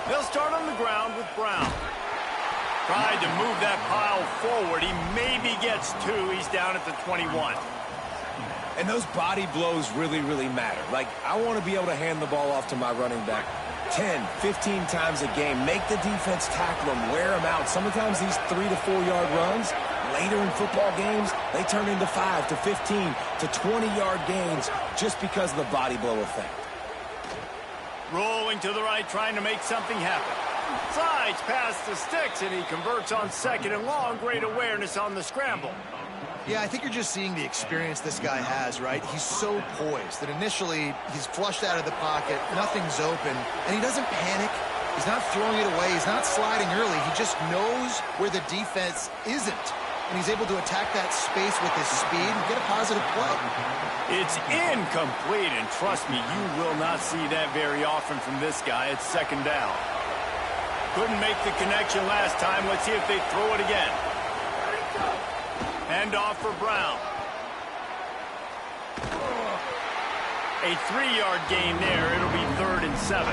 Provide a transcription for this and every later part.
They'll start on the ground with Brown. Tried to move that pile forward. He maybe gets two. He's down at the 21. And those body blows really, really matter. Like, I want to be able to hand the ball off to my running back 10, 15 times a game. Make the defense tackle him, wear him out. Sometimes these 3 to 4 yard runs, later in football games, they turn into 5 to 15 to 20 yard gains just because of the body blow effect. Rolling to the right, trying to make something happen. Slides past the sticks, and he converts on 2nd and long. Great awareness on the scramble. Yeah, I think you're just seeing the experience this guy has, right? He's so poised that initially he's flushed out of the pocket, nothing's open, and he doesn't panic. He's not throwing it away. He's not sliding early. He just knows where the defense isn't, and he's able to attack that space with his speed and get a positive play. It's incomplete, and trust me, you will not see that very often from this guy. It's 2nd down. Couldn't make the connection last time. Let's see if they throw it again. Hand off for Brown. A 3-yard gain there. It'll be 3rd and 7.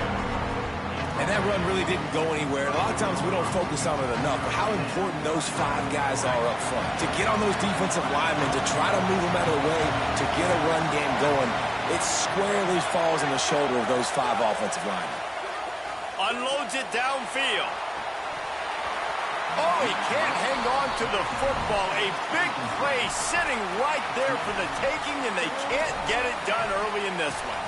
And that run really didn't go anywhere. A lot of times we don't focus on it enough, but how important those 5 guys are up front. To get on those defensive linemen, to try to move them out of the way, to get a run game going, it squarely falls on the shoulder of those 5 offensive linemen. Unloads it downfield. Oh, he can't hang on to the football. A big play sitting right there for the taking, and they can't get it done early in this one.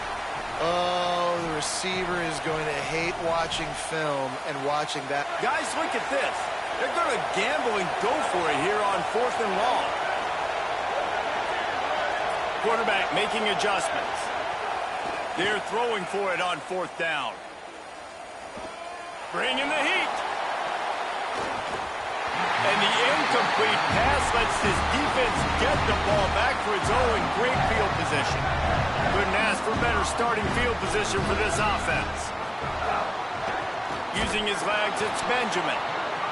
Oh, the receiver is going to hate watching film and watching that. Guys, look at this. They're going to gamble and go for it here on 4th and long. Quarterback making adjustments. They're throwing for it on 4th down. Bringing the heat. And the incomplete pass lets this defense get the ball back for its own great field position. Couldn't ask for better starting field position for this offense. Using his legs, it's Benjamin.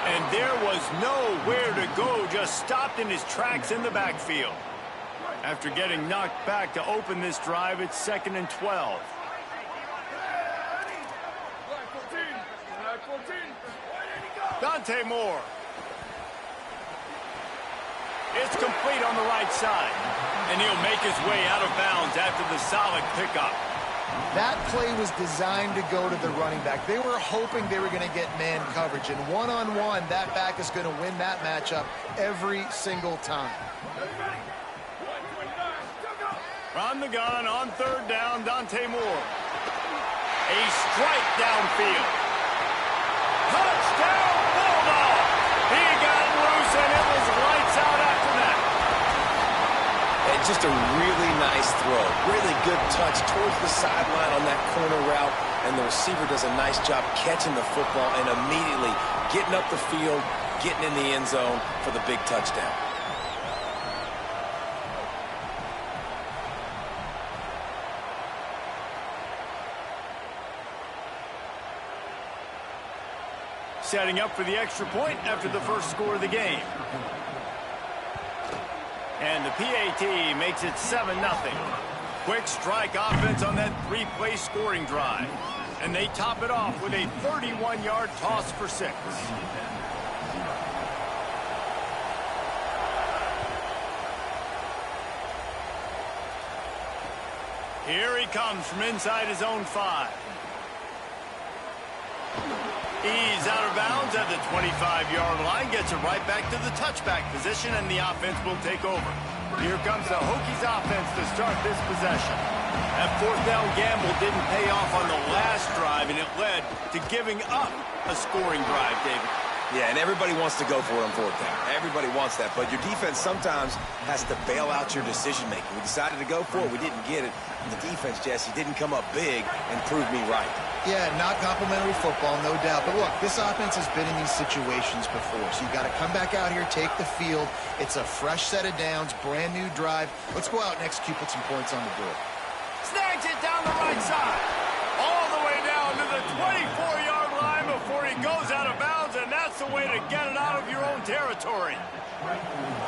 And there was nowhere to go, just stopped in his tracks in the backfield. After getting knocked back to open this drive, it's 2nd and 12. Dante Moore. It's complete on the right side. And he'll make his way out of bounds after the solid pickup. That play was designed to go to the running back. They were hoping they were going to get man coverage. And one-on-one, that back is going to win that matchup every single time. From the gun on 3rd down, Dante Moore. A strike downfield. Touchdown, Bulldog! He got loose, and it was lights out after that. And just a really nice throw. Really good touch towards the sideline on that corner route, and the receiver does a nice job catching the football and immediately getting up the field, getting in the end zone for the big touchdown. Setting up for the extra point after the first score of the game. And the PAT makes it 7-0. Quick strike offense on that 3-play scoring drive. And they top it off with a 31-yard toss for 6. Here he comes from inside his own 5. He's out of bounds at the 25-yard line, gets it right back to the touchback position, and the offense will take over. Here comes the Hokies offense to start this possession. That 4th down gamble didn't pay off on the last drive, and it led to giving up a scoring drive, David. Yeah, and everybody wants to go for it on 4th down. Everybody wants that, but your defense sometimes has to bail out your decision-making. We decided to go for it. We didn't get it. And the defense, Jesse, didn't come up big and prove me right. Yeah, not complimentary football, no doubt. But look, this offense has been in these situations before, so you got to come back out here, take the field. It's a fresh set of downs, brand new drive. Let's go out and execute, put some points on the board. Snags it down the right side. All the way down to the 24-yard line before he goes out of bounds, and that's the way to get it out of your own territory.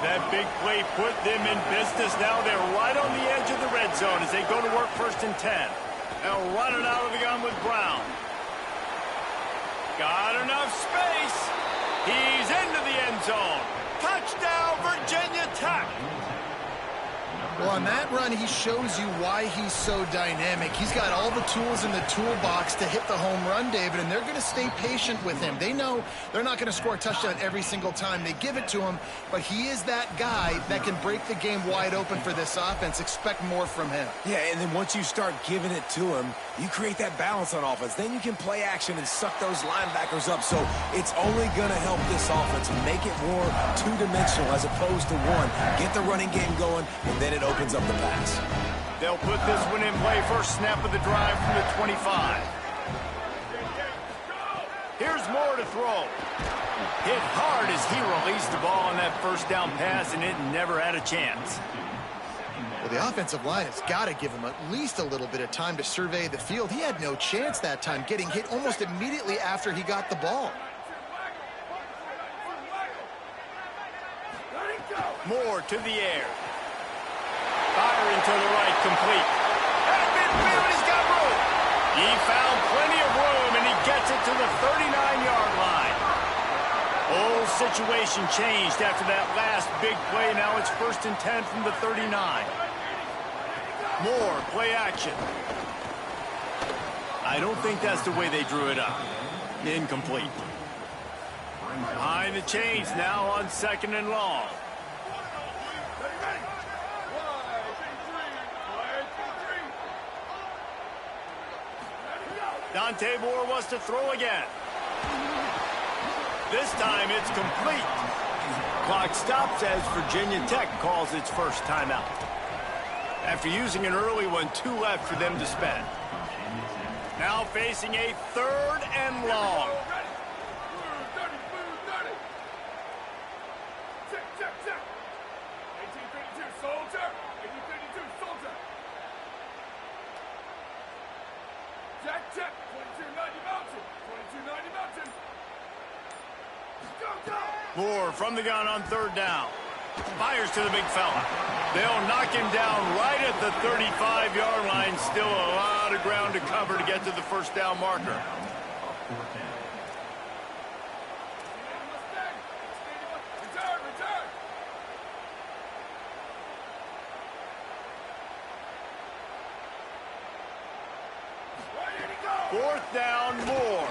That big play put them in business. Now they're right on the edge of the red zone as they go to work 1st and 10. They'll run it out of the gun with Brown. Got enough space. He's into the end zone. Touchdown, Virginia Tech. Well, on that run, he shows you why he's so dynamic. He's got all the tools in the toolbox to hit the home run, David, and they're going to stay patient with him. They know they're not going to score a touchdown every single time they give it to him, but he is that guy that can break the game wide open for this offense. Expect more from him. Yeah, and then once you start giving it to him, you create that balance on offense. Then you can play action and suck those linebackers up. So it's only going to help this offense make it more two-dimensional as opposed to one. Get the running game going, and then it opens up the pass. They'll put this one in play. First snap of the drive from the 25. Here's Moore to throw. Hit hard as he released the ball on that first down pass, and it never had a chance. Well, the offensive line has got to give him at least a little bit of time to survey the field. He had no chance that time, getting hit almost immediately after he got the ball. Moore to the air. Firing to the right, complete. At midfield, he's got room. He found plenty of room, and he gets it to the 39-yard line. Whole situation changed after that last big play. Now it's 1st and 10 from the 39. Moore, play action. I don't think that's the way they drew it up. Incomplete. Behind the chains now on 2nd and long. Dante Moore wants to throw again. This time it's complete. Clock stops as Virginia Tech calls its first timeout. After using an early one, 2 left for them to spend. Now facing a 3rd and long. Moore from the gun on 3rd down. Fires to the big fella. They'll knock him down right at the 35-yard line. Still a lot of ground to cover to get to the first down marker. Fourth down, Moore.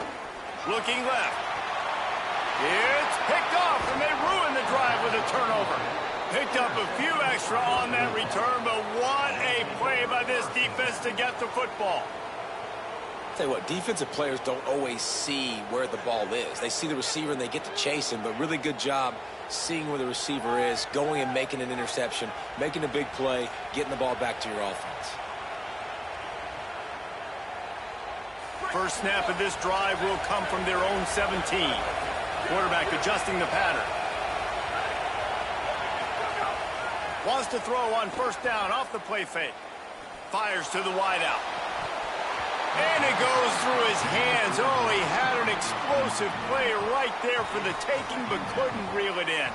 Looking left. It's picked off, and they ruin the drive with a turnover. Picked up a few extra on that return, but what a play by this defense to get the football. Tell you what, defensive players don't always see where the ball is. They see the receiver and they get to chase him, but really good job seeing where the receiver is, going and making an interception, making a big play, getting the ball back to your offense. First snap of this drive will come from their own 17. Quarterback adjusting the pattern. Wants to throw on 1st down off the play fake. Fires to the wideout. And it goes through his hands. Oh, he had an explosive play right there for the taking, but couldn't reel it in.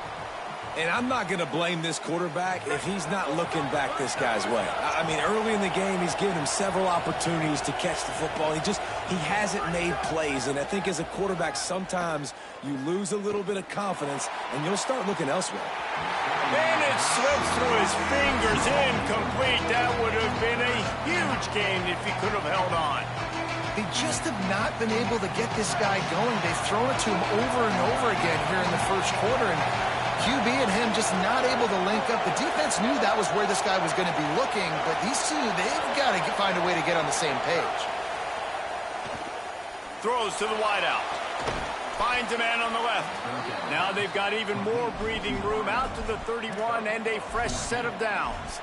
And I'm not going to blame this quarterback if he's not looking back this guy's way. I mean, early in the game, he's given him several opportunities to catch the football. He hasn't made plays, and I think as a quarterback, sometimes you lose a little bit of confidence, and you'll start looking elsewhere. And it slips through his fingers, incomplete. That would have been a huge game if he could have held on. They just have not been able to get this guy going. They've thrown it to him over and over again here in the first quarter, and QB and him just not able to link up. The defense knew that was where this guy was going to be looking, but these two, they've got to find a way to get on the same page. Throws to the wideout. Finds a man on the left. Now they've got even more breathing room out to the 31 and a fresh set of downs.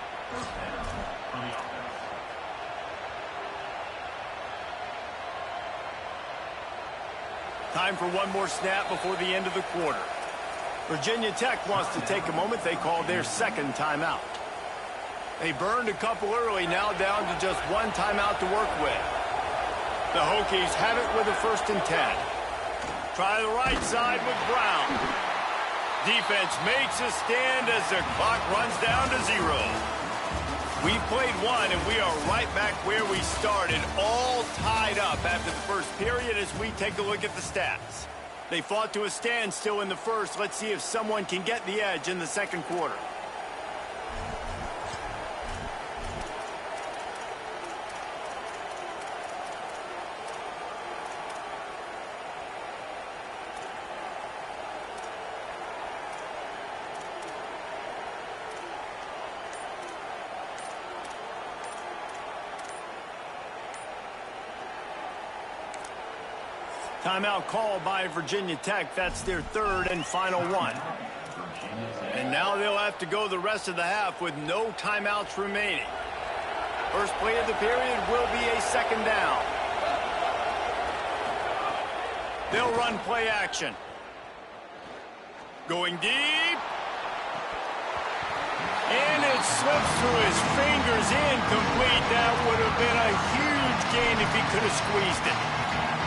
Time for one more snap before the end of the quarter. Virginia Tech wants to take a moment. They called their 2nd timeout. They burned a couple early, now down to just 1 timeout to work with. The Hokies have it with a 1st and 10. Try the right side with Brown. Defense makes a stand as the clock runs down to 0. We've played one, and we are right back where we started, all tied up after the first period as we take a look at the stats. They fought to a standstill in the first. Let's see if someone can get the edge in the second quarter. Timeout called by Virginia Tech. That's their third and final one. And now they'll have to go the rest of the half with no timeouts remaining. First play of the period will be a second down. They'll run play action. Going deep. And it slips through his fingers, incomplete. That would have been a huge gain if he could have squeezed it.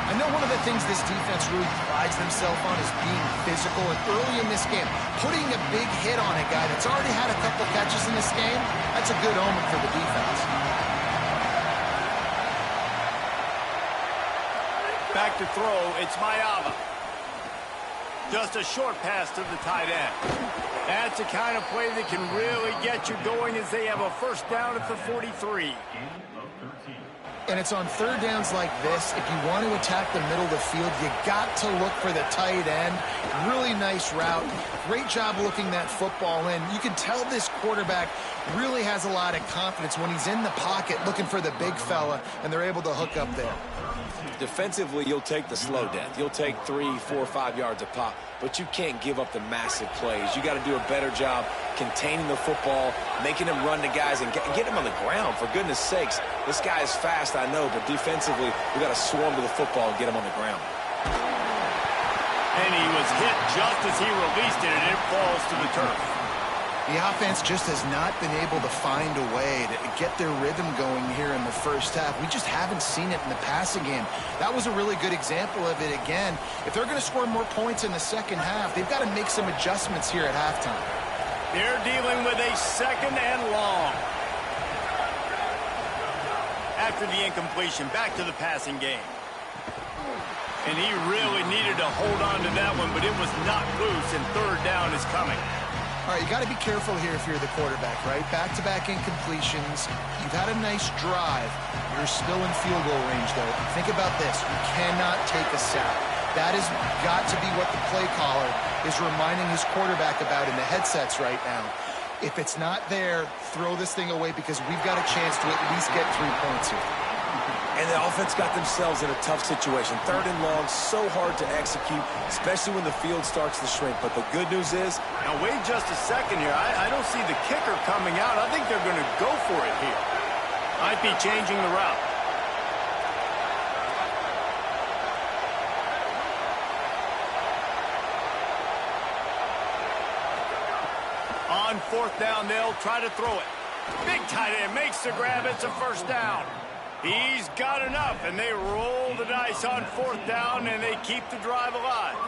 I know one of the things this defense really prides themselves on is being physical, and early in this game, putting a big hit on a guy that's already had a couple catches in this game, that's a good omen for the defense. Back to throw, it's Mayava. Just a short pass to the tight end. That's the kind of play that can really get you going as they have a first down at the 43. And it's on third downs like this. If you want to attack the middle of the field, you got to look for the tight end. Really nice route. Great job looking that football in. You can tell this quarterback really has a lot of confidence when he's in the pocket looking for the big fella, and they're able to hook up there. Defensively, you'll take the slow death. You'll take 3, 4, 5 yards a pop, but you can't give up the massive plays. You got to do a better job containing the football, making them run to guys, and get them on the ground. For goodness sakes, this guy is fast, I know, but defensively, we got to swarm to the football and get him on the ground. And he was hit just as he released it, and it falls to the turf. The offense just has not been able to find a way to get their rhythm going here in the first half. We just haven't seen it in the passing game. That was a really good example of it again. If they're going to score more points in the second half, they've got to make some adjustments here at halftime. They're dealing with a second and long. After the incompletion, back to the passing game. And he really needed to hold on to that one, but it was not loose, and third down is coming. All right, you got to be careful here if you're the quarterback, right? Back-to-back incompletions. You've had a nice drive. You're still in field goal range, though. Think about this. You cannot take a sack. That has got to be what the play caller is reminding his quarterback about in the headsets right now. If it's not there, throw this thing away because we've got a chance to at least get 3 points here. And the offense got themselves in a tough situation. Third and long, so hard to execute, especially when the field starts to shrink. But the good news is... Now, wait just a second here. I don't see the kicker coming out. I think they're going to go for it here. Might be changing the route. On fourth down, they'll try to throw it. Big tight end makes the grab. It's a first down. He's got enough, and they roll the dice on fourth down, and they keep the drive alive.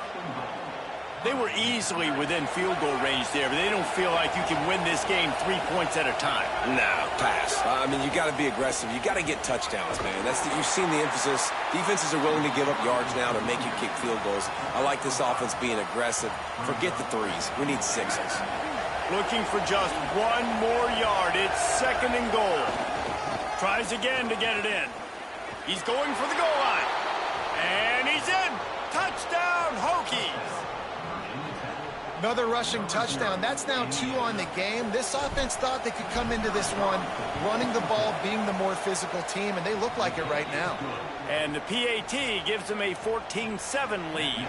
They were easily within field goal range there, but they don't feel like you can win this game 3 points at a time. No, pass. I mean, you got to be aggressive. You got to get touchdowns, man. You've seen the emphasis. Defenses are willing to give up yards now to make you kick field goals. I like this offense being aggressive. Forget the threes. We need sixes. Looking for just one more yard. It's second and goal. Tries again to get it in. He's going for the goal line. And he's in. Touchdown, Hokies. Another rushing touchdown. That's now 2 on the game. This offense thought they could come into this one running the ball, being the more physical team, and they look like it right now. And the PAT gives them a 14-7 lead.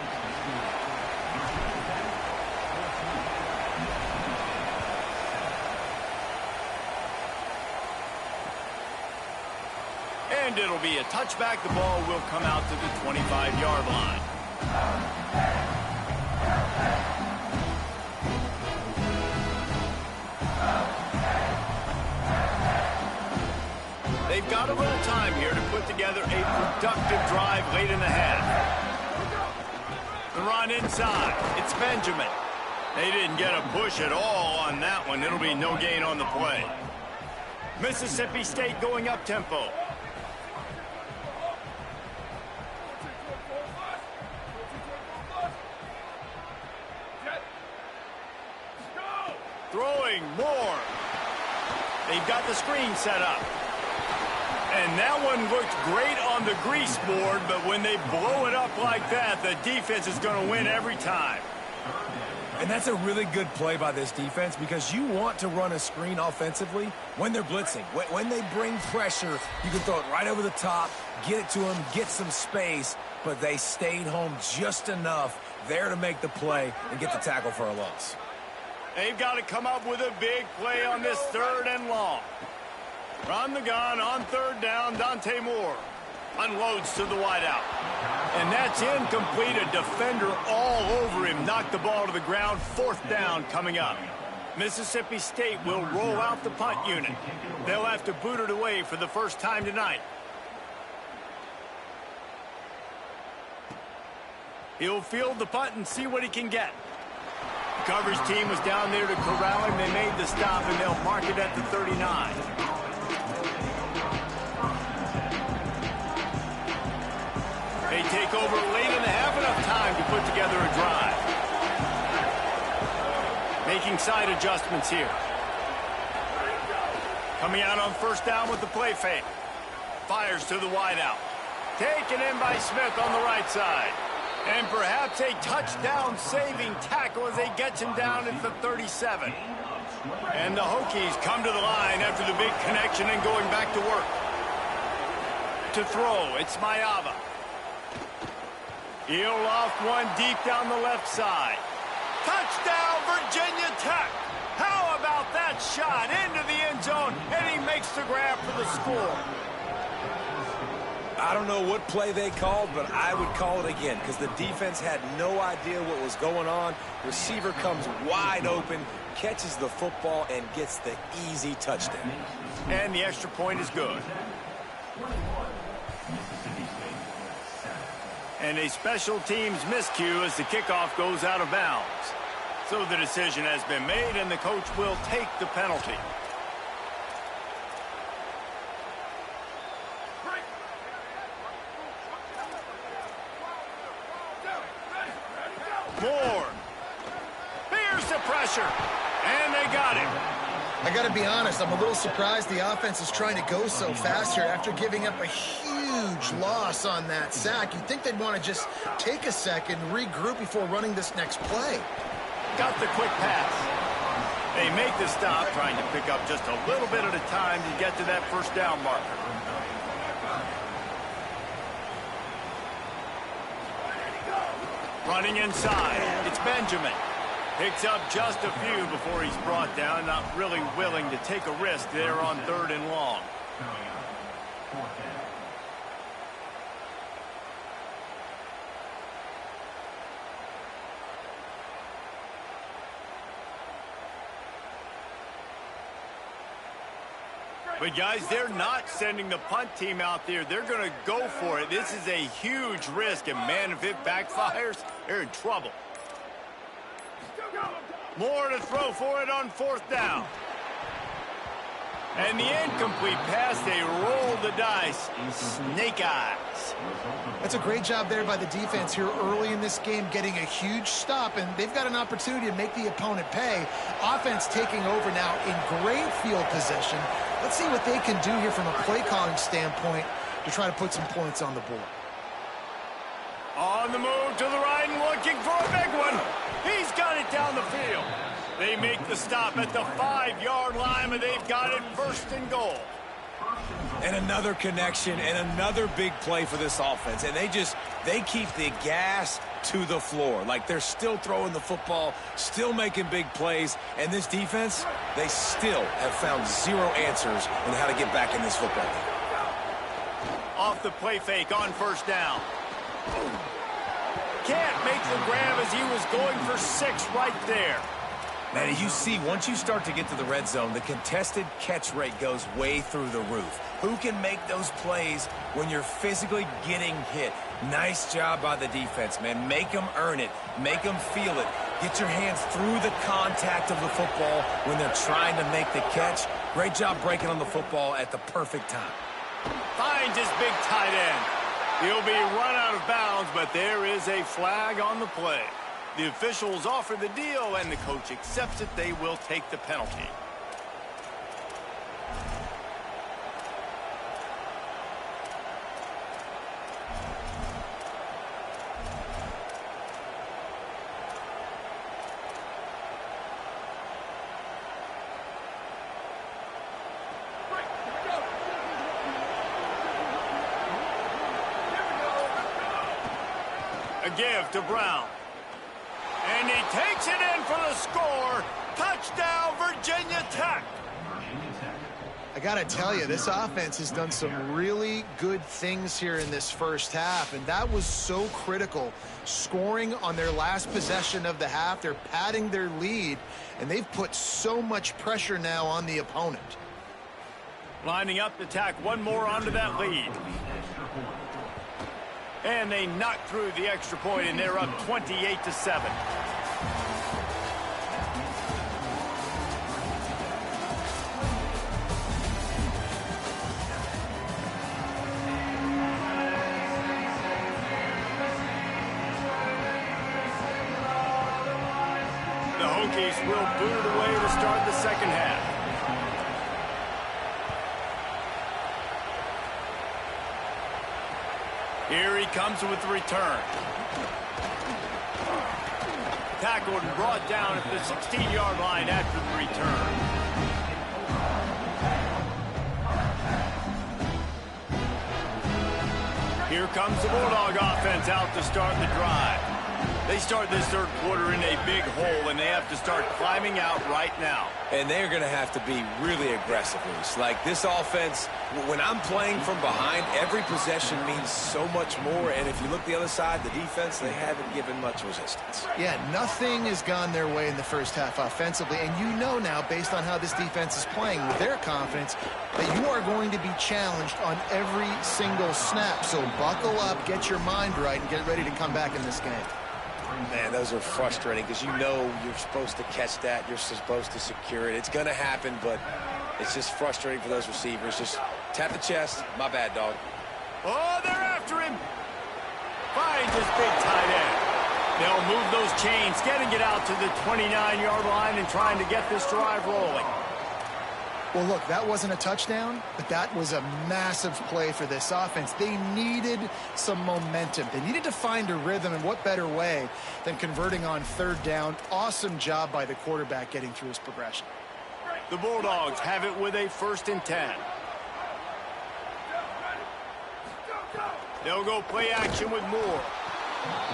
And it'll be a touchback. The ball will come out to the 25-yard line. They've got a little time here to put together a productive drive late in the half. The run inside. It's Benjamin. They didn't get a push at all on that one. It'll be no gain on the play. Mississippi State going up tempo. throwing more. They've got the screen set up. And that one looked great on the grease board, but when they blow it up like that, the defense is going to win every time. And that's a really good play by this defense because you want to run a screen offensively when they're blitzing. When they bring pressure, you can throw it right over the top, get it to them, get some space, but they stayed home just enough there to make the play and get the tackle for a loss. They've got to come up with a big play on this 3rd and long. From the gun on 3rd down, Dante Moore unloads to the wideout. And that's incomplete. A defender all over him. Knocked the ball to the ground. 4th down coming up. Mississippi State will roll out the punt unit. They'll have to boot it away for the first time tonight. He'll field the punt and see what he can get. The coverage team was down there to corral him. They made the stop, and they'll mark it at the 39. They take over late in the half, enough time to put together a drive. Making side adjustments here. Coming out on 1st down with the play fake. Fires to the wideout. Taken in by Smith on the right side. And perhaps a touchdown-saving tackle as they get him down at the 37. And the Hokies come to the line after the big connection and going back to work. To throw, it's Maiava. He'll loft one deep down the left side. Touchdown, Virginia Tech! How about that shot into the end zone, and he makes the grab for the score. I don't know what play they called, but I would call it again because the defense had no idea what was going on. Receiver comes wide open, catches the football, and gets the easy touchdown. And the extra point is good. And a special teams miscue as the kickoff goes out of bounds. So the decision has been made, and the coach will take the penalty. Moore. Here's the pressure. And they got him. I got to be honest, I'm a little surprised the offense is trying to go so fast here after giving up a huge loss on that sack. You'd think they'd want to just take a second, regroup before running this next play. Got the quick pass. They make the stop, trying to pick up just a little bit at a time to get to that 1st down marker. Running inside, it's Benjamin. Picks up just a few before he's brought down, not really willing to take a risk there on 3rd and long. But, guys, they're not sending the punt team out there. They're going to go for it. This is a huge risk, and, man, if it backfires, they're in trouble. Moore to throw for it on 4th down. And the incomplete pass, they roll the dice. Snake eyes. That's a great job there by the defense here early in this game, getting a huge stop, and they've got an opportunity to make the opponent pay. Offense taking over now in great field position. Let's see what they can do here from a play-calling standpoint to try to put some points on the board. On the move to the right and looking for a big one. He's got it down the field. They make the stop at the 5-yard line, but they've got it 1st and goal. And another connection and another big play for this offense. And they keep the gas to the floor. Like they're still throwing the football, still making big plays. And this defense, they still have found zero answers on how to get back in this football game. Off the play fake on 1st down. Can't make the grab as he was going for 6 right there. Man, you see, once you start to get to the red zone, the contested catch rate goes way through the roof. Who can make those plays when you're physically getting hit? Nice job by the defense, man. Make them earn it. Make them feel it. Get your hands through the contact of the football when they're trying to make the catch. Great job breaking on the football at the perfect time. Finds his big tight end. He'll be run out of bounds, but there is a flag on the play. The officials offer the deal, and the coach accepts it. They will take the penalty. A give to Brown. And he takes it in for the score. Touchdown, Virginia Tech. I got to tell you, this offense has done some really good things here in this first half, and that was so critical. Scoring on their last possession of the half, they're padding their lead, and they've put so much pressure now on the opponent. Lining up to tack one more onto that lead. And they knock through the extra point, and they're up 28-7. The Hokies will boot it away to start the second half. Here he comes with the return. Tackled and brought down at the 16-yard line after the return. Here comes the Bulldog offense out to start the drive. They start this third quarter in a big hole, and they have to start climbing out right now. And they're going to have to be really aggressive. Like this offense, when I'm playing from behind, every possession means so much more. And if you look the other side, the defense, they haven't given much resistance. Yeah, nothing has gone their way in the first half offensively. And you know now, based on how this defense is playing with their confidence, that you are going to be challenged on every single snap. So buckle up, get your mind right, and get ready to come back in this game. Man, those are frustrating because you know you're supposed to catch that. You're supposed to secure it. It's going to happen, but it's just frustrating for those receivers. Just tap the chest. My bad, dog. Oh, they're after him. Finds his big tight end. They'll move those chains, getting it out to the 29-yard line and trying to get this drive rolling. Well, look, that wasn't a touchdown, but that was a massive play for this offense. They needed some momentum. They needed to find a rhythm, and what better way than converting on third down. Awesome job by the quarterback getting through his progression. The Bulldogs have it with a 1st and 10. They'll go play action with Moore.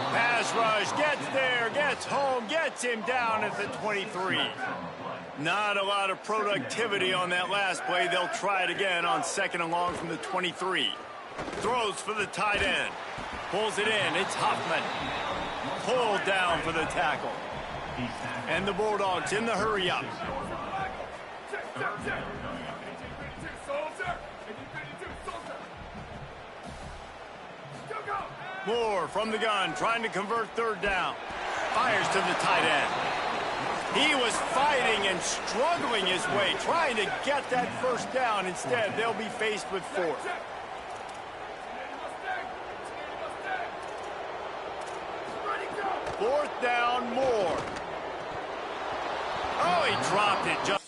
Pass rush, gets there, gets home, gets him down at the 23. Not a lot of productivity on that last play. They'll try it again on 2nd and long from the 23. Throws for the tight end. Pulls it in. It's Huffman. Pulled down for the tackle. And the Bulldogs in the hurry up. Moore from the gun, trying to convert third down. Fires to the tight end. He was fighting and struggling his way, trying to get that first down. Instead, they'll be faced with 4th. Fourth down, Moore. Oh, he dropped it just.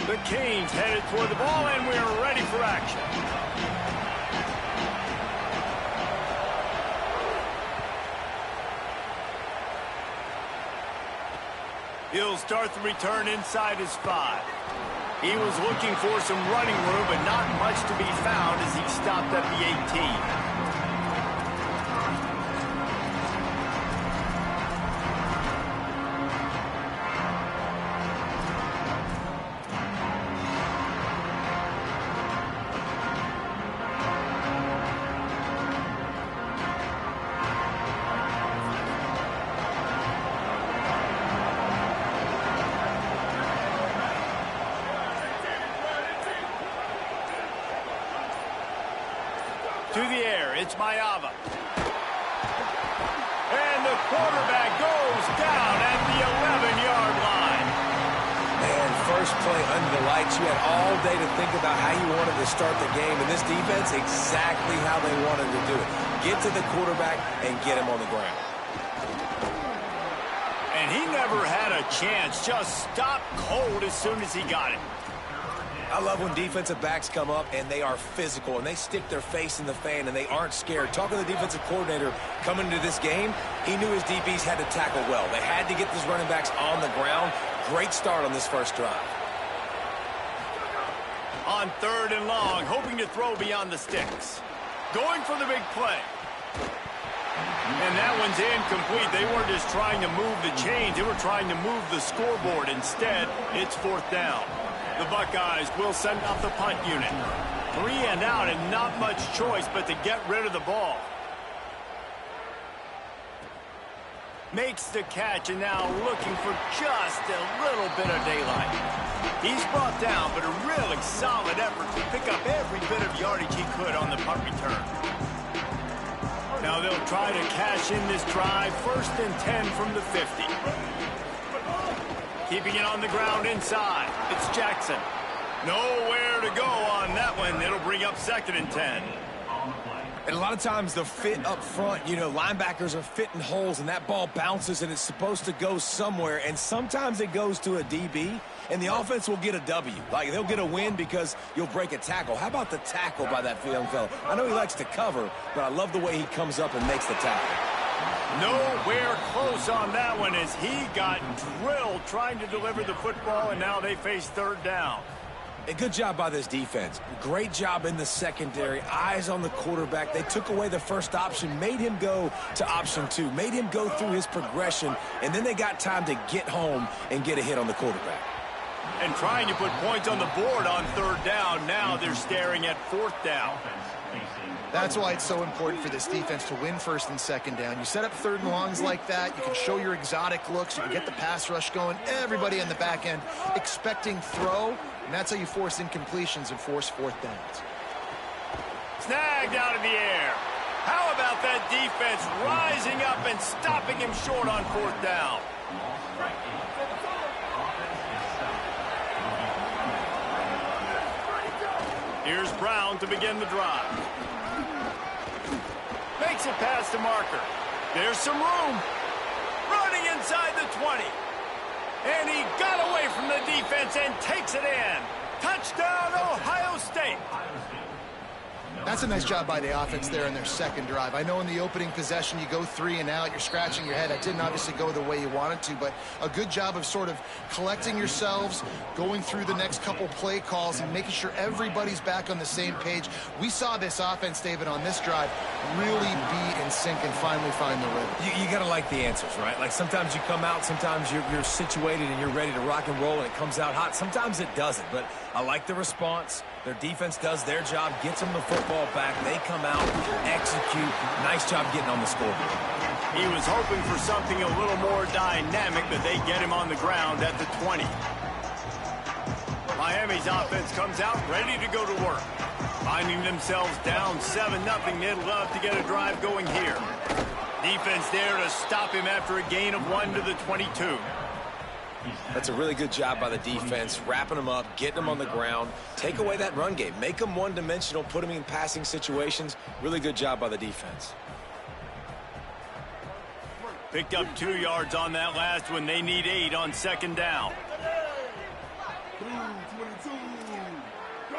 The Canes headed toward the ball, and we're ready for action. He'll start the return inside his 5. He was looking for some running room, but not much to be found as he stopped at the 18. To the air, it's Mayava. And the quarterback goes down at the 11-yard line. Man, first play under the lights. You had all day to think about how you wanted to start the game. And this defense, exactly how they wanted to do it. Get to the quarterback and get him on the ground. And he never had a chance. Just stopped cold as soon as he got it. I love when defensive backs come up and they are physical and they stick their face in the fan and they aren't scared. Talking to the defensive coordinator coming into this game, he knew his DBs had to tackle well. They had to get these running backs on the ground. Great start on this first drive. On 3rd and long, hoping to throw beyond the sticks. Going for the big play. And that one's incomplete. They weren't just trying to move the chains. They were trying to move the scoreboard. Instead, it's 4th down. The Buckeyes will send out the punt unit. 3 and out and not much choice but to get rid of the ball. Makes the catch and now looking for just a little bit of daylight. He's brought down, but a really solid effort to pick up every bit of yardage he could on the punt return. Now they'll try to cash in this drive. 1st and 10 from the 50. Keeping it on the ground inside. It's Jackson. Nowhere to go on that one. It'll bring up 2nd and 10. And a lot of times the fit up front, you know, linebackers are fitting holes, and that ball bounces, and it's supposed to go somewhere, and sometimes it goes to a DB, and the offense will get a W. Like, they'll get a win because you'll break a tackle. How about the tackle by that young fella? I know he likes to cover, but I love the way he comes up and makes the tackle. Nowhere close on that one as he got drilled trying to deliver the football, and now they face third down. A good job by this defense. Great job in the secondary. Eyes on the quarterback. They took away the first option, made him go to option 2, made him go through his progression, and then they got time to get home and get a hit on the quarterback. And trying to put points on the board on third down. Now they're staring at fourth down. That's why it's so important for this defense to win first and second down. You set up third and longs like that, you can show your exotic looks, you can get the pass rush going, everybody on the back end expecting throw, and that's how you force incompletions and force fourth downs. Snagged out of the air. How about that defense rising up and stopping him short on fourth down? Here's Brown to begin the drive. Makes it past the marker. There's some room. Running inside the 20. And he got away from the defense and takes it in. Touchdown, Ohio State. That's a nice job by the offense there in their second drive. I know in the opening possession you go 3 and out, you're scratching your head. That didn't obviously go the way you wanted to, but a good job of sort of collecting yourselves, going through the next couple play calls and making sure everybody's back on the same page. We saw this offense, David, on this drive really be in sync and finally find the rhythm. You got to like the answers, right? Like sometimes you come out, sometimes you're situated and you're ready to rock and roll and it comes out hot. Sometimes it doesn't, but I like the response. Their defense does their job, gets them the football back. They come out, execute. Nice job getting on the scoreboard. He was hoping for something a little more dynamic, but they get him on the ground at the 20. Miami's offense comes out ready to go to work. Finding themselves down 7-0, they'd love to get a drive going here. Defense there to stop him after a gain of 1 to the 22. That's a really good job by the defense, wrapping them up, getting them on the ground, take away that run game, make them one-dimensional, put them in passing situations. Really good job by the defense. Picked up 2 yards on that last one. They need 8 on second down.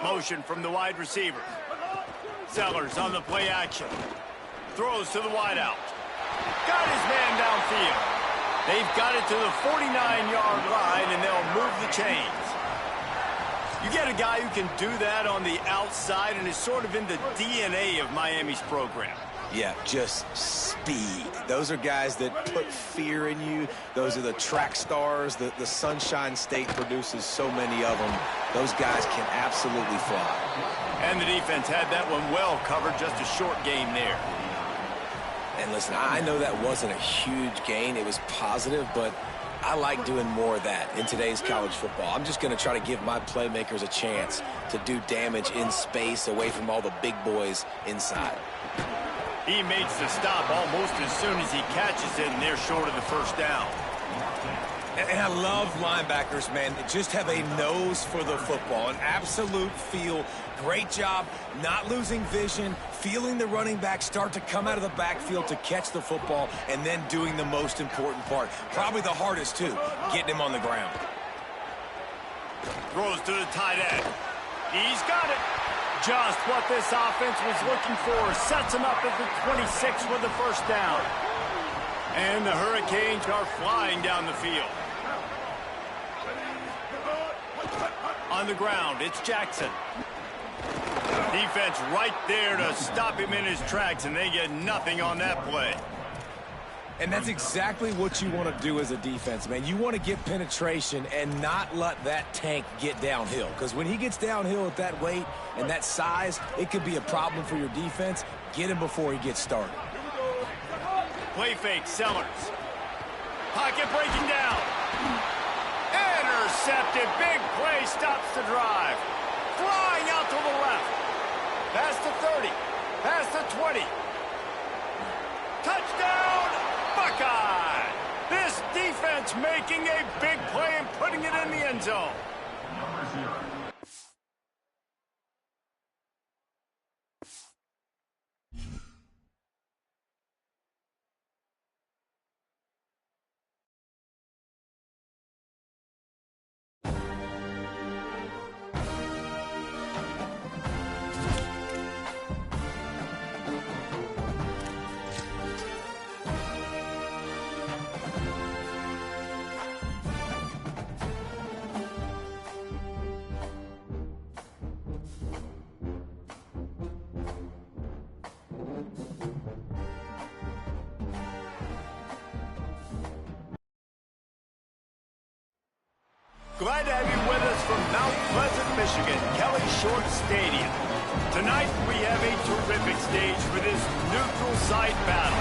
Motion from the wide receiver. Sellers on the play action. Throws to the wideout. Got his man downfield. They've got it to the 49-yard line, and they'll move the chains. You get a guy who can do that on the outside, and is sort of in the DNA of Miami's program. Yeah, just speed. Those are guys that put fear in you. Those are the track stars. The Sunshine State produces so many of them. Those guys can absolutely fly. And the defense had that one well covered, just a short gain there. And listen, I know that wasn't a huge gain. It was positive, but I like doing more of that in today's college football. I'm just going to try to give my playmakers a chance to do damage in space away from all the big boys inside. He makes the stop almost as soon as he catches it, and they're short of the first down. And I love linebackers, man. They just have a nose for the football, an absolute feel. Great job not losing vision, feeling the running back start to come out of the backfield to catch the football, and then doing the most important part. Probably the hardest, too, getting him on the ground. Throws to the tight end. He's got it. Just what this offense was looking for. Sets him up at the 26 with the first down. And the Hurricanes are flying down the field. On the ground, it's Jackson. Defense right there to stop him in his tracks, and they get nothing on that play. And that's exactly what you want to do as a defense, man. You want to get penetration and not let that tank get downhill. Because when he gets downhill at that weight and that size, it could be a problem for your defense. Get him before he gets started. Play fake, Sellers. Pocket breaking down. Intercepted. Big play stops the drive. Flying out to the left. Past the 30. Past the 20. Touchdown, Buckeye! This defense making a big play and putting it in the end zone. Glad to have you with us from Mount Pleasant, Michigan, Kelly Short Stadium. Tonight, we have a terrific stage for this neutral site battle.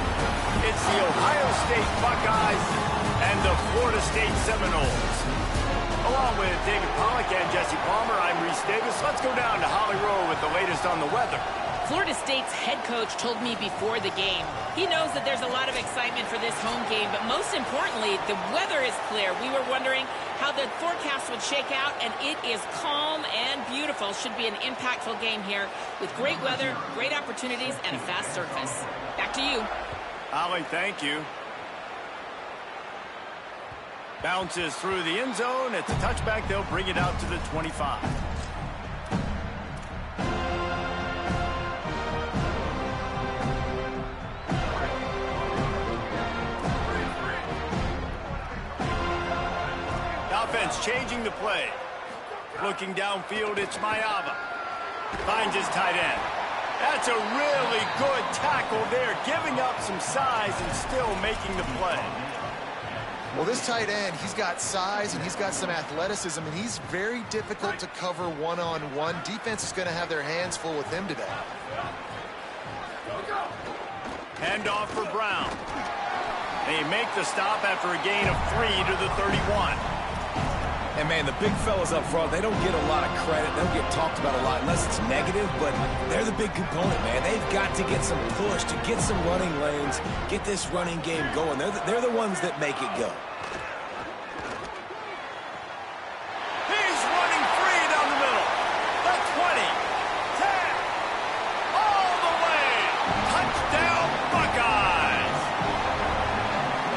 It's the Ohio State Buckeyes and the Florida State Seminoles. Along with David Pollack and Jesse Palmer, I'm Reese Davis. Let's go down to Holly Rowe with the latest on the weather. Florida State's head coach told me before the game, he knows that there's a lot of excitement for this home game, but most importantly, the weather is clear. We were wondering how the forecast would shake out, and it is calm and beautiful. Should be an impactful game here with great weather, great opportunities, and a fast surface. Back to you. Holly, thank you. Bounces through the end zone. It's a touchback. They'll bring it out to the 25. Offense changing the play. Looking downfield, it's Mayava. Finds his tight end. That's a really good tackle there, giving up some size and still making the play. Well, this tight end, he's got size and he's got some athleticism, and he's very difficult to cover one-on-one. Defense is going to have their hands full with him today. Handoff for Brown. They make the stop after a gain of 3 to the 31. And, man, the big fellas up front, they don't get a lot of credit. They don't get talked about a lot unless it's negative, but they're the big component, man. They've got to get some push, to get some running lanes, get this running game going. They're the ones that make it go. He's running free down the middle. The 20, 10, all the way. Touchdown, Buckeyes.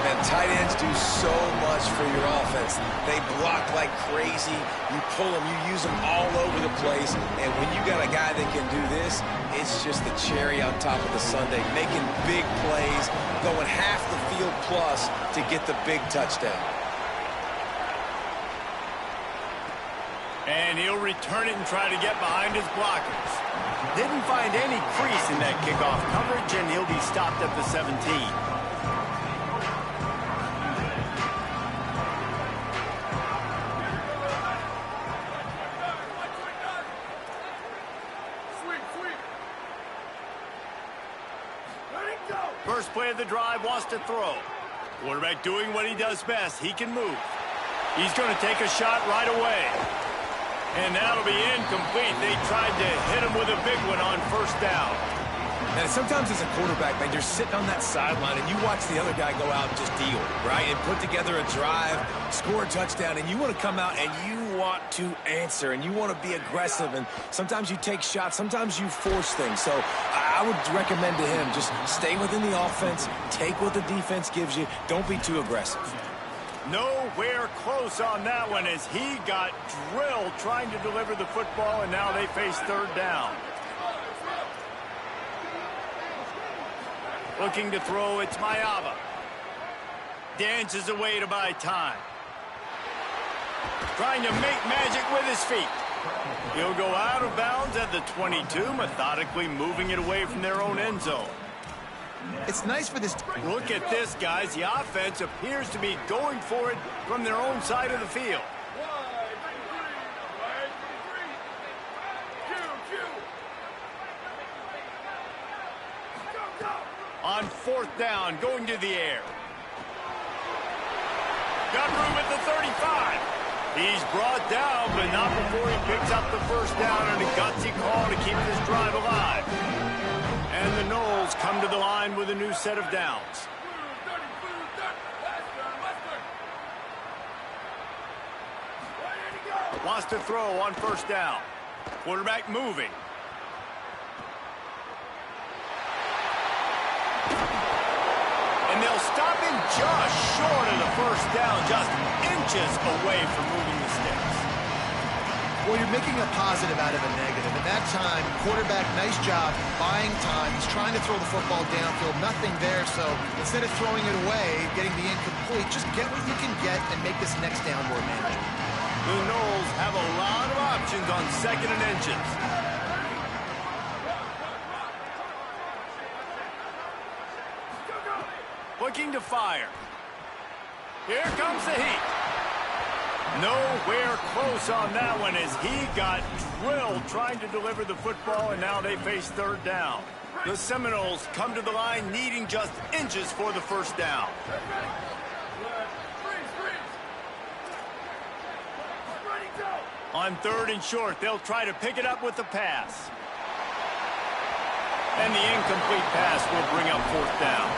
Man, tight ends do so much for your offense. They block like crazy. You pull them, you use them all over the place. And when you got a guy that can do this, it's just the cherry on top of the sundae, making big plays, going half the field plus to get the big touchdown. And he'll return it and try to get behind his blockers. Didn't find any crease in that kickoff coverage, and he'll be stopped at the 17. First play of the drive, wants to throw. Quarterback doing what he does best. He can move. He's going to take a shot right away. And that'll be incomplete. They tried to hit him with a big one on first down. And sometimes as a quarterback, man, you're sitting on that sideline and you watch the other guy go out and just deal, right? And put together a drive, score a touchdown, and you want to come out and you want to answer and you want to be aggressive. And sometimes you take shots, sometimes you force things. So I would recommend to him just stay within the offense, take what the defense gives you, don't be too aggressive. Nowhere close on that one as he got drilled trying to deliver the football, and now they face third down. Looking to throw, it's Mayava. Dances away to buy time. Trying to make magic with his feet. He'll go out of bounds at the 22, methodically moving it away from their own end zone. It's nice for this. Look at this, guys. The offense appears to be going for it from their own side of the field. On fourth down, going to the air. Got room at the 35. He's brought down, but not before he picks up the first down and a gutsy call to keep this drive alive. And the Noles come to the line with a new set of downs. Wants to throw on first down. Quarterback moving. And they'll stop him just short of the first down, just inches away from moving the sticks. Well, you're making a positive out of a negative. And that time, quarterback, nice job, buying time. He's trying to throw the football downfield, nothing there. So instead of throwing it away, getting the incomplete, just get what you can get and make this next down more manageable. The Noles have a lot of options on second and inches. Looking to fire. Here comes the heat. Nowhere close on that one as he got drilled trying to deliver the football, and now they face third down. The Seminoles come to the line needing just inches for the first down. On third and short, they'll try to pick it up with the pass. And the incomplete pass will bring up fourth down.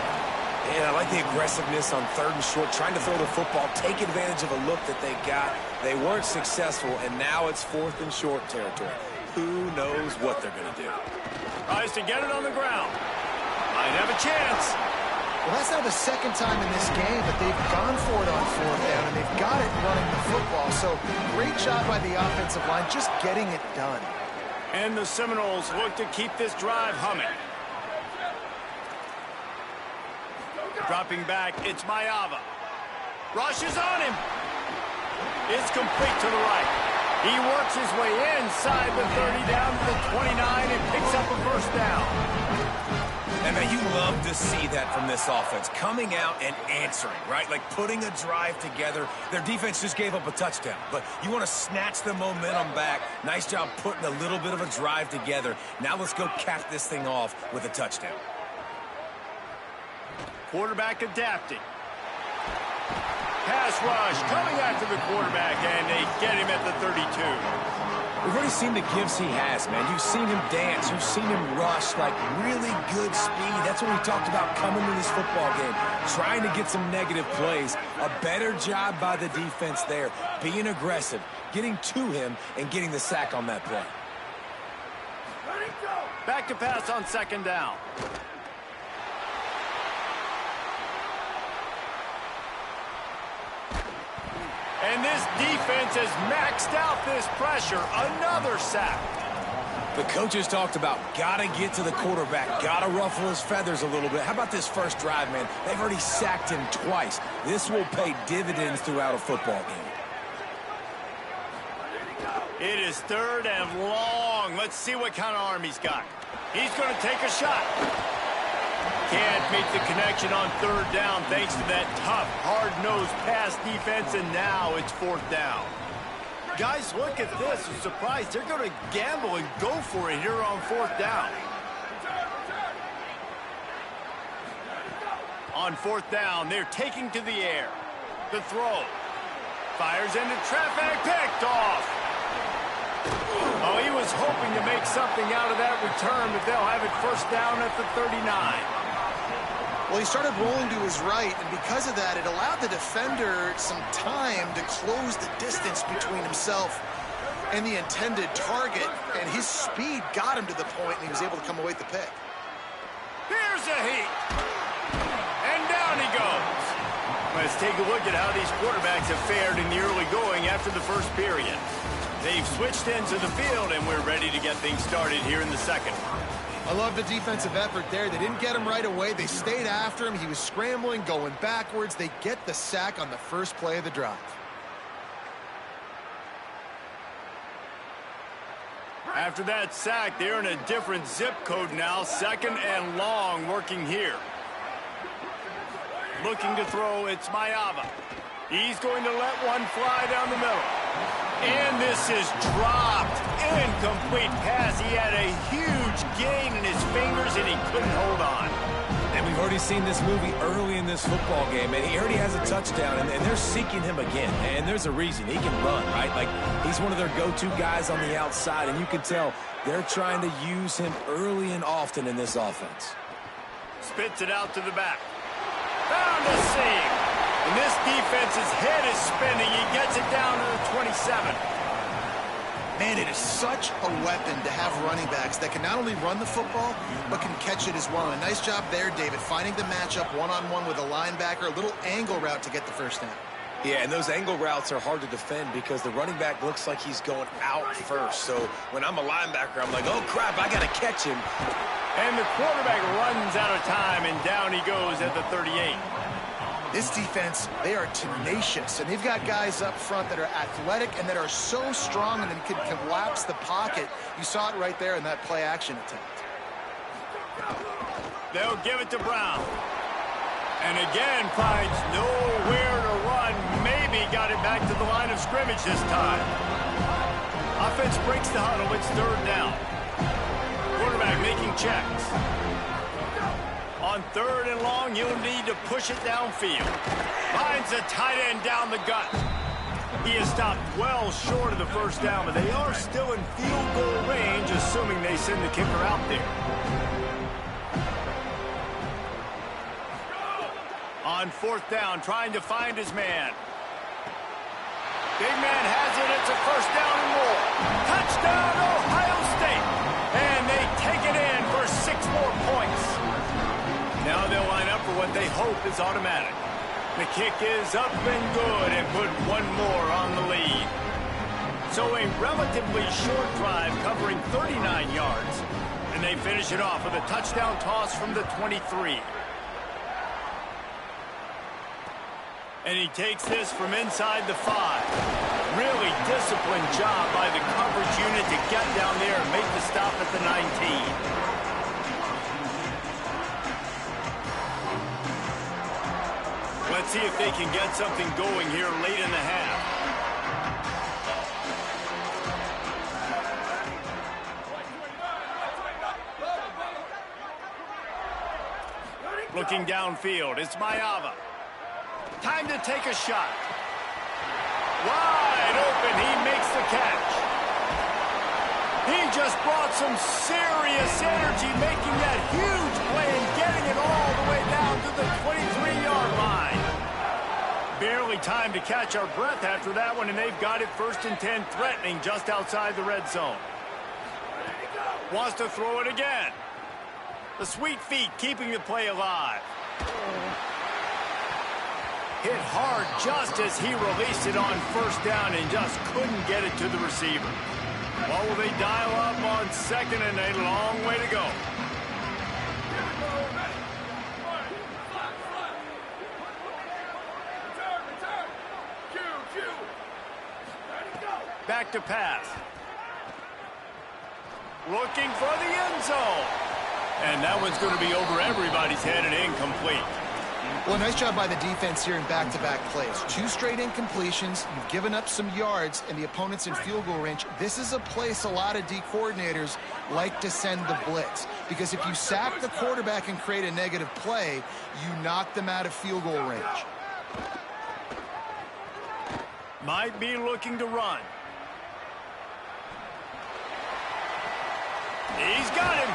Yeah, I like the aggressiveness on third and short, trying to throw the football, take advantage of a look that they got. They weren't successful, and now it's fourth and short territory. Who knows what they're going to do? Tries to get it on the ground. Might have a chance. Well, that's now the second time in this game that they've gone for it on fourth down, and they've got it running the football. So great job by the offensive line just getting it done. And the Seminoles look to keep this drive humming. Dropping back, it's Mayava. Rushes on him. It's complete to the right. He works his way inside the 30 down to the 29 and picks up a first down. And man, you love to see that from this offense, coming out and answering, right? Like putting a drive together. Their defense just gave up a touchdown, but you want to snatch the momentum back. Nice job putting a little bit of a drive together. Now let's go cap this thing off with a touchdown. Quarterback adapting. Pass rush coming after the quarterback, and they get him at the 32. We've already seen the gifts he has, man. You've seen him dance. You've seen him rush, like really good speed. That's what we talked about coming to this football game, trying to get some negative plays. A better job by the defense there, being aggressive, getting to him, and getting the sack on that play. Back to pass on second down. And this defense has maxed out this pressure. Another sack. The coaches talked about gotta get to the quarterback, gotta ruffle his feathers a little bit. How about this first drive, man? They've already sacked him twice. This will pay dividends throughout a football game. It is third and long. Let's see what kind of arm he's got. He's going to take a shot. Can't make the connection on third down thanks to that tough, hard-nosed pass defense, and now it's fourth down. Guys, look at this. I'm surprised they're going to gamble and go for it here on fourth down. On fourth down, they're taking to the air. The throw. Fires into traffic, picked off. Oh, he was hoping to make something out of that return, but they'll have it first down at the 39. Well, he started rolling to his right, and because of that, it allowed the defender some time to close the distance between himself and the intended target, and his speed got him to the point, and he was able to come away with the pick. Here's a heat. And down he goes. Let's take a look at how these quarterbacks have fared in the early going after the first period. They've switched into the field, and we're ready to get things started here in the second. I love the defensive effort there. They didn't get him right away. They stayed after him. He was scrambling, going backwards. They get the sack on the first play of the drive. After that sack, they're in a different zip code now. Second and long working here. Looking to throw, it's Mayava. He's going to let one fly down the middle. And this is dropped. Incomplete pass. He had a huge gain in his fingers, and he couldn't hold on. And we've already seen this movie early in this football game, and he already has a touchdown, and they're seeking him again. And there's a reason. He can run, right? Like, he's one of their go-to guys on the outside, and you can tell they're trying to use him early and often in this offense. Spits it out to the back. Found a seam. And this defense's head is spinning. He gets it down to the 27. Man, it is such a weapon to have running backs that can not only run the football, but can catch it as well. And a nice job there, David, finding the matchup one-on-one with a linebacker, a little angle route to get the first down. Yeah, and those angle routes are hard to defend because the running back looks like he's going out first. So when I'm a linebacker, I'm like, oh, crap, I got to catch him. And the quarterback runs out of time, and down he goes at the 38. This defense, they are tenacious, and they've got guys up front that are athletic and that are so strong and can collapse the pocket. You saw it right there in that play-action attempt. They'll give it to Brown. And again, finds nowhere to run. Maybe DB got it back to the line of scrimmage this time. Offense breaks the huddle. It's third down. Quarterback making checks. On third and long, you'll need to push it downfield. Finds a tight end down the gut. He is stopped well short of the first down, but they are still in field goal range, assuming they send the kicker out there. On fourth down, trying to find his man. Big man has it. It's a first down and more. Touchdown, Ohio State. And they take it in for 6 more points. Now they'll line up for what they hope is automatic. The kick is up and good and put one more on the lead. So a relatively short drive covering 39 yards. And they finish it off with a touchdown toss from the 23. And he takes this from inside the 5. Really disciplined job by the coverage unit to get down there and make the stop at the 19. Let's see if they can get something going here late in the half. Looking downfield, it's Maiava. Time to take a shot. Wide open, he makes the catch. He just brought some serious energy, making that huge play and getting it all the way down to the 23-yard line. Barely time to catch our breath after that one, and they've got it 1st and 10, threatening just outside the red zone. Wants to throw it again. The sweet feet keeping the play alive. Hit hard just as he released it on first down and just couldn't get it to the receiver. Well, will they dial up on second and a long way to go? Back to pass. Looking for the end zone. And that one's going to be over everybody's head and incomplete. Well, nice job by the defense here in back-to-back plays. 2 straight incompletions. You've given up some yards, and the opponent's in field goal range. This is a place a lot of D coordinators like to send the blitz, because if you sack the quarterback and create a negative play, you knock them out of field goal range. Might be looking to run. He's got him.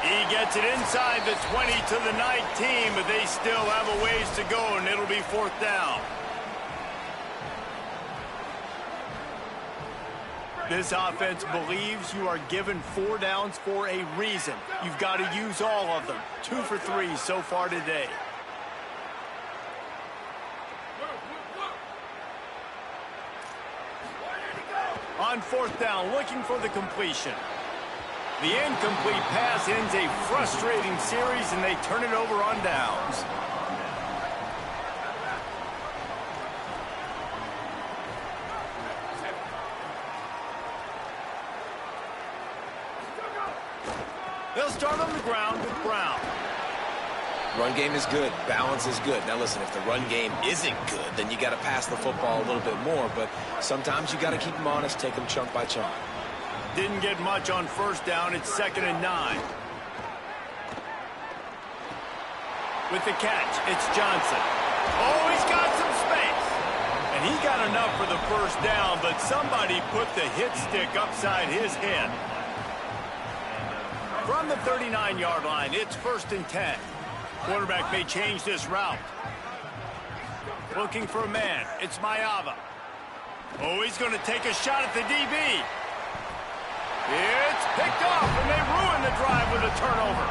He gets it inside the 20 to the 19, but they still have a ways to go, and it'll be 4th down. This offense believes you are given 4 downs for a reason. You've got to use all of them. 2 for 3 so far today. On 4th down, looking for the completion. The incomplete pass ends a frustrating series, and they turn it over on downs. They'll start on the ground with Brown. Run game is good. Balance is good. Now, listen, if the run game isn't good, then you got to pass the football a little bit more. But sometimes you got to keep them honest, take them chunk by chunk. Didn't get much on first down. It's 2nd and 9. With the catch, it's Johnson. Oh, he's got some space. And he got enough for the first down, but somebody put the hit stick upside his head. From the 39-yard line, it's 1st and 10. Quarterback may change this route. Looking for a man. It's Maiava. Oh, he's going to take a shot at the DB. It's picked off, and they ruin the drive with a turnover.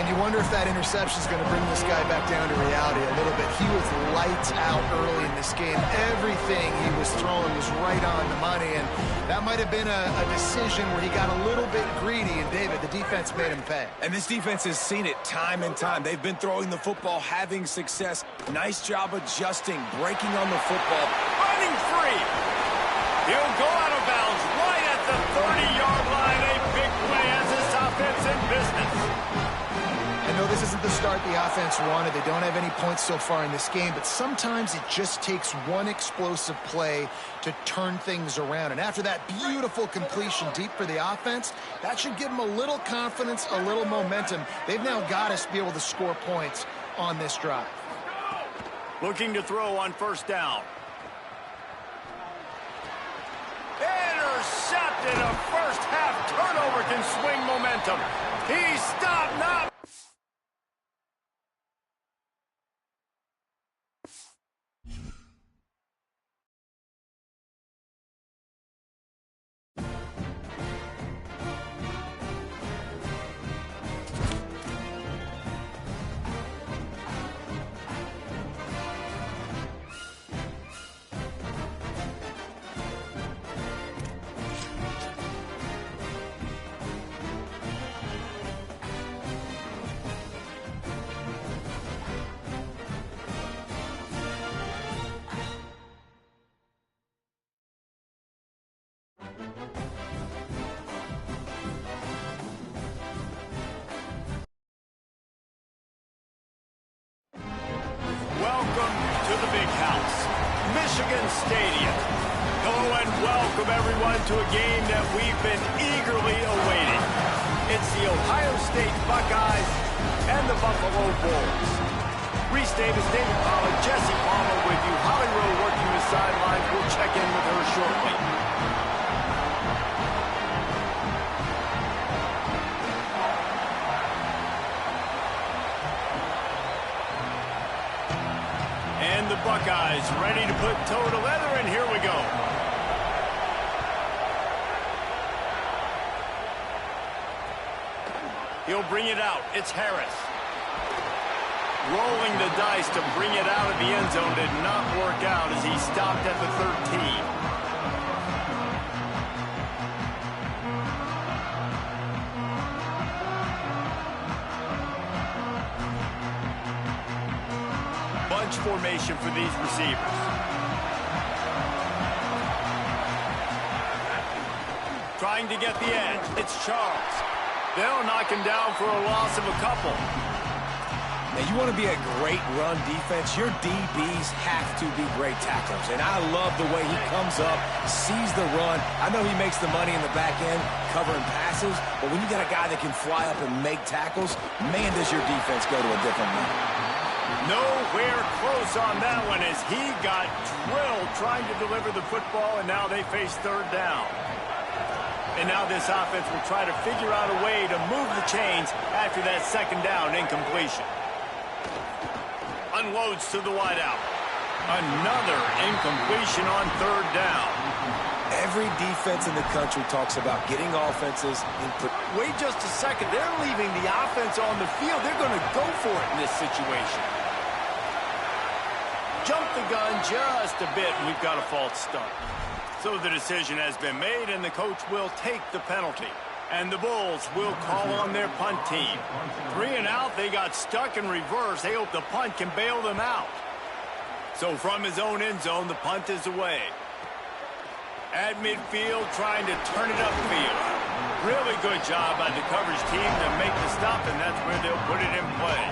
And you wonder if that interception is going to bring this guy back down to reality a little bit. He was lights out early in this game. Everything he was throwing was right on the money, and that might have been a decision where he got a little bit greedy, and David, the defense made him pay. And this defense has seen it time and time. They've been throwing the football, having success. Nice job adjusting, breaking on the football. Running free. He'll go out of bounds right at the 30-yard line. A big play as this offense in business. I know this isn't the start the offense wanted. They don't have any points so far in this game, but sometimes it just takes one explosive play to turn things around. And after that beautiful completion deep for the offense, that should give them a little confidence, a little momentum. They've now got us to be able to score points on this drive. Looking to throw on first down. Intercepted. A first half turnover can swing momentum. He stopped now. Welcome to the big house, Michigan Stadium. Hello and welcome everyone to a game that we've been eagerly awaiting. It's the Ohio State Buckeyes and the Buffalo Bulls. Reese Davis, David Pollack, Jesse Palmer with you. Holly Rowe working the sidelines. We'll check in with her shortly. And the Buckeyes ready to put toe to leather, and here we go. He'll bring it out. It's Harris. Rolling the dice to bring it out of the end zone did not work out as he stopped at the 13. Bunch formation for these receivers. Trying to get the edge. It's Charles. They'll knock him down for a loss of a couple. Now, you want to be a great run defense, your DBs have to be great tacklers. And I love the way he comes up, sees the run. I know he makes the money in the back end covering passes, but when you got a guy that can fly up and make tackles, man, does your defense go to a different level. Nowhere close on that one as he got drilled trying to deliver the football, and now they face third down. And now this offense will try to figure out a way to move the chains after that second down incompletion. Unloads to the wideout. Another incompletion on third down. Every defense in the country talks about getting offenses in. Wait just a second. They're leaving the offense on the field. They're going to go for it in this situation. Jump the gun just a bit, and we've got a false start. So the decision has been made, and the coach will take the penalty. And the Bulls will call on their punt team. 3 and out, they got stuck in reverse. They hope the punt can bail them out. So from his own end zone, the punt is away. At midfield, trying to turn it upfield. Really good job by the coverage team to make the stop, and that's where they'll put it in play.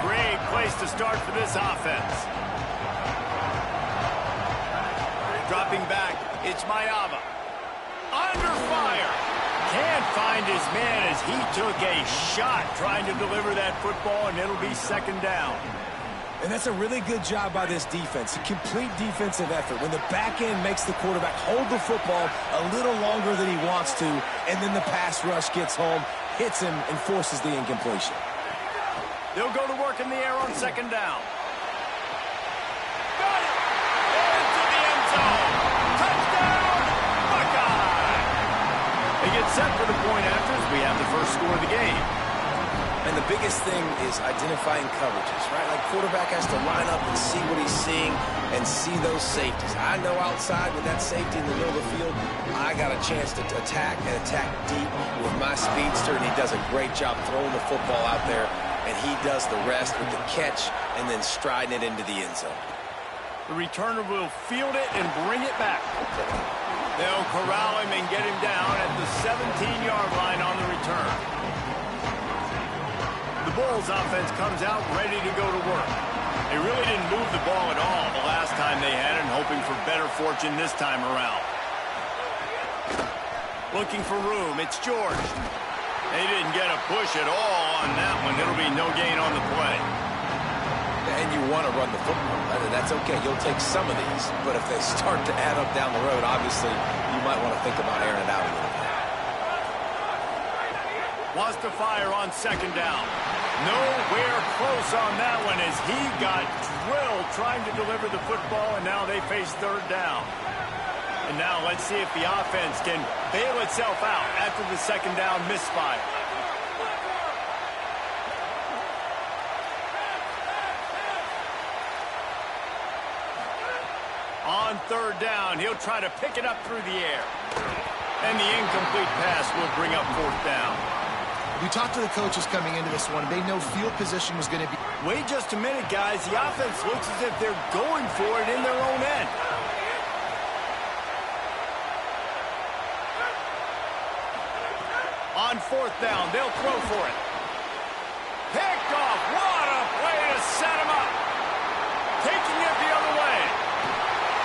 Great place to start for this offense. Dropping back, it's Mayava. Under fire. Can't find his man as he took a shot trying to deliver that football, and it'll be second down. And that's a really good job by this defense. A complete defensive effort. When the back end makes the quarterback hold the football a little longer than he wants to, and then the pass rush gets home, hits him, and forces the incompletion. They'll go to work in the air on second down. Got it! Into the end zone. Touchdown, Buckeye! They get set for the point after as we have the first score of the game. And the biggest thing is identifying coverages, right? Like quarterback has to line up and see what he's seeing and see those safeties. I know outside with that safety in the middle of the field, I got a chance to attack and attack deep with my speedster, and he does a great job throwing the football out there, and he does the rest with the catch and then striding it into the end zone. The returner will field it and bring it back. They'll corral him and get him down at the 17-yard line on the return. The Bulls offense comes out ready to go to work. They really didn't move the ball at all the last time they had it, hoping for better fortune this time around. Looking for room, it's George. They didn't get a push at all on that one. It'll be no gain on the play. And you want to run the football. That's okay. You'll take some of these. But if they start to add up down the road, obviously, you might want to think about airing it out a little bit. Wants to fire on second down. Nowhere close on that one as he got drilled trying to deliver the football, and now they face third down. And now let's see if the offense can bail itself out after the second down misfire. On third down, he'll try to pick it up through the air. And the incomplete pass will bring up fourth down. We talked to the coaches coming into this one. They know field position was going to be... Wait just a minute, guys. The offense looks as if they're going for it in their own end. On fourth down, they'll throw for it. Picked off. What a play to set him up. Taking it the other way.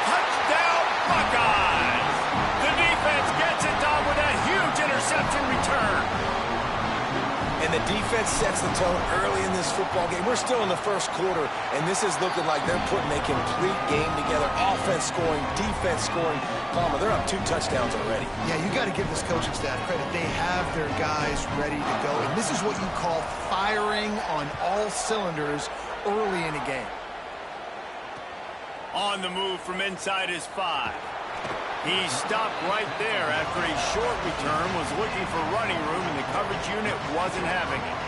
Touchdown, Buckeyes. The defense gets it done with a huge interception return. And the defense sets the tone early in this football game. We're still in the first quarter, and this is looking like they're putting a complete game together. Offense scoring, defense scoring. Palmer, they're up 2 touchdowns already. Yeah, you got to give this coaching staff credit. They have their guys ready to go, and this is what you call firing on all cylinders early in a game. On the move from inside his 5. He stopped right there after a short return, was looking for running room, and the coverage unit wasn't having it.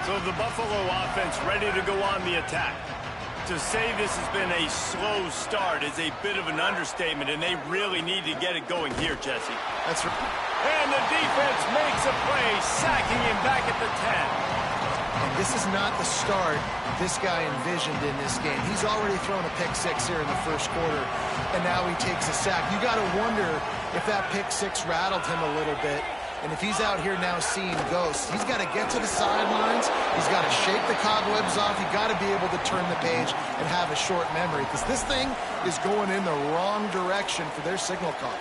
So the Buffalo offense ready to go on the attack. To say this has been a slow start is a bit of an understatement, and they really need to get it going here, Jesse. That's right. And the defense makes a play, sacking him back at the 10. And this is not the start this guy envisioned in this game. He's already thrown a pick 6 here in the first quarter, and now he takes a sack. You got to wonder if that pick 6 rattled him a little bit. And if he's out here now seeing ghosts, he's got to get to the sidelines. He's got to shake the cobwebs off. He's got to be able to turn the page and have a short memory, because this thing is going in the wrong direction for their signal call.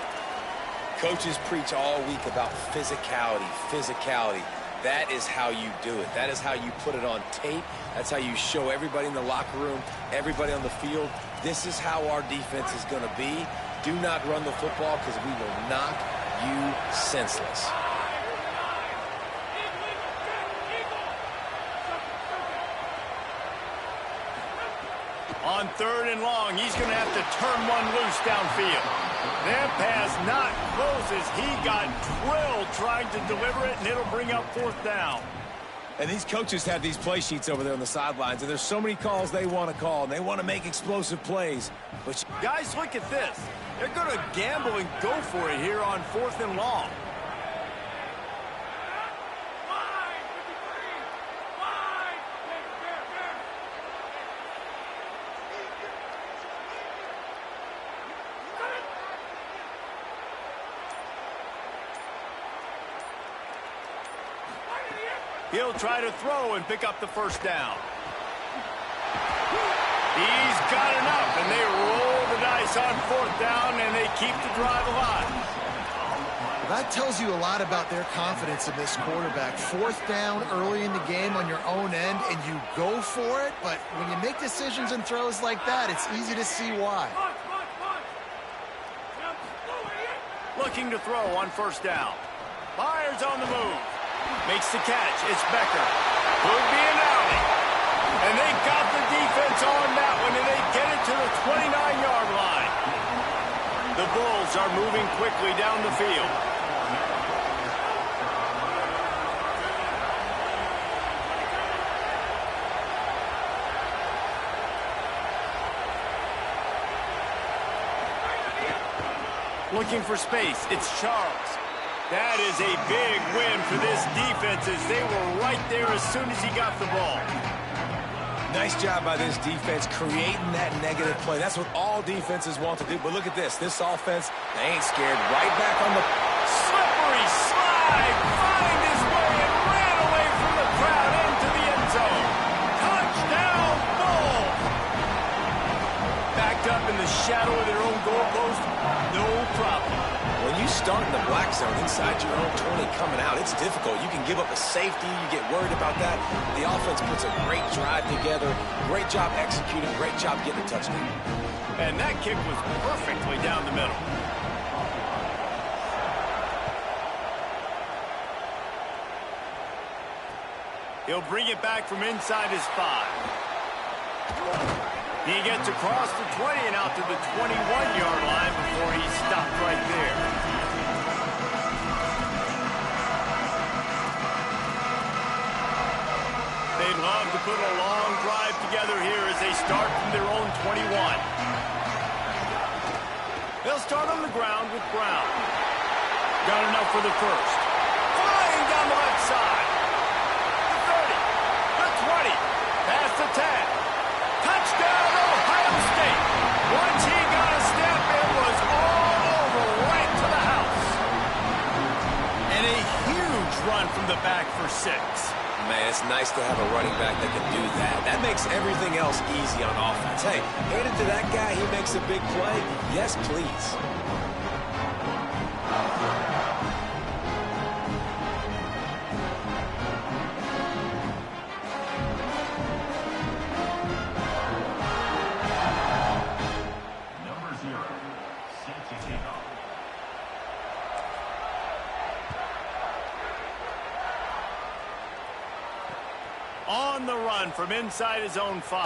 Coaches preach all week about physicality, physicality. That is how you do it. That is how you put it on tape. That's how you show everybody in the locker room, everybody on the field. This is how our defense is going to be. Do not run the football, because we will knock you senseless. On third and long, he's going to have to turn one loose downfield. That pass not close as he got drilled trying to deliver it, and it'll bring up fourth down. And these coaches have these play sheets over there on the sidelines, and there's so many calls they want to call, and they want to make explosive plays. But guys, look at this. They're going to gamble and go for it here on fourth and long. He'll try to throw and pick up the first down. He's got enough, and they roll the dice on fourth down, and they keep the drive alive. Well, that tells you a lot about their confidence in this quarterback. Fourth down early in the game on your own end, and you go for it, but when you make decisions and throws like that, it's easy to see why. Looking to throw on first down. Fires on the move. Makes the catch. It's Becker. Could be an alley. And they got the defense on that one, and they get it to the 29-yard line. The Bulls are moving quickly down the field. Looking for space. It's Charles. That is a big win for this defense, as they were right there as soon as he got the ball. Nice job by this defense creating that negative play. That's what all defenses want to do. But look at this. This offense, they ain't scared. Right back on the Slippery slide. Find his way and ran away from the crowd into the end zone. Touchdown, Bulls. Backed up in the shadow of their own goalpost. No problem. When you start in the black zone inside your own 20 coming out, it's difficult. You can give up a safety. You get worried about that. The offense puts a great drive together. Great job executing. Great job getting a touchdown. And that kick was perfectly down the middle. He'll bring it back from inside his 5. He gets across the 20 and out to the 21-yard line before he stopped right there. They'd love to put a long drive together here as they start from their own 21. They'll start on the ground with Brown. Got enough for the first. Flying down the left side. The 30. The 20. Past the 10. Touchdown, Ohio State. Once he got a step, it was all over right to the house. And a huge run from the back for 6. Man, it's nice to have a running back that can do that. That makes everything else easy on offense. Hey, hand it to that guy. He makes a big play. Yes, please. On the run from inside his own 5.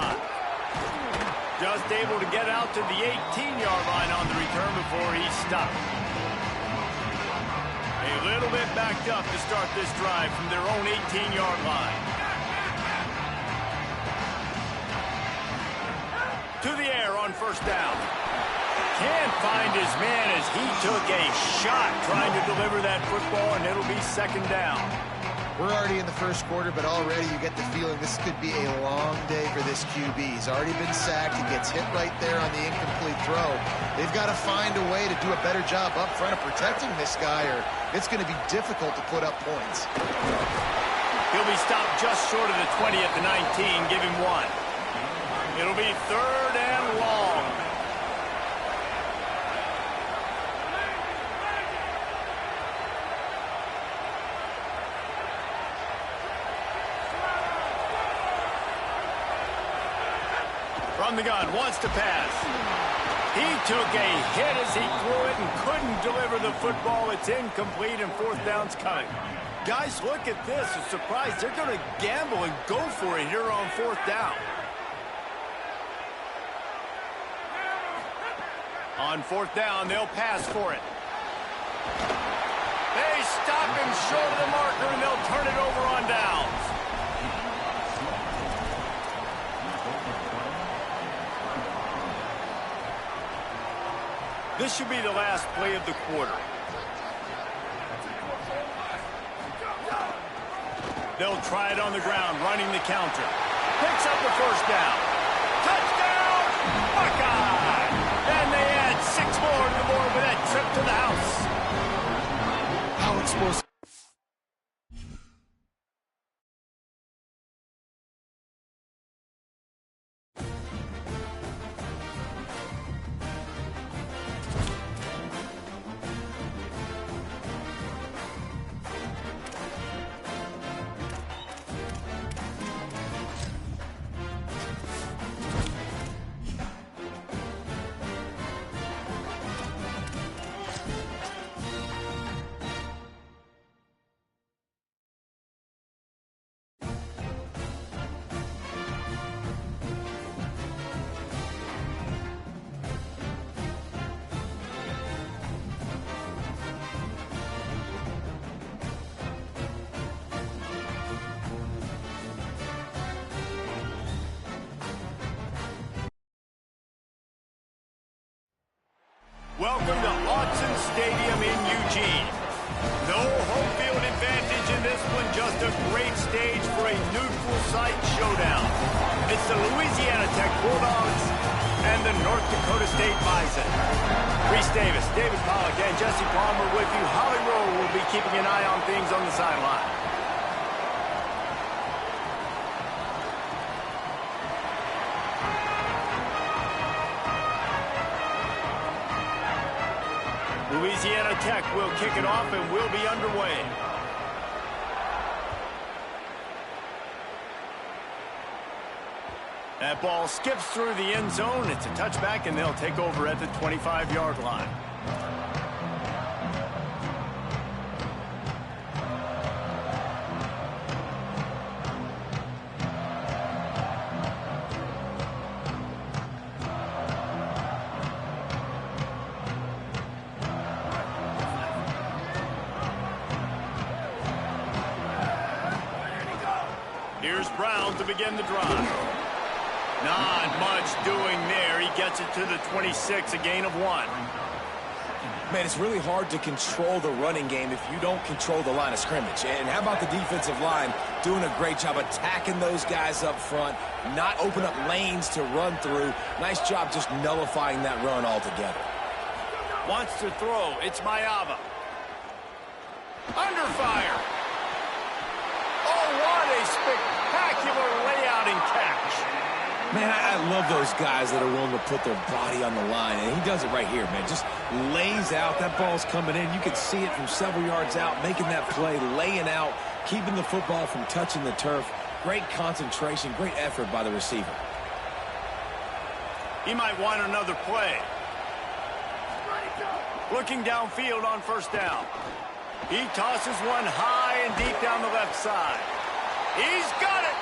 Just able to get out to the 18-yard line on the return before he stopped. A little bit backed up to start this drive from their own 18-yard line. To the air on first down. Can't find his man as he took a shot trying to deliver that football, and it'll be second down. We're already in the first quarter, but already you get the feeling this could be a long day for this QB. He's already been sacked. He gets hit right there on the incomplete throw. They've got to find a way to do a better job up front of protecting this guy, or it's going to be difficult to put up points. He'll be stopped just short of the 20 at the 19. Give him 1. It'll be third and long. From the gun, wants to pass. He took a hit as he threw it and couldn't deliver the football. It's incomplete and fourth down's coming. Guys, look at this. A surprise. They're going to gamble and go for it here on fourth down. On fourth down, they'll pass for it. They stop him short of the marker, and they'll turn it over on downs. This should be the last play of the quarter. They'll try it on the ground, running the counter. Picks up the first down. Touchdown, Buckeye! And they add 6 more to the board with that trip to the house. How explosive. Welcome to Autzen Stadium in Eugene. No home field advantage in this one, just a great stage for a neutral site showdown. It's the Louisiana Tech Bulldogs and the North Dakota State Bison. Reese Davis, David Pollack, and Jesse Palmer with you. Holly Rowe will be keeping an eye on things on the sideline. Louisiana Tech will kick it off and will be underway. That ball skips through the end zone. It's a touchback, and they'll take over at the 25-yard line. Here's Brown to begin the drive. Not much doing there. He gets it to the 26, a gain of 1. Man, it's really hard to control the running game if you don't control the line of scrimmage. And how about the defensive line doing a great job attacking those guys up front, not open up lanes to run through. Nice job just nullifying that run altogether. Wants to throw. It's Mayava. Under fire. Oh, what a spectacular layout and catch. Man, I love those guys that are willing to put their body on the line, and he does it right here, man. Just lays out. That ball's coming in. You can see it from several yards out, making that play, laying out, keeping the football from touching the turf. Great concentration, great effort by the receiver. He might want another play. Looking downfield on first down. He tosses one high and deep down the left side. He's got it.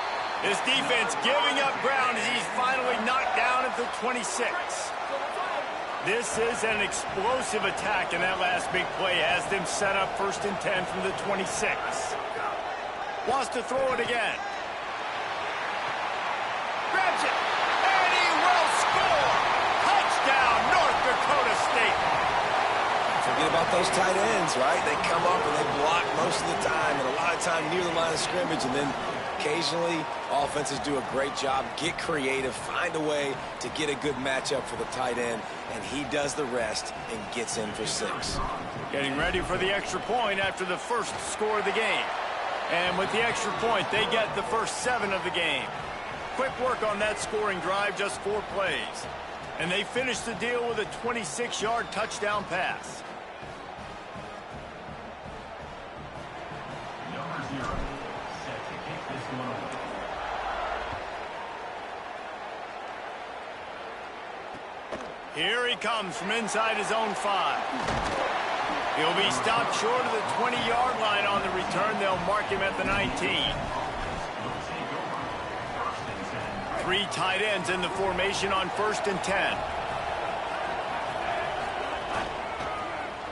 His defense giving up ground as he's finally knocked down at the 26. This is an explosive attack, and that last big play has them set up 1st and 10 from the 26. Wants to throw it again. Grabs it, and he will score! Touchdown, North Dakota State! Forget about those tight ends, right? They come up and they block most of the time, and a lot of time near the line of scrimmage, and then occasionally, offenses do a great job, get creative, find a way to get a good matchup for the tight end, and he does the rest and gets in for 6. Getting ready for the extra point after the first score of the game. And with the extra point, they get the first 7 of the game. Quick work on that scoring drive, just 4 plays. And they finish the deal with a 26-yard touchdown pass. Here he comes from inside his own 5. He'll be stopped short of the 20-yard line on the return. They'll mark him at the 19. 3 tight ends in the formation on 1st and 10.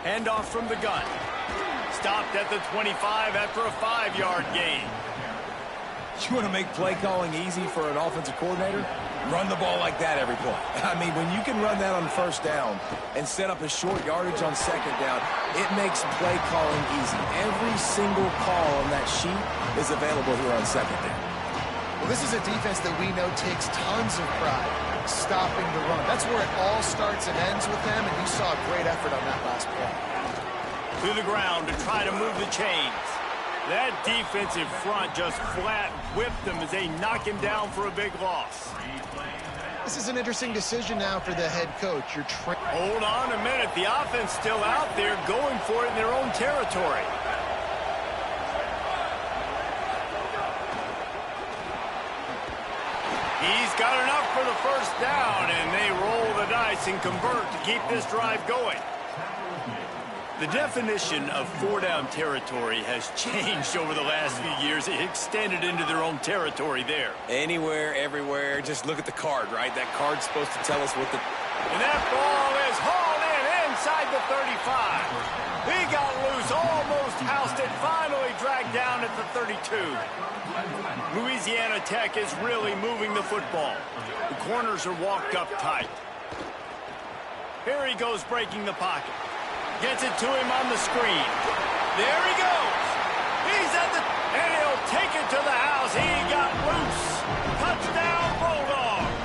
Handoff from the gun. Stopped at the 25 after a 5-yard gain. You want to make play calling easy for an offensive coordinator? Run the ball like that every play. I mean, when you can run that on first down and set up a short yardage on second down, it makes play calling easy. Every single call on that sheet is available here on second down. Well, this is a defense that we know takes tons of pride stopping the run. That's where it all starts and ends with them, and you saw a great effort on that last play. To the ground to try to move the chains. That defensive front just flat whipped him as they knock him down for a big loss. This is an interesting decision now for the head coach. Hold on a minute. The offense still out there going for it in their own territory. He's got enough for the first down, and they roll the dice and convert to keep this drive going. The definition of 4-down territory has changed over the last few years. It extended into their own territory there. Anywhere, everywhere. Just look at the card, right? That card's supposed to tell us what the... And that ball is hauled in inside the 35. He got loose, almost housed it, finally dragged down at the 32. Louisiana Tech is really moving the football. The corners are walked up tight. Here he goes breaking the pocket. Gets it to him on the screen. There he goes. He's at the... And he'll take it to the house. He got loose. Touchdown, Bulldogs.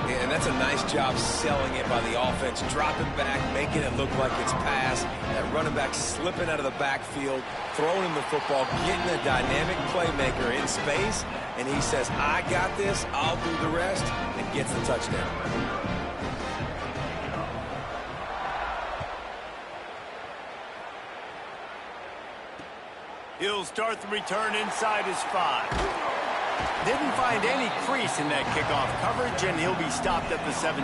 Yeah, and that's a nice job selling it by the offense, dropping back, making it look like it's pass. That running back slipping out of the backfield, throwing him the football, getting a dynamic playmaker in space, and he says, I got this, I'll do the rest, and gets the touchdown. He'll start the return inside his 5. Didn't find any crease in that kickoff coverage, and he'll be stopped at the 17.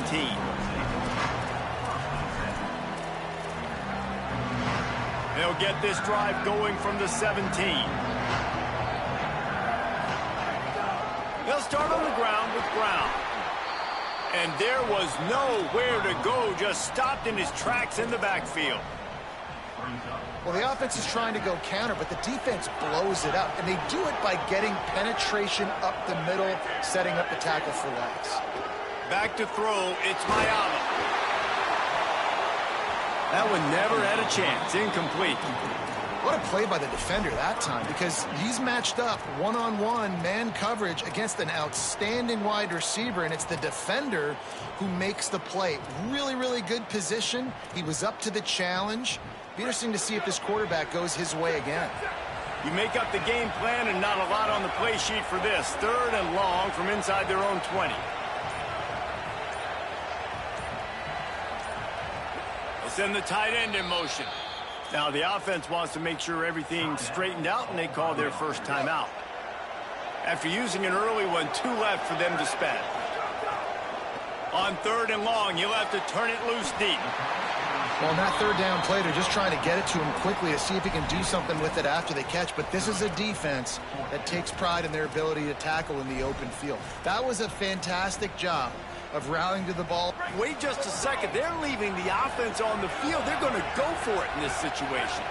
They'll get this drive going from the 17. They'll start on the ground with Brown. And there was nowhere to go, just stopped in his tracks in the backfield. Well, the offense is trying to go counter, but the defense blows it up, and they do it by getting penetration up the middle, setting up the tackle for loss. Back to throw, it's Mayama. That one never had a chance, incomplete. What a play by the defender that time, because he's matched up one-on-one man coverage against an outstanding wide receiver, and it's the defender who makes the play. Really, really good position. He was up to the challenge. Be interesting to see if this quarterback goes his way again. You make up the game plan and not a lot on the play sheet for this. 3rd and long from inside their own 20. They'll send the tight end in motion. Now the offense wants to make sure everything's straightened out, and they call their first timeout. After using an early one, 2 left for them to spend. On 3rd and long, you'll have to turn it loose deep. Well, in that 3rd down play, they're just trying to get it to him quickly to see if he can do something with it after they catch. But this is a defense that takes pride in their ability to tackle in the open field. That was a fantastic job of rallying to the ball. Wait just a second. They're leaving the offense on the field. They're going to go for it in this situation.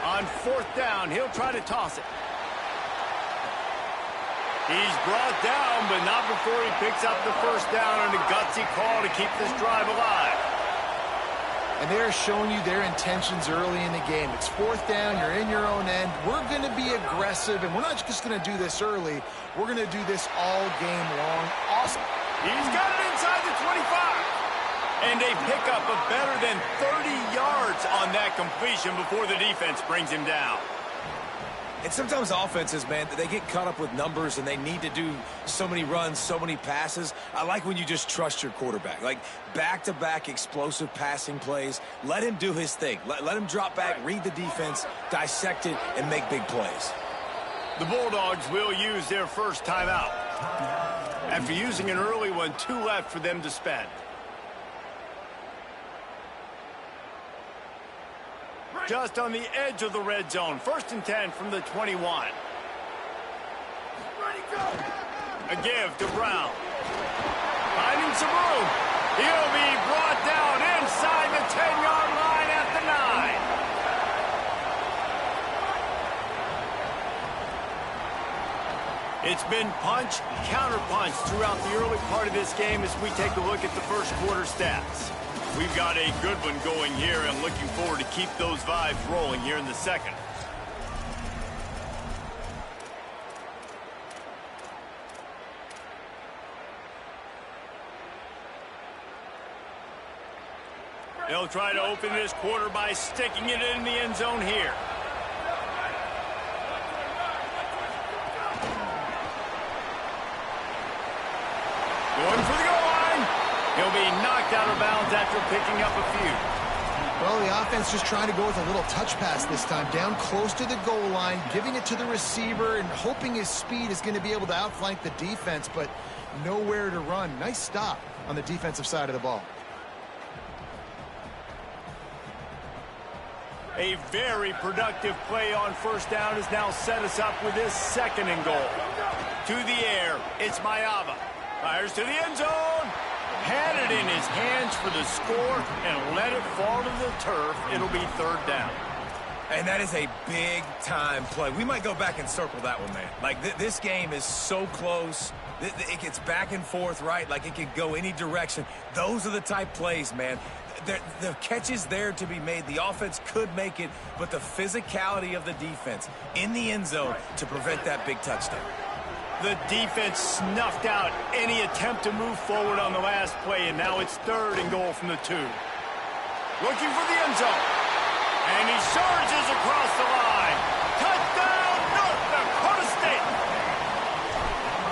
On 4th down, he'll try to toss it. He's brought down, but not before he picks up the 1st down, and a gutsy call to keep this drive alive. And they're showing you their intentions early in the game. It's 4th down, you're in your own end. We're going to be aggressive, and we're not just going to do this early. We're going to do this all game long. Awesome. He's got it inside the 25. And a pickup of better than 30 yards on that completion before the defense brings him down. And sometimes offenses, man, they get caught up with numbers and they need to do so many runs, so many passes. I like when you just trust your quarterback. Like back-to-back explosive passing plays. Let him do his thing. Let him drop back, read the defense, dissect it, and make big plays. The Bulldogs will use their first timeout. After using an early one, 2 left for them to spend. Just on the edge of the red zone. 1st and 10 from the 21. A give to Brown. Finding some room. He'll be brought down inside the 10-yard line at the 9. It's been punch, counter-punch throughout the early part of this game as we take a look at the first quarter stats. We've got a good one going here and looking forward to keep those vibes rolling here in the second. They'll try to open this quarter by sticking it in the end zone here. Going for the goal line. He'll be knocked out of bounds after picking up a few. Well, the offense just trying to go with a little touch pass this time, down close to the goal line, giving it to the receiver and hoping his speed is going to be able to outflank the defense, but nowhere to run. Nice stop on the defensive side of the ball. A very productive play on 1st down has now set us up with this 2nd and goal. To the air, it's Mayava. Fires to the end zone. Had it in his hands for the score and let it fall to the turf. It'll be 3rd down. And that is a big-time play. We might go back and circle that one, man. Like, this game is so close. It gets back and forth, right? Like, it could go any direction. Those are the type plays, man. The catch is there to be made. The offense could make it, but the physicality of the defense in the end zone to prevent that big touchdown. The defense snuffed out any attempt to move forward on the last play, and now it's 3rd and goal from the 2. Looking for the end zone. And he surges across the line. Touchdown, North Dakota State.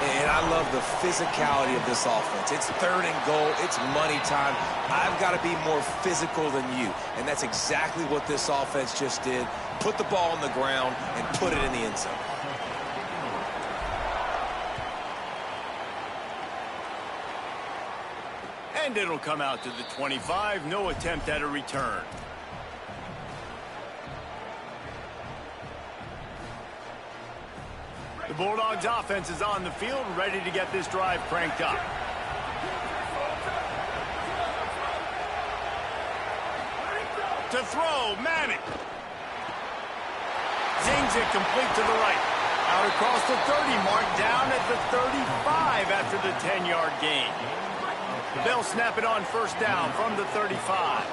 And I love the physicality of this offense. It's 3rd and goal. It's money time. I've got to be more physical than you. And that's exactly what this offense just did. Put the ball on the ground and put it in the end zone. And it'll come out to the 25. No attempt at a return. The Bulldogs offense is on the field, ready to get this drive cranked up. To throw, Manning. Zings it complete to the right. Out across the 30, marked down at the 35 after the 10-yard gain. They'll snap it on 1st down from the 35.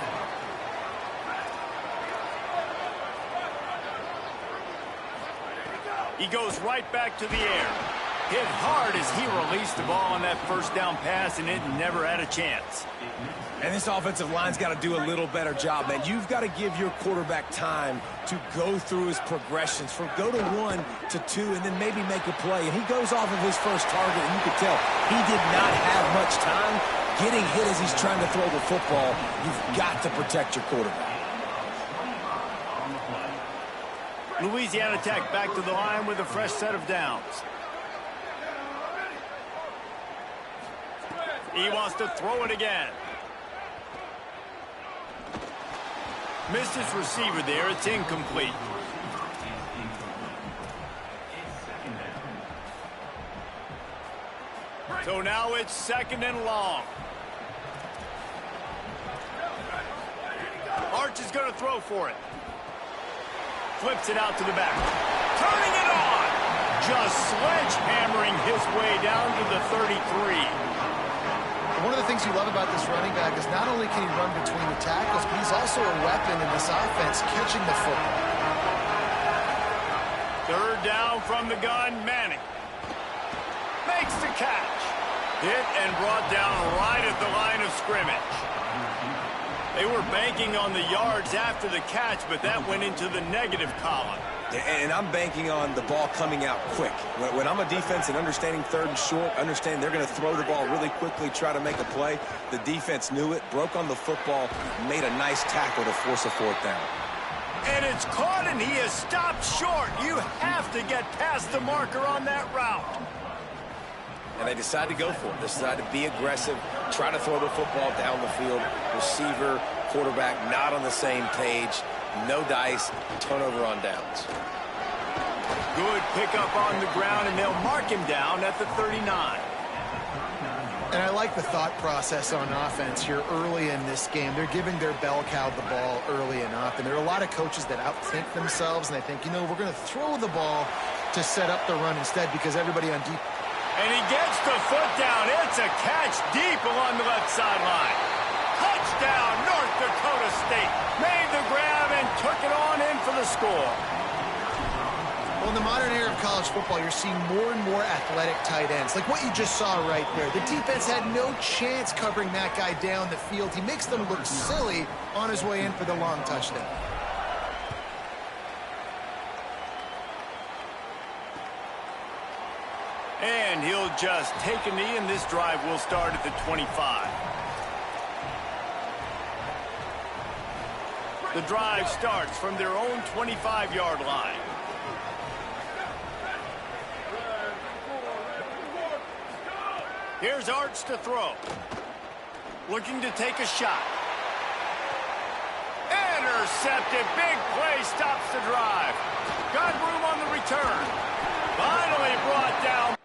He goes right back to the air. Hit hard as he released the ball on that 1st down pass, and it never had a chance. And this offensive line's got to do a little better job, man. You've got to give your quarterback time to go through his progressions, from go to 1 to 2, and then maybe make a play. And he goes off of his first target, and you can tell he did not have much time getting hit as he's trying to throw the football. You've got to protect your quarterback. Louisiana Tech back to the line with a fresh set of downs. He wants to throw it again. Missed his receiver there. It's incomplete. So now it's 2nd and long. Arch is going to throw for it. Flips it out to the back. Turning it on. Just sledgehammering his way down to the 33. One of the things you love about this running back is not only can he run between the tackles, but he's also a weapon in this offense catching the football. 3rd down from the gun, Manning. Makes the catch. Hit and brought down right at the line of scrimmage. They were banking on the yards after the catch, but that went into the negative column. And I'm banking on the ball coming out quick. When I'm a defense and understanding 3rd and short, understand they're going to throw the ball really quickly, try to make a play. The defense knew it, broke on the football, made a nice tackle to force a 4th down. And it's caught, and he is stopped short. You have to get past the marker on that route. And they decide to go for it. They decide to be aggressive, try to throw the football down the field. Receiver, quarterback, not on the same page. No dice, turnover on downs. Good pickup on the ground, and they'll mark him down at the 39. And I like the thought process on offense here early in this game. They're giving their bell cow the ball early and often. There are a lot of coaches that outthink themselves, and they think, you know, we're going to throw the ball to set up the run instead because everybody on deep. And he gets the foot down. It's a catch deep along the left sideline. Touchdown, North Dakota State. Made the grab and took it on in for the score. Well, in the modern era of college football, you're seeing more and more athletic tight ends, like what you just saw right there. The defense had no chance covering that guy down the field. He makes them look silly on his way in for the long touchdown. And he'll just take a knee, and this drive will start at the 25. The drive starts from their own 25-yard line. Here's Arch to throw. Looking to take a shot. Intercepted. Big play stops the drive. Got room on the return. Finally brought down.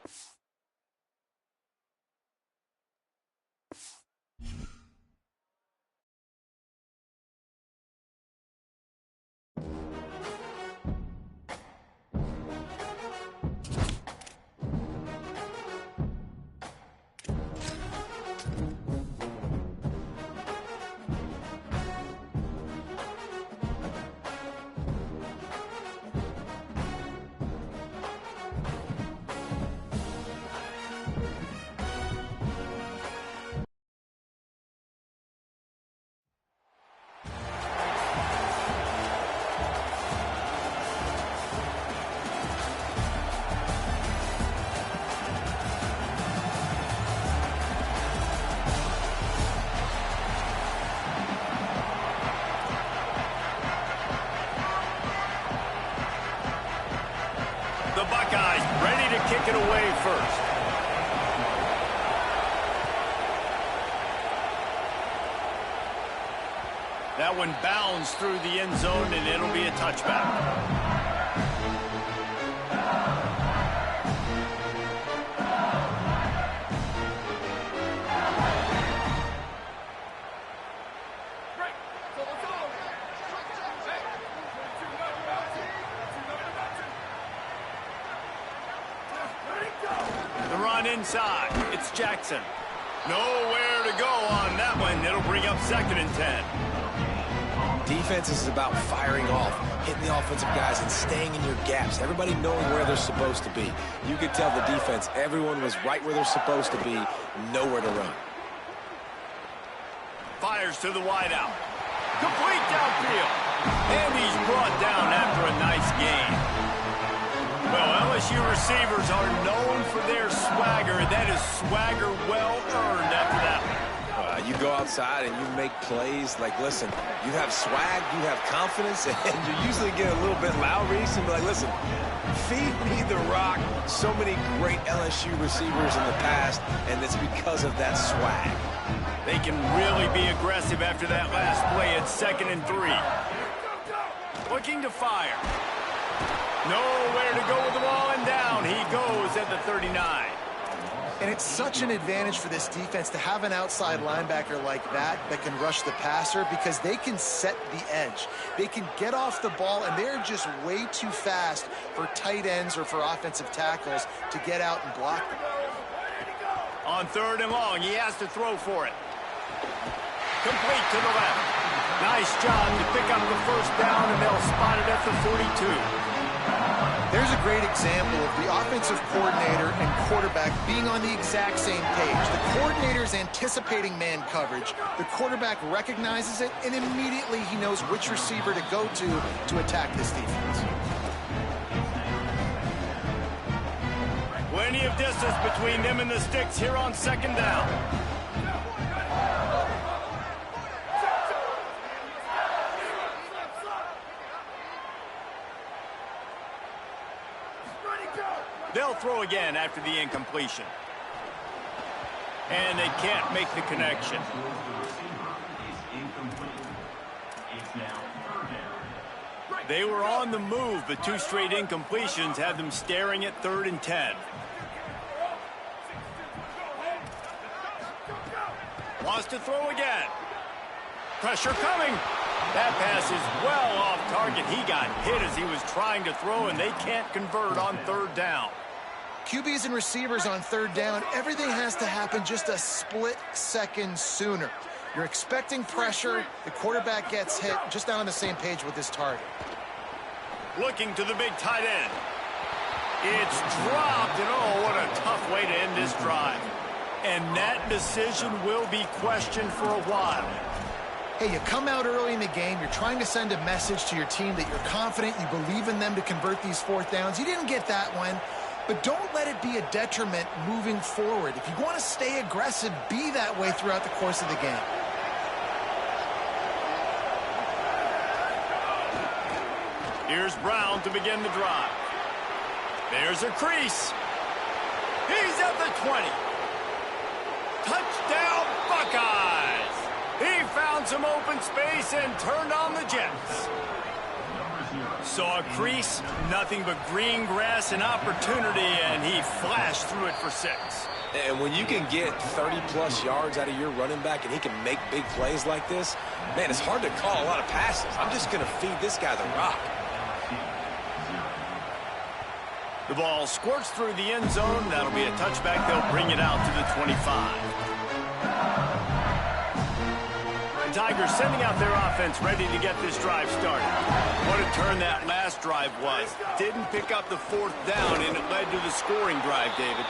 to kick it away first. That one bounds through the end zone, and it'll be a touchback. The run inside. It's Jackson. Nowhere to go on that one. It'll bring up 2nd and 10. Defense is about firing off, hitting the offensive guys, and staying in your gaps. Everybody knowing where they're supposed to be. You could tell the defense, everyone was right where they're supposed to be, nowhere to run. Fires to the wideout. Complete downfield. And he's brought down after a nice gain. Well, LSU receivers are known for their swagger. That is swagger well earned after that one. You go outside and you make plays. Like, listen, you have swag, you have confidence, and you usually get a little bit loud, Reese, and be like, listen, feed me the rock. So many great LSU receivers in the past, and it's because of that swag. They can really be aggressive after that last play at 2nd and 3. Looking to fire. Nowhere to go with the ball, and down he goes at the 39. And it's such an advantage for this defense to have an outside linebacker like that can rush the passer, because they can set the edge. They can get off the ball, and they're just way too fast for tight ends or for offensive tackles to get out and block them. On 3rd and long, he has to throw for it. Complete to the left. Nice job to pick up the 1st down, and they'll spot it at the 42. There's a great example of the offensive coordinator and quarterback being on the exact same page. The coordinator's anticipating man coverage. The quarterback recognizes it, and immediately he knows which receiver to go to attack this defense. Plenty of distance between them and the sticks here on 2nd down. They'll throw again after the incompletion. And they can't make the connection. They were on the move, but 2 straight incompletions had them staring at 3rd and 10. Wants to throw again. Pressure coming. That pass is well off target. He got hit as he was trying to throw, and they can't convert on 3rd down. QBs and receivers on 3rd down, everything has to happen just a split second sooner. You're expecting pressure. The quarterback gets hit, just not on the same page with his target. Looking to the big tight end. It's dropped, and oh, what a tough way to end this drive. And that decision will be questioned for a while. Hey, you come out early in the game, you're trying to send a message to your team that you're confident, you believe in them to convert these 4th downs. You didn't get that one, but don't let it be a detriment moving forward. If you want to stay aggressive, be that way throughout the course of the game. Here's Brown to begin the drive. There's a crease. He's at the 20. Touchdown, Buckeyes! He found some open space and turned on the Jets. Saw a crease, nothing but green grass and opportunity, and he flashed through it for 6. And when you can get 30-plus yards out of your running back and he can make big plays like this, man, it's hard to call a lot of passes. I'm just going to feed this guy the rock. The ball squirts through the end zone. That'll be a touchback. They'll bring it out to the 25. The Tigers sending out their offense ready to get this drive started. What a turn that last drive was. Didn't pick up the 4th down, and it led to the scoring drive, David.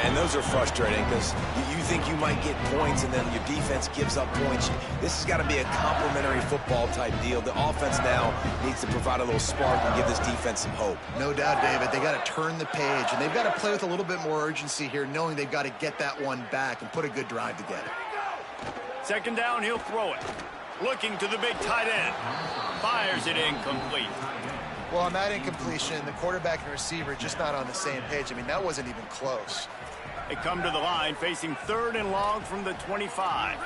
And those are frustrating because you think you might get points and then your defense gives up points. This has got to be a complementary football type deal. The offense now needs to provide a little spark and give this defense some hope. No doubt, David. They got to turn the page, and they've got to play with a little bit more urgency here, knowing they've got to get that one back and put a good drive together. 2nd down, he'll throw it. Looking to the big tight end. Fires it incomplete. Well, on that incompletion, the quarterback and receiver just not on the same page. I mean, that wasn't even close. They come to the line facing 3rd and long from the 25.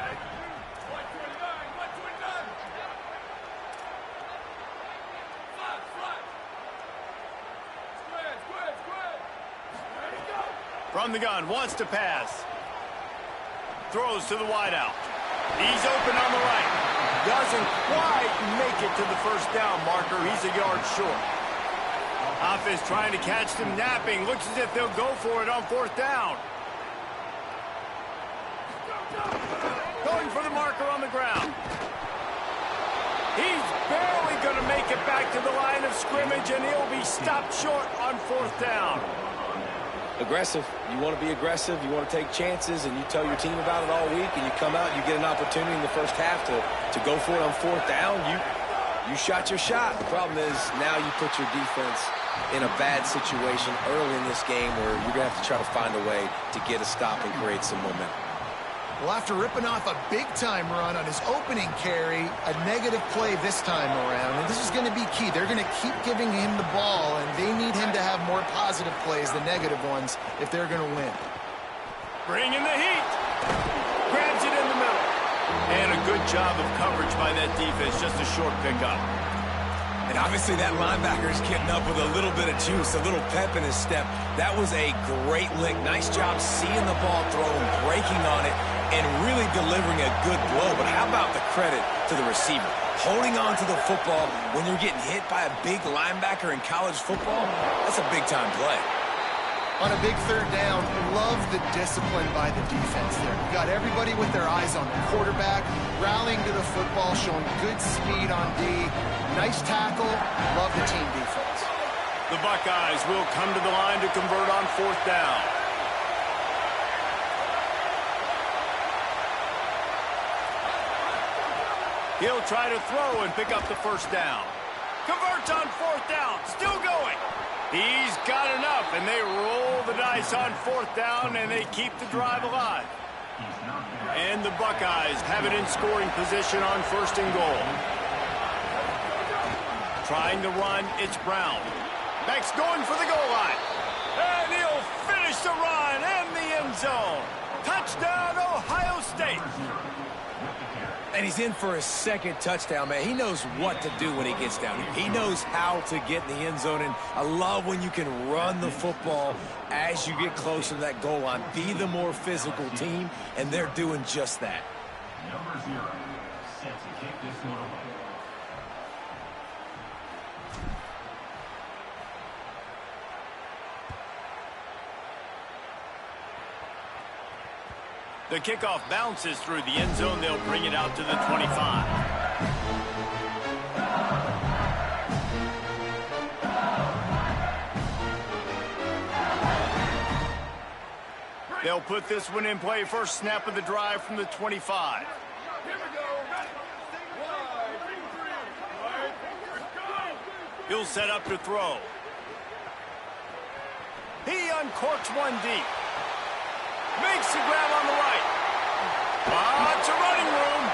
From the gun, wants to pass. Throws to the wideout. He's open on the right. Doesn't quite make it to the first down marker. He's a yard short. Offense trying to catch them napping. Looks as if they'll go for it on 4th down. Going for the marker on the ground. He's barely going to make it back to the line of scrimmage, and he'll be stopped short on 4th down. Aggressive. You want to be aggressive. You want to take chances, and you tell your team about it all week, and you come out, you get an opportunity in the first half to go for it on 4th down. You shot your shot. The problem is now you put your defense in a bad situation early in this game where you're going to have to try to find a way to get a stop and create some momentum. Well, after ripping off a big-time run on his opening carry, a negative play this time around, and this is going to be key. They're going to keep giving him the ball, and they need him to have more positive plays than negative ones if they're going to win. Bringing the heat. Grabs it in the middle. And a good job of coverage by that defense. Just a short pickup. And obviously that linebacker's getting up with a little bit of juice, a little pep in his step. That was a great lick. Nice job seeing the ball thrown, breaking on it, and really delivering a good blow. But how about the credit to the receiver? Holding on to the football when you're getting hit by a big linebacker in college football, that's a big-time play. On a big 3rd down, love the discipline by the defense there. You got everybody with their eyes on the quarterback, rallying to the football, showing good speed on D. Nice tackle. Love the team defense. The Buckeyes will come to the line to convert on 4th down. He'll try to throw and pick up the first down. Converts on 4th down. Still going. He's got enough, and they roll the dice on 4th down, and they keep the drive alive. And the Buckeyes have it in scoring position on 1st and goal. Trying to run, it's Brown. Beck's going for the goal line. And he'll finish the run in the end zone. Touchdown, Ohio State. And he's in for his 2nd touchdown, man. He knows what to do when he gets down here. He knows how to get in the end zone, and I love when you can run the football as you get closer to that goal line. Be the more physical team, and they're doing just that. Number 0, set to kick this one away. The kickoff bounces through the end zone. They'll bring it out to the 25. They'll put this one in play. First snap of the drive from the 25. He'll set up to throw. He uncorks one deep. Makes the grab on the right. It's a running room.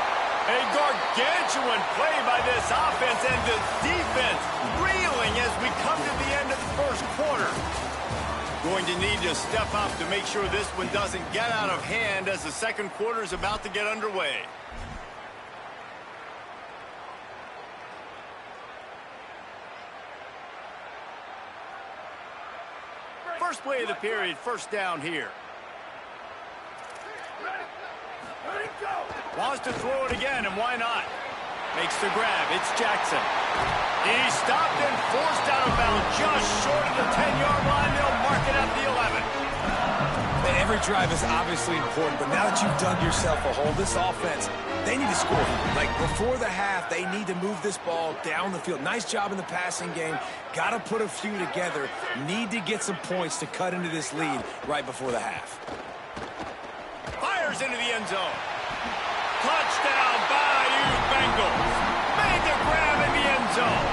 A gargantuan play by this offense, and the defense reeling as we come to the end of the first quarter. Going to need to step up to make sure this one doesn't get out of hand as the second quarter is about to get underway. First play of the period, first down here. Wants to throw it again, and why not? Makes the grab. It's Jackson. He's stopped and forced out of bounds just short of the 10-yard line. They'll mark it at the 11. And every drive is obviously important, but now that you've dug yourself a hole, this offense, they need to score. Like before the half, they need to move this ball down the field. Nice job in the passing game. Got to put a few together. Need to get some points to cut into this lead right before the half. Fires into the end zone. Touchdown, Bayou Bengals. Made the grab in the end zone.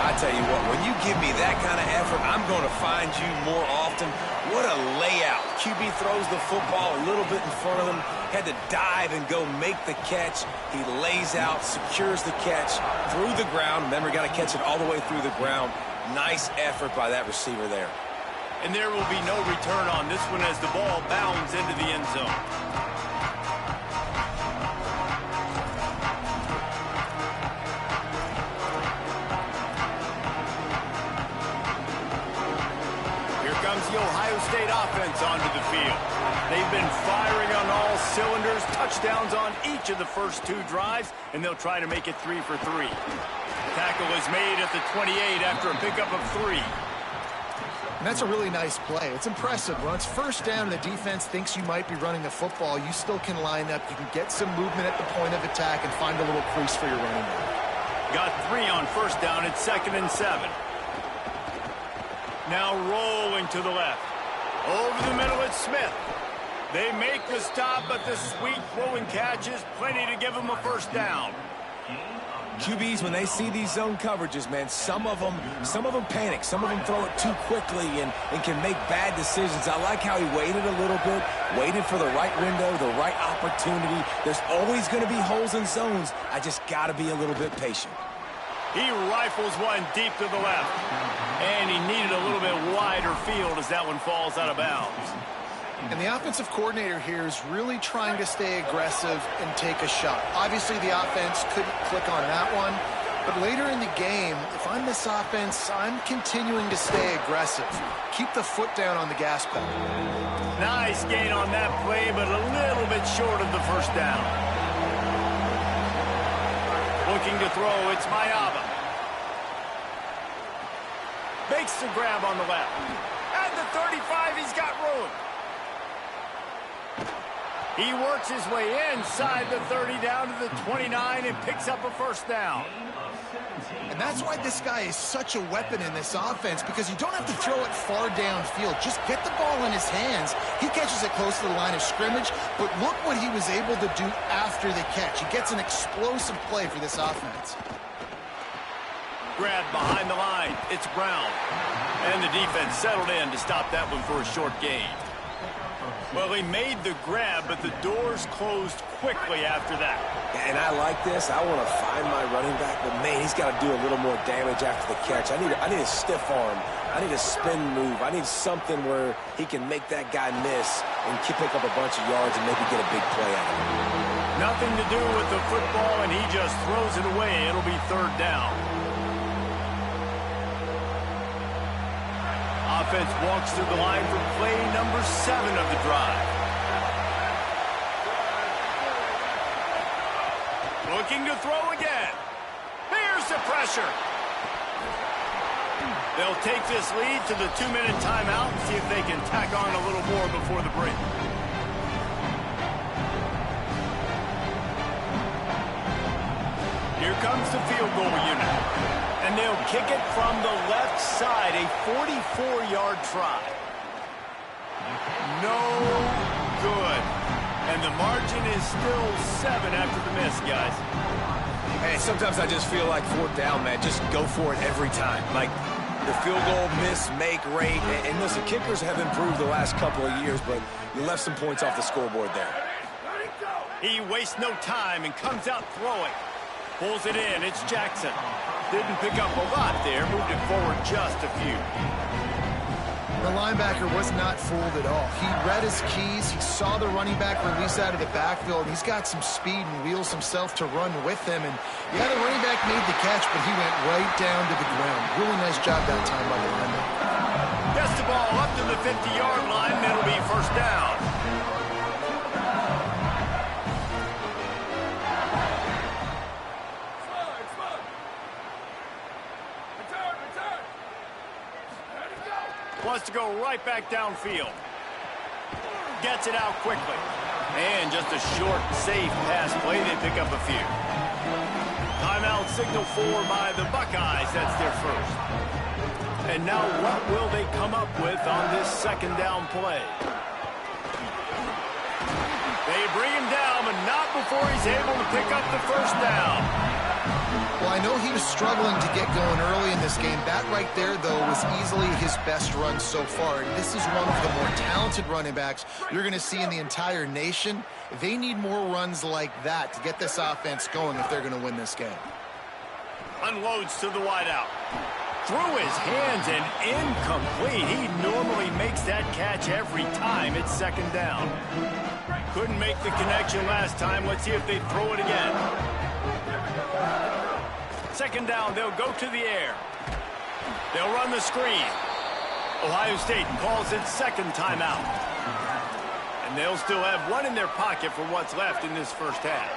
I tell you what, when you give me that kind of effort, I'm going to find you more often. What a layout. QB throws the football a little bit in front of them, Had to dive and go make the catch. He lays out, secures the catch through the ground. Remember, got to catch it all the way through the ground. Nice effort by that receiver there. And there will be no return on this one as the ball bounds into the end zone. Here comes the Ohio State offense onto the field. They've been firing on all cylinders, touchdowns on each of the first 2 drives, and they'll try to make it 3 for 3. Tackle is made at the 28 after a pickup of 3. And that's a really nice play. It's impressive. When it's first down and the defense thinks you might be running the football, you still can line up. You can get some movement at the point of attack and find a little crease for your running back. Got 3 on first down. It's 2nd and 7. Now rolling to the left. Over the middle, it's Smith. They make the stop, but the sweet throw and catch is plenty to give them a first down. QBs, when they see these zone coverages, man, some of them panic. Some of them throw it too quickly and can make bad decisions. I like how he waited a little bit, waited for the right window, the right opportunity. There's always going to be holes in zones. I just got to be a little bit patient. He rifles one deep to the left. And he needed a little bit wider field as that one falls out of bounds. And the offensive coordinator here is really trying to stay aggressive and take a shot. Obviously, the offense couldn't click on that one. But later in the game, if I'm this offense, I'm continuing to stay aggressive. Keep the foot down on the gas pedal. Nice gain on that play, but a little bit short of the first down. Looking to throw, it's Mayaba. Makes the grab on the left. At the 35, he's got room. He works his way inside the 30 down to the 29 and picks up a first down. And that's why this guy is such a weapon in this offense, because you don't have to throw it far downfield. Just get the ball in his hands. He catches it close to the line of scrimmage, but look what he was able to do after the catch. He gets an explosive play for this offense. Grab behind the line. It's Brown. And the defense settled in to stop that one for a short gain. Well, he made the grab, but the doors closed quickly after that. And I like this. I want to find my running back, but, man, he's got to do a little more damage after the catch. I need a stiff arm. I need a spin move. I need something where he can make that guy miss and pick up a bunch of yards and maybe get a big play out of it. Nothing to do with the football, and he just throws it away. It'll be 3rd down. Offense walks to the line for play number 7 of the drive. Looking to throw again. Here's the pressure. They'll take this lead to the 2-minute timeout and see if they can tack on a little more before the break. Here comes the field goal unit. And they'll kick it from the left side, a 44-yard try. No good. And the margin is still 7 after the miss, guys. Hey, sometimes I just feel like 4th down, man. Just go for it every time. Like the field goal miss-make rate. And listen, kickers have improved the last couple of years, but you left some points off the scoreboard there. He wastes no time and comes out throwing. Pulls it in. It's Jackson. Didn't pick up a lot there. Moved it forward just a few. The linebacker was not fooled at all. He read his keys. He saw the running back release out of the backfield. He's got some speed and wheels himself to run with him. And, yeah, the running back made the catch, but he went right down to the ground. Really nice job that time by the linebacker. Gets the ball up to the 50-yard line, and it'll be 1st down. Wants to go right back downfield. Gets it out quickly. And just a short, safe pass play. They pick up a few. Timeout signal for by the Buckeyes. That's their first. And now what will they come up with on this 2nd down play? They bring him down, but not before he's able to pick up the 1st down. Well, Well, I know he was struggling to get going early in this game. That right there, though, was easily his best run so far. And this is one of the more talented running backs you're going to see in the entire nation. They need more runs like that to get this offense going if they're going to win this game. Unloads to the wideout. Through his hands and incomplete. He normally makes that catch every time. It's second down. Couldn't make the connection last time. Let's see if they throw it again. Second down, they'll go to the air. They'll run the screen. Ohio State calls its second timeout. And they'll still have one in their pocket for what's left in this first half.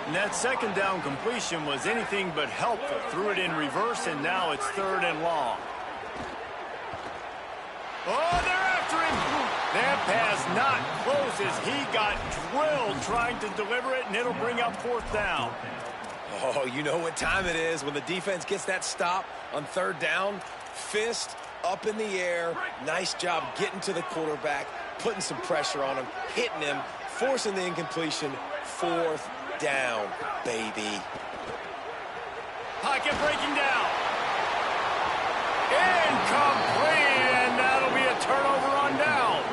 And that second down completion was anything but helpful. Threw it in reverse, and now it's third and long. Oh, they're after him. That pass not close as he got drilled trying to deliver it, and it'll bring up fourth down. Oh, you know what time it is when the defense gets that stop on third down. Fist up in the air. Nice job getting to the quarterback, putting some pressure on him, hitting him, forcing the incompletion. Fourth down, baby. Pocket breaking down. Incomplete, and that'll be a turnover on downs.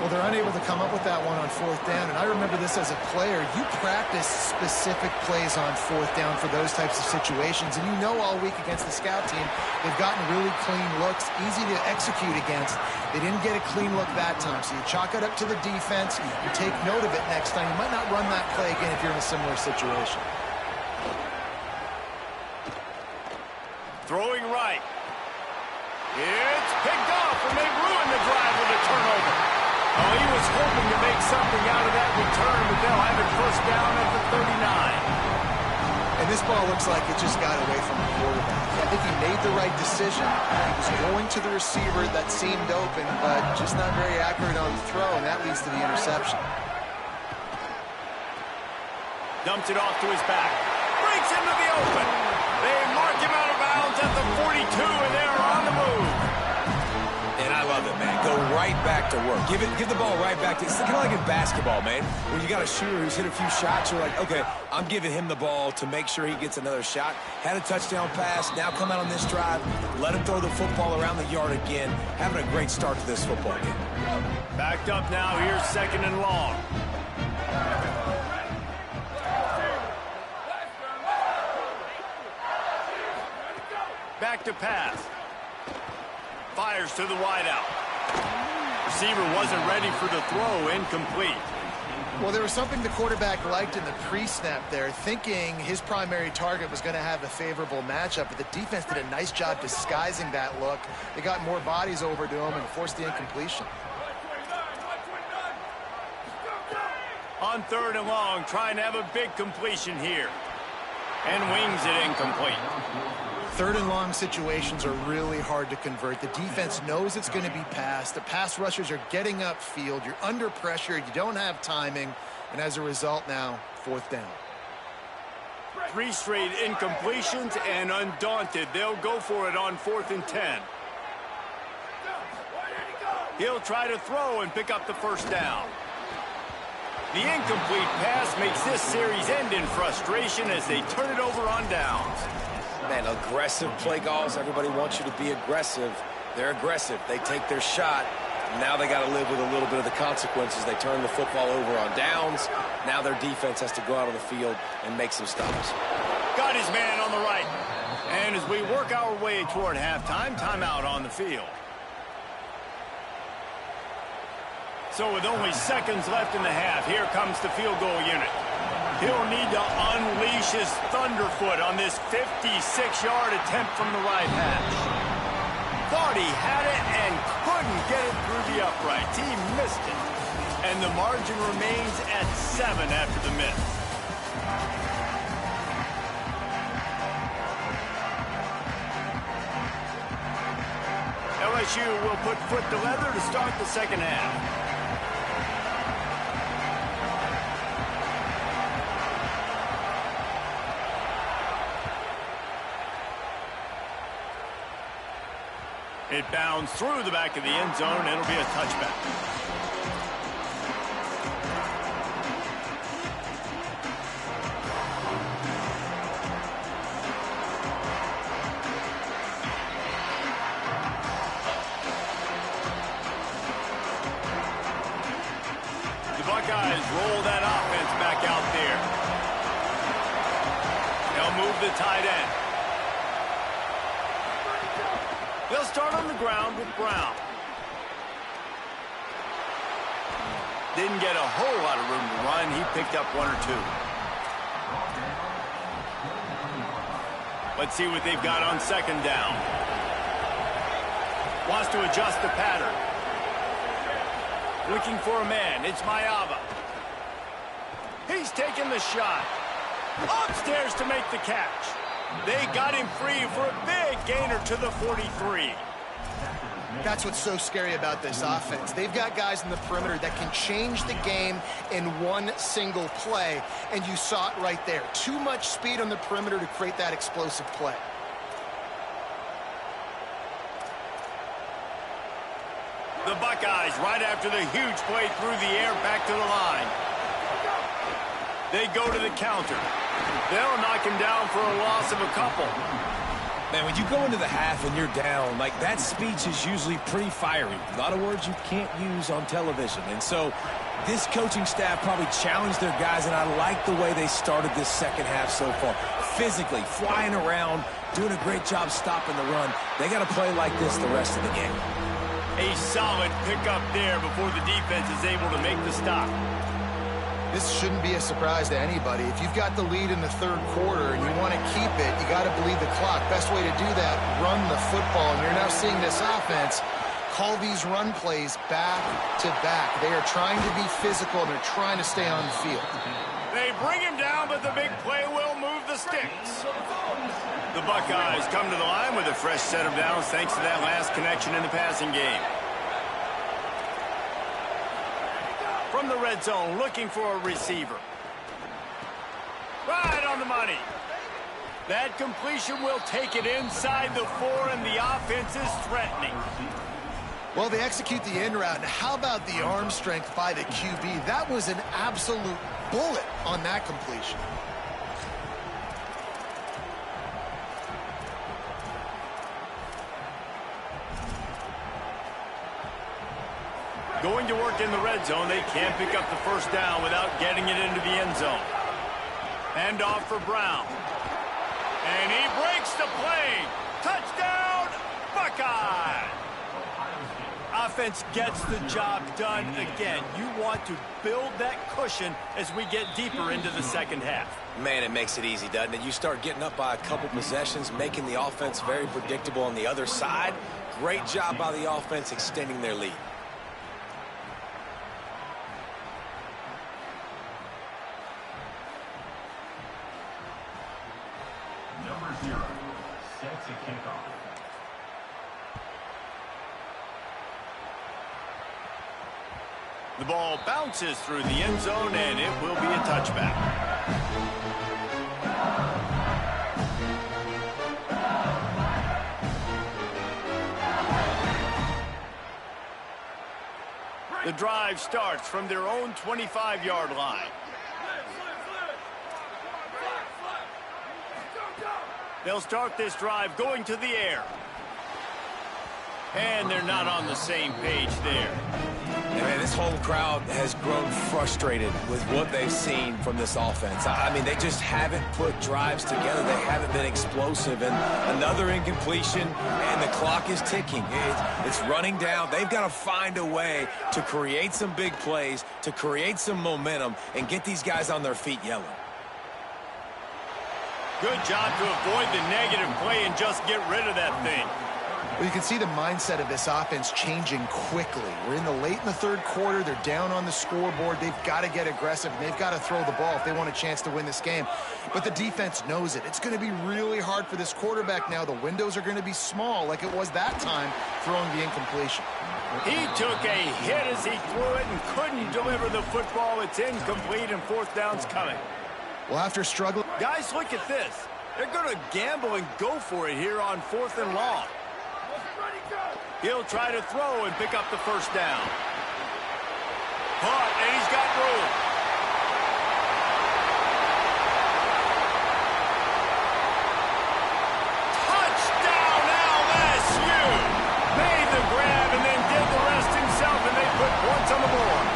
Well, they're unable to come up with that one on fourth down, and I remember this as a player. You practice specific plays on fourth down for those types of situations, and you know all week against the scout team, they've gotten really clean looks, easy to execute against. They didn't get a clean look that time, so you chalk it up to the defense. You take note of it next time. You might not run that play again if you're in a similar situation. Throwing right. It's picked off, and they ruined the drive with a turnover. Oh, he was hoping to make something out of that return, but they'll have it first down at the 39. And this ball looks like it just got away from the quarterback. I think he made the right decision. He was going to the receiver that seemed open, but just not very accurate on the throw, and that leads to the interception. Dumps it off to his back. Breaks into the open. They mark him out of bounds at the 42, and they are on the move. And I love it, man. Go right back to work. Give the ball right back to. It's kind of like in basketball, man. When you got a shooter who's hit a few shots, you're like, okay, I'm giving him the ball to make sure he gets another shot. Had a touchdown pass. Now come out on this drive. Let him throw the football around the yard again. Having a great start to this football game. Backed up now. Here's second and long. Back to pass. Fires to the wideout. Receiver wasn't ready for the throw. Incomplete. Well, there was something the quarterback liked in the pre-snap there, thinking his primary target was going to have a favorable matchup, but the defense did a nice job disguising that look. They got more bodies over to him and forced the incompletion. On third and long, trying to have a big completion here. And wings it incomplete. Third and long situations are really hard to convert. The defense knows it's going to be passed. The pass rushers are getting upfield. You're under pressure. You don't have timing. And as a result now, fourth down. 3 straight incompletions, and undaunted, they'll go for it on 4th and 10. He'll try to throw and pick up the first down. The incomplete pass makes this series end in frustration as they turn it over on downs. Man, aggressive play calls. Everybody wants you to be aggressive. They're aggressive. They take their shot. Now they got to live with a little bit of the consequences. They turn the football over on downs. Now their defense has to go out on the field and make some stops. Got his man on the right. And as we work our way toward halftime, timeout on the field. So with only seconds left in the half, here comes the field goal unit. He'll need to unleash his thunderfoot on this 56-yard attempt from the right hash. Thought he had it and couldn't get it through the uprights. He missed it. And the margin remains at 7 after the miss. LSU will put foot to leather to start the second half. It bounds through the back of the end zone, and it'll be a touchback. the tight end. They'll start on the ground with Brown. Didn't get a whole lot of room to run. He picked up 1 or 2. Let's see what they've got on second down. Wants to adjust the pattern. Looking for a man. It's Mayava. He's taking the shot. Upstairs to make the catch. They got him free for a big gainer to the 43. That's what's so scary about this offense. They've got guys in the perimeter that can change the game in one single play, and you saw it right there. Too much speed on the perimeter to create that explosive play. The Buckeyes right after the huge play through the air back to the line. They go to the counter. They'll knock him down for a loss of a couple. Man, when you go into the half and you're down, like, that speech is usually pretty fiery. A lot of words you can't use on television. And so this coaching staff probably challenged their guys, and I like the way they started this second half so far. Physically, flying around, doing a great job stopping the run. They got to play like this the rest of the game. A solid pickup there before the defense is able to make the stop. This shouldn't be a surprise to anybody. If you've got the lead in the third quarter and you want to keep it, you got to bleed the clock. Best way to do that, run the football. And you're now seeing this offense call these run plays back to back. They are trying to be physical, and they're trying to stay on the field. They bring him down, but the big play will move the sticks. The Buckeyes come to the line with a fresh set of downs thanks to that last connection in the passing game. From the red zone, looking for a receiver. Right on the money. That completion will take it inside the 4, and the offense is threatening. Well, they execute the in route. How about the arm strength by the QB? That was an absolute bullet on that completion. Going to work in the red zone, they can't pick up the first down without getting it into the end zone. Hand off for Brown. And he breaks the play. Touchdown, Buckeye! Offense gets the job done again. You want to build that cushion as we get deeper into the second half. Man, it makes it easy, doesn't it? You start getting up by a couple possessions, making the offense very predictable on the other side. Great job by the offense extending their lead. Number 0, set to kick off. The ball bounces through the end zone, and it will be a touchback. The drive starts from their own 25-yard line. They'll start this drive going to the air. And they're not on the same page there. And man, this whole crowd has grown frustrated with what they've seen from this offense. I mean, they just haven't put drives together. They haven't been explosive. And another incompletion, and the clock is ticking. It's running down. They've got to find a way to create some big plays, to create some momentum, and get these guys on their feet yelling. Good job to avoid the negative play and just get rid of that thing. Well, you can see the mindset of this offense changing quickly. We're in the third quarter. They're down on the scoreboard. They've got to get aggressive, and they've got to throw the ball if they want a chance to win this game. But the defense knows it. It's going to be really hard for this quarterback now. The windows are going to be small like it was that time throwing the incompletion. He took a hit as he threw it and couldn't deliver the football. It's incomplete, and fourth down's coming. Well, after struggling... Guys, look at this. They're going to gamble and go for it here on 4th and long. He'll try to throw and pick up the first down. Caught, and he's got room. Touchdown, LSU! Made the grab and then did the rest himself, and they put points on the board.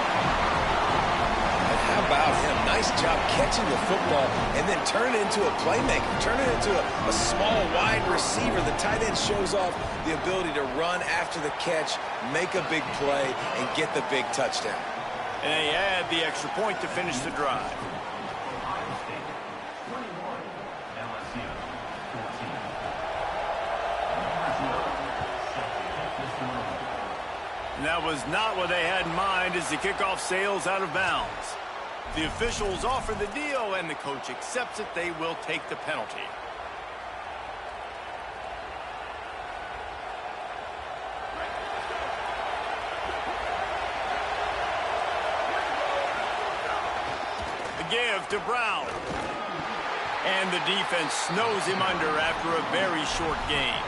And how about him not nice job catching the football and then turn it into a playmaker, turn it into a small, wide receiver. The tight end shows off the ability to run after the catch, make a big play, and get the big touchdown. And they add the extra point to finish the drive. Ohio State, 21, LSU, 14. Number 0, set to kick this one off. And that was not what they had in mind as the kickoff sails out of bounds. The officials offer the deal, and the coach accepts it. They will take the penalty. The give to Brown. And the defense snows him under after a very short gain.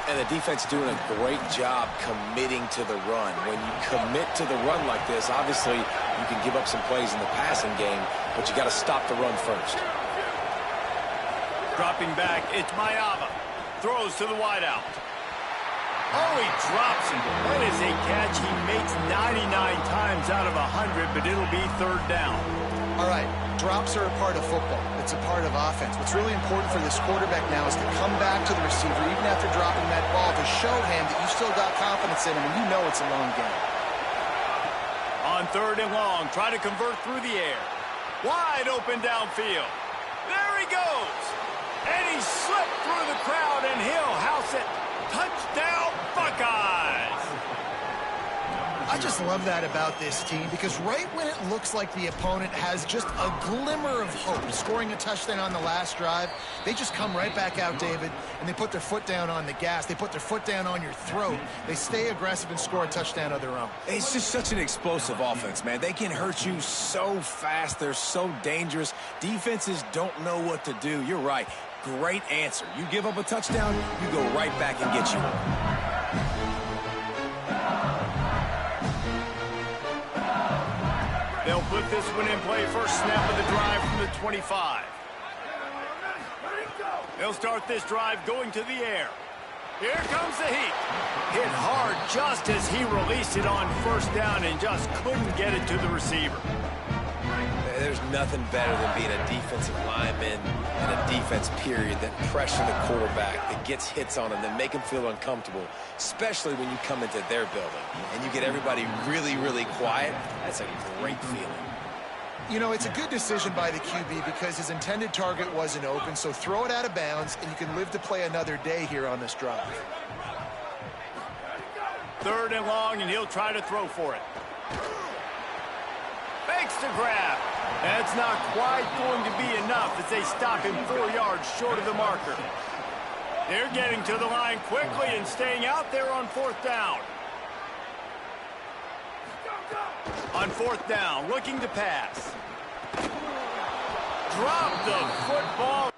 And the defense doing a great job committing to the run. When you commit to the run like this, obviously you can give up some plays in the passing game, but you got to stop the run first. Dropping back, it's Mayava. Throws to the wideout. Oh, he drops him. That is a catch he makes 99 times out of 100, but it'll be third down. All right, drops are a part of football. It's a part of offense. What's really important for this quarterback now is to come back to the receiver, even after dropping that ball, to show him that you still got confidence in him, and you know it's a long game. On third and long, try to convert through the air. Wide open downfield. There he goes. And he slipped through the crowd, and he'll house it. Touchdown, Buckeyes! I just love that about this team, because right when it looks like the opponent has just a glimmer of hope, scoring a touchdown on the last drive, they just come right back out, David, and they put their foot down on the gas. They put their foot down on your throat. They stay aggressive and score a touchdown of their own. It's just such an explosive offense, man. They can hurt you so fast. They're so dangerous. Defenses don't know what to do. You're right. Great answer. You give up a touchdown, you go right back and get you one. They'll put this one in play first snap of the drive from the 25. They'll start this drive going to the air. Here comes the heat. Hit hard just as he released it on first down and just couldn't get it to the receiver. There's nothing better than being a defensive lineman and a defense period that pressure the quarterback, that gets hits on him, that make him feel uncomfortable, especially when you come into their building and you get everybody really, really quiet. That's a great feeling. You know, it's a good decision by the QB because his intended target wasn't open, so throw it out of bounds and you can live to play another day here on this drive. Third and long, and he'll try to throw for it. Fakes the grab. That's not quite going to be enough as they stop him 4 yards short of the marker. They're getting to the line quickly and staying out there on fourth down. On fourth down, looking to pass. Drop the football.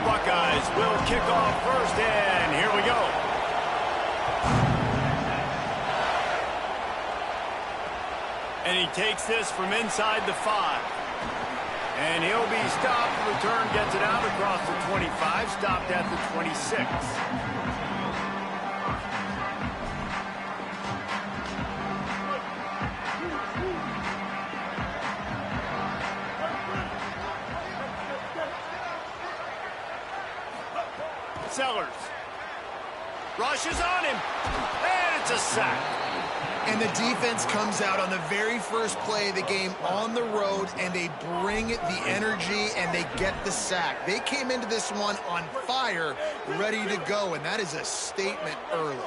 Buckeyes will kick off first, and here we go. And he takes this from inside the 5. And he'll be stopped. Return gets it out across the 25, stopped at the 26. Sellers rushes on him, and it's a sack. And the defense comes out on the very first play of the game on the road, and they bring the energy, and they get the sack. They came into this one on fire, ready to go, and that is a statement early.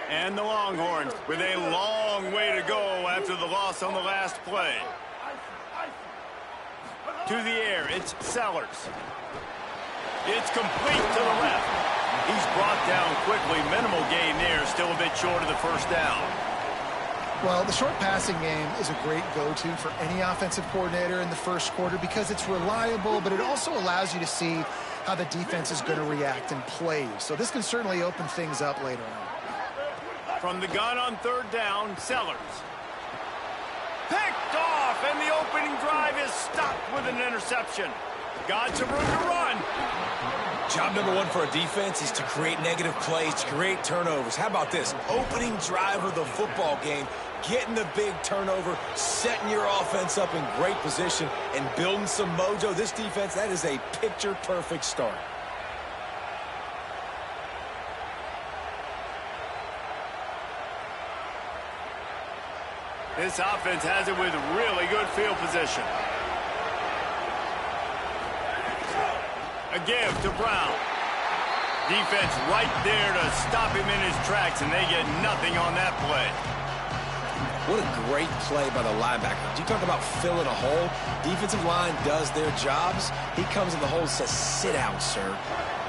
And the Longhorns with a long way to go after the loss on the last play. To the air, it's Sellers. It's complete to the left. He's brought down quickly. Minimal gain there, still a bit short of the first down. Well, the short passing game is a great go-to for any offensive coordinator in the first quarter because it's reliable, but it also allows you to see how the defense is going to react and play. So this can certainly open things up later on. From the gun on third down, Sellers. Picked off, and the opening drive is stopped with an interception. Got some room to run. Job number one for a defense is to create negative plays, to create turnovers. How about this? Opening drive of the football game, getting the big turnover, setting your offense up in great position, and building some mojo. This defense, that is a picture-perfect start. This offense has it with really good field position. A give to Brown. Defense right there to stop him in his tracks, and they get nothing on that play. What a great play by the linebacker. You talk about filling a hole. Defensive line does their jobs. He comes in the hole and says, sit down, sir.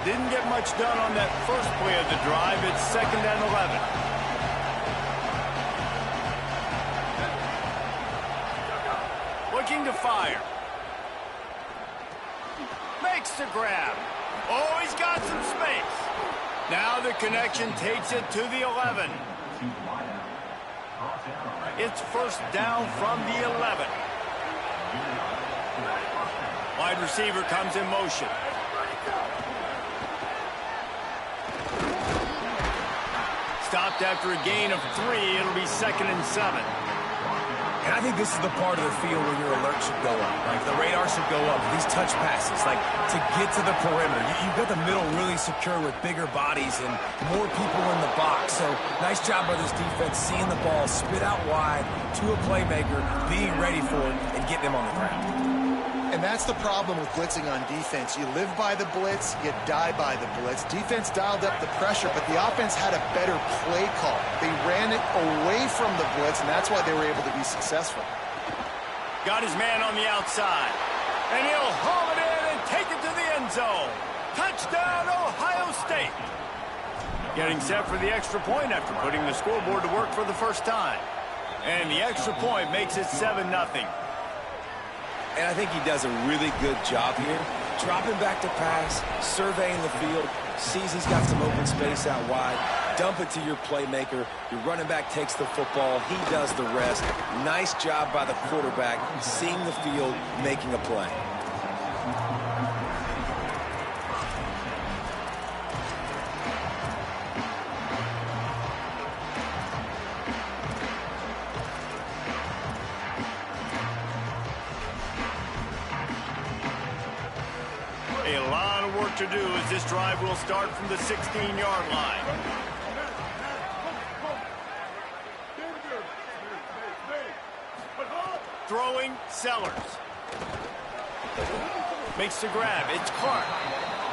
Didn't get much done on that first play of the drive. It's 2nd and 11. Looking to fire. Makes the grab. Oh, he's got some space. Now the connection takes it to the 11. It's first down from the 11. Wide receiver comes in motion. Stopped after a gain of 3. It'll be 2nd and 7. And I think this is the part of the field where your alert should go up. Like the radar should go up. These touch passes, like to get to the perimeter. You've got the middle really secure with bigger bodies and more people in the box. So nice job by this defense, seeing the ball spit out wide to a playmaker, being ready for it, and getting him on the ground. And that's the problem with blitzing on defense. You live by the blitz, you die by the blitz. Defense dialed up the pressure, but the offense had a better play call. They ran it away from the blitz, and that's why they were able to be successful. Got his man on the outside. And he'll haul it in and take it to the end zone. Touchdown, Ohio State. Getting set for the extra point after putting the scoreboard to work for the first time. And the extra point makes it 7-0. And I think he does a really good job here. Dropping back to pass, surveying the field, sees he's got some open space out wide, dump it to your playmaker. Your running back takes the football. He does the rest. Nice job by the quarterback, seeing the field, making a play. A lot of work to do as this drive will start from the 16-yard line. Throwing, Sellers. Makes the grab. It's Clark.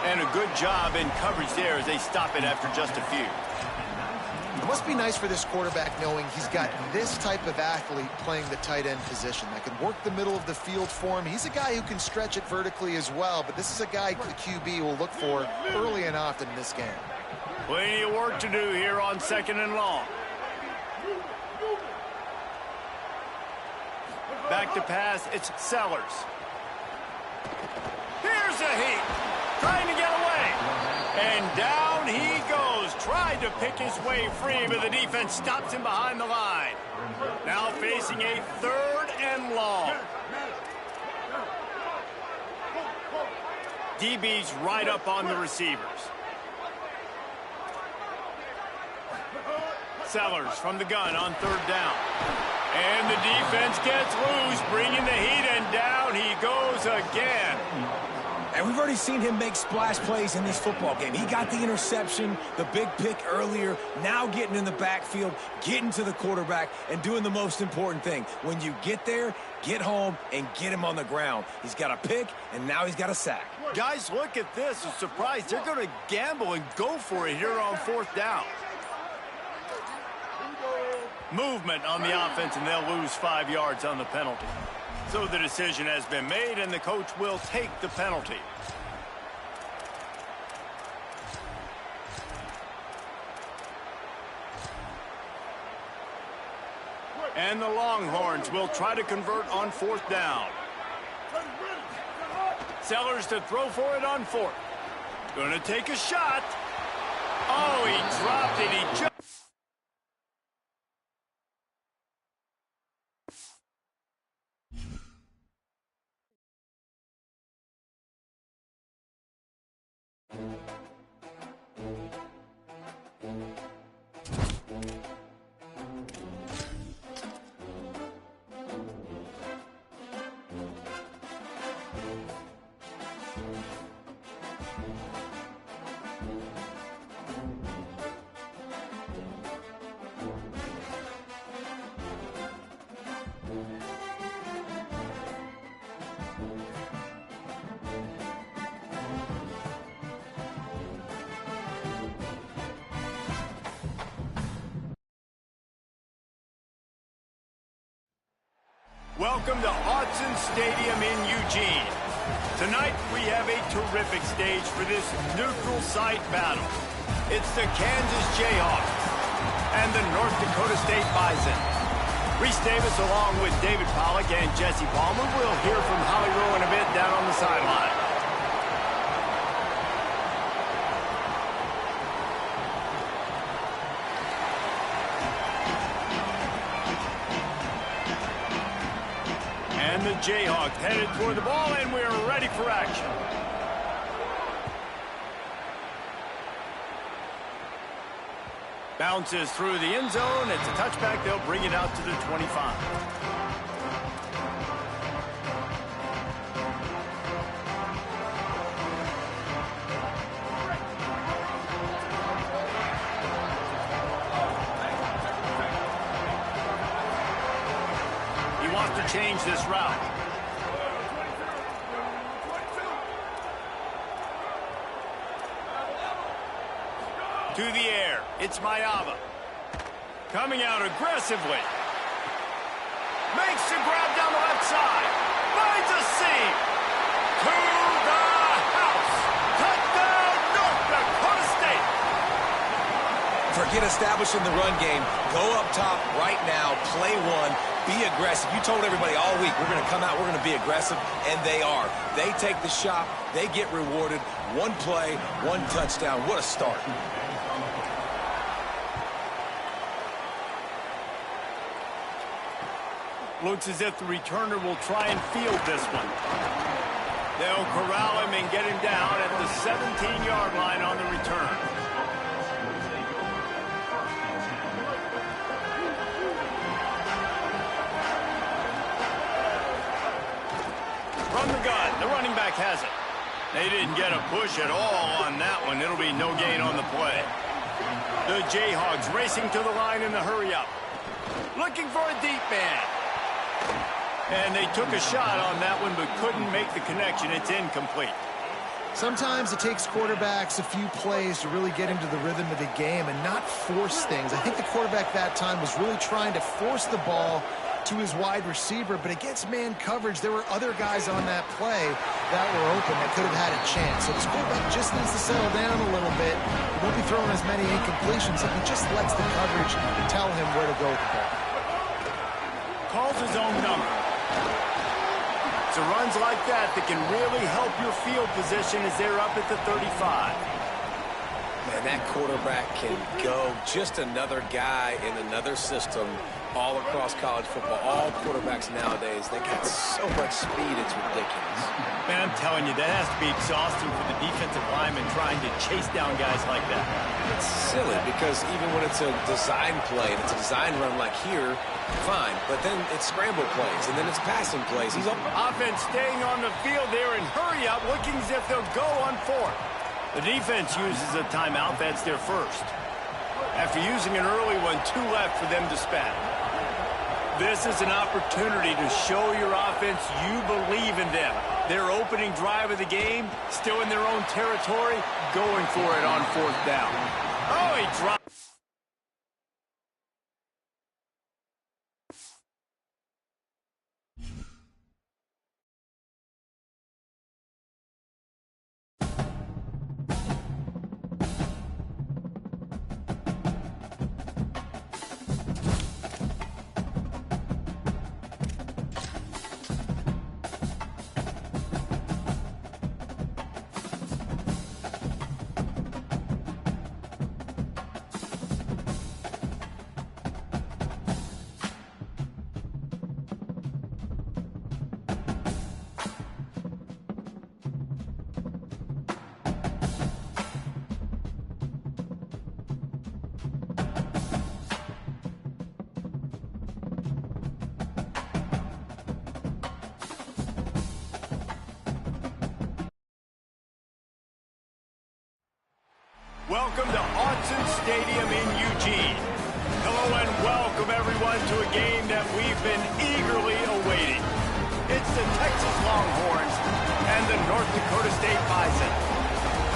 And a good job in coverage there as they stop it after just a few. It must be nice for this quarterback knowing he's got this type of athlete playing the tight end position that can work the middle of the field for him. He's a guy who can stretch it vertically as well, but this is a guy the QB will look for early and often in this game. Plenty of work to do here on 2nd and long. Back to pass, it's Sellers. Here's a heat, trying to get away. And down he goes, tried to pick his way free, but the defense stops him behind the line. Now facing a 3rd and long. DB's right up on the receivers. Sellers from the gun on 3rd down. And the defense gets loose, bringing the heat, and down he goes again. And we've already seen him make splash plays in this football game. He got the interception, the big pick earlier, now getting in the backfield, getting to the quarterback, and doing the most important thing. When you get there, get home and get him on the ground. He's got a pick, and now he's got a sack. Guys, look at this. I'm surprised they're going to gamble and go for it here on 4th down. Movement on the offense, and they'll lose 5 yards on the penalty. So the decision has been made, and the coach will take the penalty. And the Longhorns will try to convert on 4th down. Sellers to throw for it on 4th. Going to take a shot. Oh, he dropped it. He just... Welcome to Autzen Stadium in Eugene. Tonight we have a terrific stage for this neutral site battle. It's the Kansas Jayhawks and the North Dakota State Bison. Reese Davis along with David Pollack and Jesse Palmer. We'll hear from Howie Rowe in a bit down on the sideline. And the Jayhawks headed toward the ball, and we're ready for action. Bounces through the end zone. It's a touchback. They'll bring it out to the 25. To change this route. To the air. It's Mayava. Coming out aggressively. Makes the grab down the left side. Finds a seam. To the house. Touchdown, North Dakota State. Forget establishing the run game. Go up top right now. Play one. Be aggressive. You told everybody all week, we're going to come out, we're going to be aggressive, and they are. They take the shot. They get rewarded. One play, one touchdown. What a start. Looks as if the returner will try and field this one. They'll corral him and get him down at the 17-yard line on the return. From the gun, the running back has it. They didn't get a push at all on that one. It'll be no gain on the play. The Jayhawks racing to the line in the hurry-up. Looking for a deep man. And they took a shot on that one, but couldn't make the connection. It's incomplete. Sometimes it takes quarterbacks a few plays to really get into the rhythm of the game and not force things. I think the quarterback that time was really trying to force the ball to his wide receiver, but against man coverage, there were other guys on that play that were open that could have had a chance. So this quarterback just needs to settle down a little bit. He won't be throwing as many incompletions if he just lets the coverage tell him where to go with the ball. Calls his own number. It's runs like that that can really help your field position as they're up at the 35. Man, that quarterback can go. Just another guy in another system all across college football. All quarterbacks nowadays, they got so much speed, it's ridiculous. Man, I'm telling you, that has to be exhausting for the defensive lineman trying to chase down guys like that. It's silly because even when it's a design play and it's a design run like here, fine. But then it's scramble plays and then it's passing plays. He's up. Offense staying on the field there and hurry up, looking as if they'll go on fourth. The defense uses a timeout. That's their first. After using an early one, 2 left for them to spend. This is an opportunity to show your offense you believe in them. Their opening drive of the game, still in their own territory, going for it on 4th down. Oh, he dropped. Welcome to Autzen Stadium in Eugene. Hello and welcome everyone to a game that we've been eagerly awaiting. It's the Texas Longhorns and the North Dakota State Bison.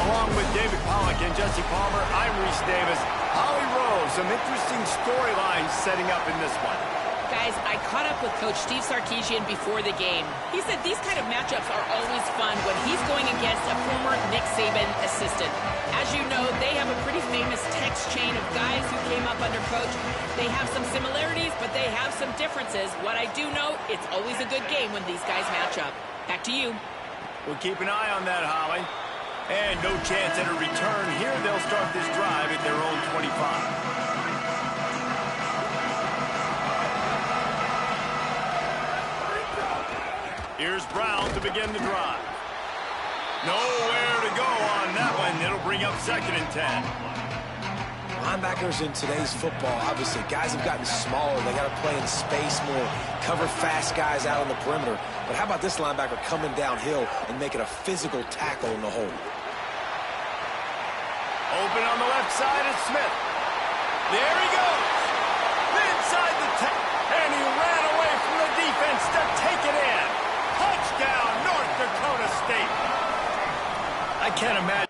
Along with David Pollack and Jesse Palmer, I'm Reese Davis. Holly Rose, some interesting storylines setting up in this one. Guys, I caught up with Coach Steve Sarkisian before the game. He said these kind of matchups are always fun when he's going against a former Nick Saban assistant. As you know, they have a pretty famous text chain of guys who came up under Coach. They have some similarities, but they have some differences. What I do know, it's always a good game when these guys match up. Back to you. We'll keep an eye on that, Holly. And no chance at a return here. They'll start this drive at their own 25. Here's Brown to begin the drive. Nowhere to go on that one. It'll bring up 2nd and 10. Linebackers in today's football, obviously, guys have gotten smaller. They got to play in space more, cover fast guys out on the perimeter. But how about this linebacker coming downhill and making a physical tackle in the hole? Open on the left side is Smith. There he goes. Inside the 10. And he ran away from the defense to take it in. Touchdown, North Dakota State. I can't imagine.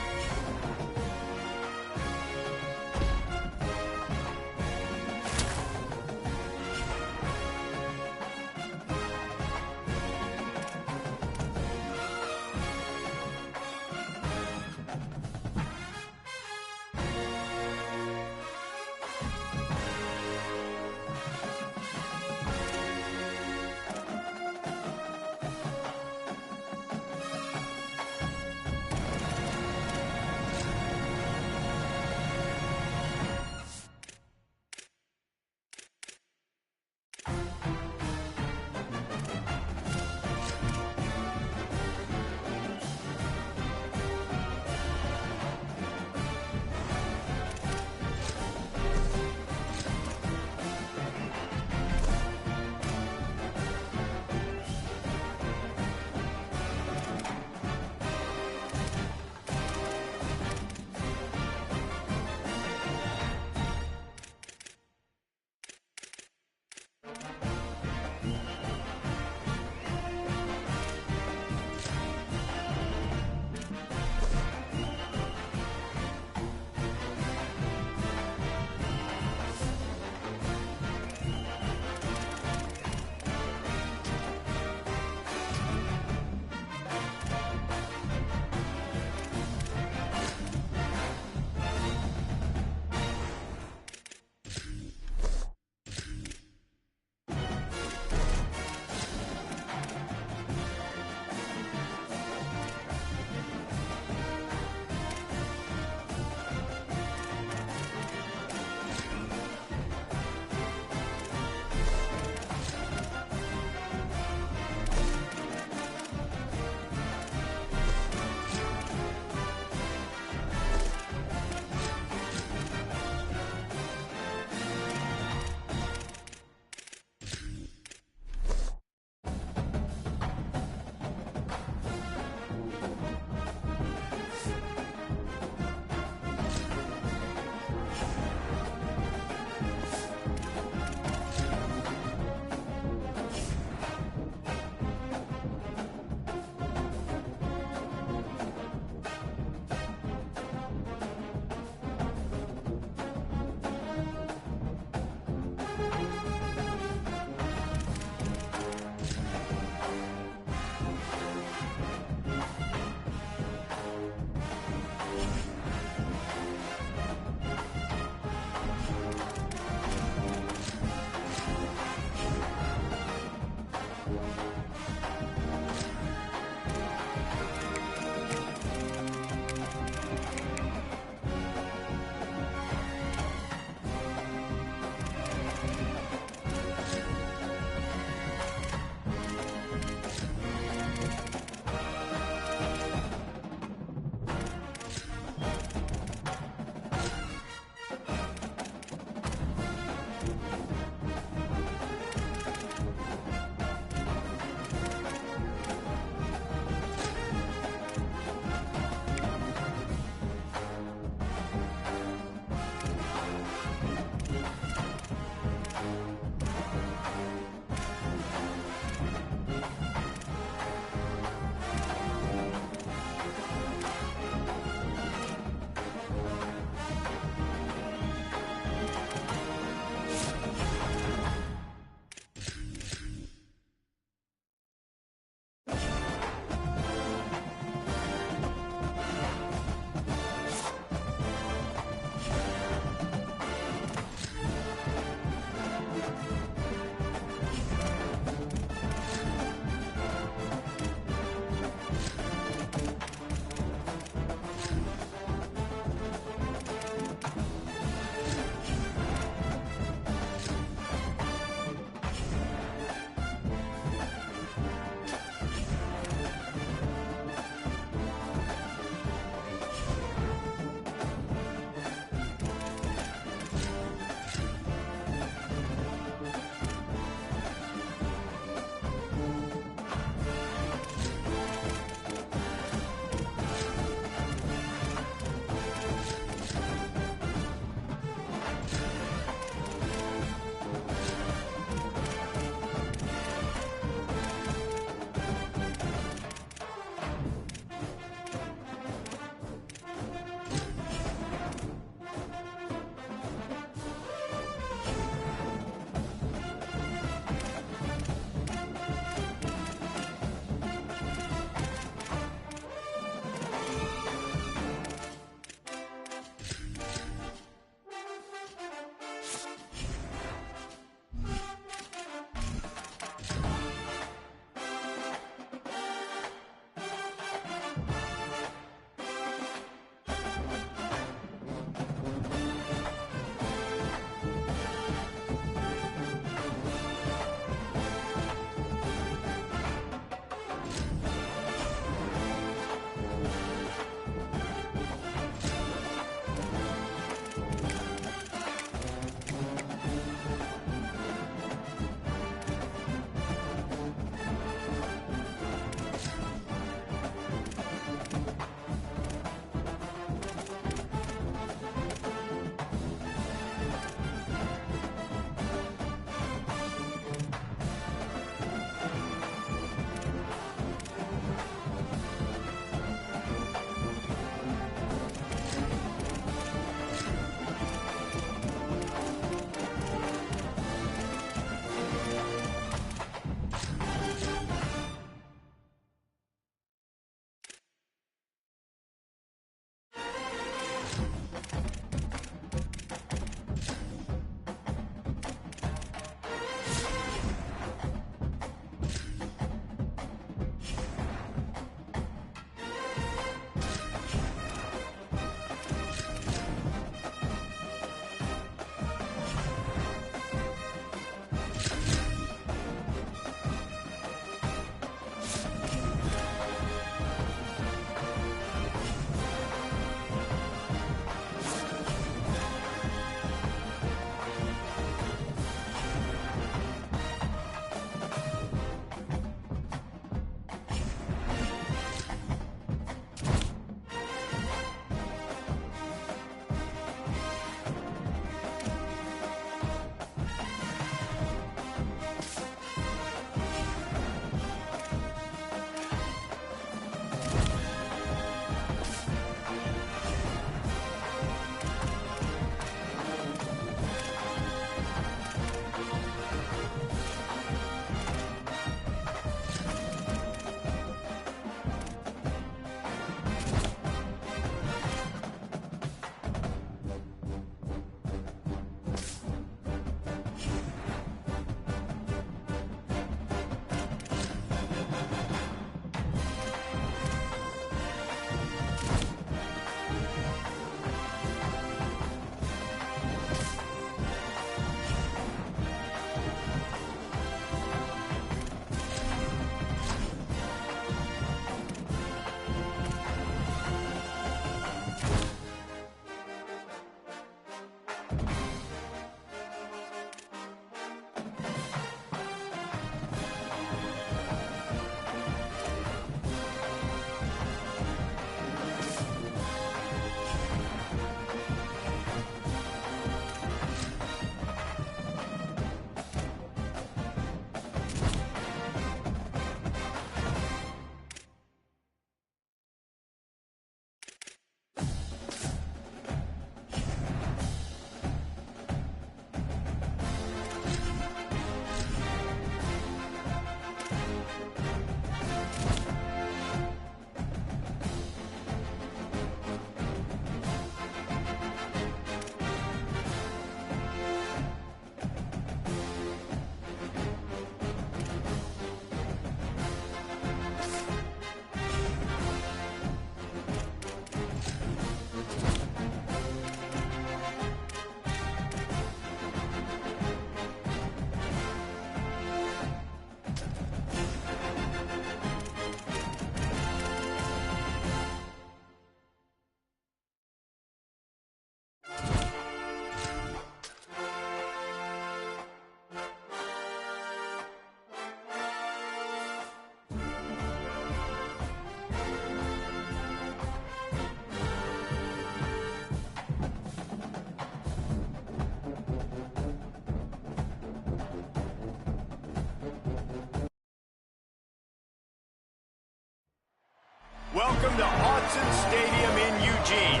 Welcome to Autzen Stadium in Eugene.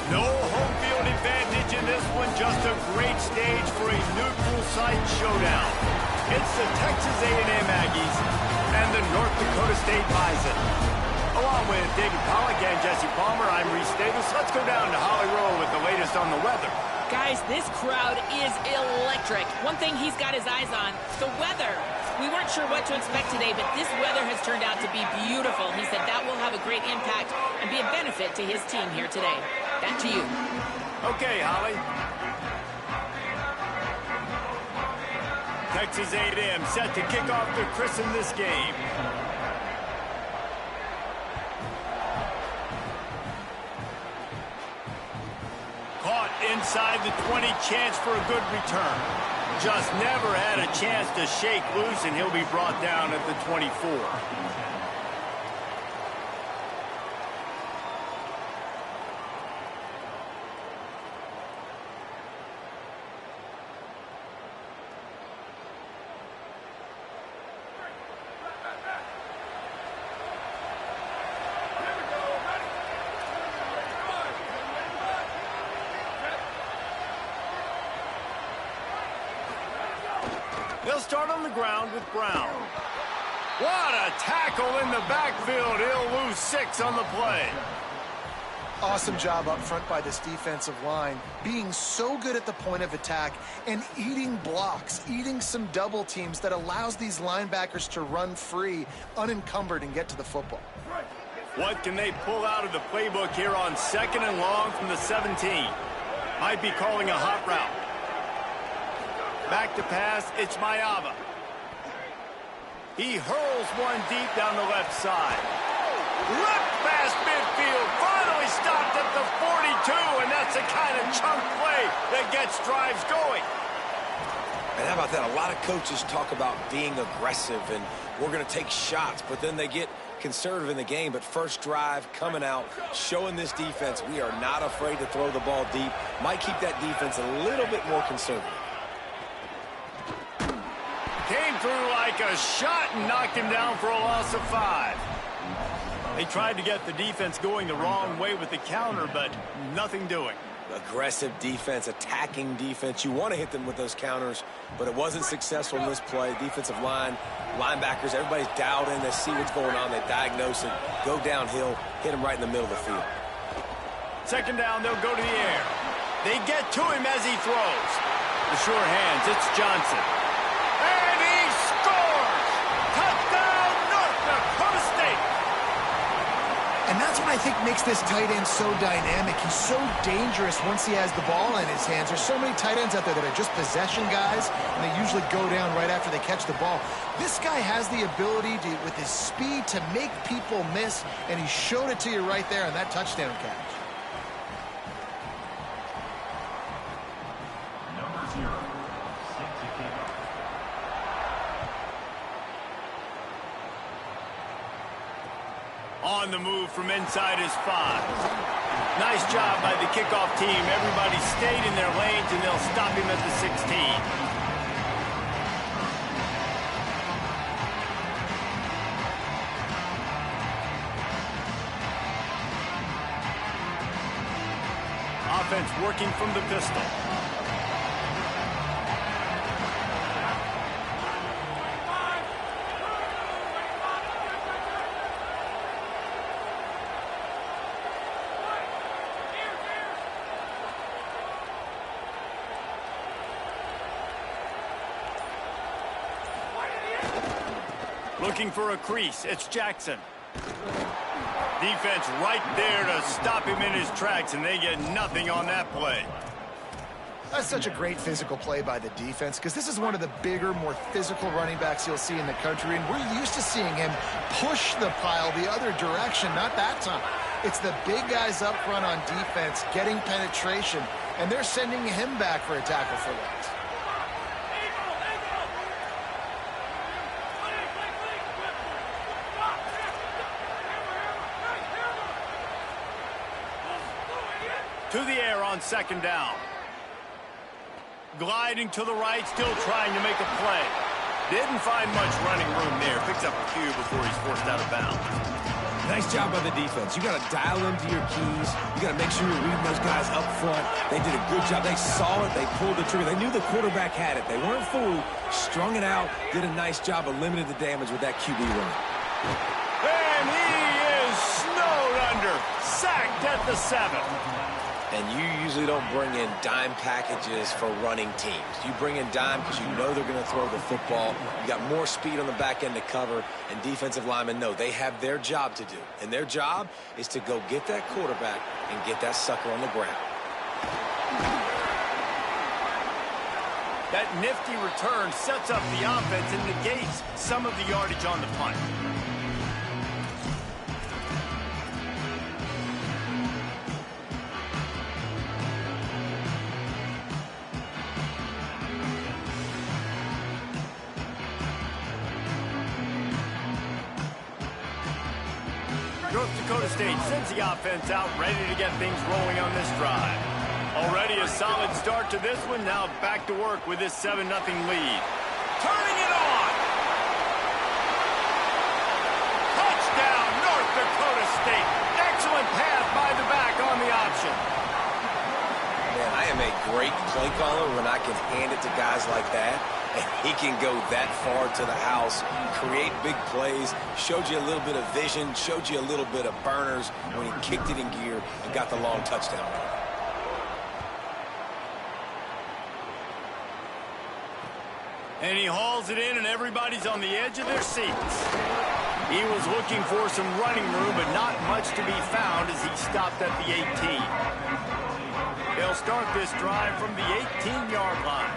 No home field advantage in this one, just a great stage for a neutral site showdown. It's the Texas A&M Aggies and the North Dakota State Bison. Along with David Pollack and Jesse Palmer, I'm Reese Davis. Let's go down to Holly Rowe with the latest on the weather. Guys, this crowd is electric. One thing he's got his eyes on, the weather. We weren't sure what to expect today, but this weather has turned out to be beautiful. He said that will have a great impact and be a benefit to his team here today. Back to you. Okay, Holly. Texas A&M set to kick off to christen this game. Caught inside the 20, chance for a good return. Just never had a chance to shake loose, and he'll be brought down at the 24. They'll start on the ground with Brown. What a tackle in the backfield. He'll lose 6 on the play. Awesome job up front by this defensive line, being so good at the point of attack and eating blocks, eating some double teams that allows these linebackers to run free, unencumbered, and get to the football. What can they pull out of the playbook here on 2nd and long from the 17? Might be calling a hot route. Back to pass, it's Mayava. He hurls one deep down the left side. Ripped past midfield, finally stopped at the 42, and that's the kind of chunk play that gets drives going. And how about that? A lot of coaches talk about being aggressive and we're going to take shots, but then they get conservative in the game. But first drive, coming out, showing this defense we are not afraid to throw the ball deep. Might keep that defense a little bit more conservative. Came through like a shot and knocked him down for a loss of 5. They tried to get the defense going the wrong way with the counter, but nothing doing. Aggressive defense, attacking defense. You want to hit them with those counters, but it wasn't successful in this play. Defensive line, linebackers, everybody's dialed in. They see what's going on. They diagnose it, go downhill, hit him right in the middle of the field. 2nd down, they'll go to the air. They get to him as he throws. The sure hands, it's Johnson. And he scores! Touchdown, North Dakota State! And that's what I think makes this tight end so dynamic. He's so dangerous once he has the ball in his hands. There's so many tight ends out there that are just possession guys, and they usually go down right after they catch the ball. This guy has the ability to, with his speed, to make people miss, and he showed it to you right there on that touchdown catch. Number 0, set to kick off. On the move from inside is 5. Nice job by the kickoff team. Everybody stayed in their lanes, and they'll stop him at the 16. Offense working from the pistol. Looking for a crease, it's Jackson. Defense right there to stop him in his tracks, and they get nothing on that play. That's such a great physical play by the defense, because this is one of the bigger, more physical running backs you'll see in the country, and we're used to seeing him push the pile the other direction, not that time. It's the big guys up front on defense getting penetration, and they're sending him back for a tackle for loss. To the air on 2nd down. Gliding to the right, still trying to make a play. Didn't find much running room there. Picks up a few before he's forced out of bounds. Nice job by the defense. You got to dial into your keys. You got to make sure you're reading those guys up front. They did a good job. They saw it. They pulled the trigger. They knew the quarterback had it. They weren't fooled. Strung it out. Did a nice job of limiting the damage with that QB run. And he is snowed under. Sacked at the 7. And you usually don't bring in dime packages for running teams. You bring in dime because you know they're going to throw the football. You got more speed on the back end to cover, and defensive linemen know they have their job to do. And their job is to go get that quarterback and get that sucker on the ground. That nifty return sets up the offense and negates some of the yardage on the punt. North Dakota State sends the offense out, ready to get things rolling on this drive. Already a solid start to this one. Now back to work with this 7-0 lead. Turning it on! Touchdown, North Dakota State. Excellent pass by the back on the option. Man, I am a great play caller when I can hand it to guys like that. And he can go that far to the house, create big plays, showed you a little bit of vision, showed you a little bit of burners when he kicked it in gear and got the long touchdown. And he hauls it in, and everybody's on the edge of their seats. He was looking for some running room, but not much to be found as he stopped at the 18. They'll start this drive from the 18-yard line.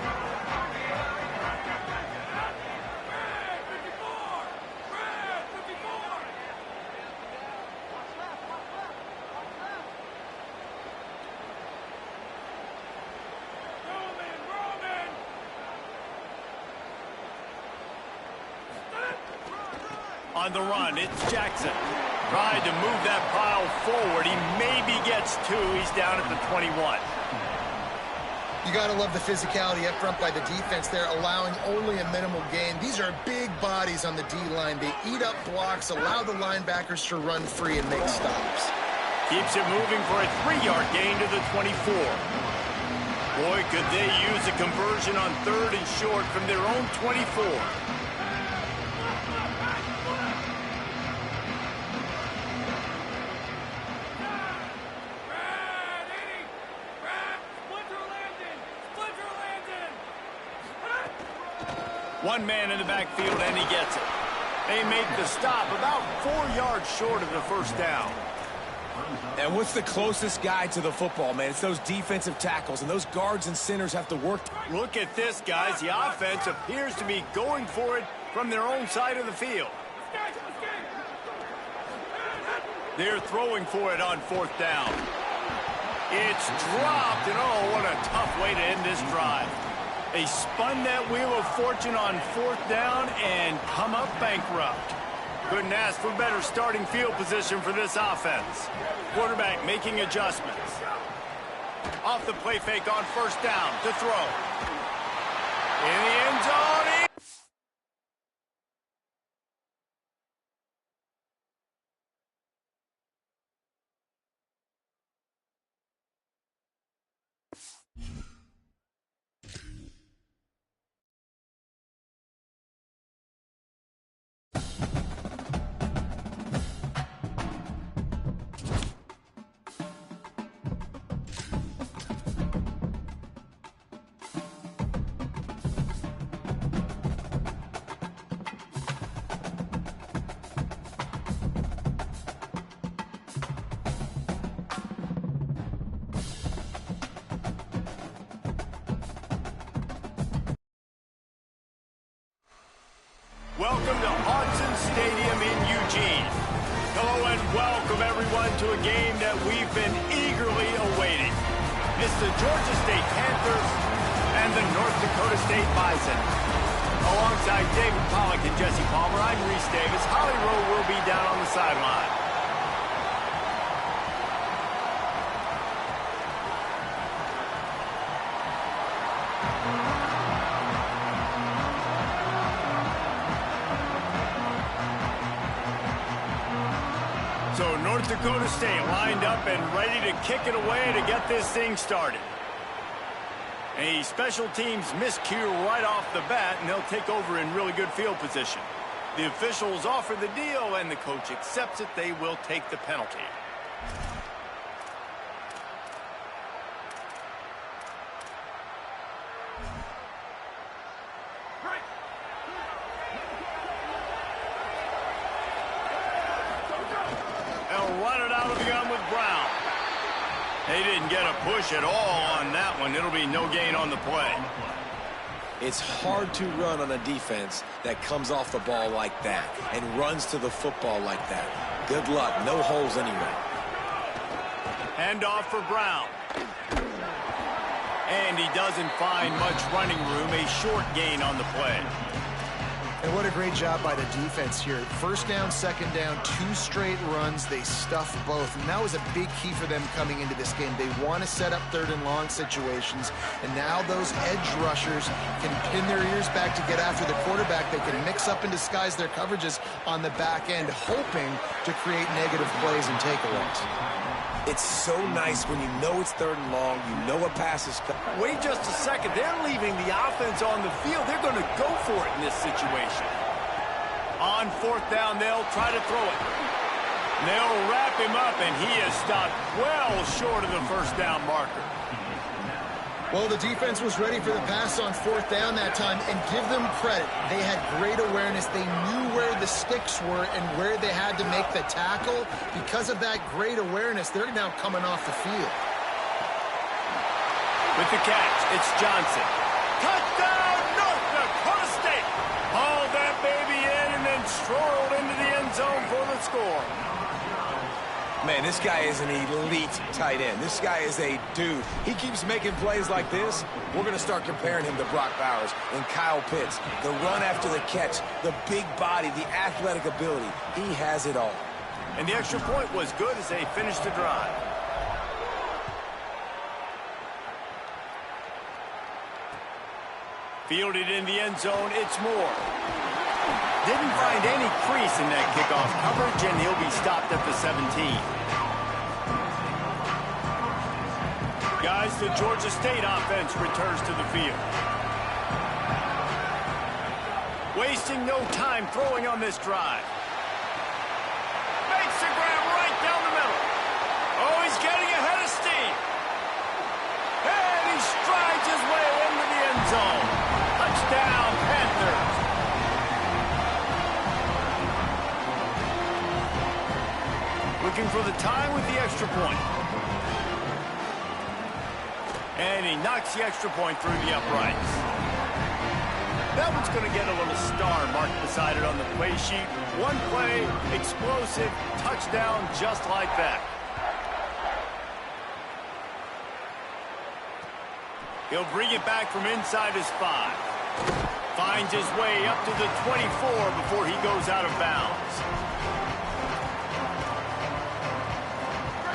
On the run, it's Jackson. Tried to move that pile forward. He maybe gets 2. He's down at the 21. You got to love the physicality up front by the defense there, allowing only a minimal gain. These are big bodies on the D-line. They eat up blocks, allow the linebackers to run free and make stops. Keeps it moving for a 3-yard gain to the 24. Boy, could they use a conversion on 3rd and short from their own 24. One man in the backfield, and he gets it. They make the stop about 4 yards short of the first down. And what's the closest guy to the football, man? It's those defensive tackles, and those guards and centers have to work. Look at this, guys. The offense appears to be going for it from their own side of the field. They're throwing for it on 4th down. It's dropped, and oh, what a tough way to end this drive. They spun that wheel of fortune on 4th down and come up bankrupt. Couldn't ask for better starting field position for this offense. Quarterback making adjustments. Off the play fake on 1st down to throw. In the end zone. Welcome to Autzen Stadium in Eugene. Hello and welcome everyone to a game that we've been eagerly awaiting. It's the Georgia State Panthers and the North Dakota State Bison. Alongside David Pollack and Jesse Palmer, I'm Reese Davis. Holly Rowe will be down on the sideline. North Dakota State lined up and ready to kick it away to get this thing started. A special teams miscue right off the bat, and they'll take over in really good field position. The officials offer the deal, and the coach accepts it. They will take the penalty. They'll run it out of the gun with Brown. They didn't get a push at all on that one. It'll be no gain on the play. It's hard to run on a defense that comes off the ball like that and runs to the football like that. Good luck. No holes anyway. Hand off for Brown. And he doesn't find much running room. A short gain on the play. And what a great job by the defense here. First down, second down, 2 straight runs. They stuffed both. And that was a big key for them coming into this game. They want to set up 3rd and long situations. And now those edge rushers can pin their ears back to get after the quarterback. They can mix up and disguise their coverages on the back end, hoping to create negative plays and takeaways. It's so nice when you know it's 3rd and long, you know a pass is coming. Wait just a second. They're leaving the offense on the field. They're going to go for it in this situation. On 4th down, they'll try to throw it. They'll wrap him up, and he is stopped well short of the 1st down marker. Well, the defense was ready for the pass on 4th down that time, and give them credit. They had great awareness. They knew where the sticks were and where they had to make the tackle. Because of that great awareness, they're now coming off the field. With the catch, it's Johnson. Touchdown, North Dakota State! Hauled that baby in and then strolled into the end zone for the score. Man, this guy is an elite tight end. This guy is a dude. He keeps making plays like this. We're going to start comparing him to Brock Bowers and Kyle Pitts. The run after the catch, the big body, the athletic ability. He has it all. And the extra point was good as they finished the drive. Fielded in the end zone, it's Moore. Didn't find any crease in that kickoff coverage, and he'll be stopped at the 17. Guys, the Georgia State offense returns to the field. Wasting no time throwing on this drive. Makes the grab right down the middle. Oh, he's getting ahead of steam. And he strides his way into the end zone. Touchdown, Panthers. Looking for the tie with the extra point. And he knocks the extra point through the uprights. That one's going to get a little star marked beside it on the play sheet. One play, explosive, touchdown just like that. He'll bring it back from inside his 5. Finds his way up to the 24 before he goes out of bounds.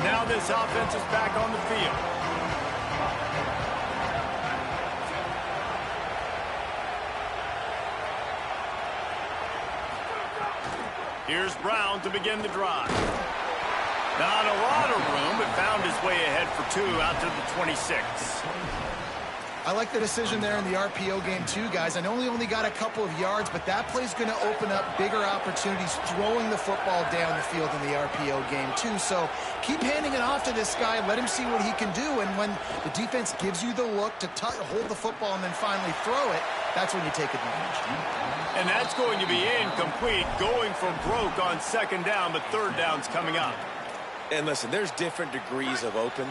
Now this offense is back on the field. Here's Brown to begin the drive. Not a lot of room, but found his way ahead for 2 out to the 26. I like the decision there in the RPO game too, guys. I know he only got a couple of yards, but that play's going to open up bigger opportunities throwing the football down the field in the RPO game too. So keep handing it off to this guy. Let him see what he can do. And when the defense gives you the look to hold the football and then finally throw it, that's when you take advantage. And that's going to be incomplete, going for broke on 2nd down, but 3rd down's coming up. And listen, there's different degrees of open,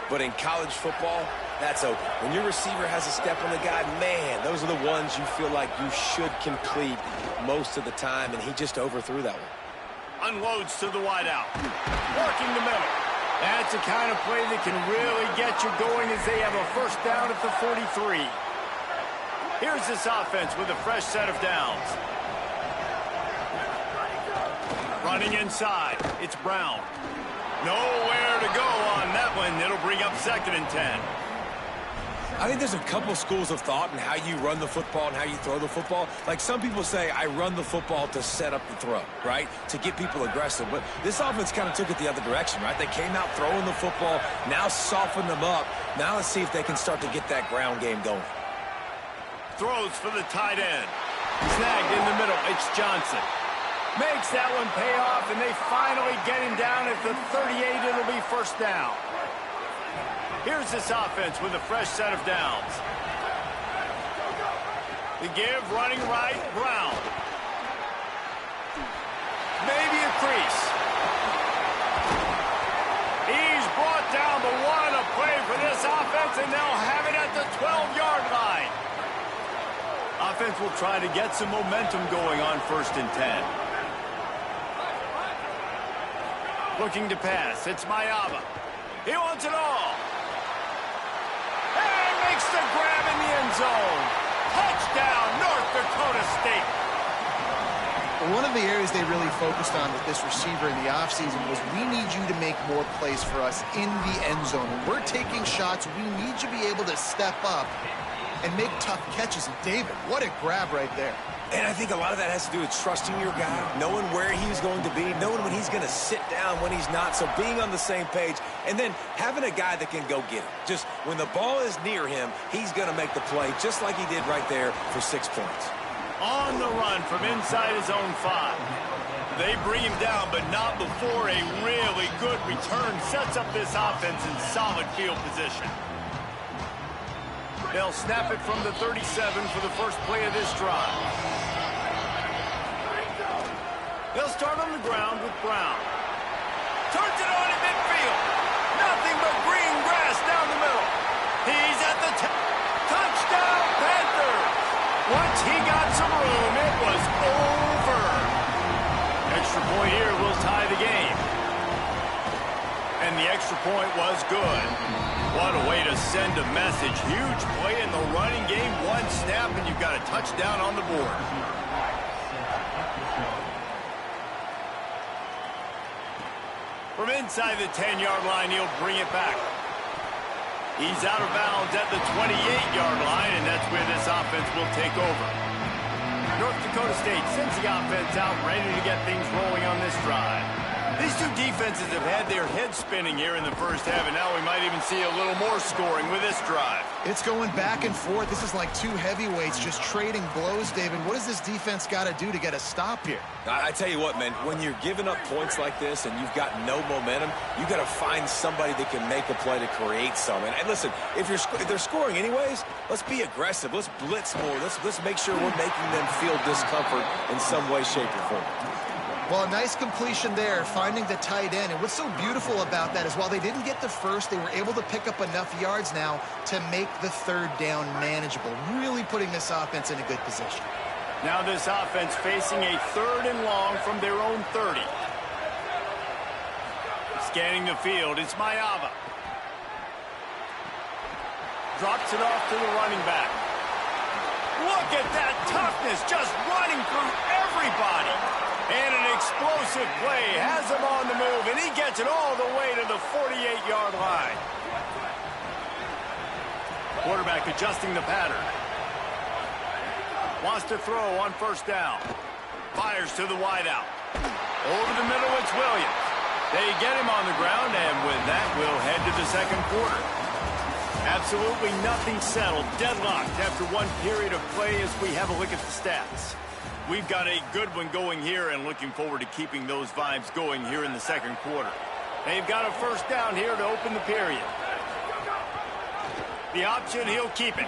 but in college football, that's open. When your receiver has a step on the guy, man, those are the ones you feel like you should complete most of the time, and he just overthrew that one. Unloads to the wideout. Working the middle. That's the kind of play that can really get you going as they have a 1st down at the 43. Here's this offense with a fresh set of downs. Running inside, it's Brown. Nowhere to go on that one. It'll bring up 2nd and 10. I think there's a couple schools of thought in how you run the football and how you throw the football. Like some people say, I run the football to set up the throw, right? To get people aggressive. But this offense kind of took it the other direction, right? They came out throwing the football, now softened them up. Now let's see if they can start to get that ground game going. Throws for the tight end. Snagged in the middle. It's Johnson. Makes that one pay off, and they finally get him down at the 38. It'll be first down. Here's this offense with a fresh set of downs. The give, running right, Brown. Maybe a crease. He's brought down, but what a play for this offense, and they'll have it at the 12-yard line. Offense will try to get some momentum going on 1st and 10. Looking to pass. It's Mayava. He wants it all. And makes the grab in the end zone. Touchdown, North Dakota State. One of the areas they really focused on with this receiver in the offseason was we need you to make more plays for us in the end zone. When we're taking shots, we need you to be able to step up and make tough catches. And David, what a grab right there. And I think a lot of that has to do with trusting your guy, knowing where he's going to be, knowing when he's going to sit down, when he's not. So being on the same page, and then having a guy that can go get it. Just when the ball is near him, he's going to make the play, just like he did right there for 6 points. On the run from inside his own 5. They bring him down, but not before a really good return sets up this offense in solid field position. They'll snap it from the 37 for the first play of this drive. They'll start on the ground with Brown. Turns it on in midfield. Nothing but green grass down the middle. He's at the touchdown, Panthers. Once he got some room, it was over. Extra point here will tie the game. And the extra point was good. What a way to send a message. Huge play in the running game. One snap, and you've got a touchdown on the board. From inside the 10-yard line, he'll bring it back. He's out of bounds at the 28-yard line, and that's where this offense will take over. North Dakota State sends the offense out, ready to get things rolling on this drive. These two defenses have had their heads spinning here in the first half, and now we might even see a little more scoring with this drive. It's going back and forth. This is like two heavyweights just trading blows, David. What does this defense got to do to get a stop here? I tell you what, man, when you're giving up points like this and you've got no momentum, you got to find somebody that can make a play to create some. And listen, if they're scoring anyways, let's be aggressive. Let's blitz more. Let's make sure we're making them feel discomfort in some way, shape, or form. Well, a nice completion there, finding the tight end. And what's so beautiful about that is while they didn't get the first, they were able to pick up enough yards now to make the third down manageable, really putting this offense in a good position. Now this offense facing a 3rd and long from their own 30. Scanning the field, it's Mayava. Drops it off to the running back. Look at that toughness, just running through everybody. And an explosive play has him on the move, and he gets it all the way to the 48-yard line. Quarterback adjusting the pattern. Wants to throw on 1st down. Fires to the wideout. Over the middle, it's Williams. They get him on the ground, and with that, we'll head to the second quarter. Absolutely nothing settled. Deadlocked after one period of play as we have a look at the stats. We've got a good one going here and looking forward to keeping those vibes going here in the second quarter. They've got a 1st down here to open the period. The option, he'll keep it.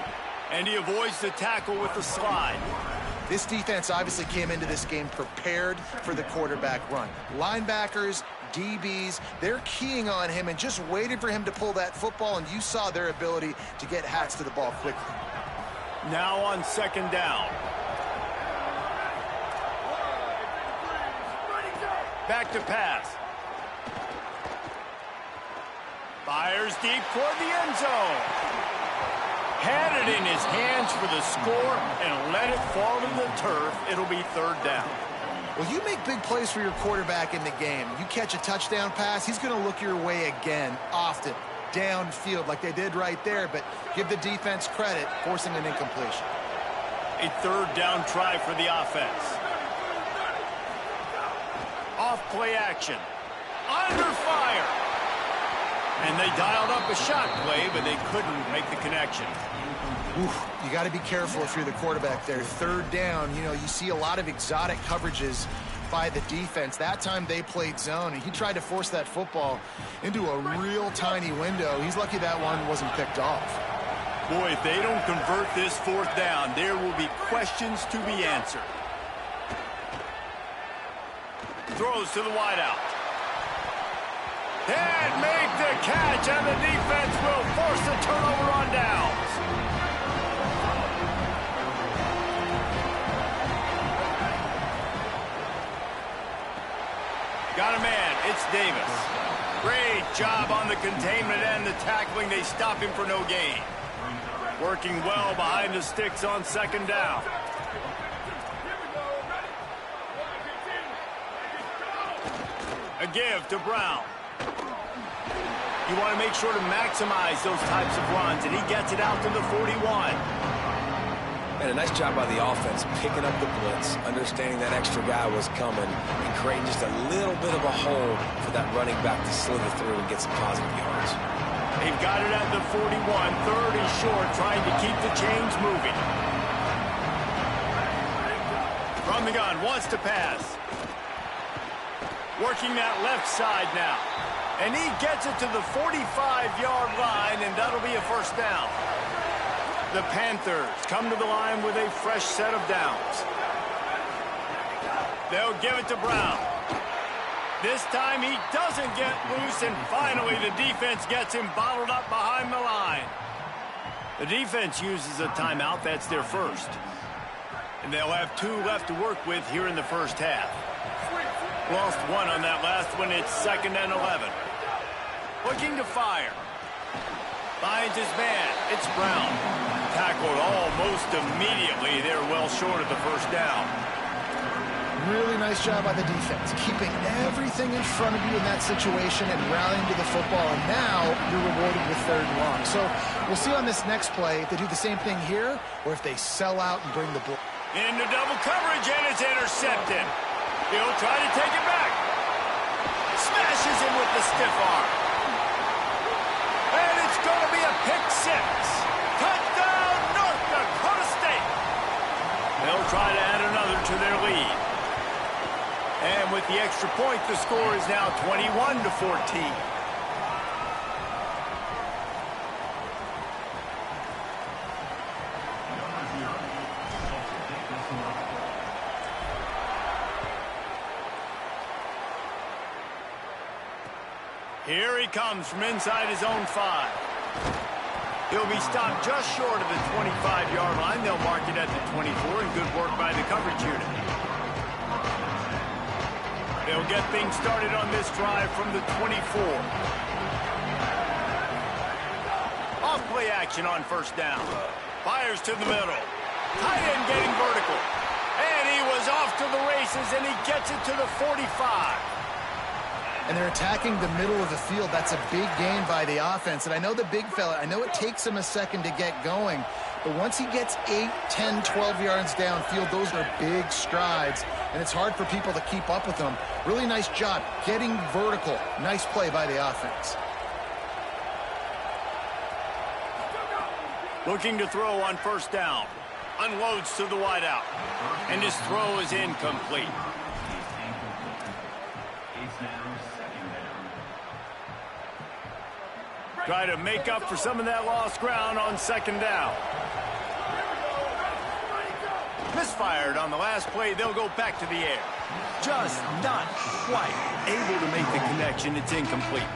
And he avoids the tackle with the slide. This defense obviously came into this game prepared for the quarterback run. Linebackers, DBs, they're keying on him and just waiting for him to pull that football, and you saw their ability to get hats to the ball quickly. Now on 2nd down. Back to pass. Fires deep toward the end zone. Had it in his hands for the score and let it fall to the turf. It'll be 3rd down. Well, you make big plays for your quarterback in the game. You catch a touchdown pass, he's going to look your way again often. downfield like they did right there, but give the defense credit, forcing an incompletion. A third down try for the offense. Off play action. Under fire. And they dialed up a shot play, but they couldn't make the connection. Oof, you got to be careful if you're the quarterback there. Third down, you know, you see a lot of exotic coverages by the defense. That time they played zone, and he tried to force that football into a real tiny window. He's lucky that one wasn't picked off. Boy, if they don't convert this fourth down, there will be questions to be answered. Throws to the wideout. And make the catch, and the defense will force the turnover on downs. Got a man, it's Davis. Great job on the containment and the tackling. They stop him for no gain. Working well behind the sticks on second down. A give to Brown. You want to make sure to maximize those types of runs, and he gets it out to the 41. And a nice job by the offense picking up the blitz, understanding that extra guy was coming, and creating just a little bit of a hole for that running back to slither through and get some positive yards. They've got it at the 41, third and short, trying to keep the chains moving. From the gun, wants to pass. Working that left side now. And he gets it to the 45-yard line, and that'll be a first down. The Panthers come to the line with a fresh set of downs. They'll give it to Brown. This time he doesn't get loose, and finally the defense gets him bottled up behind the line. The defense uses a timeout. That's their first. And they'll have 2 left to work with here in the first half. Lost 1 on that last one. It's 2nd and 11. Looking to fire. Finds his man. It's Brown. Tackled almost immediately. They're well short of the first down. Really nice job by the defense, keeping everything in front of you in that situation and rallying to the football. And now you're rewarded with third and long. So we'll see on this next play if they do the same thing here or if they sell out and bring the ball. Into double coverage, and it's intercepted. He'll try to take it back. Smashes him with the stiff arm. And it's going to be a pick 6. Touchdown, North Dakota State. They'll try to add another to their lead. And with the extra point, the score is now 21-14. Here he comes from inside his own 5. He'll be stopped just short of the 25-yard line. They'll mark it at the 24, and good work by the coverage unit. They'll get things started on this drive from the 24. Off play action on first down. Fires to the middle. Tight end getting vertical. And he was off to the races, and he gets it to the 45. And they're attacking the middle of the field. That's a big gain by the offense. And I know the big fella, I know it takes him a second to get going, but once he gets 8, 10, 12 yards downfield, those are big strides, and it's hard for people to keep up with them. Really nice job getting vertical. Nice play by the offense. Looking to throw on first down. Unloads to the wideout. And his throw is incomplete. Try to make up for some of that lost ground on second down. Misfired on the last play. They'll go back to the air. Just not quite able to make the connection. It's incomplete.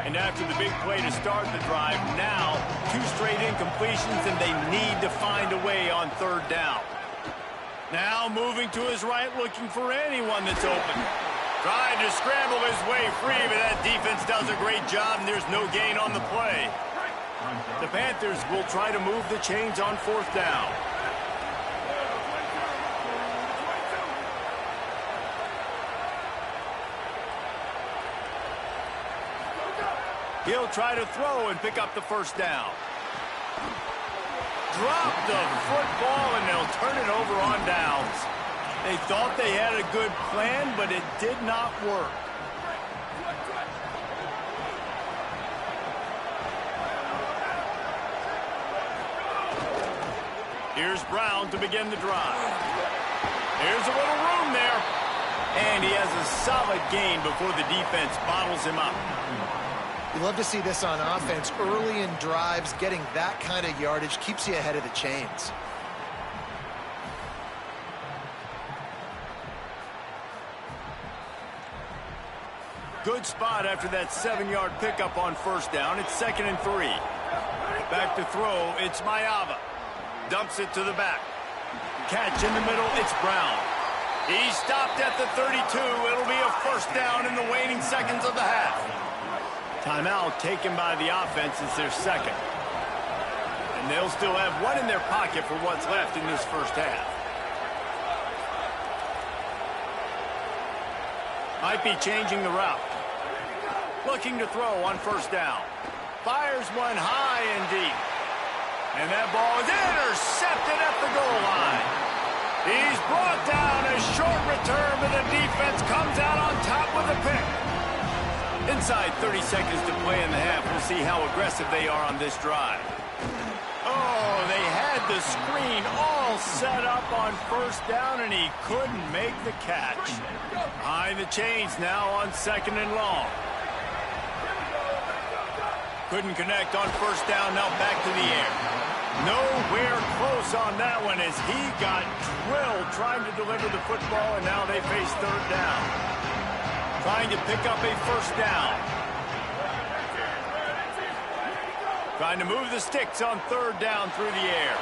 And after the big play to start the drive, now 2 straight incompletions, and they need to find a way on third down. Now moving to his right, looking for anyone that's open. Trying to scramble his way free, but that defense does a great job, and there's no gain on the play. The Panthers will try to move the chains on fourth down. He'll try to throw and pick up the first down. Drop the football, and they'll turn it over on downs. They thought they had a good plan, but it did not work. Here's Brown to begin the drive. There's a little room there. And he has a solid gain before the defense bottles him up. You love to see this on offense. Early in drives, getting that kind of yardage keeps you ahead of the chains. Good spot after that 7-yard pickup on first down. It's 2nd and 3. Back to throw, it's Mayava. Dumps it to the back. Catch in the middle, it's Brown. He stopped at the 32. It'll be a first down in the waning seconds of the half. Timeout taken by the offense. It's their second. And they'll still have one in their pocket for what's left in this first half. Might be changing the route. Looking to throw on first down. Fires one high and deep. And that ball is intercepted at the goal line. He's brought down. A short return, but the defense comes out on top with a pick. Inside 30 seconds to play in the half. We'll see how aggressive they are on this drive. Oh, they had the screen all set up on first down, and he couldn't make the catch. Behind the chains now on 2nd and long. Couldn't connect on first down. Now back to the air. Nowhere close on that one as he got drilled trying to deliver the football, and now they face 3rd down. Trying to pick up a first down. Trying to move the sticks on 3rd down through the air.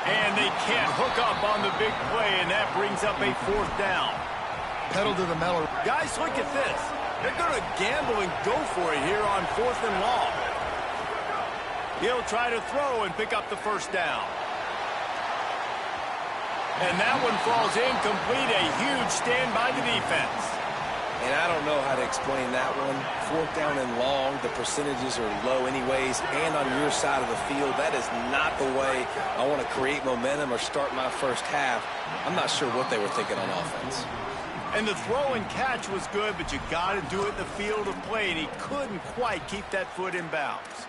And they can't hook up on the big play, and that brings up a 4th down. Pedal to the metal. Guys, look at this. They're going to gamble and go for it here on 4th and long. He'll try to throw and pick up the first down. And that one falls incomplete. A huge stand by the defense. And I don't know how to explain that one. 4th down and long, the percentages are low anyways, and on your side of the field, that is not the way I want to create momentum or start my first half. I'm not sure what they were thinking on offense. And the throw and catch was good, but you got to do it in the field of play, and he couldn't quite keep that foot in bounds.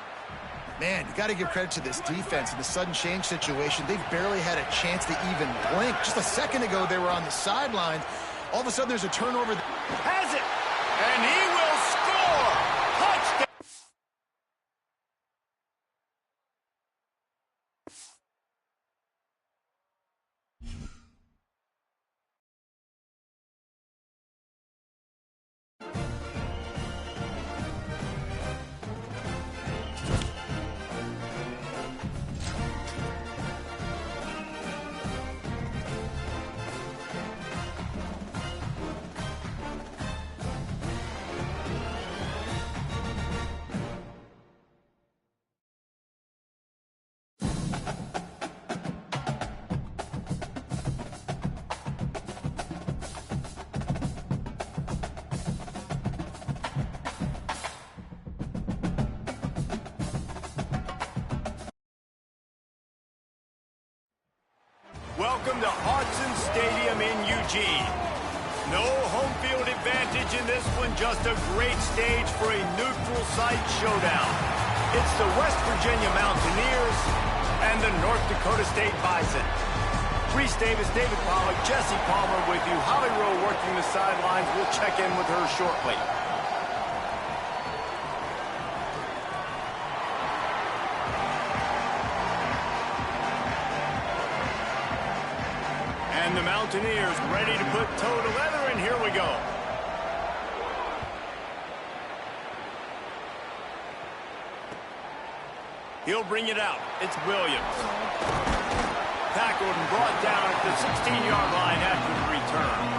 Man, you got to give credit to this defense in the sudden change situation. They've barely had a chance to even blink. Just a second ago, they were on the sidelines. All of a sudden, there's a turnover. Has it, and he will score. Touchdown. Welcome to Autzen Stadium in Eugene. No home field advantage in this one, just a great stage for a neutral site showdown. It's the West Virginia Mountaineers and the North Dakota State Bison. Reese Davis, David Pollack, Jesse Palmer with you. Holly Rowe working the sidelines. We'll check in with her shortly. And the Mountaineers ready to put toe to leather, and here we go. He'll bring it out. It's Williams. Tackled and brought down at the 16-yard line after the return.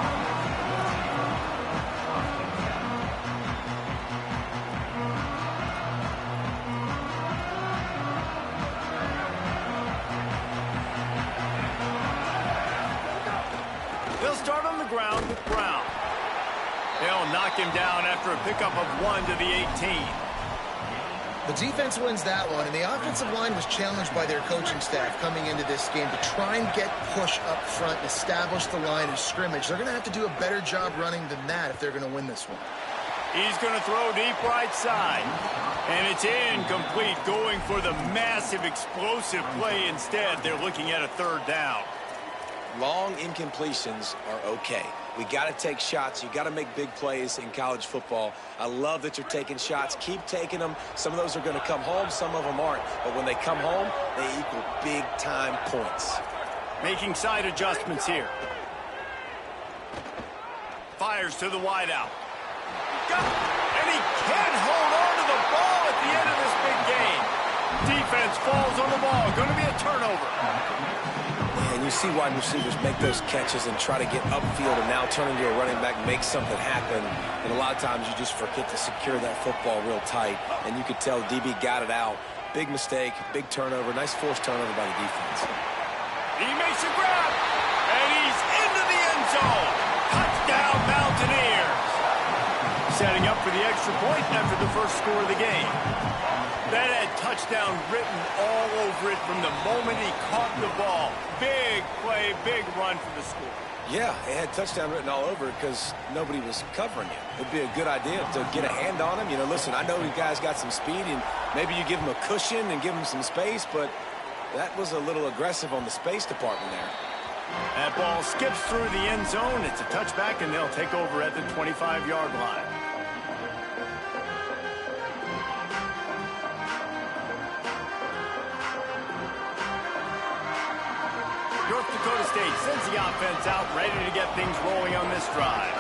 Start on the ground with Brown. They'll knock him down after a pickup of 1 to the 18. The defense wins that one, and the offensive line was challenged by their coaching staff coming into this game to try and get push up front and establish the line of scrimmage. They're going to have to do a better job running than that if they're going to win this one. He's going to throw deep right side. And it's incomplete, going for the massive, explosive play instead. They're looking at a 3rd down. Long incompletions are okay. We got to take shots. You got to make big plays in college football. I love that you're taking shots. Keep taking them. Some of those are going to come home. Some of them aren't. But when they come home, they equal big-time points. Making side adjustments here. Fires to the wideout. And he can't hold on to the ball at the end of this big game. Defense falls on the ball. Going to be a turnover. And you see wide receivers make those catches and try to get upfield and now turn into a running back, make something happen. And a lot of times you just forget to secure that football real tight. And you could tell DB got it out. Big mistake, big turnover, nice forced turnover by the defense. He makes a grab, and he's into the end zone. Touchdown, Mountaineers. Setting up for the extra point after the first score of the game. That had touchdown written all over it from the moment he caught the ball. Big play, big run for the score. Yeah, it had touchdown written all over it because nobody was covering him. It'd be a good idea to get a hand on him. You know, listen, I know you guys got some speed, and maybe you give him a cushion and give him some space, but that was a little aggressive on the space department there. That ball skips through the end zone. It's a touchback, and they'll take over at the 25-yard line. North Dakota State sends the offense out, ready to get things rolling on this drive.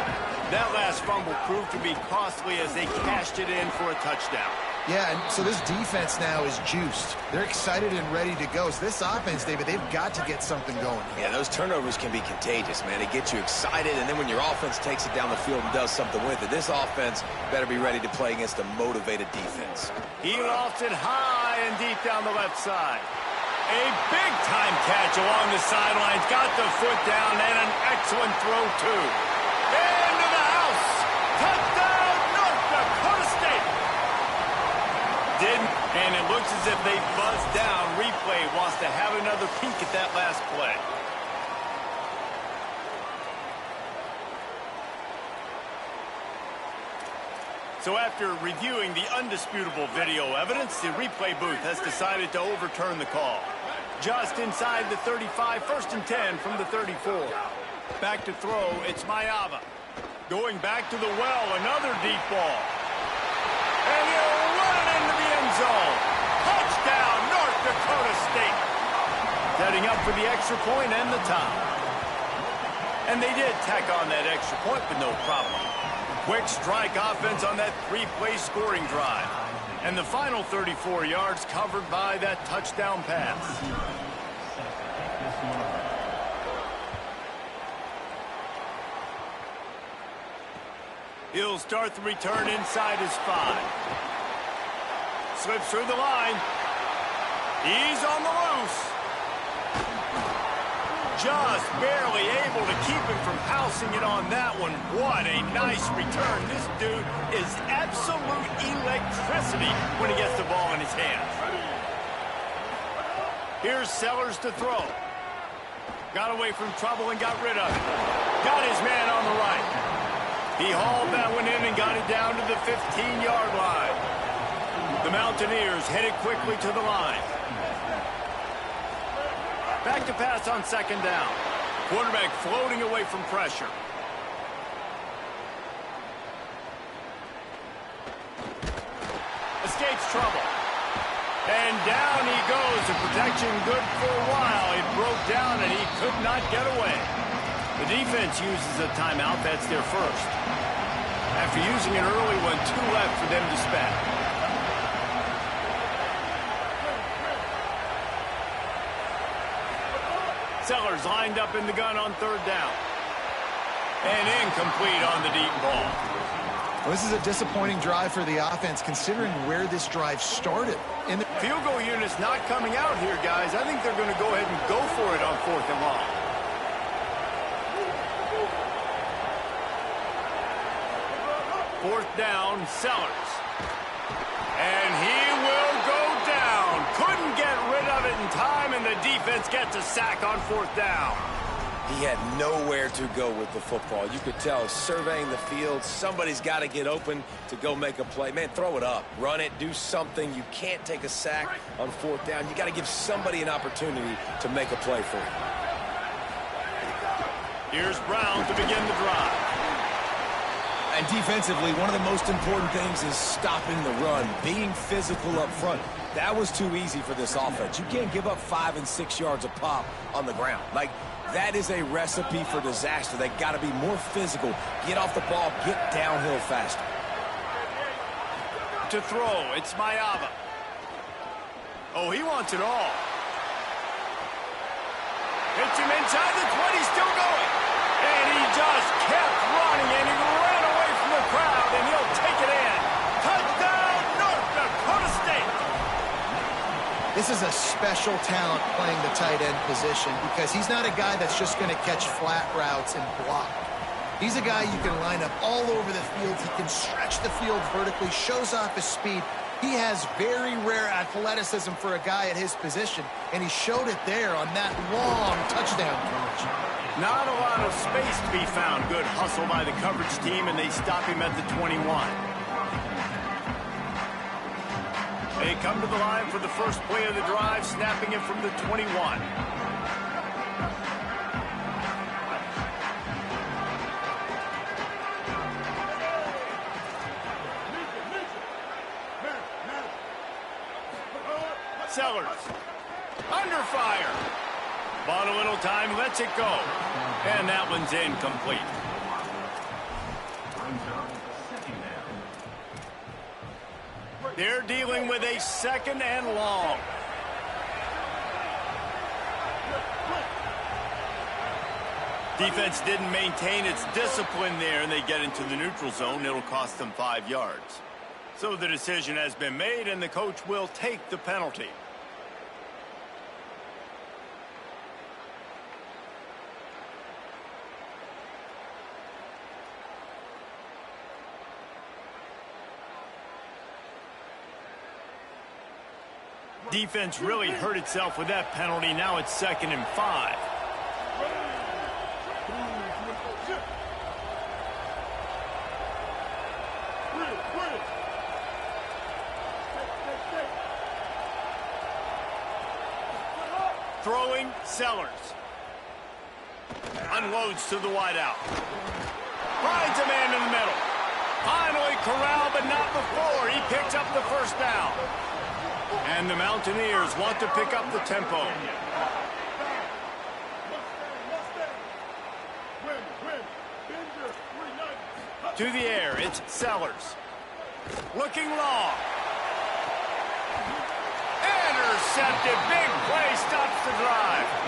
That last fumble proved to be costly as they cashed it in for a touchdown. Yeah, and so this defense now is juiced. They're excited and ready to go. So this offense, David, they've got to get something going. Yeah, those turnovers can be contagious, man. It gets you excited, and then when your offense takes it down the field and does something with it, this offense better be ready to play against a motivated defense. He lofts it high and deep down the left side. A big-time catch along the sidelines. Got the foot down, and an excellent throw, too. Into the house. Touchdown, North Dakota State. Didn't, and it looks as if they buzzed down. Replay wants to have another peek at that last play. So after reviewing the undisputable video evidence, the replay booth has decided to overturn the call. Just inside the 35, 1st and 10 from the 34. Back to throw, it's Mayava. Going back to the well, another deep ball. And he'll run it into the end zone. Touchdown, North Dakota State. Setting up for the extra point and the tie. And they did tack on that extra point, but no problem. Quick strike offense on that 3-play scoring drive. And the final 34 yards covered by that touchdown pass. He'll start the return inside his 5. Slips through the line. He's on the loose. Just barely able to keep him from housing it on that one. What a nice return. This dude is absolute electricity when he gets the ball in his hands. Here's Sellers to throw. Got away from trouble and got rid of it. Got his man on the right. He hauled that one in and got it down to the 15-yard line. The Mountaineers headed quickly to the line. Back to pass on 2nd down. Quarterback floating away from pressure. Escapes trouble. And down he goes. The protection good for a while. It broke down and he could not get away. The defense uses a timeout. That's their first. After using an early one, 2 left for them to spend. Sellers lined up in the gun on 3rd down. And incomplete on the deep ball. Well, this is a disappointing drive for the offense, considering where this drive started. In the field goal unit's not coming out here, guys. I think they're going to go ahead and go for it on 4th and long. 4th down, Sellers. And he will go down. Couldn't get rid of it in time, and the defense gets a sack on 4th down. He had nowhere to go with the football. You could tell, surveying the field, somebody's got to get open to go make a play. Man, throw it up, run it, do something. You can't take a sack on 4th down. You got to give somebody an opportunity to make a play for you. Here's Brown to begin the drive. And defensively, one of the most important things is stopping the run, being physical up front. That was too easy for this offense. You can't give up 5 and 6 yards a pop on the ground. Like, that is a recipe for disaster. They got to be more physical, get off the ball, get downhill faster. To throw, it's Mayava. Oh, he wants it all. Hits him inside the 20, still going. And he just kept running, and he ran away from the crowd, and he'll take it in. Touchdown, North Dakota State. This is a special talent playing the tight end position because he's not a guy that's just going to catch flat routes and block. He's a guy you can line up all over the field. He can stretch the field vertically, shows off his speed. He has very rare athleticism for a guy at his position, and he showed it there on that long touchdown catch. Not a lot of space to be found. Good hustle by the coverage team, and they stop him at the 21. They come to the line for the first play of the drive, snapping it from the 21. Sellers, under fire. Bought a little time, lets it go. And that one's incomplete. They're dealing with a 2nd and long. Defense didn't maintain its discipline there, and they get into the neutral zone. It'll cost them 5 yards. So the decision has been made, and the coach will take the penalty. Defense really hurt itself with that penalty. Now it's 2nd and 5. Throwing, Sellers. Unloads to the wideout. Finds a man in the middle. Finally corralled, but not before. He picks up the 1st down. And the Mountaineers want to pick up the tempo. To the air, it's Sellers. Looking long. Intercepted. Big play stops the drive.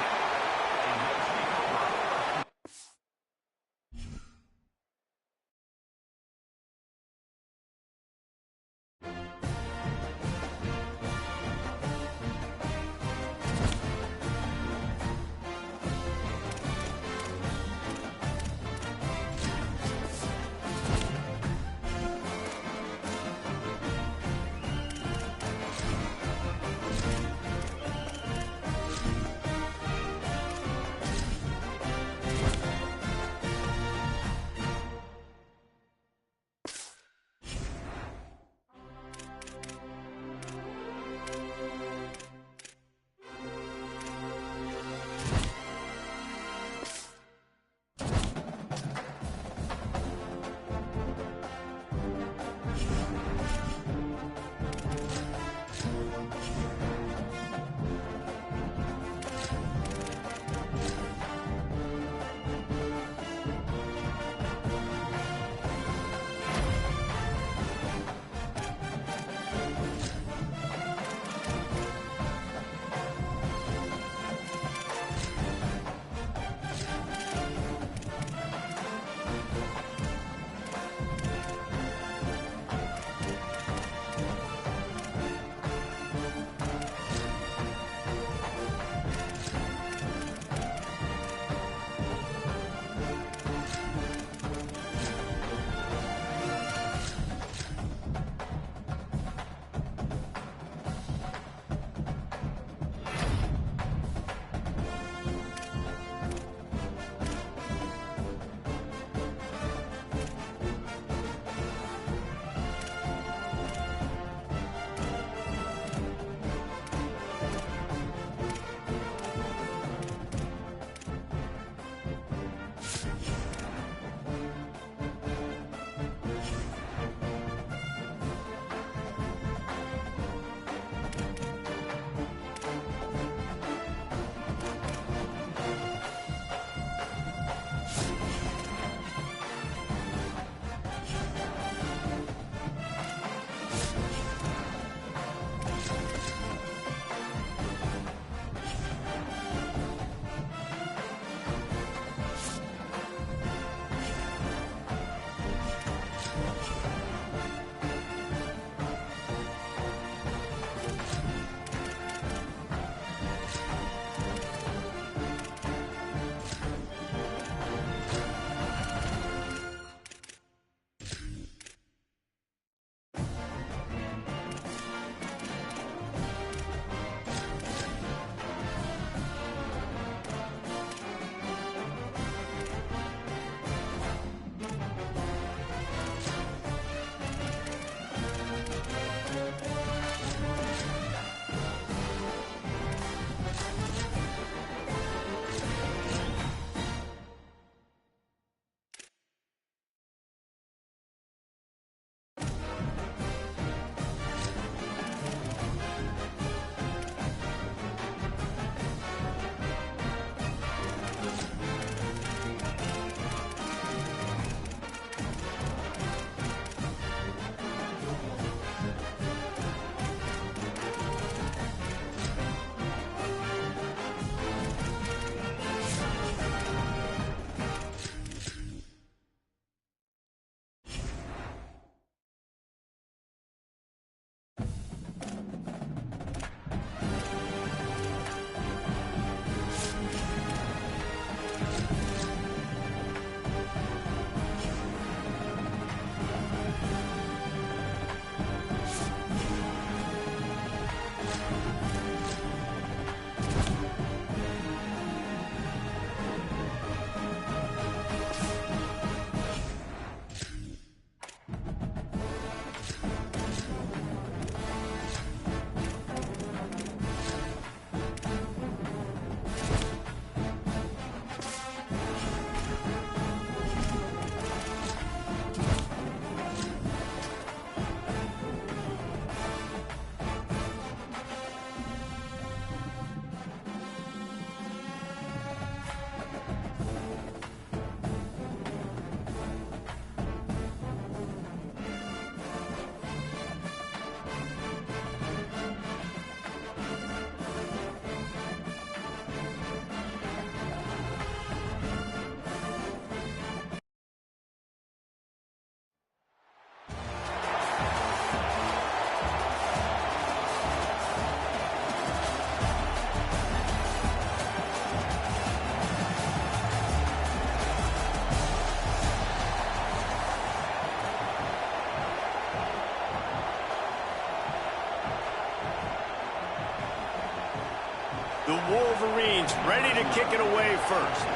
The Wolverines ready to kick it away first.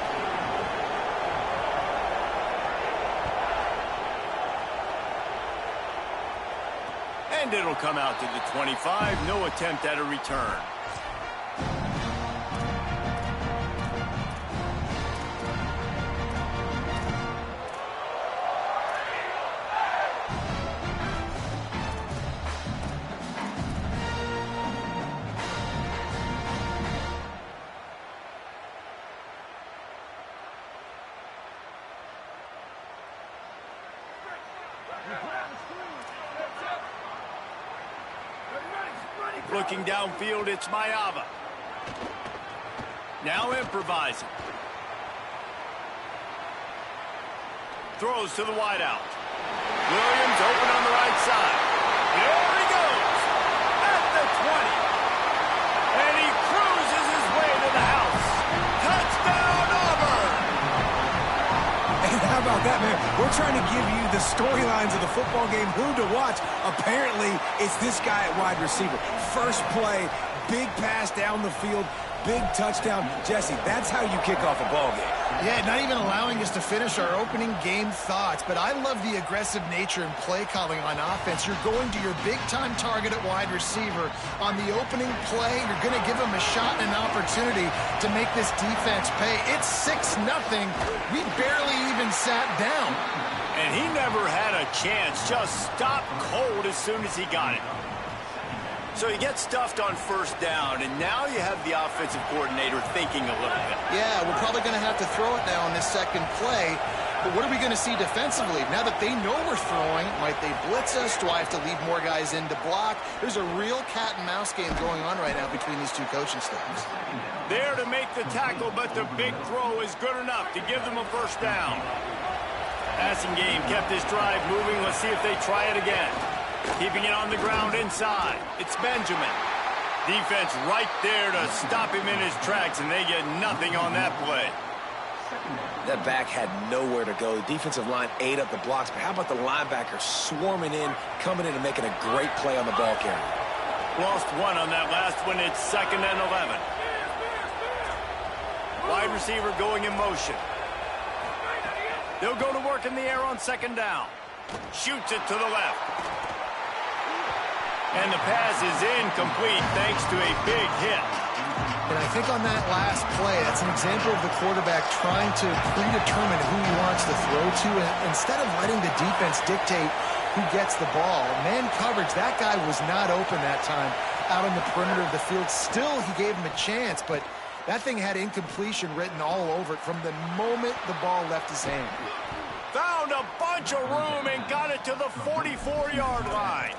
And it'll come out to the 25. No attempt at a return. Looking downfield, it's Mayava. Now improvising. Throws to the wideout. Williams open on the right side. There he goes. At the 20. And he cruises his way to the house. Touchdown, Auburn! Hey, how about that, man? We're trying to give you the storylines of the football game, who to watch. Apparently, it's this guy at wide receiver. First play, big pass down the field, big touchdown. Jesse, that's how you kick off a ball game. Yeah, not even allowing us to finish our opening game thoughts, but I love the aggressive nature and play calling on offense. You're going to your big-time target at wide receiver. On the opening play, you're going to give him a shot and an opportunity to make this defense pay. It's 6-0. We barely even sat down. And he never had a chance. Just stopped cold as soon as he got it. So he gets stuffed on first down, and now you have the offensive coordinator thinking a little bit. Yeah, we're probably going to have to throw it now on this second play. But what are we going to see defensively? Now that they know we're throwing, might they blitz us? Do I have to leave more guys in to block? There's a real cat and mouse game going on right now between these two coaching staffs. There to make the tackle, but the big throw is good enough to give them a first down. Passing game kept this drive moving. Let's see if they try it again. Keeping it on the ground inside. It's Benjamin. Defense right there to stop him in his tracks, and they get nothing on that play. That back had nowhere to go. The defensive line ate up the blocks, but how about the linebacker swarming in, coming in and making a great play on the ball carrier? Lost one on that last one. It's 2nd and 11. Wide receiver going in motion. They'll go to work in the air on 2nd down. Shoots it to the left. And the pass is incomplete thanks to a big hit. And I think on that last play, that's an example of the quarterback trying to predetermine who he wants to throw to. And instead of letting the defense dictate who gets the ball, man coverage, that guy was not open that time out on the perimeter of the field. Still, he gave him a chance, but that thing had incompletion written all over it from the moment the ball left his hand. Found a bunch of room and got it to the 44-yard line.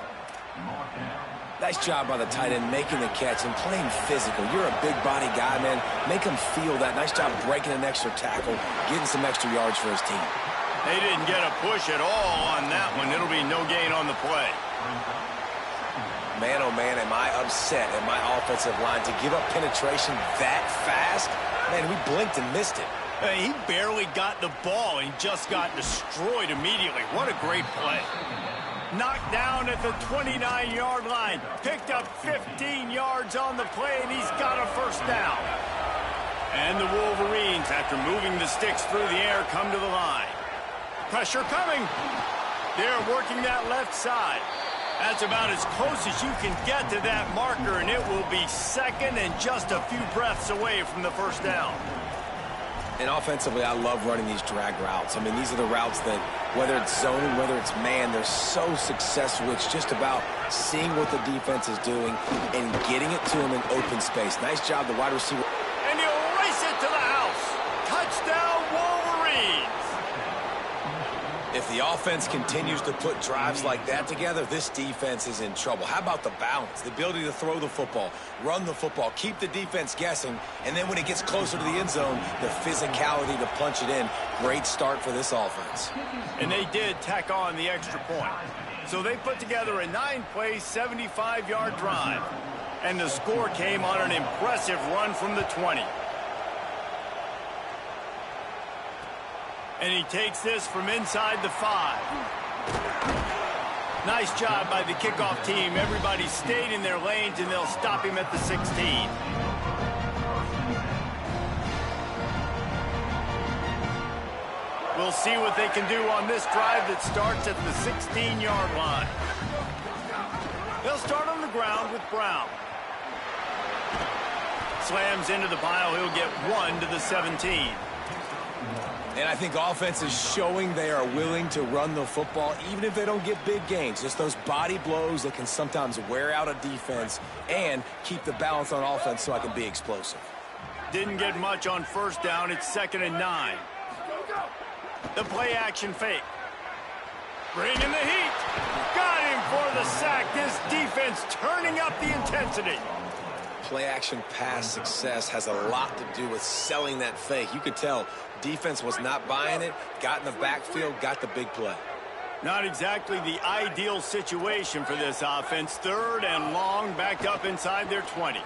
Nice job by the tight end making the catch and playing physical. You're a big body guy, man. Make him feel that. Nice job breaking an extra tackle, getting some extra yards for his team. They didn't get a push at all on that one. It'll be no gain on the play. Man, oh man, am I upset at my offensive line to give up penetration that fast? Man, we blinked and missed it. He barely got the ball and just got destroyed immediately. What a great play. Knocked down at the 29-yard line. Picked up 15 yards on the play, and he's got a first down. And the Wolverines, after moving the sticks through the air, come to the line. Pressure coming. They're working that left side. That's about as close as you can get to that marker, and it will be 2nd and just a few breaths away from the first down. And offensively, I love running these drag routes. I mean, these are the routes that, whether it's zoning, whether it's man, they're so successful. It's just about seeing what the defense is doing and getting it to them in open space. Nice job, the wide receiver. And he'll race it to the house. Touchdown, Wolverines. If the offense continues to put drives like that together, this defense is in trouble. How about the balance, the ability to throw the football, run the football, keep the defense guessing, and then when it gets closer to the end zone, the physicality to punch it in. Great start for this offense. And they did tack on the extra point. So they put together a 9-play, 75-yard drive. And the score came on an impressive run from the 20. And he takes this from inside the 5. Nice job by the kickoff team. Everybody stayed in their lanes, and they'll stop him at the 16. We'll see what they can do on this drive that starts at the 16-yard line. They'll start on the ground with Brown. Slams into the pile. He'll get 1 to the 17. And I think offense is showing they are willing to run the football, even if they don't get big gains. Just those body blows that can sometimes wear out a defense and keep the balance on offense so I can be explosive. Didn't get much on first down. It's 2nd and 9. The play action fake. Bringing the heat. Got him for the sack. This defense turning up the intensity. Play-action pass success has a lot to do with selling that fake. You could tell defense was not buying it, got in the backfield, got the big play. Not exactly the ideal situation for this offense. 3rd and long, backed up inside their 20.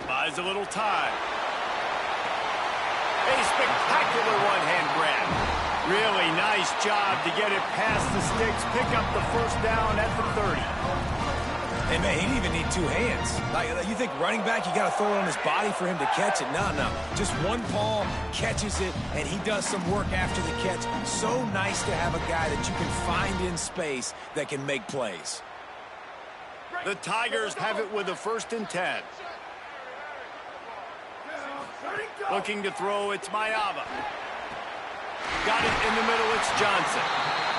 Buys a little time. A spectacular one-hand grab. Really nice job to get it past the sticks, pick up the first down at the 30. Hey, man, he didn't even need 2 hands. Like, you think running back, you got to throw it on his body for him to catch it? No. Just one paw, catches it, and he does some work after the catch. So nice to have a guy that you can find in space that can make plays. The Tigers have it with a 1st and 10. Looking to throw, it's Mayava. Got it in the middle, it's Johnson.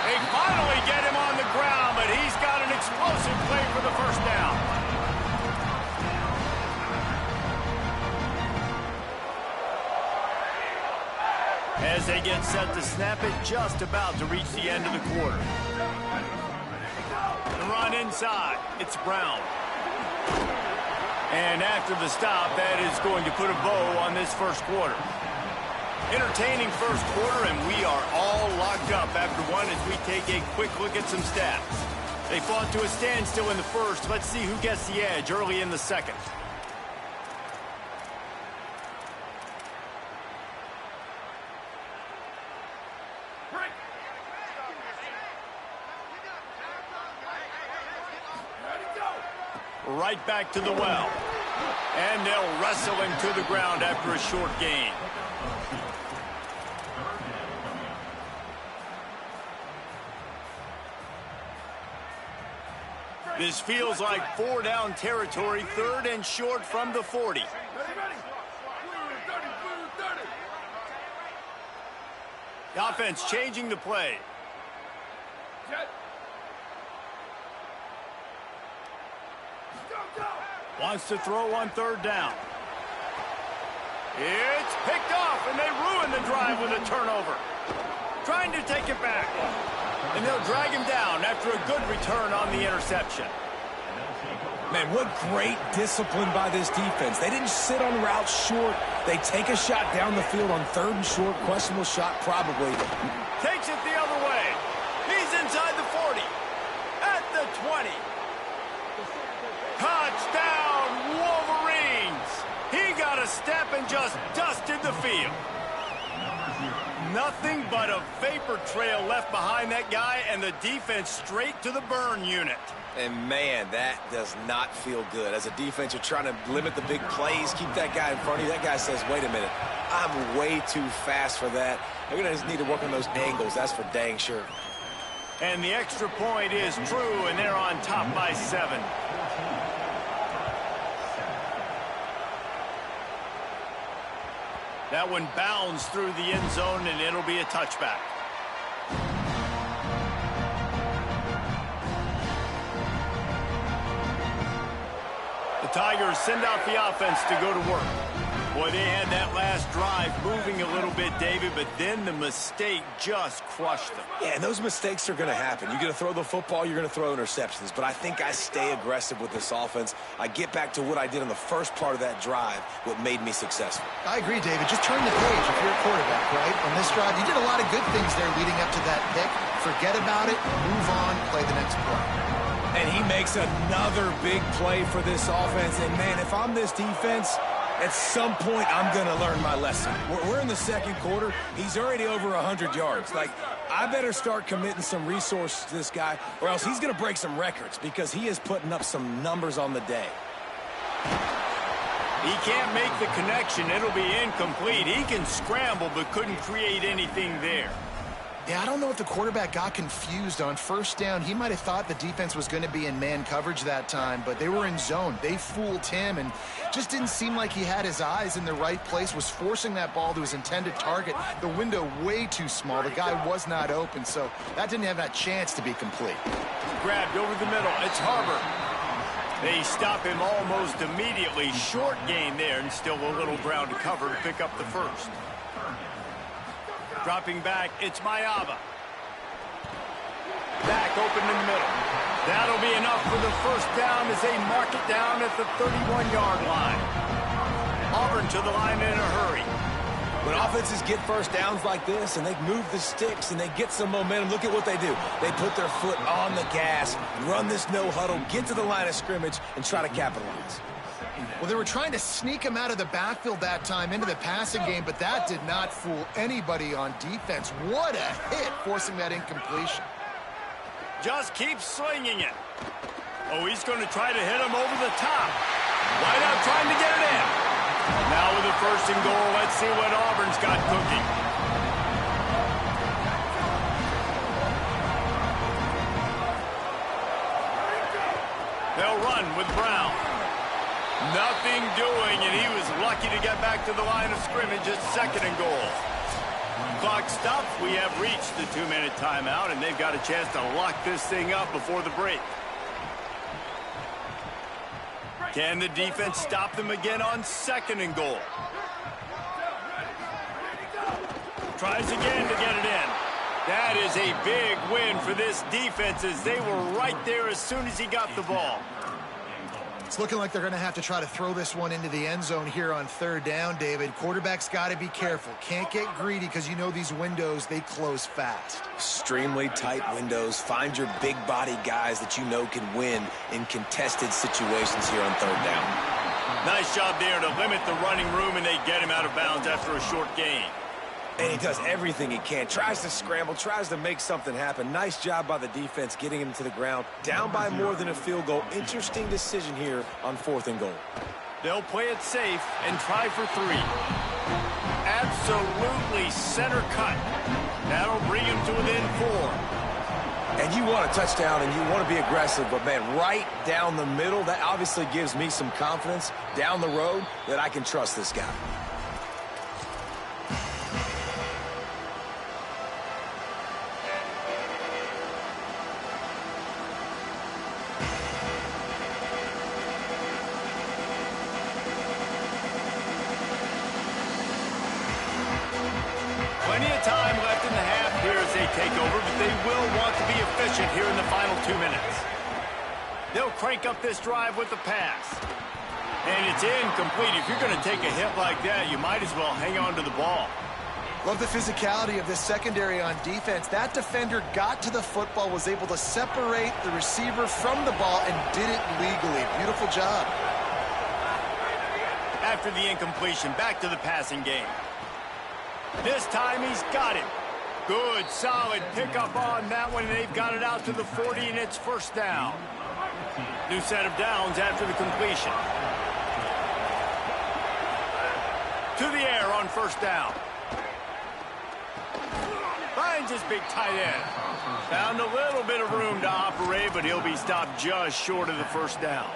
They finally get him on the ground, but he's got an explosive play for the first down. As they get set to snap it, just about to reach the end of the quarter. The run inside, it's Brown. And after the stop, that is going to put a bow on this first quarter. Entertaining first quarter, and we are all locked up after one as we take a quick look at some stats. They fought to a standstill in the first. Let's see who gets the edge early in the second. Right back to the well. And they'll wrestle him to the ground after a short gain. This feels like 4-down territory, 3rd and short from the 40. The offense changing the play. Wants to throw on 3rd down. It's picked off, and they ruin the drive with a turnover. Trying to take it back. And they'll drag him down after a good return on the interception. Man, what great discipline by this defense. They didn't sit on route short. They take a shot down the field on 3rd and short. Questionable shot, probably. Takes it the other way. He's inside the 40. At the 20. Touchdown, Wolverines. He got a step and just dusted the field. Nothing but a vapor trail left behind that guy, and the defense straight to the burn unit. And, man, that does not feel good. As a defense, you're trying to limit the big plays, keep that guy in front of you. That guy says, wait a minute, I'm way too fast for that. They're going to just need to work on those angles. That's for dang sure. And the extra point is true, and they're on top by 7. That one bounds through the end zone, and it'll be a touchback. The Tigers send out the offense to go to work. Boy, they had that last drive moving a little bit, David, but then the mistake just crushed them. Yeah, and those mistakes are going to happen. You're going to throw the football, you're going to throw interceptions, but I think I stay aggressive with this offense. I get back to what I did in the first part of that drive, what made me successful. I agree, David. Just turn the page if you're a quarterback, right? On this drive, you did a lot of good things there leading up to that pick. Forget about it, move on, play the next play. And he makes another big play for this offense. And, man, if I'm this defense, at some point, I'm going to learn my lesson. We're in the second quarter. He's already over 100 yards. Like, I better start committing some resources to this guy, or else he's going to break some records because he is putting up some numbers on the day. He can't make the connection. It'll be incomplete. He can scramble, but couldn't create anything there. Yeah, I don't know if the quarterback got confused on first down. He might have thought the defense was going to be in man coverage that time, but they were in zone. They fooled him and just didn't seem like he had his eyes in the right place, was forcing that ball to his intended target. The window way too small. The guy was not open, so that didn't have that chance to be complete. Grabbed over the middle. It's Harbor. They stop him almost immediately. Short gain there, and still a little ground to cover to pick up the first. Dropping back, it's Mayava. Back open in the middle. That'll be enough for the first down as they mark it down at the 31-yard line. Auburn to the line in a hurry. When offenses get first downs like this and they move the sticks and they get some momentum, look at what they do. They put their foot on the gas, run this no huddle, get to the line of scrimmage, and try to capitalize. Well, they were trying to sneak him out of the backfield that time into the passing game, but that did not fool anybody on defense. What a hit, forcing that incompletion. Just keep slinging it. Oh, he's going to try to hit him over the top. Wide out trying to get it in. Now with the first and goal, let's see what Auburn's got cooking. They'll run with Brown. Nothing doing, and he was lucky to get back to the line of scrimmage at second and goal. Clock stops. We have reached the 2-minute timeout, and they've got a chance to lock this thing up before the break. Can the defense stop them again on second and goal? Tries again to get it in. That is a big win for this defense as they were right there as soon as he got the ball. It's looking like they're going to have to try to throw this one into the end zone here on third down, David. Quarterback's got to be careful. Can't get greedy because you know these windows, they close fast. Extremely tight windows. Find your big body guys that you know can win in contested situations here on third down. Nice job there to limit the running room, and they get him out of bounds after a short gain. And he does everything he can. Tries to scramble, tries to make something happen. Nice job by the defense getting him to the ground. Down by more than a field goal. Interesting decision here on fourth and goal. They'll play it safe and try for 3. Absolutely center cut. That'll bring him to within 4. And you want a touchdown and you want to be aggressive, but, man, right down the middle, that obviously gives me some confidence down the road that I can trust this guy. Plenty of time left in the half here as they take over, but they will want to be efficient here in the final 2 minutes. They'll crank up this drive with the pass. And it's incomplete. If you're going to take a hit like that, you might as well hang on to the ball. Love the physicality of this secondary on defense. That defender got to the football, was able to separate the receiver from the ball, and did it legally. Beautiful job. After the incompletion, back to the passing game. This time he's got it. Good, solid pickup on that one, and they've got it out to the 40, and it's first down. New set of downs after the completion. To the air on first down. Finds his big tight end. Found a little bit of room to operate, but he'll be stopped just short of the first down.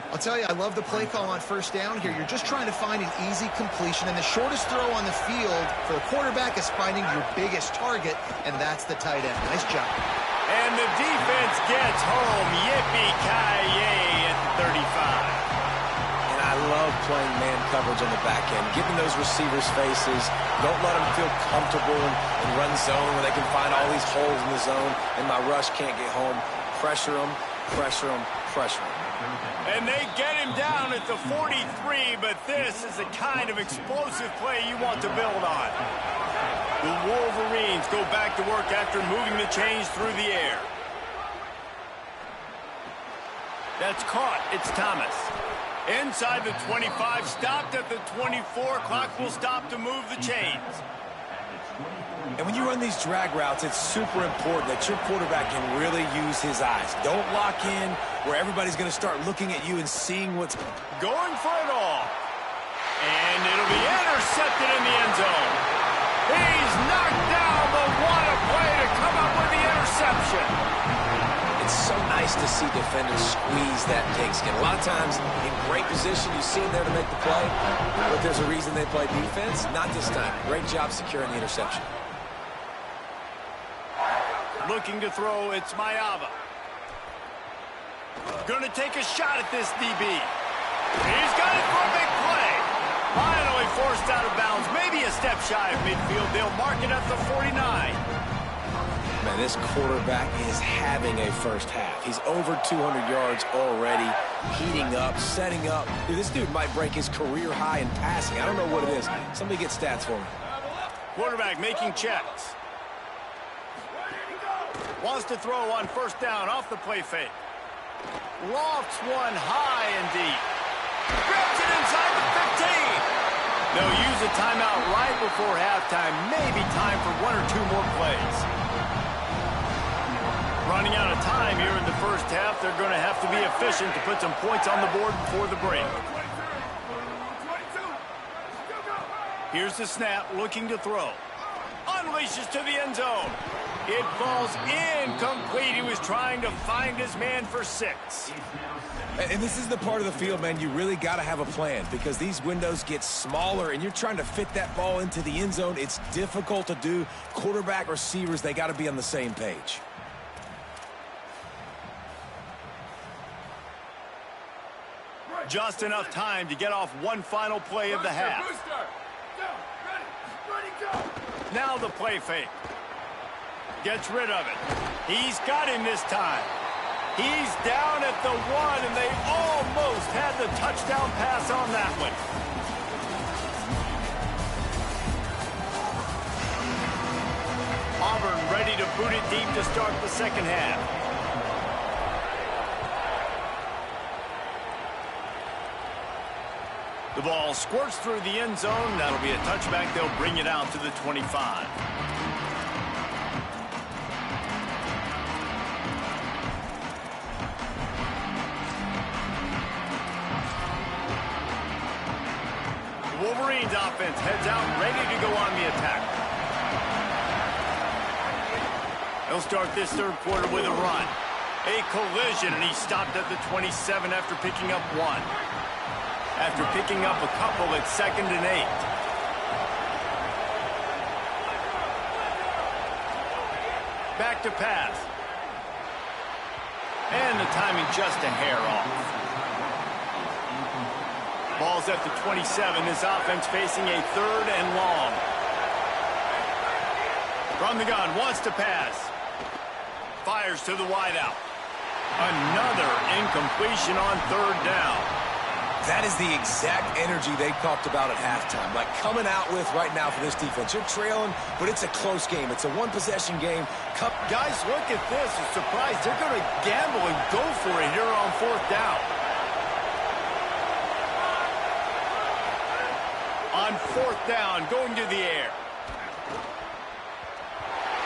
I'll tell you, I love the play call on first down here. You're just trying to find an easy completion, and the shortest throw on the field for the quarterback is finding your biggest target, and that's the tight end. Nice job. And the defense gets home. Yippee-ki-yay at the 35. And I love playing man coverage on the back end, getting those receivers' faces. Don't let them feel comfortable in run zone where they can find all these holes in the zone, and my rush can't get home. Pressure them, pressure them, pressure them. And they get him down at the 43, but this is the kind of explosive play you want to build on. The Wolverines go back to work after moving the chains through the air. That's caught. It's Thomas. Inside the 25, stopped at the 24. Clock will stop to move the chains. And when you run these drag routes, it's super important that your quarterback can really use his eyes. Don't lock in where everybody's going to start looking at you and seeing what's going for it all. And it'll be intercepted in the end zone. He's knocked down, but what interception. It's so nice to see defenders squeeze that pigskin. A lot of times, in great position, you see them there to make the play, but there's a reason they play defense. Not this time. Great job securing the interception. Looking to throw, it's Mayava. Gonna take a shot at this DB. He's got it for a big play. Finally forced out of bounds, maybe a step shy of midfield. They'll mark it at the 49. Man, this quarterback is having a first half. He's over 200 yards already, heating up, setting up. Dude, this dude might break his career high in passing. I don't know what it is. Somebody get stats for me. Quarterback making checks. Wants to throw on first down off the play fake. Lofts one high and deep. Grabs it inside the 15. They'll use a timeout right before halftime. Maybe time for one or two more plays. Running out of time here in the first half. They're going to have to be efficient to put some points on the board before the break. Here's the snap, looking to throw. Unleashes to the end zone. It falls incomplete. He was trying to find his man for 6. And this is the part of the field, man, you really got to have a plan because these windows get smaller and you're trying to fit that ball into the end zone. It's difficult to do. Quarterback, receivers, they got to be on the same page. Just enough time to get off one final play of the half. Now the play fake. Gets rid of it. He's got him this time. He's down at the 1, and they almost had the touchdown pass on that one. Auburn ready to boot it deep to start the second half. The ball squirts through the end zone. That'll be a touchback. They'll bring it out to the 25. The Wolverines offense heads out, ready to go on the attack. They'll start this third quarter with a run. A collision, and he stopped at the 27 after picking up 1. After picking up a couple at 2nd and 8. Back to pass. And the timing just a hair off. Ball's at the 27. This offense facing a 3rd and long. From the gun, wants to pass. Fires to the wideout. Another incompletion on 3rd down. That is the exact energy they talked about at halftime. Like coming out with right now for this defense. You're trailing, but it's a close game. It's a one-possession game. Guys, look at this. I'm surprised they're going to gamble and go for it here on 4th down. On 4th down, going to the air.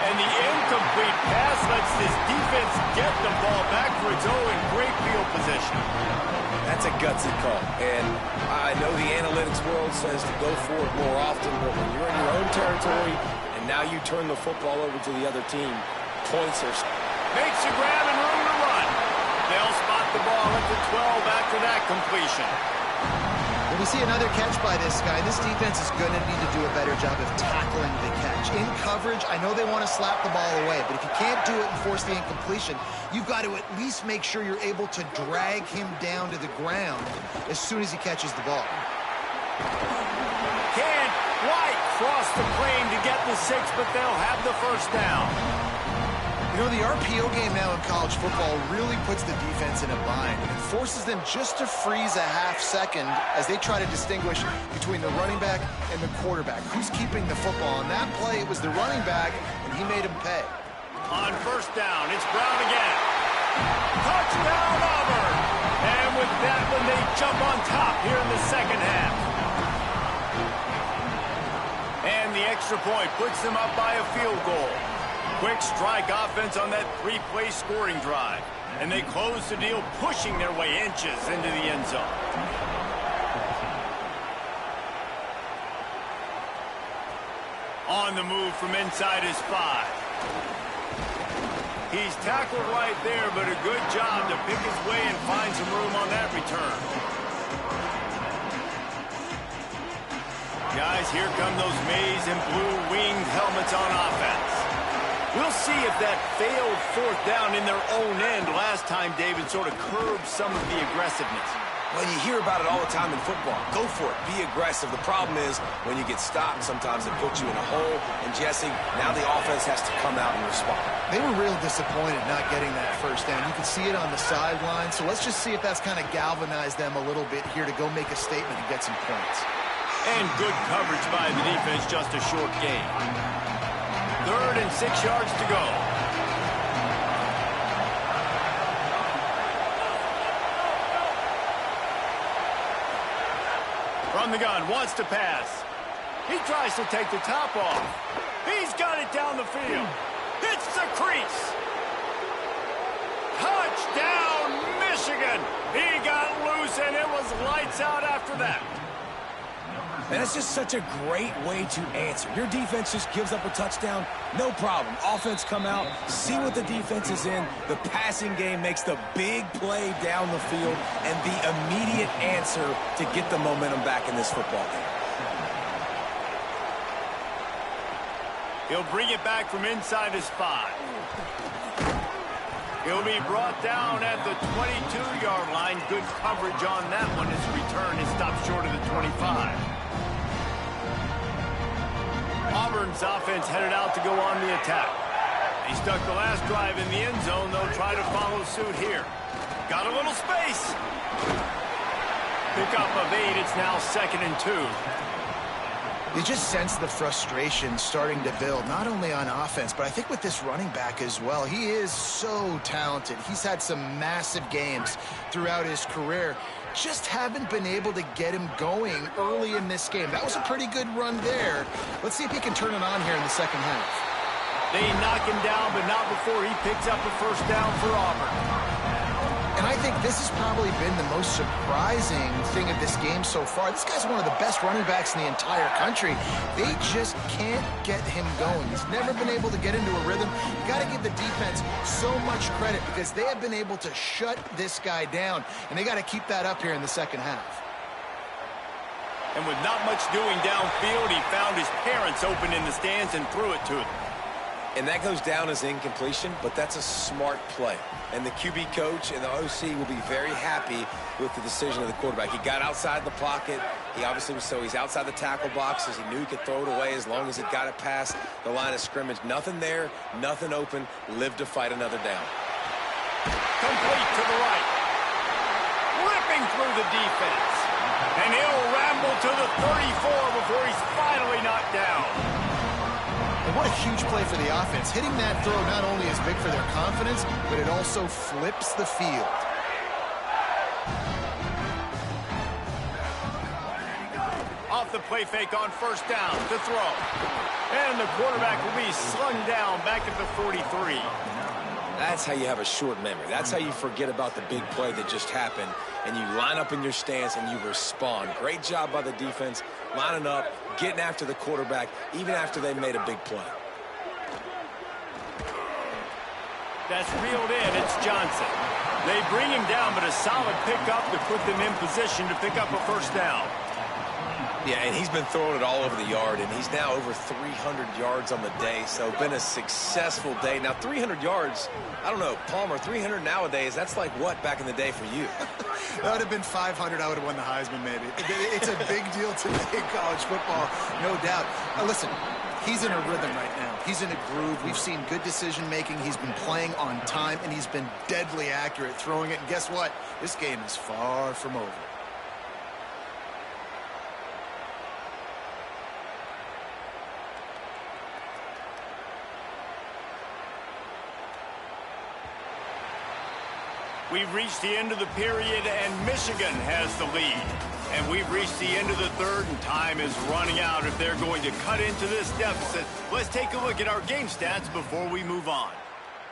And the incomplete pass lets this defense get the ball back for its own great field position. That's a gutsy call. And I know the analytics world says to go for it more often, but when you're in your own territory and now you turn the football over to the other team, points are... Makes a grab and room to run. They'll spot the ball at the 12 after that completion. When we see another catch by this guy, this defense is going to need to do a better job of tackling the catch. In coverage, I know they want to slap the ball away, but if you can't do it and force the incompletion, you've got to at least make sure you're able to drag him down to the ground as soon as he catches the ball. Can't quite cross the plane to get the 6, but they'll have the first down. You know, the RPO game now in college football really puts the defense in a bind. It forces them just to freeze a half second as they try to distinguish between the running back and the quarterback. Who's keeping the football? On that play, it was the running back, and he made him pay. On first down, it's Brown again. Touchdown, Auburn! And with that one, they jump on top here in the second half. And the extra point puts them up by a field goal. Quick strike offense on that 3-play scoring drive. And they close the deal, pushing their way inches into the end zone. On the move from inside his 5. He's tackled right there, but a good job to pick his way and find some room on that return. Guys, here come those maize and blue winged helmets on offense. We'll see if that failed fourth down in their own end last time, David, sort of curbed some of the aggressiveness. Well, you hear about it all the time in football. Go for it. Be aggressive. The problem is when you get stopped, sometimes it puts you in a hole. And, Jesse, now the offense has to come out and respond. They were real disappointed not getting that first down. You can see it on the sideline. So let's just see if that's kind of galvanized them a little bit here to go make a statement and get some points. And good coverage by the defense, just a short gain. 3rd and 6 yards to go. From the gun, wants to pass. He tries to take the top off. He's got it down the field. Hits the crease. Touchdown, Michigan. He got loose, and it was lights out after that. And it's just such a great way to answer. Your defense just gives up a touchdown, no problem. Offense come out, see what the defense is in. The passing game makes the big play down the field and the immediate answer to get the momentum back in this football game. He'll bring it back from inside his 5. He'll be brought down at the 22-yard line. Good coverage on that one. His return is stopped short of the 25. Auburn's offense headed out to go on the attack. He stuck the last drive in the end zone. They'll try to follow suit here. Got a little space. Pickup of 8. It's now 2nd and 2. You just sense the frustration starting to build, not only on offense, but I think with this running back as well. He is so talented. He's had some massive games throughout his career. Just haven't been able to get him going early in this game. That was a pretty good run there. Let's see if he can turn it on here in the second half. They knock him down, but not before he picks up a first down for Auburn. And I think this has probably been the most surprising thing of this game so far. This guy's one of the best running backs in the entire country. They just can't get him going. He's never been able to get into a rhythm. You got to give the defense so much credit because they have been able to shut this guy down, and they got to keep that up here in the second half. And with not much doing downfield, he found his parents open in the stands and threw it to them. And that goes down as incompletion, but that's a smart play. And the QB coach and the OC will be very happy with the decision of the quarterback. He got outside the pocket. He obviously was he's outside the tackle boxes. He knew he could throw it away as long as it got it past the line of scrimmage. Nothing there, nothing open. Live to fight another down. Complete to the right. Ripping through the defense. And he'll ramble to the 34 before he's finally knocked down. And what a huge play for the offense. Hitting that throw not only is big for their confidence, but it also flips the field. Off the play fake on first down to throw. And the quarterback will be slung down back at the 43. That's how you have a short memory. That's how you forget about the big play that just happened, and you line up in your stance and you respond. Great job by the defense, lining up, getting after the quarterback, even after they made a big play. That's reeled in. It's Johnson. They bring him down, but a solid pickup to put them in position to pick up a first down. Yeah, and he's been throwing it all over the yard, and he's now over 300 yards on the day, so been a successful day. Now, 300 yards, I don't know, Palmer, 300 nowadays, that's like what back in the day for you? That would have been 500. I would have won the Heisman, maybe. It's a big deal today in college football, no doubt. Now, listen, he's in a rhythm right now. He's in a groove. We've seen good decision-making. He's been playing on time, and he's been deadly accurate throwing it. And guess what? This game is far from over. We've reached the end of the period, and Michigan has the lead. And we've reached the end of the third, and time is running out if they're going to cut into this deficit. Let's take a look at our game stats before we move on.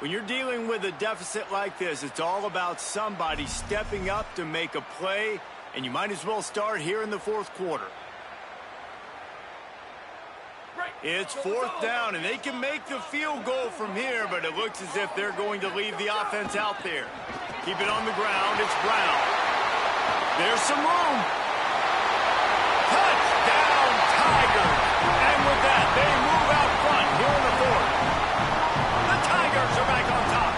When you're dealing with a deficit like this, it's all about somebody stepping up to make a play, and you might as well start here in the fourth quarter. Right. It's 4th down, and they can make the field goal from here, but it looks as if they're going to leave the offense out there. Keep it on the ground. It's Brown. There's some room. Touchdown, Tigers. And with that, they move out front here in the 4th. The Tigers are back on top.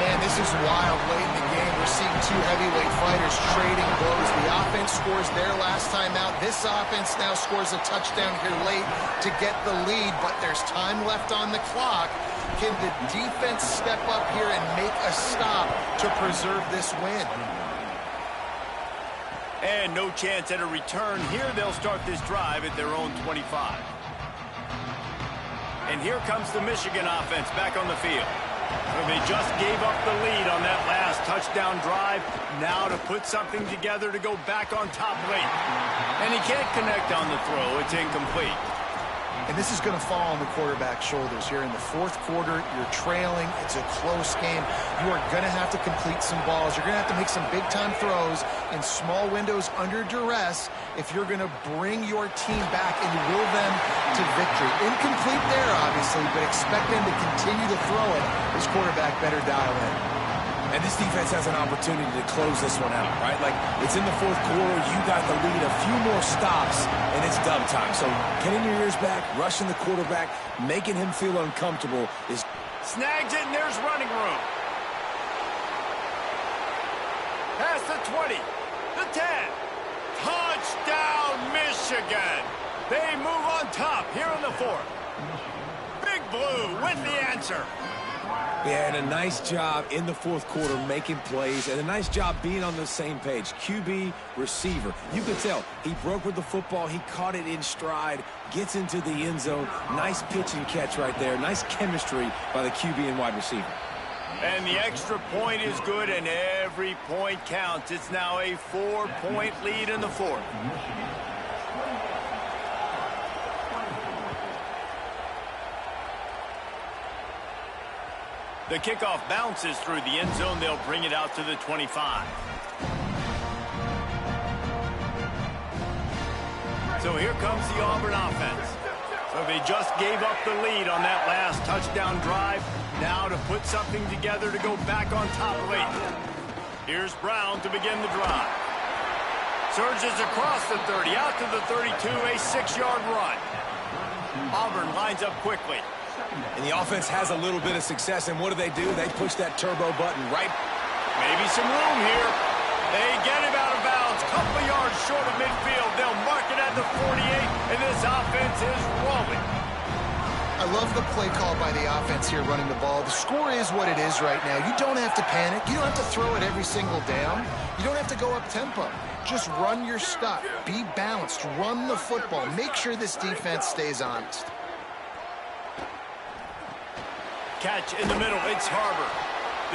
Man, this is wild late in the game. We're seeing two heavyweight fighters trading blows. The offense scores their last time out. This offense now scores a touchdown here late to get the lead, but there's time left on the clock. Can the defense step up here and make a stop to preserve this win? And no chance at a return. Here they'll start this drive at their own 25. And here comes the Michigan offense back on the field. So they just gave up the lead on that last touchdown drive. Now to put something together to go back on top late. And he can't connect on the throw. It's incomplete. And this is going to fall on the quarterback's shoulders here in the 4th quarter. You're trailing. It's a close game. You are going to have to complete some balls. You're going to have to make some big-time throws in small windows under duress if you're going to bring your team back and will them to victory. Incomplete there, obviously, but expect them to continue to throw it. This quarterback better dial in. And this defense has an opportunity to close this one out, right? Like, it's in the 4th quarter, you got the lead, a few more stops, and it's dub time. So getting your ears back, rushing the quarterback, making him feel uncomfortable is... Snags it, and there's running room. Past the 20, the 10. Touchdown, Michigan. They move on top here in the 4th. Big Blue with the answer. Yeah, and a nice job in the 4th quarter making plays, and a nice job being on the same page. QB, receiver. You could tell he broke with the football. He caught it in stride, gets into the end zone. Nice pitch and catch right there. Nice chemistry by the QB and wide receiver. And the extra point is good, and every point counts. It's now a 4-point lead in the 4th. The kickoff bounces through the end zone. They'll bring it out to the 25. So here comes the Auburn offense. So they just gave up the lead on that last touchdown drive. Now to put something together to go back on top late. Here's Brown to begin the drive. Surges across the 30, out to the 32, a 6-yard run. Auburn lines up quickly. And the offense has a little bit of success, and what do? They push that turbo button right. Maybe some room here. They get him out of bounds. Couple yards short of midfield. They'll mark it at the 48, and this offense is rolling. I love the play call by the offense here running the ball. The score is what it is right now. You don't have to panic. You don't have to throw it every single down. You don't have to go up tempo. Just run your stuff. Be balanced. Run the football. Make sure this defense stays honest. Catch in the middle. It's Harbor.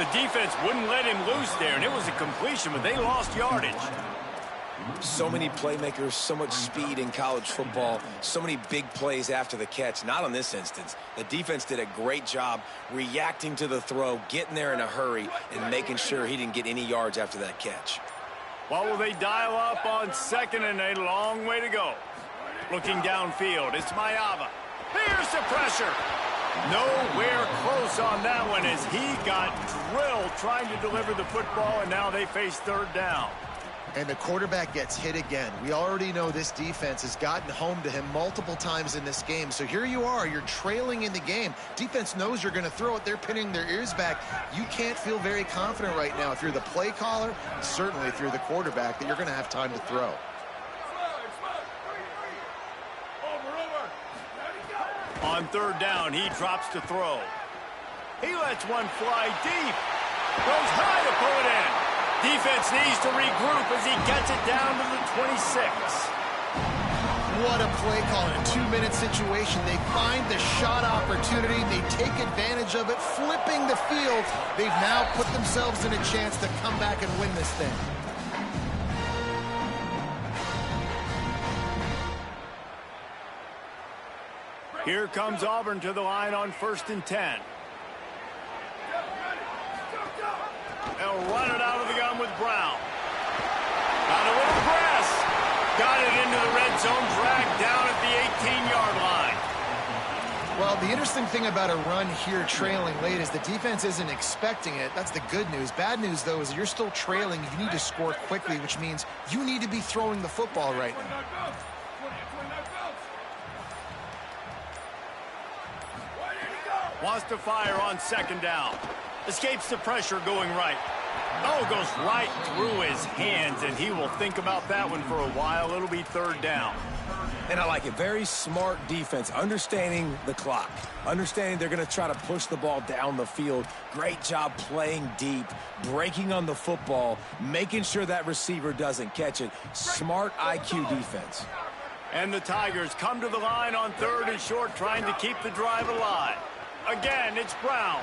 The defense wouldn't let him loose there, and it was a completion, but they lost yardage. So many playmakers, so much speed in college football, so many big plays after the catch. Not on this instance. The defense did a great job reacting to the throw, getting there in a hurry, and making sure he didn't get any yards after that catch. What will they dial up on 2nd and a long way to go? Looking downfield, it's Mayava. Here's the pressure. Nowhere close on that one as he got drilled trying to deliver the football, and now they face 3rd down. And the quarterback gets hit again. We already know this defense has gotten home to him multiple times in this game. So here you are, you're trailing in the game. Defense knows you're going to throw it. They're pinning their ears back. You can't feel very confident right now if you're the play caller, certainly if you're the quarterback, that you're going to have time to throw. On 3rd down, he drops to throw. He lets one fly deep. Goes high to pull it in. Defense needs to regroup as he gets it down to the 26. What a play call in a 2-minute situation. They find the shot opportunity. They take advantage of it, flipping the field. They've now put themselves in a chance to come back and win this thing. Here comes Auburn to the line on 1st and 10. They'll run it out of the gun with Brown. Got a little press. Got it into the red zone, dragged down at the 18-yard line. Well, the interesting thing about a run here trailing late is the defense isn't expecting it. That's the good news. Bad news, though, is you're still trailing. You need to score quickly, which means you need to be throwing the football right now. Wants to fire on second down. Escapes the pressure going right. Oh, goes right through his hands, and he will think about that one for a while. It'll be third down. And I like it. Very smart defense, understanding the clock, understanding they're going to try to push the ball down the field. Great job playing deep, breaking on the football, making sure that receiver doesn't catch it. Smart IQ defense. And the Tigers come to the line on third and short, trying to keep the drive alive. Again, it's Brown.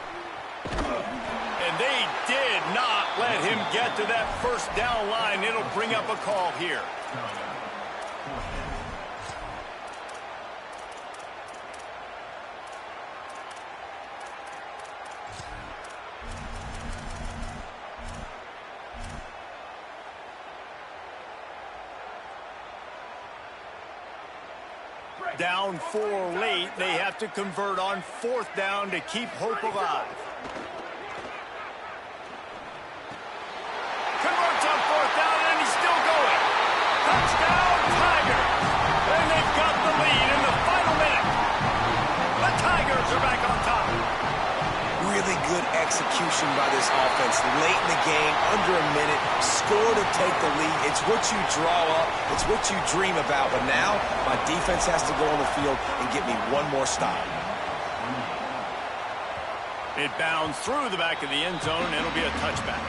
And they did not let him get to that first down line. It'll bring up a call here. Down 4 late. They have to convert on fourth down to keep hope alive. Converts on fourth down, and he's still going. Touchdown, Tigers. And they've got the lead in the final minute. The Tigers are back on top. Really good execution by this offense. Late in the game, under a minute, score to take the lead. It's what you draw up. It's what you dream about. But now, my defense has to go on the field and get me one more stop. It bounds through the back of the end zone, and it'll be a touchback.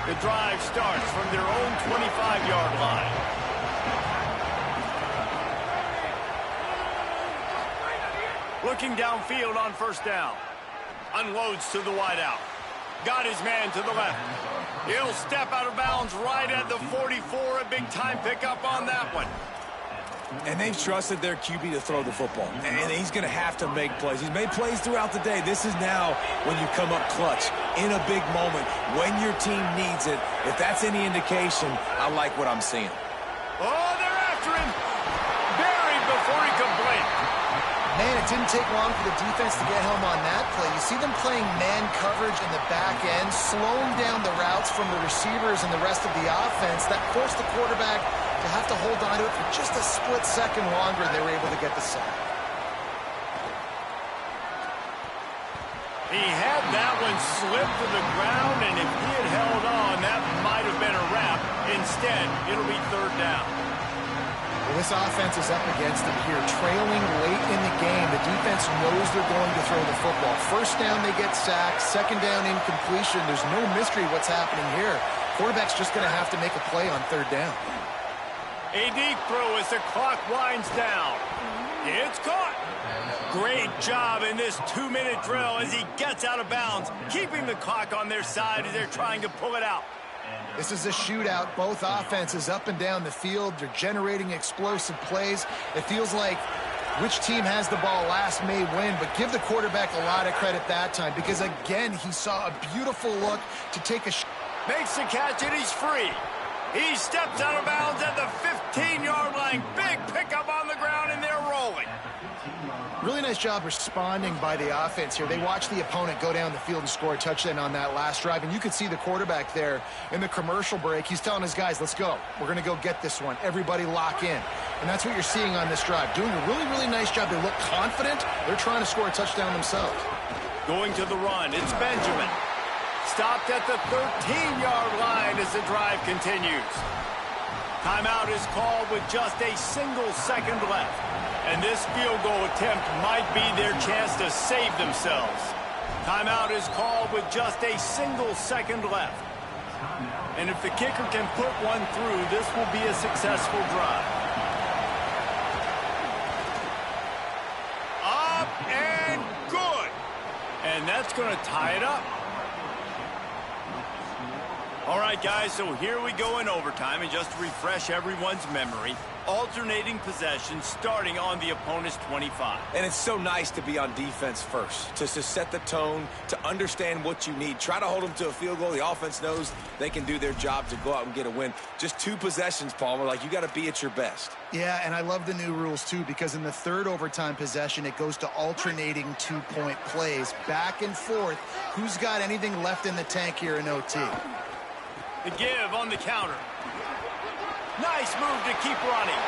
The drive starts from their own 25-yard line. Looking downfield on first down. Unloads to the wideout. Got his man to the left. He'll step out of bounds right at the 44. A big-time pickup on that one. And they've trusted their QB to throw the football. And he's going to have to make plays. He's made plays throughout the day. This is now when you come up clutch in a big moment when your team needs it. If that's any indication, I like what I'm seeing. Oh, they're after him. Buried before he could blink. Man, it didn't take long for the defense to get home on that play. You see them playing man coverage in the back end, slowing down the routes from the receivers and the rest of the offense. That forced the quarterback to have to hold on to it for just a split second longer, and they were able to get the sack. He had that one slip to the ground, and if he had held on, that might have been a wrap. Instead, it'll be third down. Well, this offense is up against it here. Trailing late in the game, the defense knows they're going to throw the football. First down, they get sacked. Second down, incompletion. There's no mystery what's happening here. Quarterback's just going to have to make a play on third down. A deep throw as the clock winds down. It's caught. Great job in this 2-minute drill as he gets out of bounds, keeping the clock on their side as they're trying to pull it out. This is a shootout. Both offenses up and down the field. They're generating explosive plays. It feels like which team has the ball last may win, but give the quarterback a lot of credit that time because, again, he saw a beautiful look to take a shot. Makes the catch, and he's free. He steps out of bounds at the 15-yard line. Big pickup on the ground, and they're rolling. Really nice job responding by the offense here. They watched the opponent go down the field and score a touchdown on that last drive, and you could see the quarterback there in the commercial break. He's telling his guys, let's go. We're going to go get this one. Everybody lock in. And that's what you're seeing on this drive. Doing a really, really nice job. They look confident. They're trying to score a touchdown themselves. Going to the run. It's Benjamin. Stopped at the 13-yard line as the drive continues. Timeout is called with just a single second left. And this field goal attempt might be their chance to save themselves. Timeout is called with just a single second left. And if the kicker can put one through, this will be a successful drive. Up and good. And that's going to tie it up. All right, right, guys, so here we go in overtime, and just to refresh everyone's memory, alternating possession starting on the opponent's 25. And it's so nice to be on defense first, to set the tone, to understand what you need. Try to hold them to a field goal. The offense knows they can do their job to go out and get a win. Just 2 possessions, Palmer, like you got to be at your best. Yeah, and I love the new rules, too, because in the third overtime possession, it goes to alternating 2-point plays, back and forth. Who's got anything left in the tank here in OT? The give on the counter. Nice move to keep running.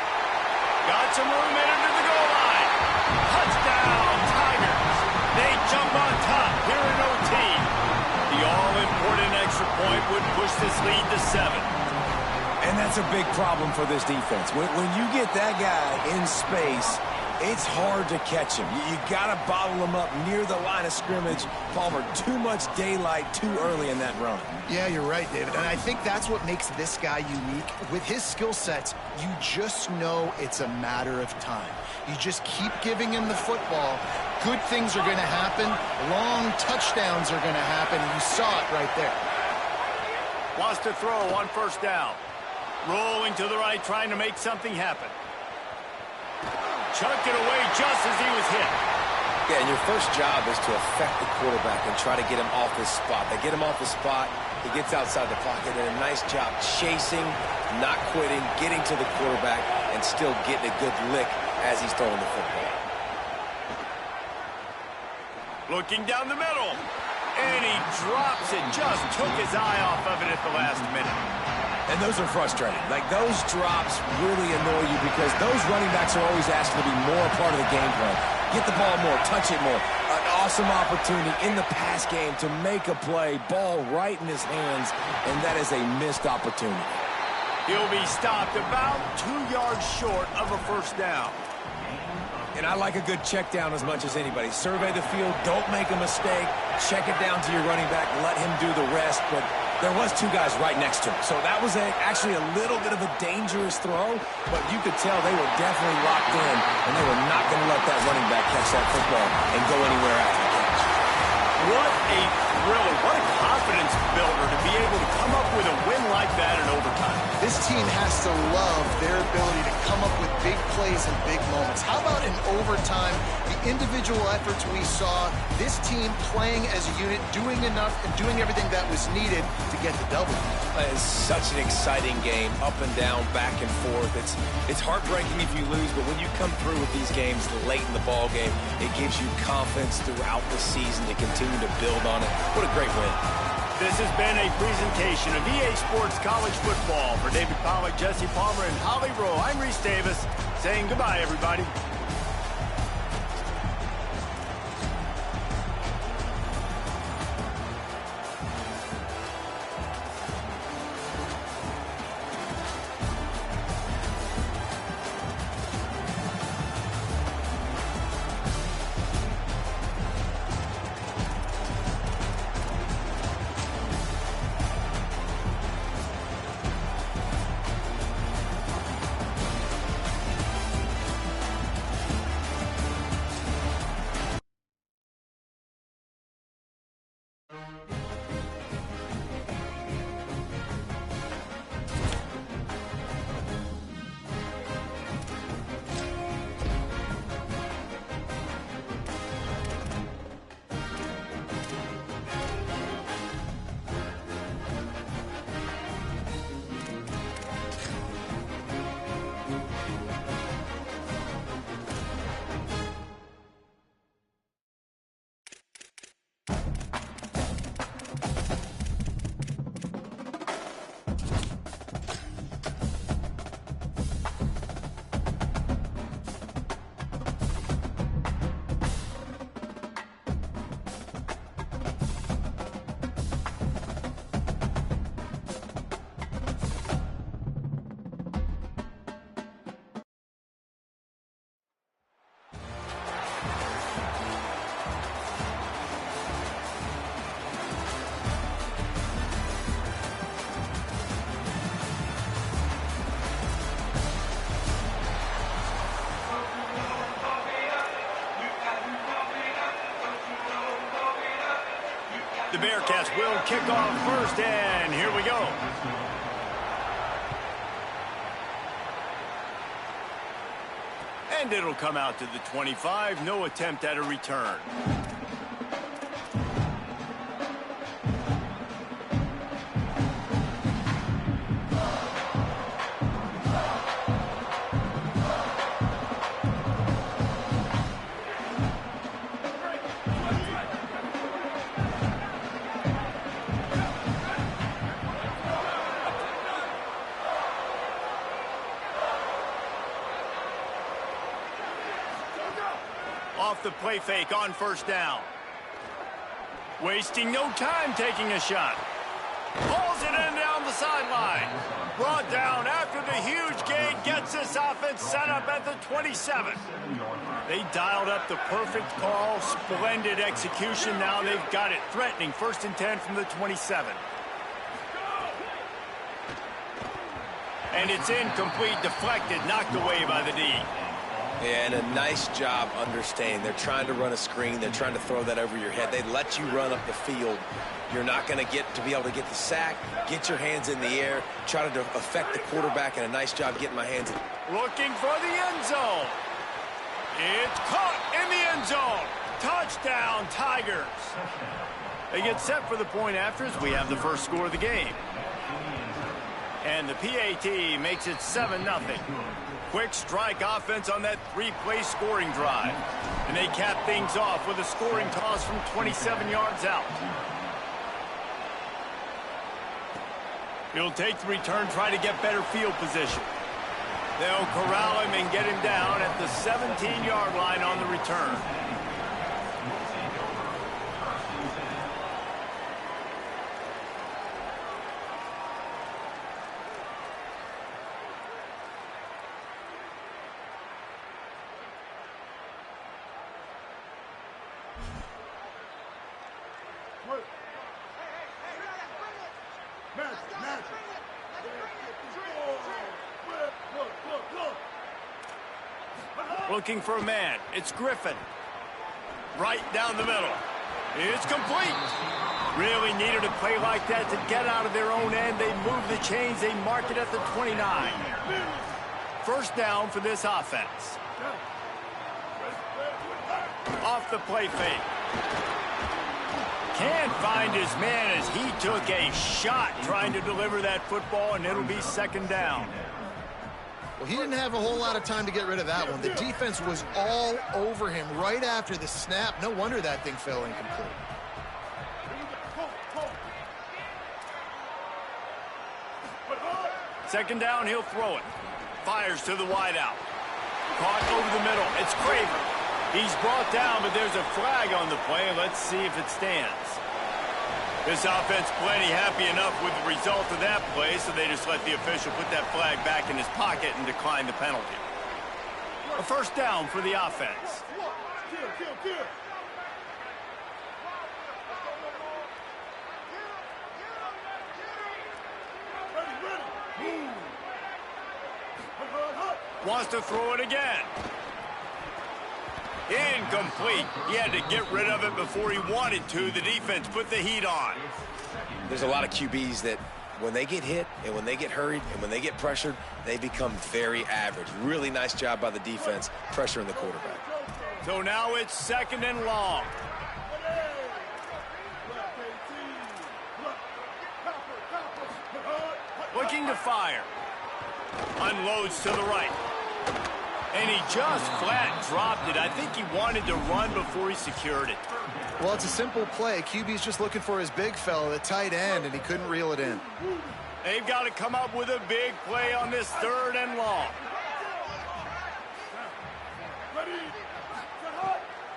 Got some room in under the goal line. Touchdown, Tigers. They jump on top here in OT. The all-important extra point would push this lead to 7. And that's a big problem for this defense. When you get that guy in space, it's hard to catch him. You got to bottle him up near the line of scrimmage. Palmer, too much daylight too early in that run. Yeah, you're right, David. And I think that's what makes this guy unique. With his skill sets, you just know it's a matter of time. You just keep giving him the football. Good things are going to happen. Long touchdowns are going to happen. And you saw it right there. Wants to throw on first down. Rolling to the right, trying to make something happen. Chucked it away just as he was hit. Yeah, and your first job is to affect the quarterback and try to get him off his spot. They get him off his spot, he gets outside the pocket, and a nice job chasing, not quitting, getting to the quarterback, and still getting a good lick as he's throwing the football. Looking down the middle, and he drops it. Just took his eye off of it at the last minute. And those are frustrating. Like, those drops really annoy you because those running backs are always asked to be more a part of the game plan. Get the ball more, touch it more. An awesome opportunity in the pass game to make a play, ball right in his hands, and that is a missed opportunity. He'll be stopped about 2 yards short of a first down. And I like a good check down as much as anybody. Survey the field, don't make a mistake, check it down to your running back, let him do the rest, but there was 2 guys right next to him. So that was actually a little bit of a dangerous throw, but you could tell they were definitely locked in, and they were not going to let that running back catch that football and go anywhere after the catch. What a thriller. What a confidence builder to be able to come up with a win like that in overtime. This team has to love their ability to come up with big plays and big moments. How about in overtime, the individual efforts we saw, this team playing as a unit, doing enough and doing everything that was needed to get the W. It's such an exciting game, up and down, back and forth. It's heartbreaking if you lose, but when you come through with these games late in the ball game, it gives you confidence throughout the season to continue to build on it. What a great win. This has been a presentation of EA Sports College Football. For David Pollack, Jesse Palmer, and Holly Rowe, I'm Reese Davis, saying goodbye, everybody. the Bearcats will kick off first, and here we go. And it'll come out to the 25. No attempt at a return. Off the play fake on first down. Wasting no time taking a shot. Pulls it in down the sideline. Brought down after the huge gain. Gets this offense set up at the 27. They dialed up the perfect call. Splendid execution. Now they've got it. Threatening 1st and 10 from the 27. And it's incomplete. Deflected. Knocked away by the D. And a nice job understanding. They're trying to run a screen. They're trying to throw that over your head. They let you run up the field. You're not going to be able to get the sack, get your hands in the air, try to affect the quarterback, and a nice job getting my hands in. Looking for the end zone. It's caught in the end zone. Touchdown, Tigers. They get set for the point after as we have the first score of the game. And the PAT makes it 7-0. Quick strike offense on that 3-play scoring drive. And they cap things off with a scoring toss from 27 yards out. He'll take the return, try to get better field position. They'll corral him and get him down at the 17-yard line on the return. Looking for a man. It's Griffin. Right down the middle. It's complete. Really needed a play like that to get out of their own end. They move the chains. They mark it at the 29. First down for this offense. Off the play fake. Can't find his man as he took a shot trying to deliver that football, and it'll be second down. Well, he didn't have a whole lot of time to get rid of that one. The defense was all over him right after the snap. No wonder that thing fell incomplete. Second down, he'll throw it. Fires to the wideout. Caught over the middle. It's Craver. He's brought down, but there's a flag on the play. Let's see if it stands. This offense plenty happy enough with the result of that play, so they just let the official put that flag back in his pocket and decline the penalty. A first down for the offense. Wants to throw it again. Incomplete. He had to get rid of it before he wanted to. The defense put the heat on. There's a lot of QBs that when they get hit and when they get hurried and when they get pressured, they become very average. Really nice job by the defense pressuring the quarterback. So now it's second and long. Looking to fire. Unloads to the right. And he just flat dropped it. I think he wanted to run before he secured it. Well, it's a simple play. QB's just looking for his big fella, the tight end, and he couldn't reel it in. They've got to come up with a big play on this third and long.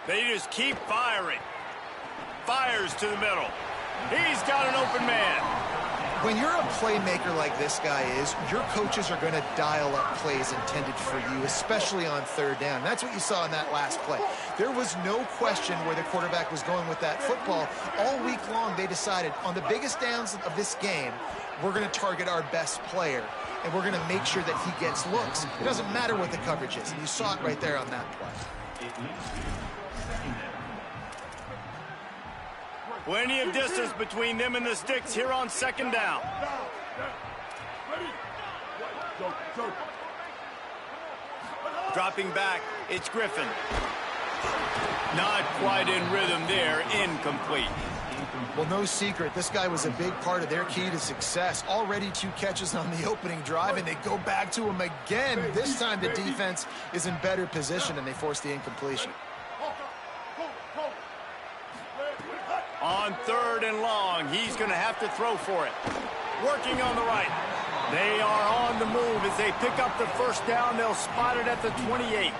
They just keep firing. Fires to the middle. He's got an open man. When you're a playmaker like this guy is, your coaches are going to dial up plays intended for you, especially on third down. That's what you saw in that last play. There was no question where the quarterback was going with that football. All week long, they decided on the biggest downs of this game, we're going to target our best player, and we're going to make sure that he gets looks. It doesn't matter what the coverage is, and you saw it right there on that play. Plenty of distance between them and the sticks here on second down. Dropping back, it's Griffin. Not quite in rhythm there, incomplete. Well, no secret, this guy was a big part of their key to success. Already 2 catches on the opening drive, and they go back to him again. This time the defense is in better position, and they force the incompletion. On 3rd and long, he's going to have to throw for it. Working on the right. They are on the move as they pick up the first down. They'll spot it at the 28.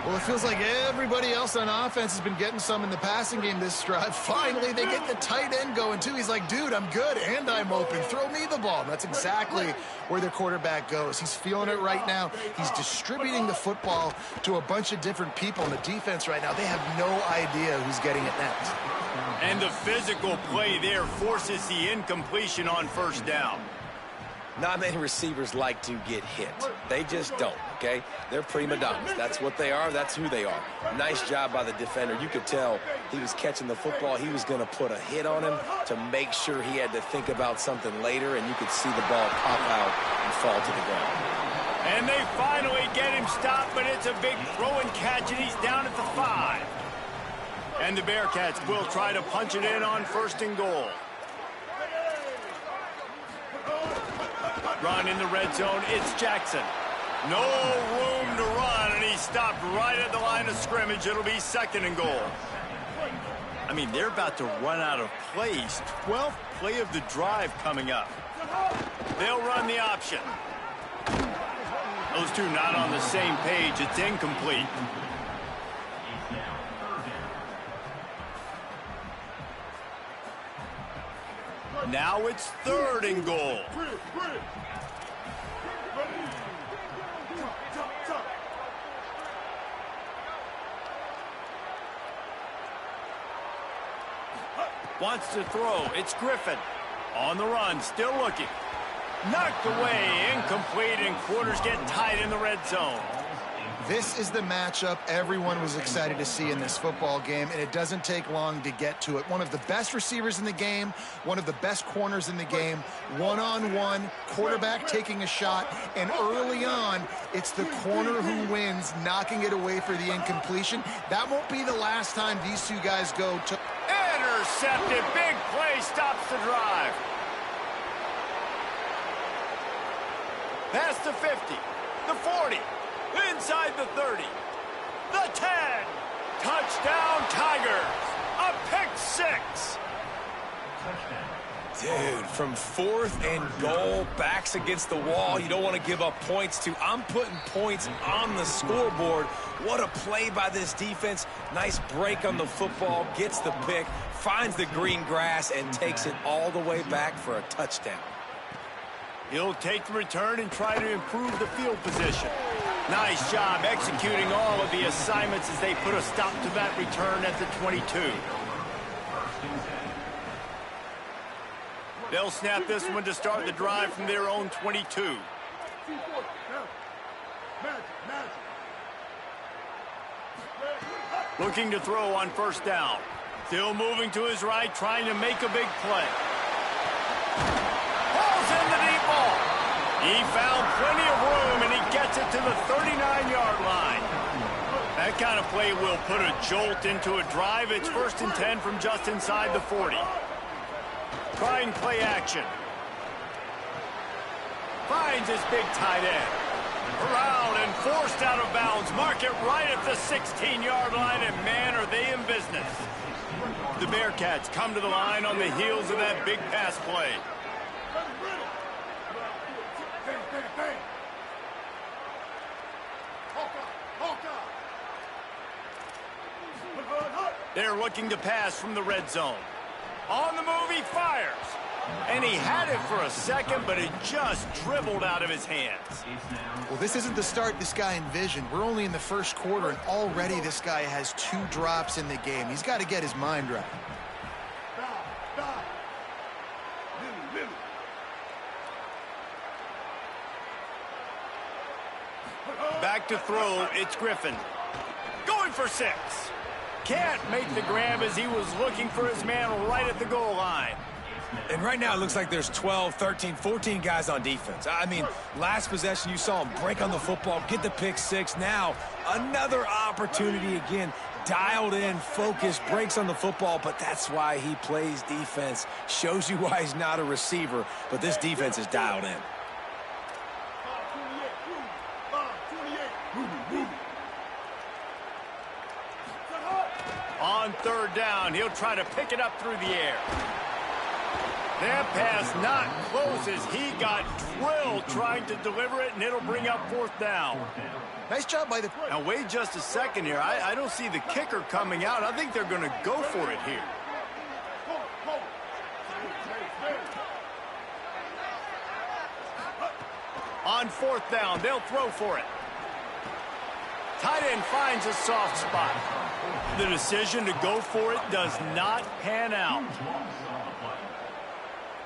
Well, it feels like everybody else on offense has been getting some in the passing game this drive. Finally, they get the tight end going, too. He's like, dude, I'm good, and I'm open. Throw me the ball. And that's exactly where their quarterback goes. He's feeling it right now. He's distributing the football to a bunch of different people. In the defense right now, they have no idea who's getting it next. And the physical play there forces the incompletion on first down. Not many receivers like to get hit. They just don't, okay? They're prima donnas. That's what they are. That's who they are. Nice job by the defender. You could tell he was catching the football. He was going to put a hit on him to make sure he had to think about something later, and you could see the ball pop out and fall to the ground. And they finally get him stopped, but it's a big throw and catch, and he's down at the 5. And the Bearcats will try to punch it in on 1st and goal. Run in the red zone, it's Jackson. No room to run, and he's stopped right at the line of scrimmage. It'll be 2nd and goal. I mean, they're about to run out of plays. 12th play of the drive coming up. They'll run the option. Those two not on the same page. It's incomplete. Now it's 3rd and goal. Wants to throw. It's Griffin. On the run, still looking. Knocked away, incomplete, and quarters get tight in the red zone. This is the matchup everyone was excited to see in this football game, and it doesn't take long to get to it. One of the best receivers in the game, one of the best corners in the game, one-on-one, quarterback taking a shot, and early on, it's the corner who wins, knocking it away for the incompletion. That won't be the last time these two guys go to... Intercepted, big play, stops the drive. Past the 50, the 40. Inside the 30, the 10, touchdown Tigers, a pick 6. Dude, from 4th and goal, backs against the wall, you don't want to give up points to. I'm putting points on the scoreboard. What a play by this defense. Nice break on the football, gets the pick, finds the green grass, and takes it all the way back for a touchdown. He'll take the return and try to improve the field position. Nice job executing all of the assignments as they put a stop to that return at the 22. They'll snap this one to start the drive from their own 22. Looking to throw on 1st down. Still moving to his right, trying to make a big play. Pulls in the deep ball. He found plenty of room, and he gets it to the 39-yard line. That kind of play will put a jolt into a drive. It's 1st and 10 from just inside the 40. Trying play action. Finds his big tight end. Around and forced out of bounds. Mark it right at the 16-yard line, and man, are they in business. The Bearcats come to the line on the heels of that big pass play. They're looking to pass from the red zone. On the move, he fires. And he had it for a second, but it just dribbled out of his hands. Well, this isn't the start this guy envisioned. We're only in the 1st quarter, and already this guy has 2 drops in the game. He's got to get his mind right. Back to throw, it's Griffin. Going for 6. can't make the grab as he was looking for his man right at the goal line. And right now it looks like there's 12, 13, 14 guys on defense. I mean, last possession you saw him break on the football, get the pick six. Now another opportunity again. Dialed in, focused, breaks on the football, but that's why he plays defense. Shows you why he's not a receiver, but this defense is dialed in. On third down, he'll try to pick it up through the air. That pass not close as he got drilled trying to deliver it, and it'll bring up fourth down. Nice job by the... Now, wait just a second here. I don't see the kicker coming out. I think they're going to go for it here. On fourth down, they'll throw for it. Tight end finds a soft spot. The decision to go for it does not pan out.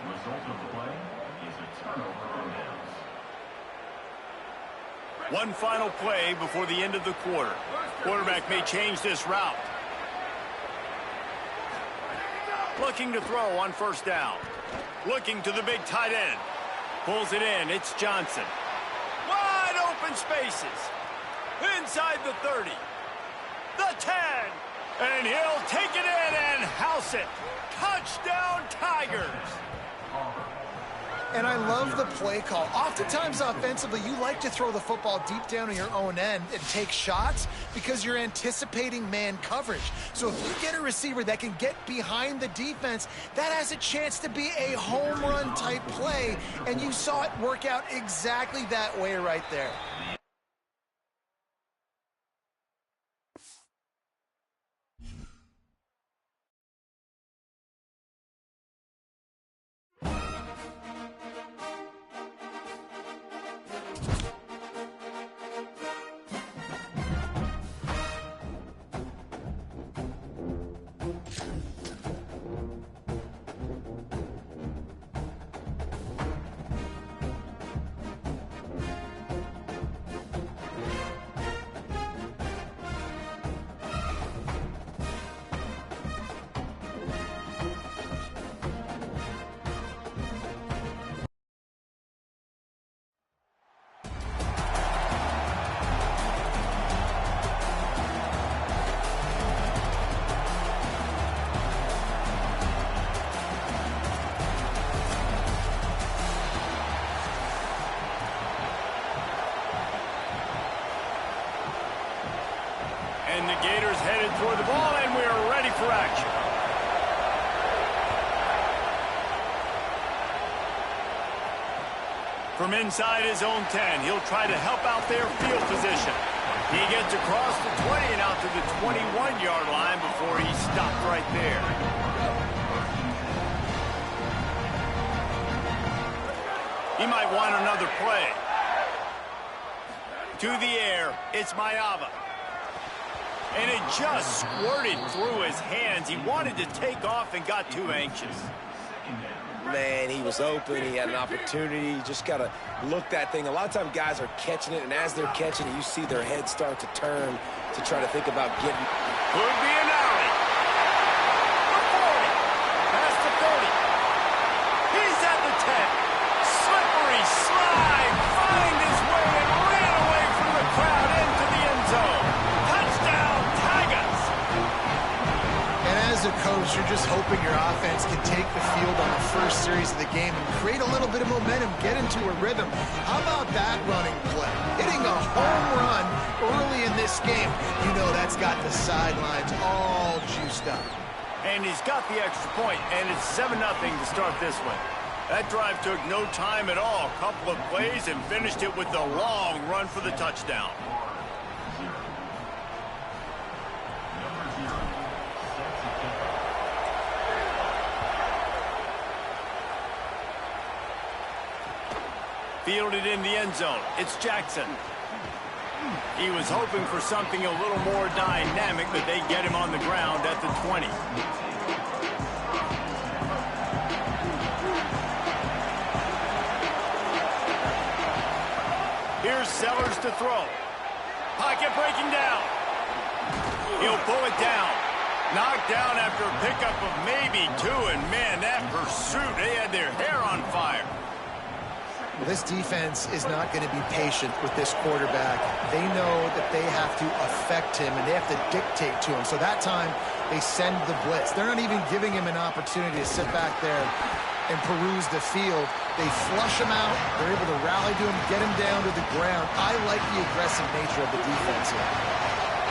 Result of the play is a turnover on downs. One final play before the end of the quarter. Quarterback may change this route. Looking to throw on first down. Looking to the big tight end. Pulls it in. It's Johnson. Wide open spaces. Inside the 30. The 10. And he'll take it in and house it. Touchdown, Tigers. And I love the play call. Oftentimes offensively, you like to throw the football deep down on your own end and take shots because you're anticipating man coverage. So if you get a receiver that can get behind the defense, that has a chance to be a home run type play. And you saw it work out exactly that way right there. And the Gators headed toward the ball, and we're ready for action. From inside his own 10, he'll try to help out their field position. He gets across the 20 and out to the 21-yard line before he stopped right there. He might want another play. To the air, it's Mayava. And it just squirted through his hands. He wanted to take off and got too anxious. Man, he was open. He had an opportunity. You just got to look that thing. A lot of times guys are catching it, and as they're catching it, you see their head start to turn to try to think about getting. Could be an alley. The 40. Past the 30. He's at the 10. Slippery slide. Find his way and ran away from the crowd into the end zone. Touchdown, Tigers. And as a coach, you're just hoping your offense can take the field on the first series of the game and create a little bit of momentum, get into a rhythm. How about that running play? Hitting a home run early in this game. You know that's got the sidelines all juiced up. And he's got the extra point, and it's 7-0 to start this one. That drive took no time at all. A couple of plays and finished it with the long run for the touchdown. Fielded in the end zone. It's Jackson. He was hoping for something a little more dynamic, but they get him on the ground at the 20. Here's Sellers to throw. Pocket breaking down. He'll pull it down. Knocked down after a pickup of maybe 2, and man, that pursuit, they had their hair on fire. Well, this defense is not going to be patient with this quarterback. They know that they have to affect him, and they have to dictate to him. So that time, they send the blitz. They're not even giving him an opportunity to sit back there and peruse the field. They flush him out. They're able to rally to him, get him down to the ground. I like the aggressive nature of the defense here.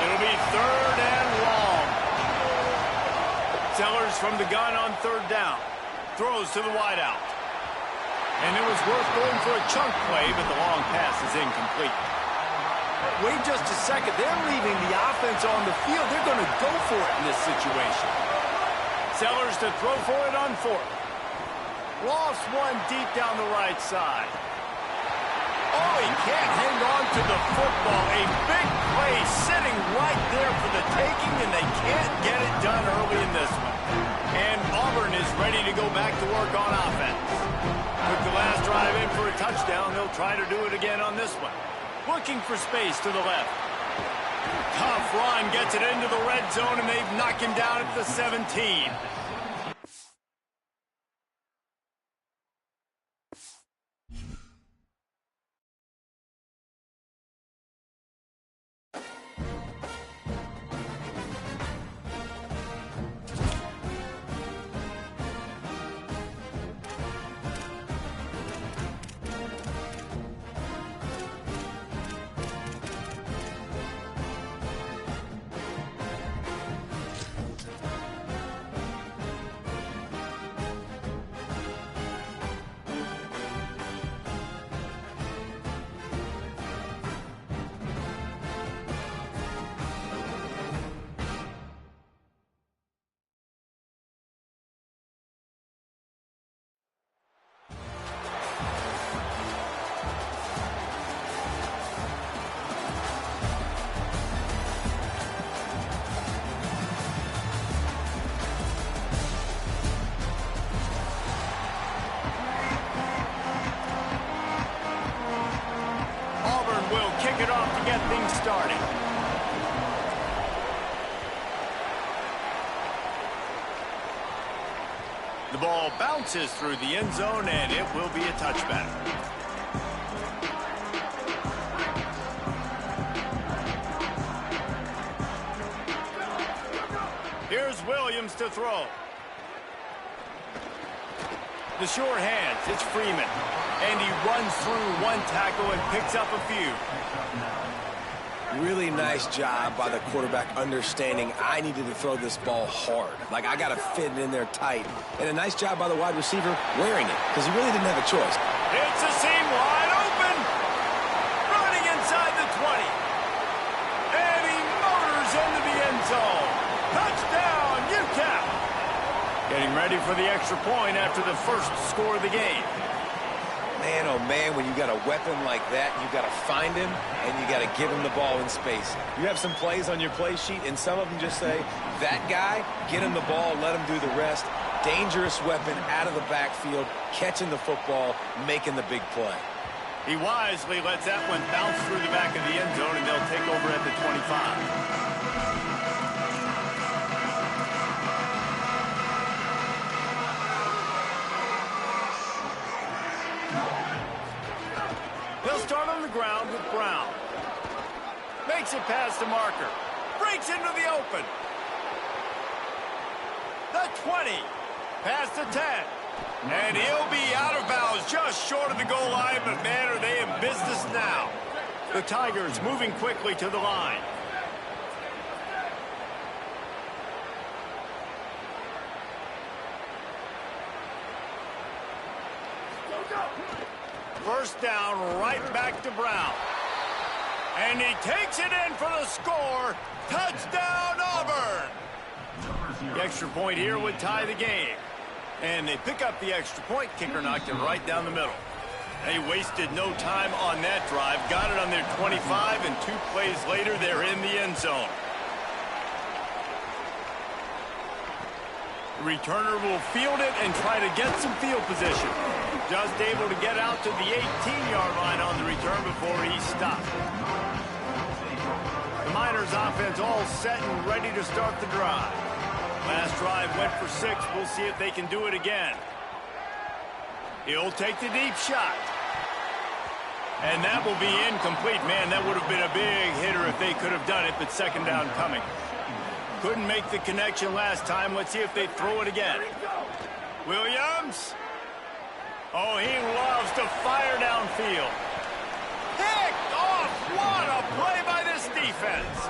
It'll be 3rd and long. Sellers from the gun on 3rd down. Throws to the wideout. And it was worth going for a chunk play, but the long pass is incomplete. Wait just a second. They're leaving the offense on the field. They're going to go for it in this situation. Sellers to throw for it on 4th. Lost one deep down the right side. Oh, he can't hang on to the football. A big play sitting right there for the taking, and they can't get it done early in this one. And Auburn is ready to go back to work on offense. Took the last drive in for a touchdown. They'll try to do it again on this one. Looking for space to the left. Tough run, gets it into the red zone, and they've knocked him down at the 17. Starting. The ball bounces through the end zone, and it will be a touchback. Here's Williams to throw. The short hands, it's Freeman. And he runs through one tackle and picks up a few. Really nice job by the quarterback understanding I needed to throw this ball hard. Like, I got to fit it in there tight. And a nice job by the wide receiver wearing it, because he really didn't have a choice. It's a seam wide open. Running inside the 20. And he motors into the end zone. Touchdown, UTEP. Getting ready for the extra point after the first score of the game. Man, oh man, when you got a weapon like that, you got to find him, and you got to give him the ball in space. You have some plays on your play sheet, and some of them just say, that guy, get him the ball, let him do the rest. Dangerous weapon out of the backfield, catching the football, making the big play. He wisely lets that one bounce through the back of the end zone, and they'll take over at the 25. Start on the ground with Brown. Makes it past the marker. Breaks into the open. The 20. Past the 10. And he'll be out of bounds just short of the goal line, but man, are they in business now. The Tigers moving quickly to the line. First down, right back to Brown. And he takes it in for the score. Touchdown, Auburn! The extra point here would tie the game. And they pick up the extra point. Kicker knocked it right down the middle. They wasted no time on that drive. Got it on their 25, and 2 plays later, they're in the end zone. The returner will field it and try to get some field position. Just able to get out to the 18-yard line on the return before he stopped. The Miners offense all set and ready to start the drive. Last drive went for 6. We'll see if they can do it again. He'll take the deep shot. And that will be incomplete. Man, that would have been a big hitter if they could have done it, but second down coming. Couldn't make the connection last time. Let's see if they throw it again. Williams. Oh, he loves to fire downfield. Picked off. What a play by this defense.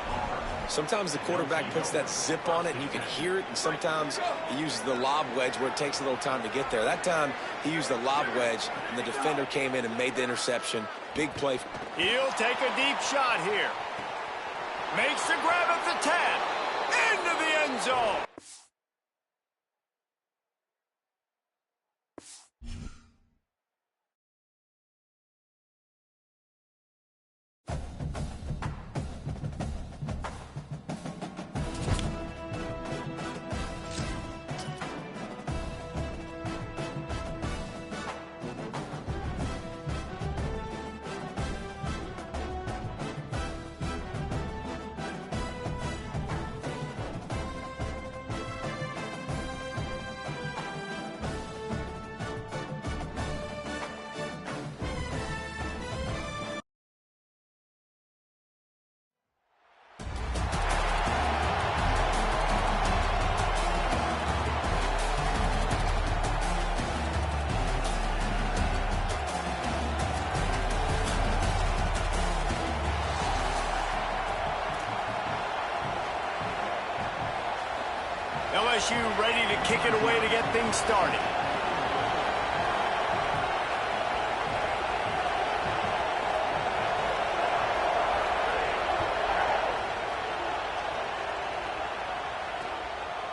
Sometimes the quarterback puts that zip on it and you can hear it, and sometimes he uses the lob wedge where it takes a little time to get there. That time he used the lob wedge and the defender came in and made the interception. Big play. He'll take a deep shot here. Makes the grab at the 10. Into the end zone. LSU ready to kick it away to get things started.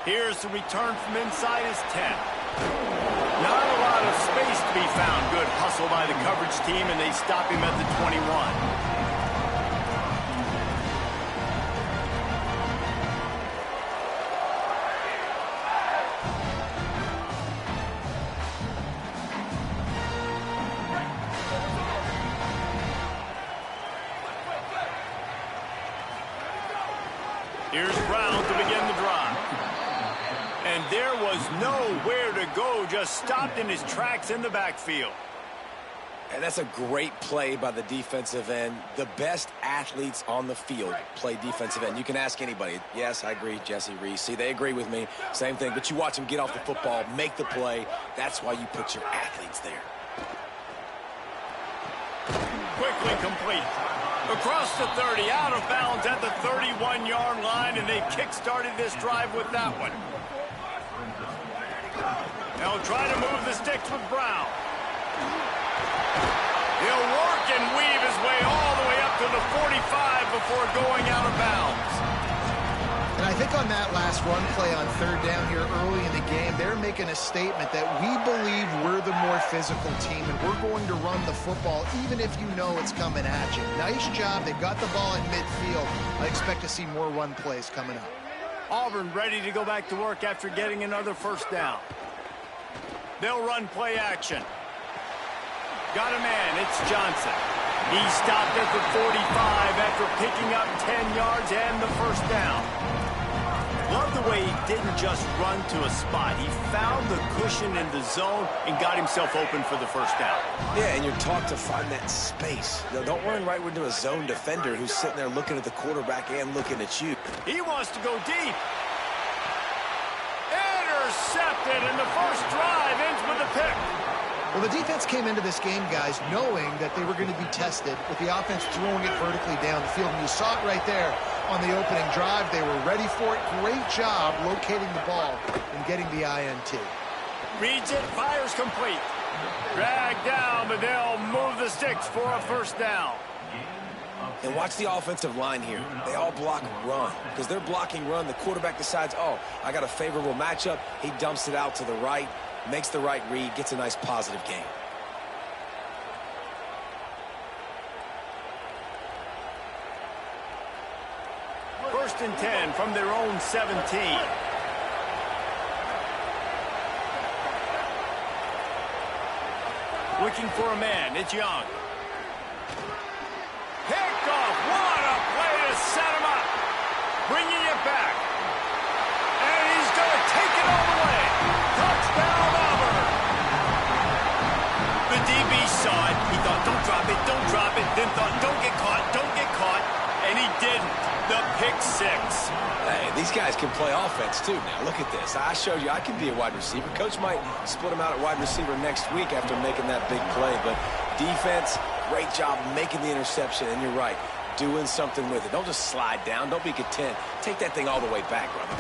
Here's the return from inside his 10. Not a lot of space to be found. Good hustle by the coverage team, and they stop him at the 21. Here's Brown to begin the drive. And there was nowhere to go, just stopped in his tracks in the backfield. And that's a great play by the defensive end. The best athletes on the field play defensive end. You can ask anybody. Yes, I agree, Jesse Reese. See, they agree with me. Same thing. But you watch them get off the football, make the play. That's why you put your athletes there. Quickly complete. Across the 30, out of bounds at the 31-yard line, and they've kick-started this drive with that one. They'll try to move the sticks with Brown. He'll work and weave his way all the way up to the 45 before going out of bounds. And I think on that last run play on third down here early in the game, they're making a statement that we believe we're the more physical team and we're going to run the football even if you know it's coming at you. Nice job. They got the ball in midfield. I expect to see more run plays coming up. Auburn ready to go back to work after getting another first down. They'll run play action. Got a man. It's Johnson. He stopped at the 45 after picking up 10 yards and the first down. Love the way he didn't just run to a spot. He found the cushion in the zone and got himself open for the first down. Yeah, and you're taught to find that space. Don't run right into a zone defender who's sitting there looking at the quarterback and looking at you. He wants to go deep. Intercepted, and the first drive ends with a pick. Well, the defense came into this game, guys, knowing that they were going to be tested with the offense throwing it vertically down the field. And you saw it right there on the opening drive. They were ready for it. Great job locating the ball and getting the INT. Reads it, fires complete. Dragged down, but they'll move the sticks for a first down. And watch the offensive line here. They all block run. Because they're blocking run, the quarterback decides, oh, I got a favorable matchup. He dumps it out to the right, makes the right read, gets a nice positive gain. First and 10 from their own 17. Looking for a man. It's Young. Picked off. What a play to set him up. Bringing it back. And he's going to saw it. He thought, don't drop it, then thought, don't get caught, and he didn't. The pick six. Hey, these guys can play offense, too. Now, look at this. I showed you I can be a wide receiver. Coach might split him out at wide receiver next week after making that big play. But defense, great job making the interception. And you're right, doing something with it. Don't just slide down. Don't be content. Take that thing all the way back, brother.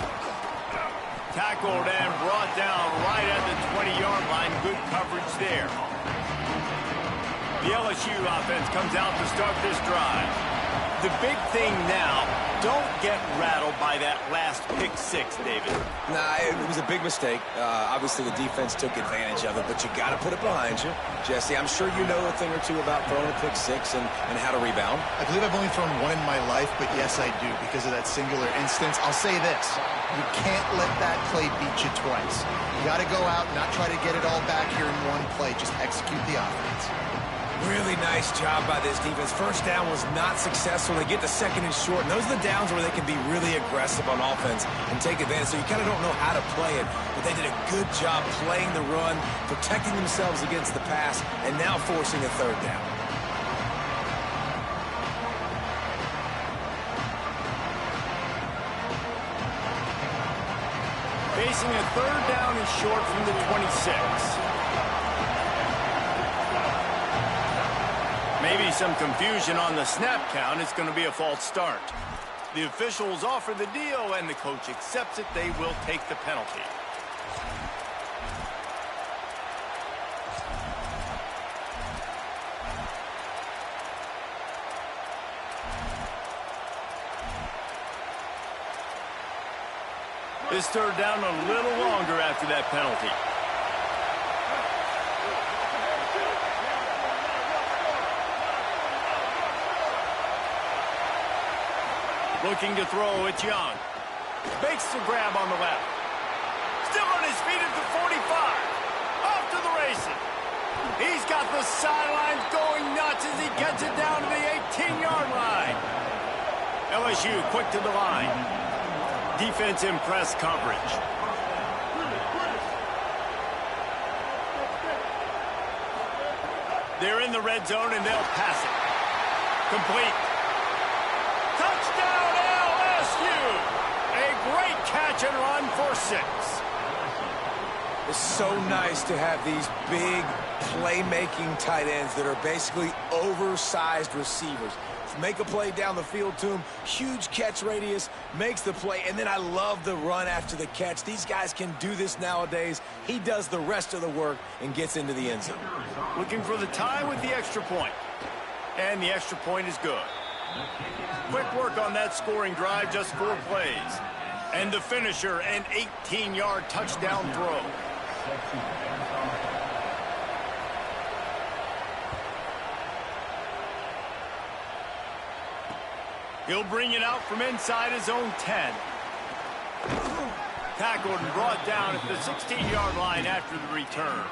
Tackled and brought down right at the 20-yard line. Good coverage there. The LSU offense comes out to start this drive. The big thing now, don't get rattled by that last pick six, David. Nah, it was a big mistake. Obviously, the defense took advantage of it, but you got to put it behind you. Jesse, I'm sure you know a thing or two about throwing a pick six and how to rebound. I believe I've only thrown one in my life, but yes, I do, because of that singular instance. I'll say this. You can't let that play beat you twice. You got to go out and not try to get it all back here in one play. Just execute the offense. Really nice job by this defense. First down was not successful. They get the second and short, and those are the downs where they can be really aggressive on offense and take advantage. So you kind of don't know how to play it, but they did a good job playing the run, protecting themselves against the pass, and now forcing a third down. Facing a third down and short from the 26. Maybe some confusion on the snap count. It's going to be a false start. The officials offer the deal, and the coach accepts it. They will take the penalty. This third down a little longer after that penalty. Looking to throw, it's Young. Makes the grab on the left. Still on his feet at the 45. Off to the races. He's got the sidelines going nuts as he gets it down to the 18-yard line. LSU quick to the line. Defense in press coverage. They're in the red zone and they'll pass it. Complete. Touchdown LSU! A great catch and run for 6. It's so nice to have these big playmaking tight ends that are basically oversized receivers. Make a play down the field to him, huge catch radius, makes the play, and then I love the run after the catch. These guys can do this nowadays. He does the rest of the work and gets into the end zone. Looking for the tie with the extra point. And the extra point is good. Quick work on that scoring drive, just 4 plays. And the finisher, an 18-yard touchdown throw. He'll bring it out from inside his own 10. Tackled and brought down at the 16-yard line after the return.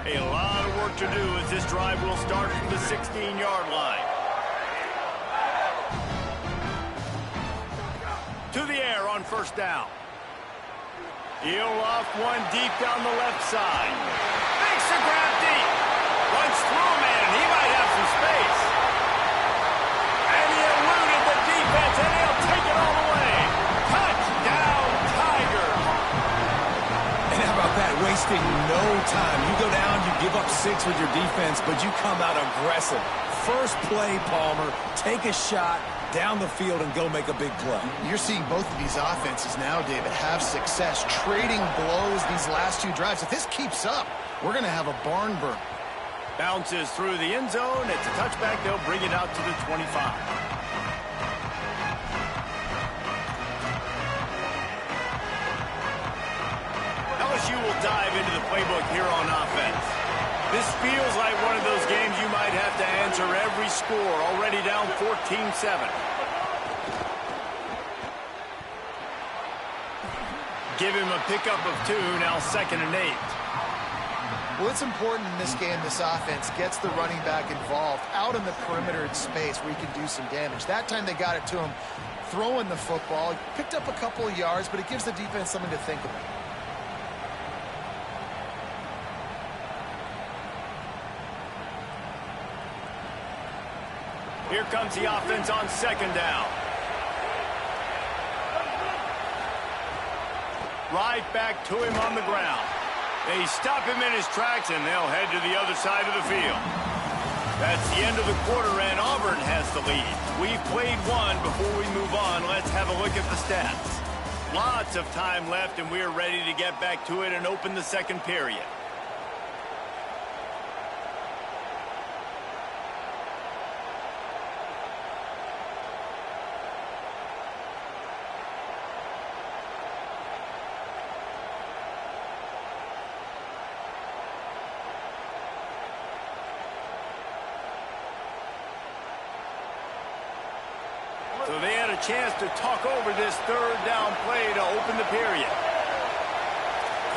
A lot of work to do as this drive will start from the 16-yard line. To the air on first down. He'll off one deep down the left side. Makes a grab deep. Runs through a man. He might have some space. And he eluded the defense, and he'll take it all the way. Touchdown, Tigers. And how about that? Wasting no time. You go down, you give up 6 with your defense, but you come out aggressive. First play, Palmer. Take a shot down the field and go make a big play. You're seeing both of these offenses now, David, have success trading blows these last 2 drives. If this keeps up, we're going to have a barn burner. Bounces through the end zone. It's a touchback. They'll bring it out to the 25. LSU will dive into the playbook here on offense. This feels like one of those games you might have to answer every score. Already down 14-7. Give him a pickup of 2, now 2nd and 8. Well, it's important in this game, this offense gets the running back involved out in the perimeter in space where he can do some damage. That time they got it to him throwing the football. He picked up a couple of yards, but it gives the defense something to think about. Here comes the offense on second down. Right back to him on the ground. They stop him in his tracks, and they'll head to the other side of the field. That's the end of the quarter, and Auburn has the lead. We've played one. Before we move on, let's have a look at the stats. Lots of time left, and we're ready to get back to it and open the second period. So they had a chance to talk over this third down play to open the period.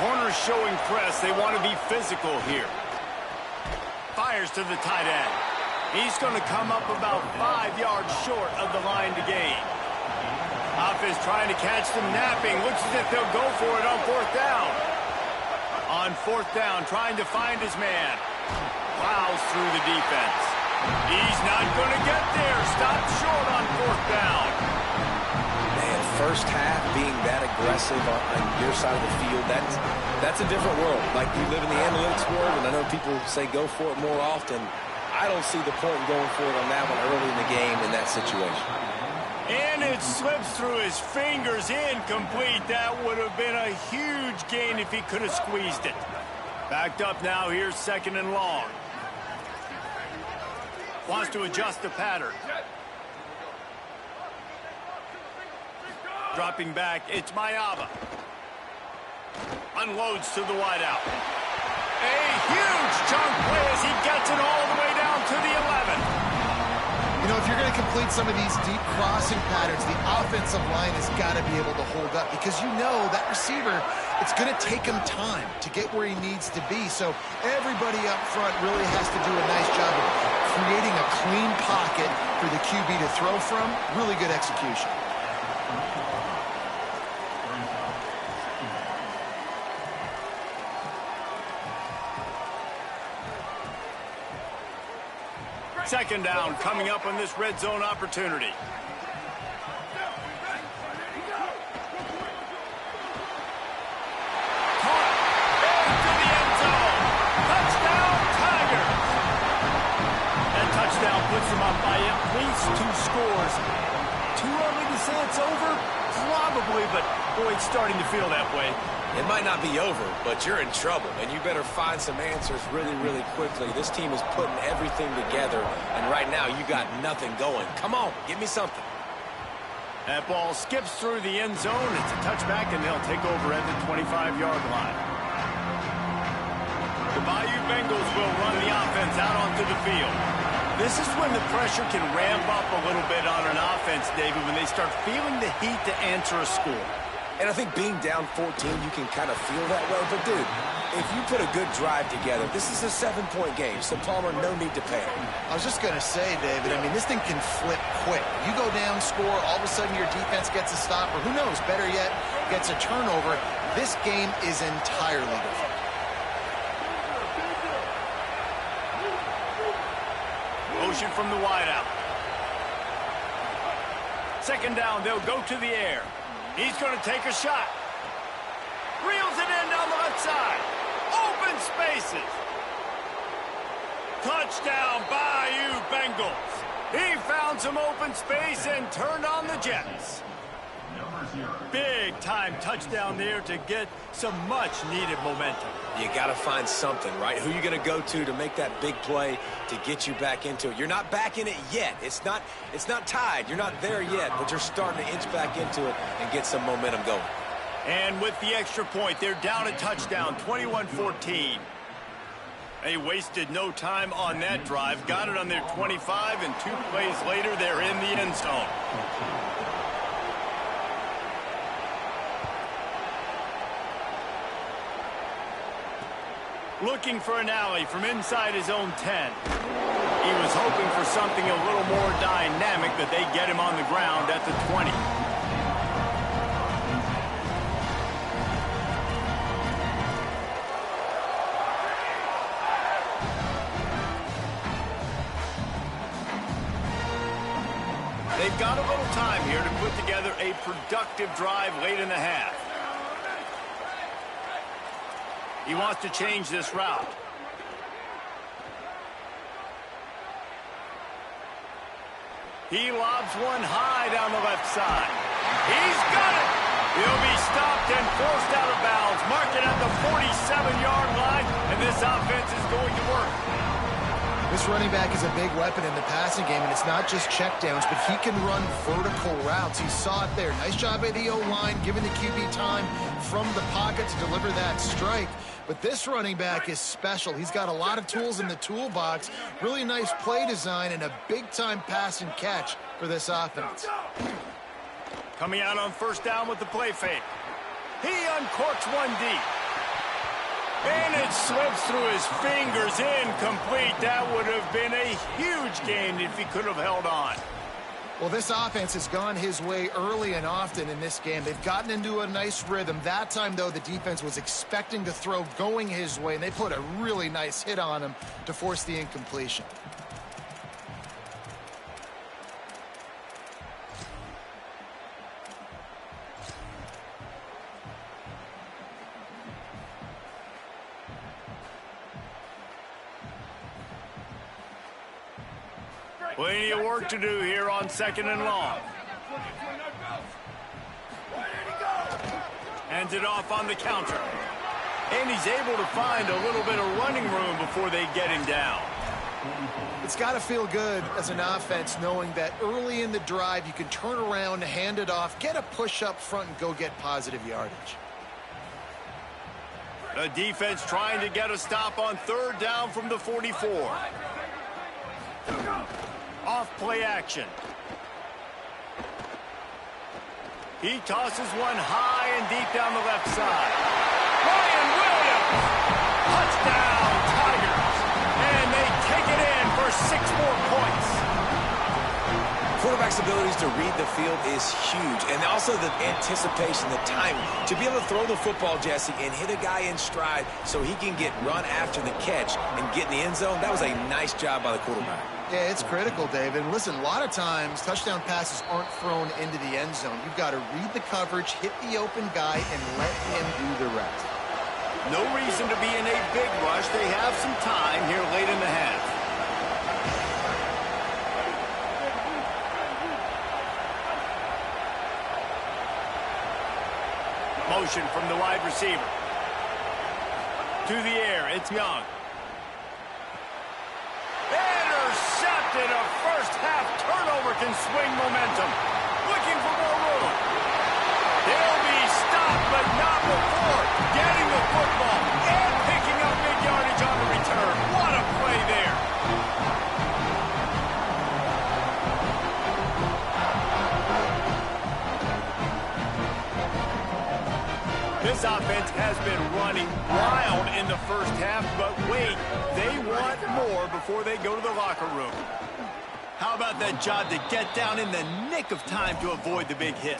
Corners showing press. They want to be physical here. Fires to the tight end. He's going to come up about 5 yards short of the line to gain. Offense trying to catch them napping. Looks as if they'll go for it on fourth down. On fourth down, trying to find his man. Plows through the defense. He's not going to get there. Stopped short on fourth down. Man, first half being that aggressive on your side of the field, that's a different world. Like, we live in the analytics world, and I know people say go for it more often. I don't see the point in going for it on that one early in the game in that situation. And it slips through his fingers, incomplete. That would have been a huge gain if he could have squeezed it. Backed up now. Here's second and long. Wants to adjust the pattern. Dropping back, it's Mayava. Unloads to the wideout. A huge chunk play as he gets it all the way down to the 11. You know, if you're going to complete some of these deep crossing patterns, the offensive line has got to be able to hold up because you know that receiver, it's going to take him time to get where he needs to be. So everybody up front really has to do a nice job of creating a clean pocket for the QB to throw from. Really good execution. Second down coming up on this red zone opportunity. Caught into the end zone. Touchdown, Tigers. That touchdown puts them up by at least 2 scores. Too early to say it's over? Probably, but boy, it's starting to feel that way. It might not be over, but you're in trouble, and you better find some answers really, really quickly. This team is putting everything together, and right now you got nothing going. Come on, give me something. That ball skips through the end zone. It's a touchback, and they'll take over at the 25-yard line. The Bayou Bengals will run the offense out onto the field. This is when the pressure can ramp up a little bit on an offense, David, when they start feeling the heat to answer a score. And I think being down 14, you can kind of feel that way. But, dude, if you put a good drive together, this is a 7-point game, so Palmer, no need to panic. I was just going to say, David, I mean, this thing can flip quick. You go down, score, all of a sudden your defense gets a stop, or who knows, better yet, gets a turnover. This game is entirely different. Motion from the wideout. Second down, they'll go to the air. He's going to take a shot. Reels it in down the left side. Open spaces. Touchdown, Bayou Bengals. He found some open space and turned on the Jets. Big time touchdown there to get some much needed momentum. You got to find something, right? Who you going to go to make that big play to get you back into it? You're not back in it yet. It's not tied. You're not there yet, but you're starting to inch back into it and get some momentum going. And with the extra point, they're down a touchdown, 21-14. They wasted no time on that drive. Got it on their 25, and 2 plays later, they're in the end zone. Looking for an alley from inside his own 10. He was hoping for something a little more dynamic, but they get him on the ground at the 20. They've got a little time here to put together a productive drive late in the half. He wants to change this route. He lobs one high down the left side. He's got it! He'll be stopped and forced out of bounds. Mark it at the 47-yard line, and this offense is going to work. This running back is a big weapon in the passing game, and it's not just checkdowns, but he can run vertical routes. He saw it there. Nice job by the O-line, giving the QB time from the pocket to deliver that strike. But this running back is special. He's got a lot of tools in the toolbox, really nice play design, and a big-time pass and catch for this offense. Coming out on first down with the play fake. He uncorks one deep. And it slips through his fingers, incomplete. That would have been a huge gain if he could have held on. Well, this offense has gone his way early and often in this game. They've gotten into a nice rhythm. That time, though, the defense was expecting to throw going his way, and they put a really nice hit on him to force the incompletion. Plenty of work to do here on second and long. Hands it off on the counter. And he's able to find a little bit of running room before they get him down. It's got to feel good as an offense knowing that early in the drive you can turn around, hand it off, get a push up front, and go get positive yardage. The defense trying to get a stop on third down from the 44. Off play action. He tosses one high and deep down the left side. Ryan Williams! Touchdown, Tigers! And they take it in for 6 more points. Quarterback's abilities to read the field is huge, and also the anticipation, the timing. To be able to throw the football, Jesse, and hit a guy in stride so he can get run after the catch and get in the end zone, that was a nice job by the quarterback. Yeah, it's critical, David. Listen, a lot of times touchdown passes aren't thrown into the end zone. You've got to read the coverage, hit the open guy, and let him do the rest. No reason to be in a big rush. They have some time here late in the half. Motion from the wide receiver. To the air, it's Young. Intercepted. A first-half turnover can swing momentum. Looking for more room. They'll be stopped, but not before getting the football and picking up big yardage on the return. What a play there. This offense has been running wild in the first half, but wait, they want more before they go to the locker room. How about that job to get down in the nick of time to avoid the big hit?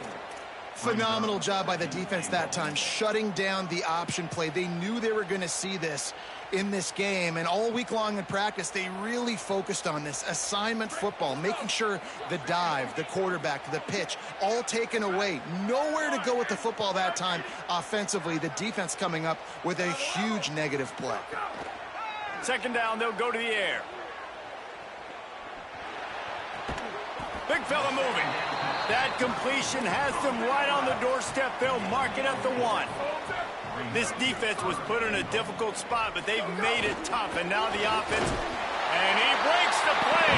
Phenomenal job by the defense that time, shutting down the option play. They knew they were going to see this in this game, and all week long in practice, they really focused on this assignment football, making sure the dive, the quarterback, the pitch, all taken away. Nowhere to go with the football that time offensively. The defense coming up with a huge negative play. Second down, they'll go to the air. Big fella moving. That completion has them right on the doorstep. They'll mark it at the 1. This defense was put in a difficult spot, but they've made it tough. And now the offense, and he breaks the play.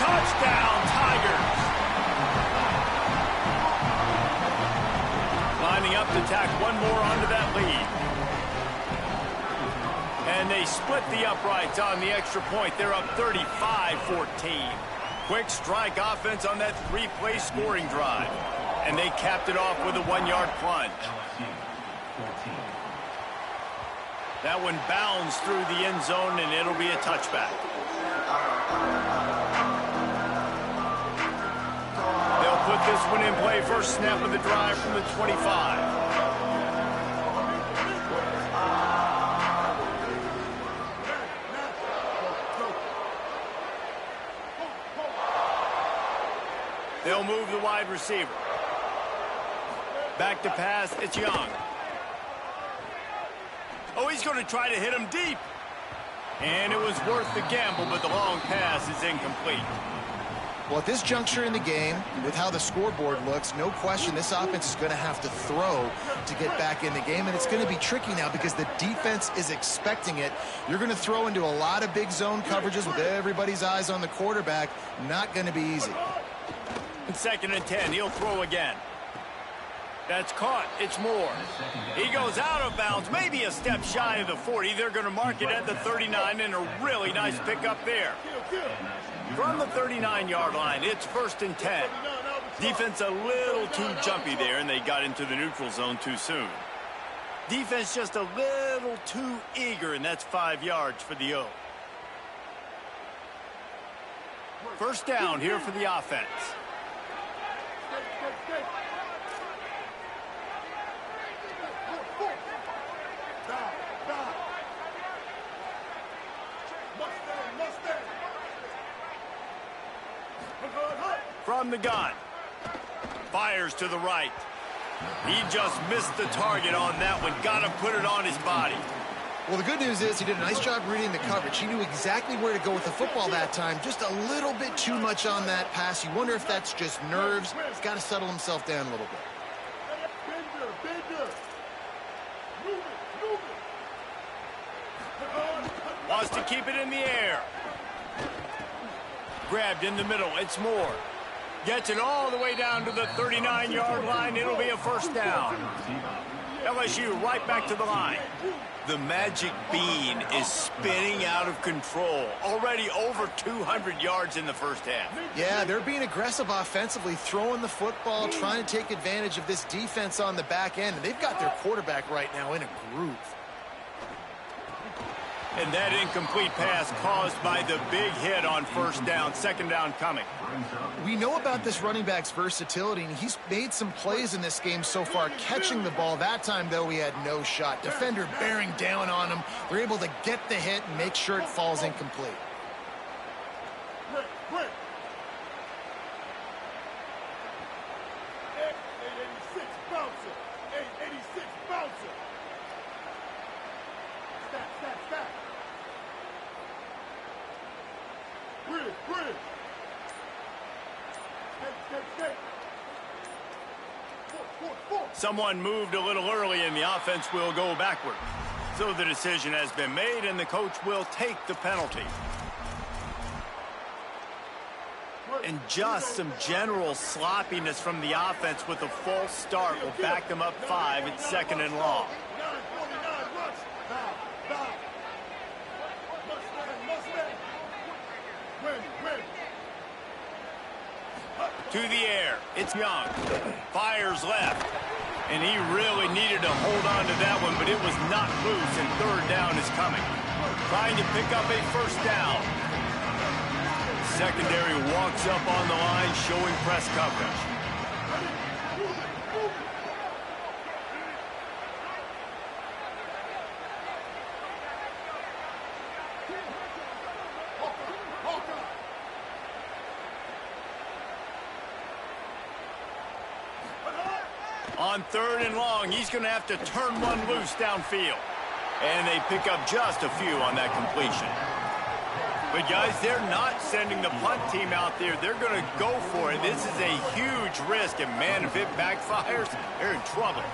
Touchdown, Tigers. Lining up to tack one more onto that lead. And they split the uprights on the extra point. They're up 35-14. Quick strike offense on that 3-play scoring drive. And they capped it off with a 1-yard plunge. That one bounds through the end zone, and it'll be a touchback. They'll put this one in play. First snap of the drive from the 25. They'll move the wide receiver. Back to pass, it's Young. Oh, he's going to try to hit him deep. And it was worth the gamble, but the long pass is incomplete. Well, at this juncture in the game, with how the scoreboard looks, no question this offense is going to have to throw to get back in the game, and it's going to be tricky now because the defense is expecting it. You're going to throw into a lot of big zone coverages with everybody's eyes on the quarterback. Not going to be easy. 2nd and 10, he'll throw again. That's caught. It's Moore. He goes out of bounds, maybe a step shy of the 40. They're going to mark it at the 39, and a really nice pickup there. From the 39-yard line, it's 1st and 10. Defense a little too jumpy there, and they got into the neutral zone too soon. Defense just a little too eager, and that's 5 yards for the O. 1st down here for the offense. From the gun. Fires to the right. He just missed the target on that one. Got to put it on his body. Well, the good news is he did a nice job reading the coverage. He knew exactly where to go with the football that time. Just a little bit too much on that pass. You wonder if that's just nerves. He's got to settle himself down a little bit. Wants to keep it in the air. Grabbed in the middle. It's Moore. Gets it all the way down to the 39-yard line. It'll be a 1st down. LSU right back to the line. The magic bean is spinning out of control. Already over 200 yards in the 1st half. Yeah, they're being aggressive offensively, throwing the football, trying to take advantage of this defense on the back end. And they've got their quarterback right now in a groove. And that incomplete pass caused by the big hit on 1st down. 2nd down coming. We know about this running back's versatility, and he's made some plays in this game so far, catching the ball. That time, though, he had no shot. Defender bearing down on him. They're able to get the hit and make sure it falls incomplete. Someone moved a little early, and the offense will go backward. So the decision has been made, and the coach will take the penalty. And just some general sloppiness from the offense with a false start will back them up 5. It's 2nd and long. To the air. It's Young. Fires left. And he really needed to hold on to that one, but it was not loose, and 3rd down is coming. Trying to pick up a 1st down. Secondary walks up on the line, showing press coverage. On 3rd and long, he's going to have to turn one loose downfield. And they pick up just a few on that completion. But, guys, they're not sending the punt team out there. They're going to go for it. This is a huge risk, and, man, if it backfires, they're in trouble.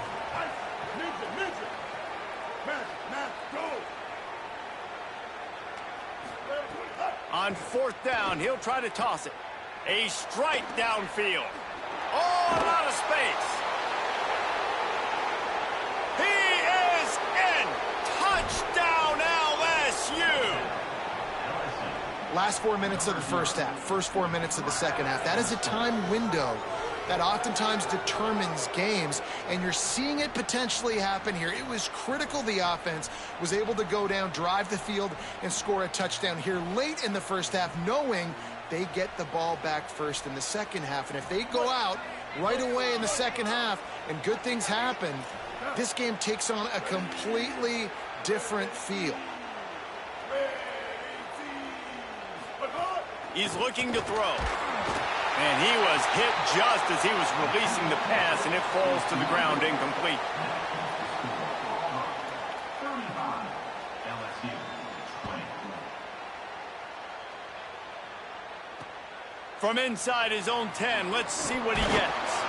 On 4th down, he'll try to toss it. A strike downfield. Oh, a lot of space. He is in. Touchdown, LSU. Last 4 minutes of the 1st half, first 4 minutes of the 2nd half. That is a time window that oftentimes determines games, and you're seeing it potentially happen here. It was critical the offense was able to go down, drive the field, and score a touchdown here late in the 1st half, knowing they get the ball back first in the 2nd half. And if they go out right away in the 2nd half and good things happen, this game takes on a completely different feel. He's looking to throw. And he was hit just as he was releasing the pass, and it falls to the ground incomplete. 35, LSU 20. From inside his own 10, let's see what he gets.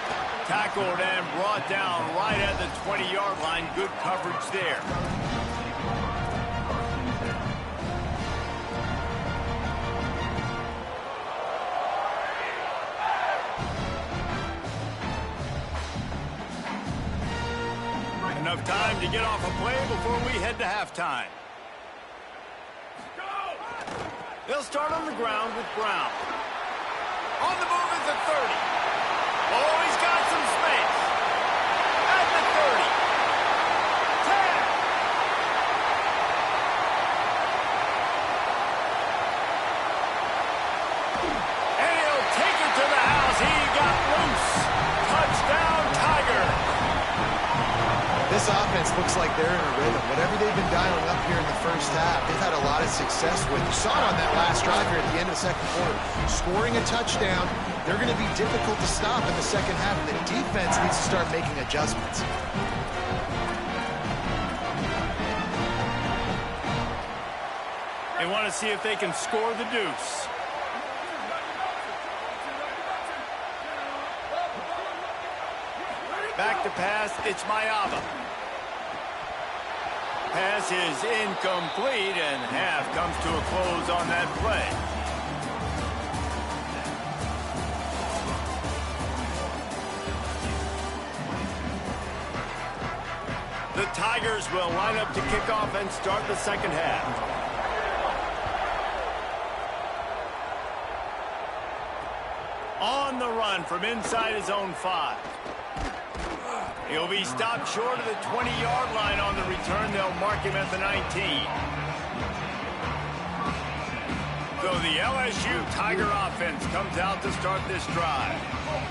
Tackled and brought down right at the 20-yard line. Good coverage there. Enough time to get off a play before we head to halftime. They'll start on the ground with Brown. On the move is the 30. Oh, he's got some space. At the 30. 10. And he'll take it to the house. He got loose. Touchdown, Tiger. This offense looks like they're in a rhythm. Whatever they've been dialing up here in the first half, they've had a lot of success with. You saw it on that last drive here at the end of the second quarter. Scoring a touchdown, they're going to be difficult to stop in the second half. The defense needs to start making adjustments. They want to see if they can score the deuce. Back to pass, it's Mayava. Pass is incomplete, and half comes to a close on that play. The Tigers will line up to kick off and start the second half. On the run from inside his own 5. He'll be stopped short of the 20-yard line on the return. They'll mark him at the 19. So the LSU Tiger offense comes out to start this drive.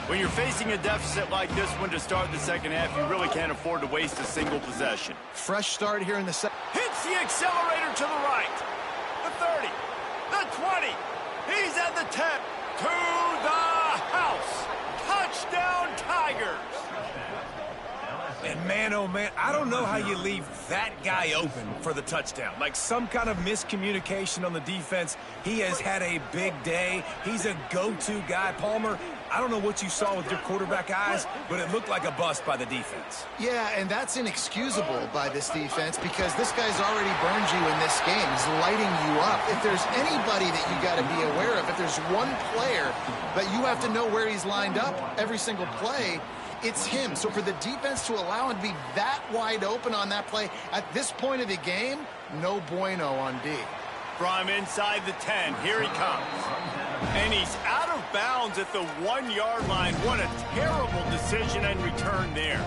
When you're facing a deficit like this one to start the second half, you really can't afford to waste a single possession. Fresh start here in the second. Hits the accelerator to the right. The 30. The 20. He's at the 10. To the house. Touchdown, Tigers. And man, oh man, I don't know how you leave that guy open for the touchdown. Like some kind of miscommunication on the defense. He has had a big day. He's a go-to guy. Palmer, I don't know what you saw with your quarterback eyes, but it looked like a bust by the defense. Yeah, and that's inexcusable by this defense because this guy's already burned you in this game. He's lighting you up. If there's anybody that you got to be aware of, if there's one player that you have to know where he's lined up every single play, it's him. So for the defense to allow him to be that wide open on that play at this point of the game, no bueno on D. From inside the 10, here he comes. And he's out of bounds at the 1-yard line. What a terrible decision and return there.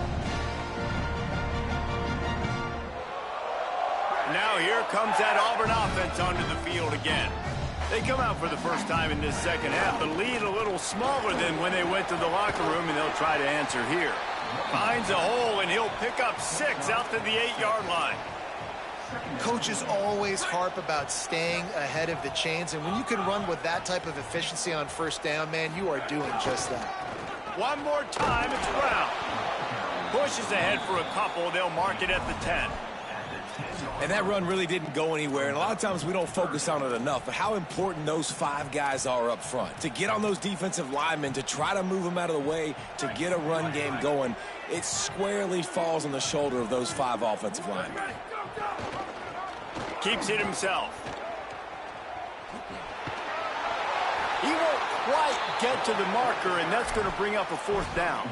Now here comes that Auburn offense onto the field again. They come out for the first time in this second half. The lead a little smaller than when they went to the locker room, and they'll try to answer here. Finds a hole, and he'll pick up 6 out to the 8-yard line. Coaches always harp about staying ahead of the chains, and when you can run with that type of efficiency on first down, man, you are doing just that. One more time, it's Brown. Pushes ahead for a couple. They'll mark it at the 10. And that run really didn't go anywhere, and a lot of times we don't focus on it enough, but how important those 5 guys are up front. To get on those defensive linemen, to try to move them out of the way, to get a run game going, it squarely falls on the shoulder of those 5 offensive linemen. Keeps it himself. He won't quite get to the marker, and that's going to bring up a 4th down.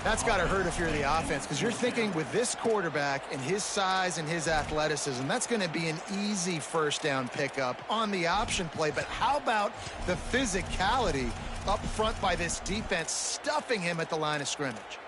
That's got to hurt if you're the offense because you're thinking with this quarterback and his size and his athleticism, that's going to be an easy first down pickup on the option play. But how about the physicality up front by this defense stuffing him at the line of scrimmage?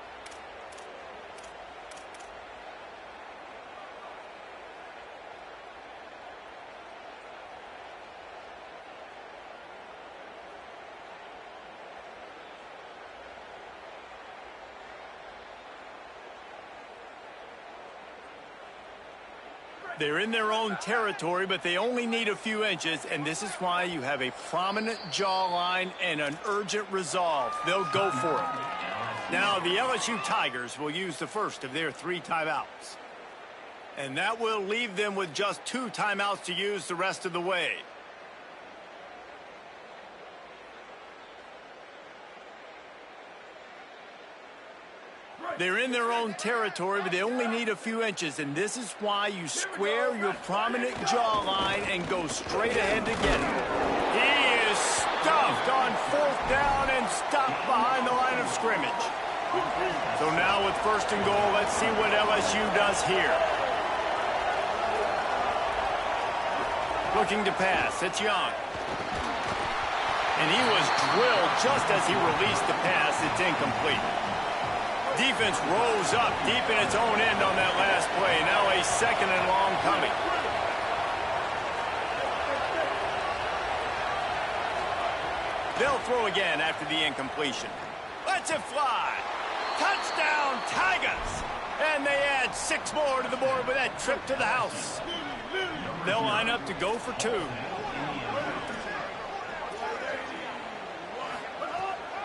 They're in their own territory, but they only need a few inches, and this is why you have a prominent jawline and an urgent resolve. They'll go for it. Now, the LSU Tigers will use the first of their 3 timeouts. And that will leave them with just 2 timeouts to use the rest of the way. They're in their own territory, but they only need a few inches, and this is why you square your prominent jawline and go straight ahead to get it. He is stuffed on 4th down and stopped behind the line of scrimmage. So now with 1st and goal, let's see what LSU does here. Looking to pass, it's Young. And he was drilled just as he released the pass. It's incomplete. Defense rose up deep in its own end on that last play. Now a 2nd and long coming. They'll throw again after the incompletion. Lets it fly. Touchdown, Tigers! And they add 6 more to the board with that trip to the house. They'll line up to go for 2.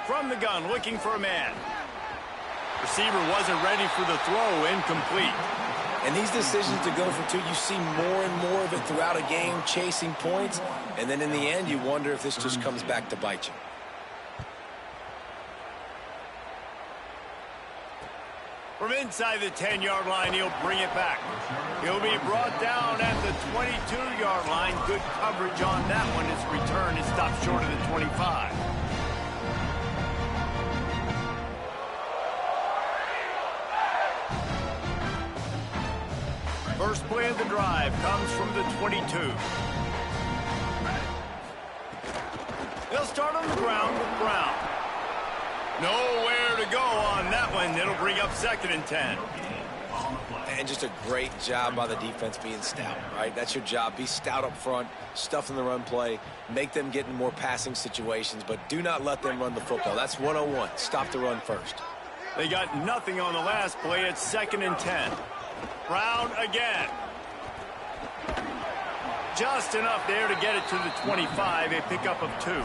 From the gun, looking for a man. Receiver wasn't ready for the throw, incomplete. And these decisions to go for 2, you see more and more of it throughout a game, chasing points. And then in the end, you wonder if this just comes back to bite you. From inside the 10-yard line, he'll bring it back. He'll be brought down at the 22-yard line. Good coverage on that one. His return is stopped short of the 25. First play of the drive comes from the 22. They'll start on the ground with Brown. Nowhere to go on that one. It'll bring up 2nd and 10. And just a great job by the defense being stout, right? That's your job. Be stout up front, stuff in the run play, make them get in more passing situations, but do not let them run the football. That's 101. Stop the run first. They got nothing on the last play. It's 2nd and 10. Brown again. Just enough there to get it to the 25, a pickup of 2.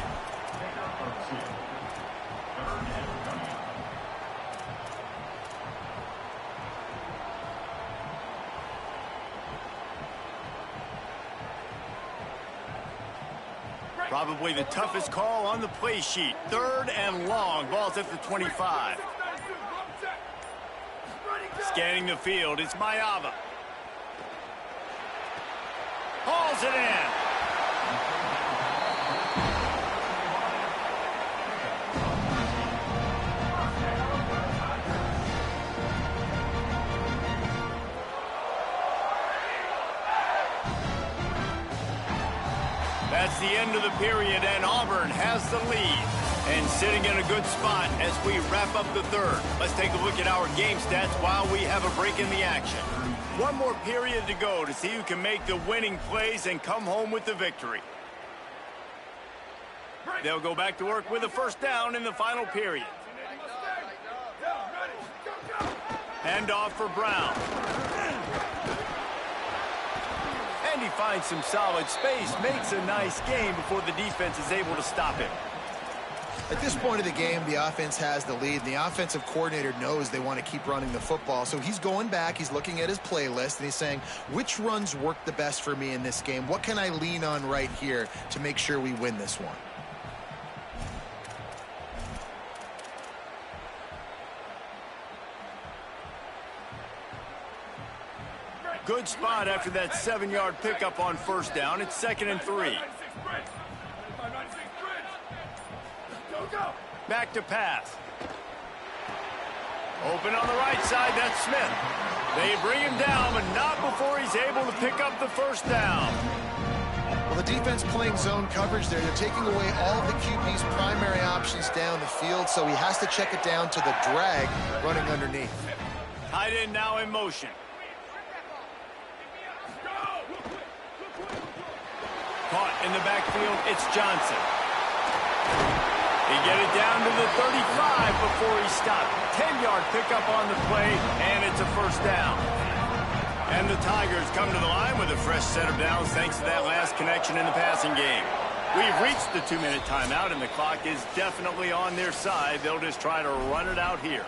Probably the toughest call on the play sheet. 3rd and long. Ball's at the 25. Scanning the field, it's Mayava. Hauls it in. That's the end of the period, and Auburn has the lead. And sitting in a good spot as we wrap up the 3rd. Let's take a look at our game stats while we have a break in the action. One more period to go to see who can make the winning plays and come home with the victory. They'll go back to work with a 1st down in the final period. Hand off for Brown. And he finds some solid space, makes a nice game before the defense is able to stop him. At this point of the game, the offense has the lead. The offensive coordinator knows they want to keep running the football. So he's going back, he's looking at his playlist, and he's saying, which runs work the best for me in this game? What can I lean on right here to make sure we win this one? Good spot after that 7-yard pickup on 1st down. It's 2nd and 3. Back to pass. Open on the right side, that's Smith. They bring him down, but not before he's able to pick up the 1st down. Well, the defense playing zone coverage there. They're taking away all of the QB's primary options down the field, so he has to check it down to the drag running underneath. Tight end now in motion. Caught in the backfield, it's Johnson. He get it down to the 35 before he stopped. 10-yard pickup on the play, and it's a 1st down. And the Tigers come to the line with a fresh set of downs thanks to that last connection in the passing game. We've reached the 2-minute timeout, and the clock is definitely on their side. They'll just try to run it out here.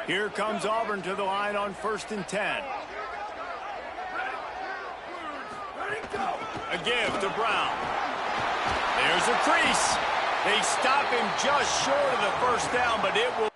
Here comes Auburn to the line on 1st and 10. A give to Brown. There's a crease. They stop him just short of the first down, but it will...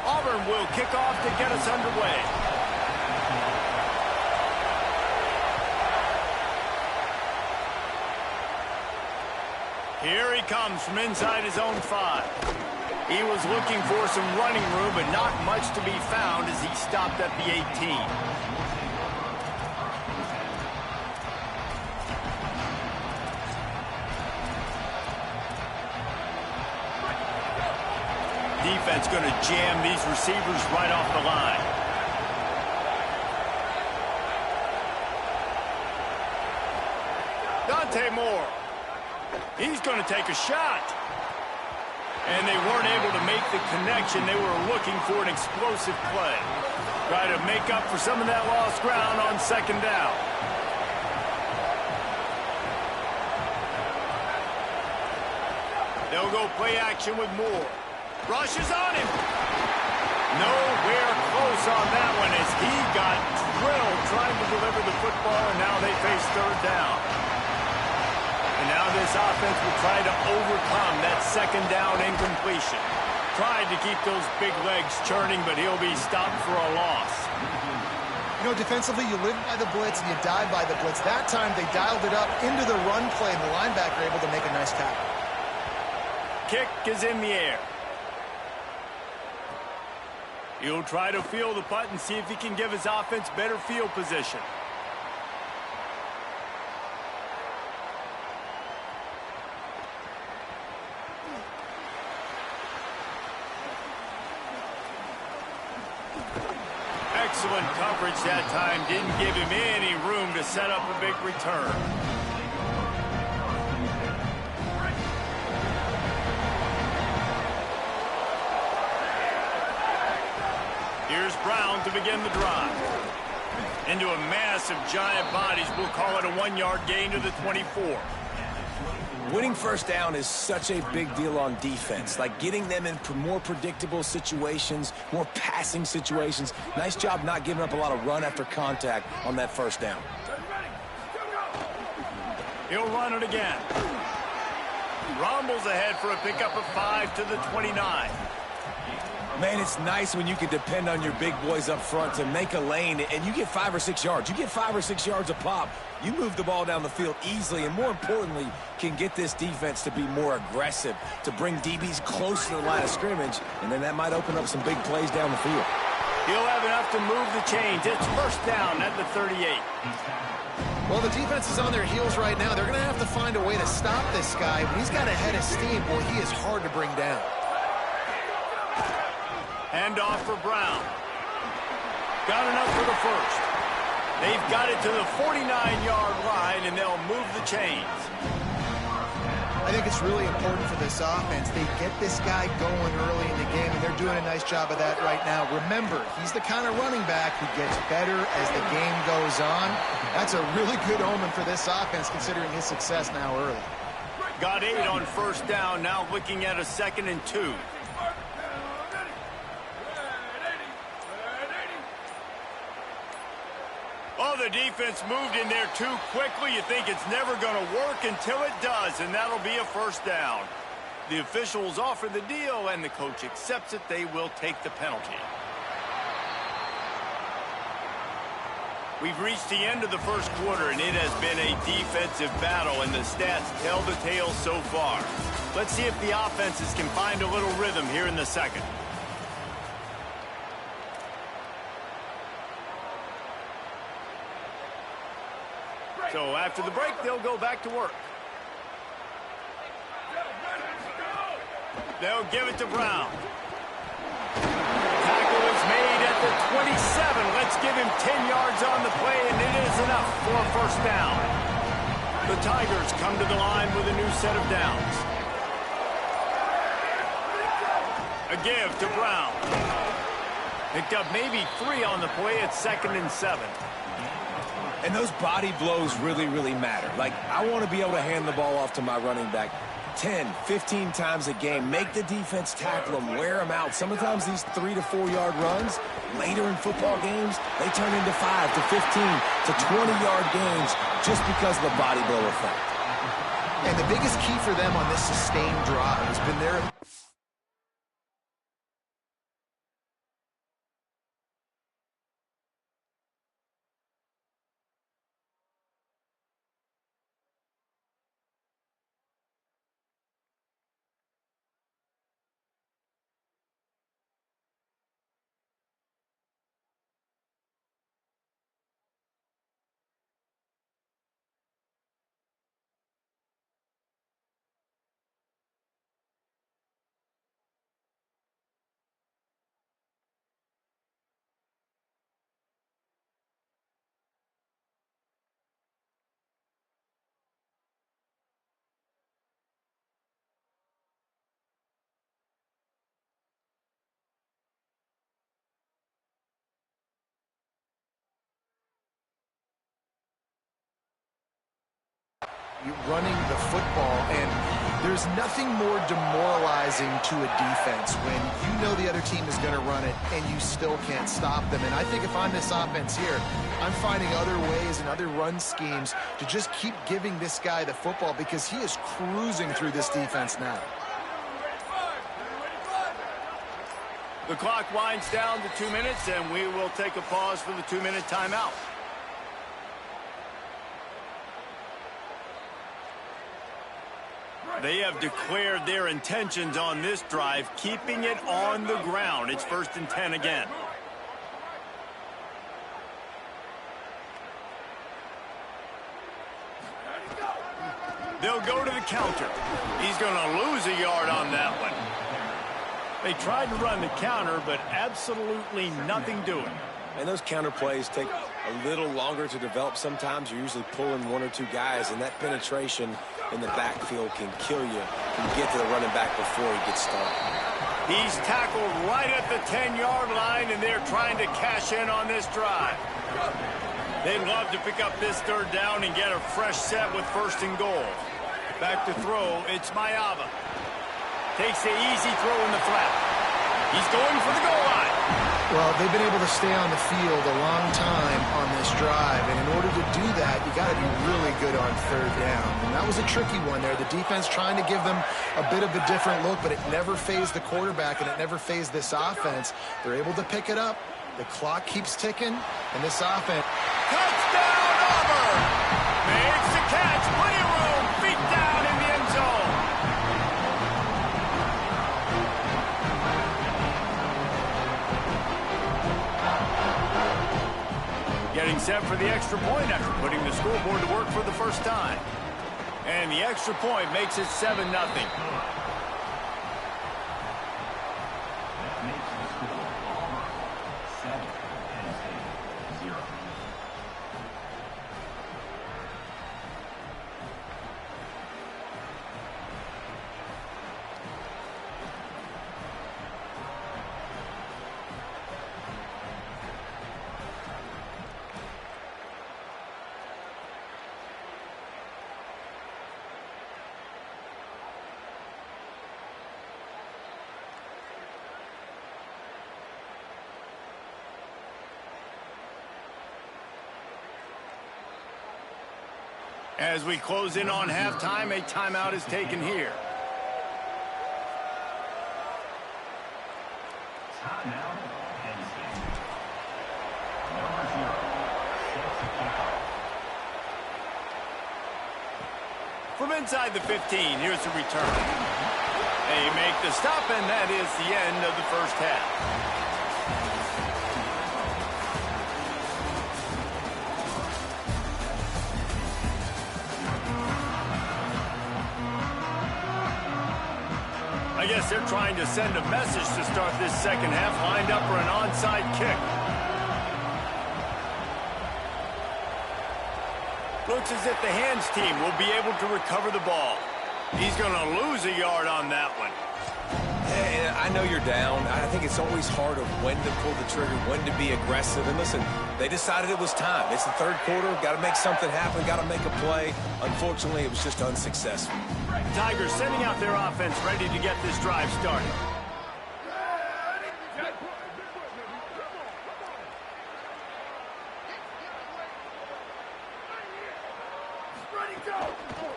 Auburn will kick off to get us underway. Here he comes from inside his own 5. He was looking for some running room, but not much to be found as he stopped at the 18. Defense going to jam these receivers right off the line. Dante Moore. He's going to take a shot. And they weren't able to make the connection. They were looking for an explosive play. Try to make up for some of that lost ground on 2nd down. They'll go play action with Moore. Rushes on him. Nowhere close on that one as he got drilled trying to deliver the football, and now they face 3rd down. And now this offense will try to overcome that 2nd down incompletion. Tried to keep those big legs churning, but he'll be stopped for a loss. You know, defensively, you live by the blitz and you die by the blitz. That time they dialed it up into the run play, and the linebacker able to make a nice tackle. Kick is in the air. He'll try to field the punt and see if he can give his offense better field position. Excellent coverage that time. Didn't give him any room to set up a big return. Here's Brown to begin the drive. Into a mass of giant bodies. We'll call it a 1-yard gain to the 24. Winning 1st down is such a big deal on defense. Like getting them in more predictable situations, more passing situations. Nice job not giving up a lot of run after contact on that 1st down. He'll run it again. Rumbles ahead for a pickup of 5 to the 29. Man, it's nice when you can depend on your big boys up front to make a lane, and you get 5 or 6 yards. You get 5 or 6 yards a pop. You move the ball down the field easily, and more importantly, can get this defense to be more aggressive, to bring DBs close to the line of scrimmage, and then that might open up some big plays down the field. He'll have enough to move the chains. It's 1st down at the 38. Well, the defense is on their heels right now. They're going to have to find a way to stop this guy. When he's got a head of steam, boy, he is hard to bring down. Hand off for Brown. Got enough for the 1st. They've got it to the 49-yard line, and they'll move the chains. I think it's really important for this offense. They get this guy going early in the game, and they're doing a nice job of that right now. Remember, he's the kind of running back who gets better as the game goes on. That's a really good omen for this offense, considering his success now early. Got 8 on first down, now looking at a 2nd and 2. Oh, the defense moved in there too quickly. You think it's never going to work until it does, and that'll be a first down. The officials offer the deal, and the coach accepts it. They will take the penalty. We've reached the end of the first quarter, and it has been a defensive battle, and the stats tell the tale so far. Let's see if the offenses can find a little rhythm here in the second. So after the break, they'll go back to work. They'll give it to Brown. Tackle is made at the 27. Let's give him 10 yards on the play, and it is enough for a first down. The Tigers come to the line with a new set of downs. A give to Brown. Picked up maybe 3 on the play at 2nd and 7. And those body blows really, really matter. Like, I want to be able to hand the ball off to my running back 10, 15 times a game. Make the defense tackle them, wear them out. Sometimes these 3 to 4 yard runs, later in football games, they turn into 5 to 15 to 20 yard games just because of the body blow effect. And the biggest key for them on this sustained drive has been their... running the football, and there's nothing more demoralizing to a defense when you know the other team is going to run it and you still can't stop them. And I think if I'm this offense here, I'm finding other ways and other run schemes to just keep giving this guy the football because he is cruising through this defense now. The clock winds down to 2 minutes, and we will take a pause for the 2-minute timeout. They have declared their intentions on this drive, keeping it on the ground. It's 1st and 10 again. They'll go to the counter. He's going to lose a yard on that one. They tried to run the counter, but absolutely nothing doing. And those counter plays take a little longer to develop. Sometimes you're usually pulling 1 or 2 guys, and that penetration in the backfield can kill you. You can get to the running back before he gets started. He's tackled right at the 10-yard line, and they're trying to cash in on this drive. They'd love to pick up this 3rd down and get a fresh set with 1st and goal. Back to throw, it's Mayava. Takes the easy throw in the flat. He's going for the goal line. Well, they've been able to stay on the field a long time on this drive, and in order to do that, you got to be really good on 3rd down. And that was a tricky one there. The defense trying to give them a bit of a different look, but it never fazed the quarterback, and it never fazed this offense. They're able to pick it up. The clock keeps ticking, and this offense... Touchdown, Auburn! Makes the catch, plenty of room, feet down in the end zone. Getting set for the extra point after putting the scoreboard to work for the first time. And the extra point makes it 7-0. As we close in on halftime, a timeout is taken here. Timeout, Penn State. Number 0 sets the kickoff. From inside the 15, here's the return. They make the stop, and that is the end of the first half. I guess they're trying to send a message to start this second half, lined up for an onside kick. Looks as if the hands team will be able to recover the ball. He's going to lose a yard on that one. And I know you're down. I think it's always hard of when to pull the trigger, when to be aggressive. And listen, they decided it was time. It's the third quarter. Got to make something happen. Got to make a play. Unfortunately, it was just unsuccessful. Tigers sending out their offense, ready to get this drive started.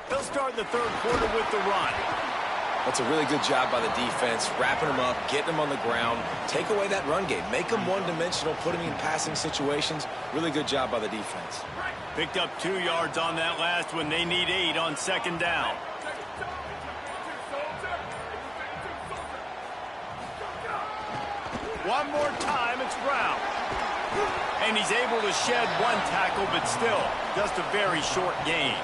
They'll start the third quarter with the run. That's a really good job by the defense, wrapping them up, getting them on the ground. Take away that run game. Make them one-dimensional, put them in passing situations. Really good job by the defense. Picked up 2 yards on that last one. They need 8 on second down. One more time, it's Brown. And he's able to shed 1 tackle, but still, just a very short gain.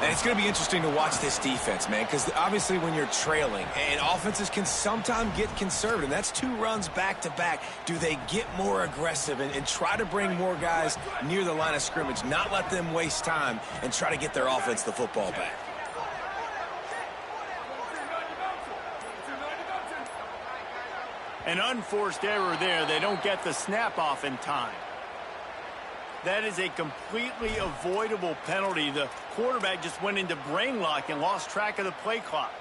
And it's going to be interesting to watch this defense, man, because obviously when you're trailing, and offenses can sometimes get conservative. That's 2 runs back-to-back. Do they get more aggressive and try to bring more guys near the line of scrimmage, not let them waste time, and try to get their offense the football back? An unforced error there. They don't get the snap off in time. That is a completely avoidable penalty. The quarterback just went into brain lock and lost track of the play clock.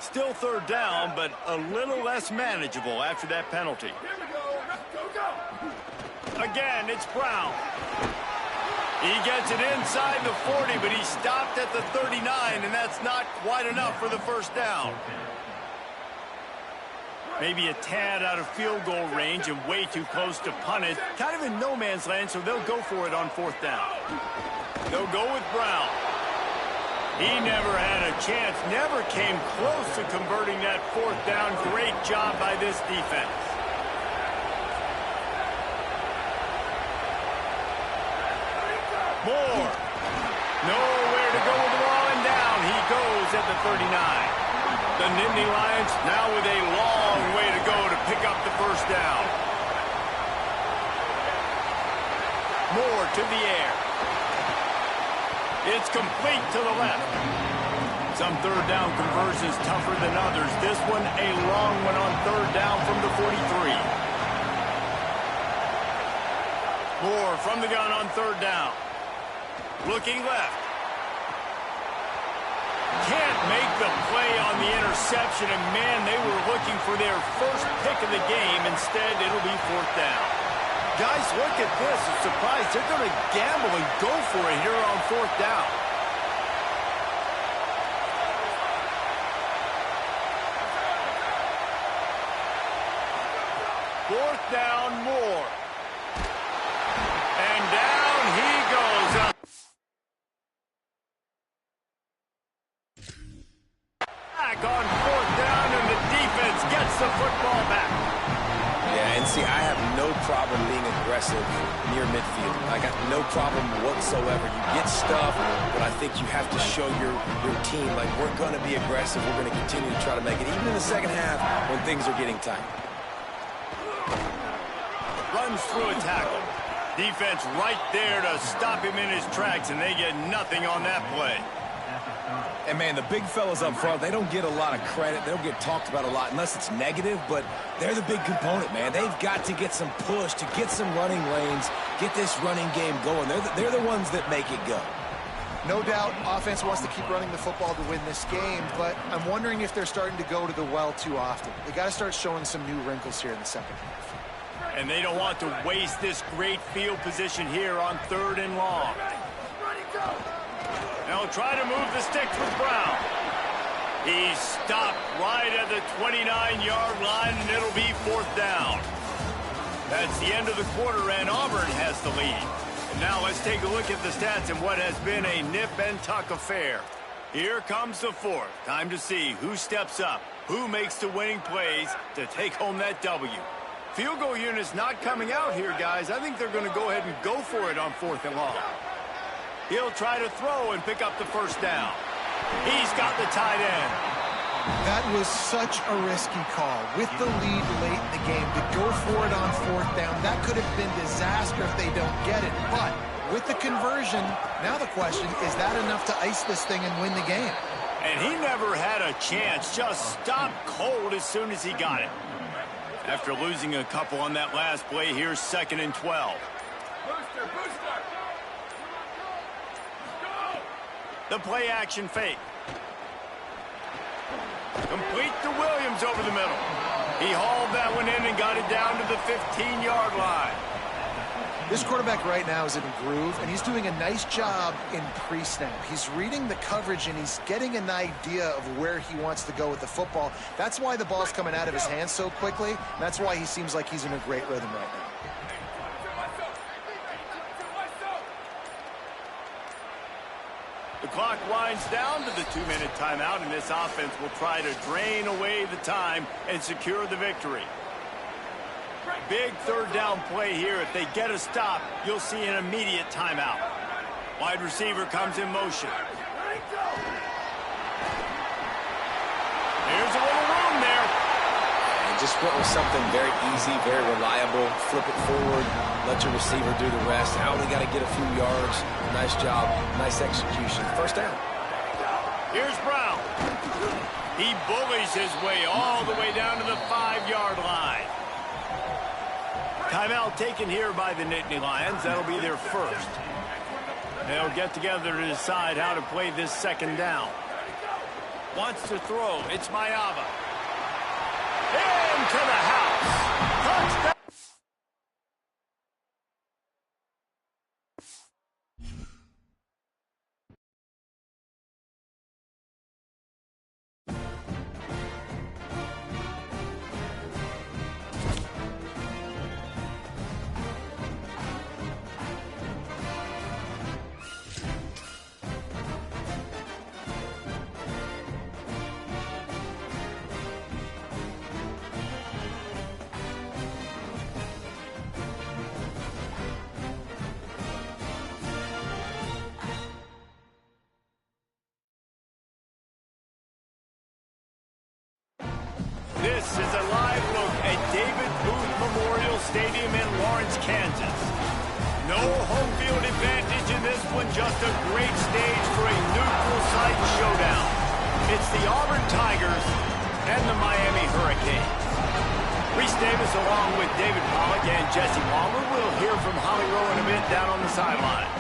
Still third down, but a little less manageable after that penalty. Again, it's Brown. He gets it inside the 40, but he stopped at the 39, and that's not quite enough for the first down. Maybe a tad out of field goal range and way too close to punt it. Kind of in no man's land, so they'll go for it on fourth down. They'll go with Brown. He never had a chance, never came close to converting that fourth down. Great job by this defense. Moore. Nowhere to go with the ball, and down he goes at the 39. The Nittany Lions now with a long way to go to pick up the first down. Moore to the air. It's complete to the left. Some third down conversions tougher than others. This one a long one on third down from the 43. Moore from the gun on third down. Looking left. Can't make the play on the interception, and man, they were looking for their first pick of the game. Instead, it'll be fourth down. Guys, look at this. I'm surprised they're going to gamble and go for it here on fourth down. Fourth down, Moore. And down he goes. On fourth down, and the defense gets the football back. Yeah, and see, I have no problem being aggressive near midfield. I got no problem whatsoever. You get stuff, but I think you have to show your team, like, we're going to be aggressive. We're going to continue to try to make it, even in the second half when things are getting tight. Runs through a tackle. Defense right there to stop him in his tracks, and they get nothing on that play. And, man, the big fellas up front, they don't get a lot of credit. They don't get talked about a lot unless it's negative, but they're the big component, man. They've got to get some push, to get some running lanes, get this running game going. They're the ones that make it go. No doubt offense wants to keep running the football to win this game, but I'm wondering if they're starting to go to the well too often. They got to start showing some new wrinkles here in the second half. And they don't want to waste this great field position here on 3rd and long. They'll try to move the sticks with Brown. He's stopped right at the 29-yard line, and it'll be 4th down. That's the end of the quarter, and Auburn has the lead. And now let's take a look at the stats in what has been a nip-and-tuck affair. Here comes the 4th. Time to see who steps up, who makes the winning plays to take home that W. Field goal unit's not coming out here, guys. I think they're going to go ahead and go for it on 4th and long. He'll try to throw and pick up the 1st down. He's got the tight end. That was such a risky call. With the lead late in the game, to go for it on 4th down, that could have been disaster if they don't get it. But with the conversion, now the question, is that enough to ice this thing and win the game? And he never had a chance. Just stopped cold as soon as he got it. After losing a couple on that last play, here's 2nd and 12. The play action fake. Complete to Williams over the middle. He hauled that one in and got it down to the 15-yard line. This quarterback right now is in a groove, and he's doing a nice job in pre-snap. He's reading the coverage, and he's getting an idea of where he wants to go with the football. That's why the ball's coming out of his hands so quickly, and that's why he seems like he's in a great rhythm right now. The clock winds down to the 2-minute timeout, and this offense will try to drain away the time and secure the victory. Big 3rd down play here. If they get a stop, you'll see an immediate timeout. Wide receiver comes in motion. Here's a little room there. And just went with something very easy, very reliable. Flip it forward, let your receiver do the rest. I only got to get a few yards. Nice job, nice execution. 1st down. Here's Brown. He bullies his way all the way down to the 5-yard line. Timeout taken here by the Nittany Lions. That'll be their 1st. They'll get together to decide how to play this 2nd down. Wants to throw. It's Mayava. Into the house. Touchdown. This is a live look at David Booth Memorial Stadium in Lawrence, Kansas. No home field advantage in this one, just a great stage for a neutral site showdown. It's the Auburn Tigers and the Miami Hurricanes. Reese Davis along with David Pollack and Jesse Palmer. We'll hear from Holly Rowe in a bit down on the sideline.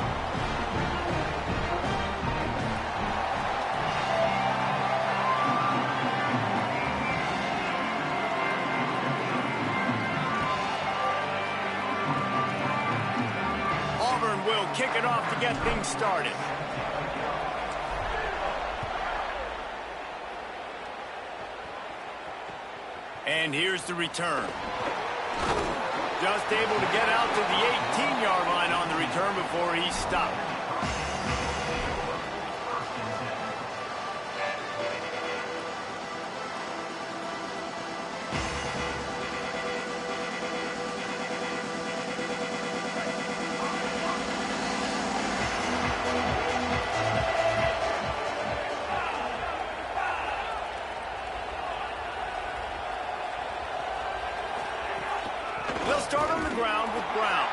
Will kick it off to get things started. And here's the return. Just able to get out to the 18-yard line on the return before he stopped. They'll start on the ground with Brown.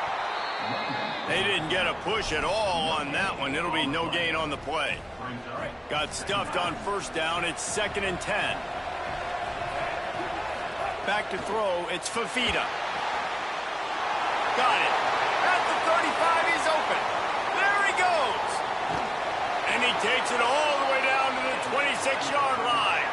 They didn't get a push at all on that one. It'll be no gain on the play. Got stuffed on 1st down. It's 2nd and 10. Back to throw. It's Fafita. Got it. At the 35, he's open. There he goes. And he takes it all the way down to the 26-yard line.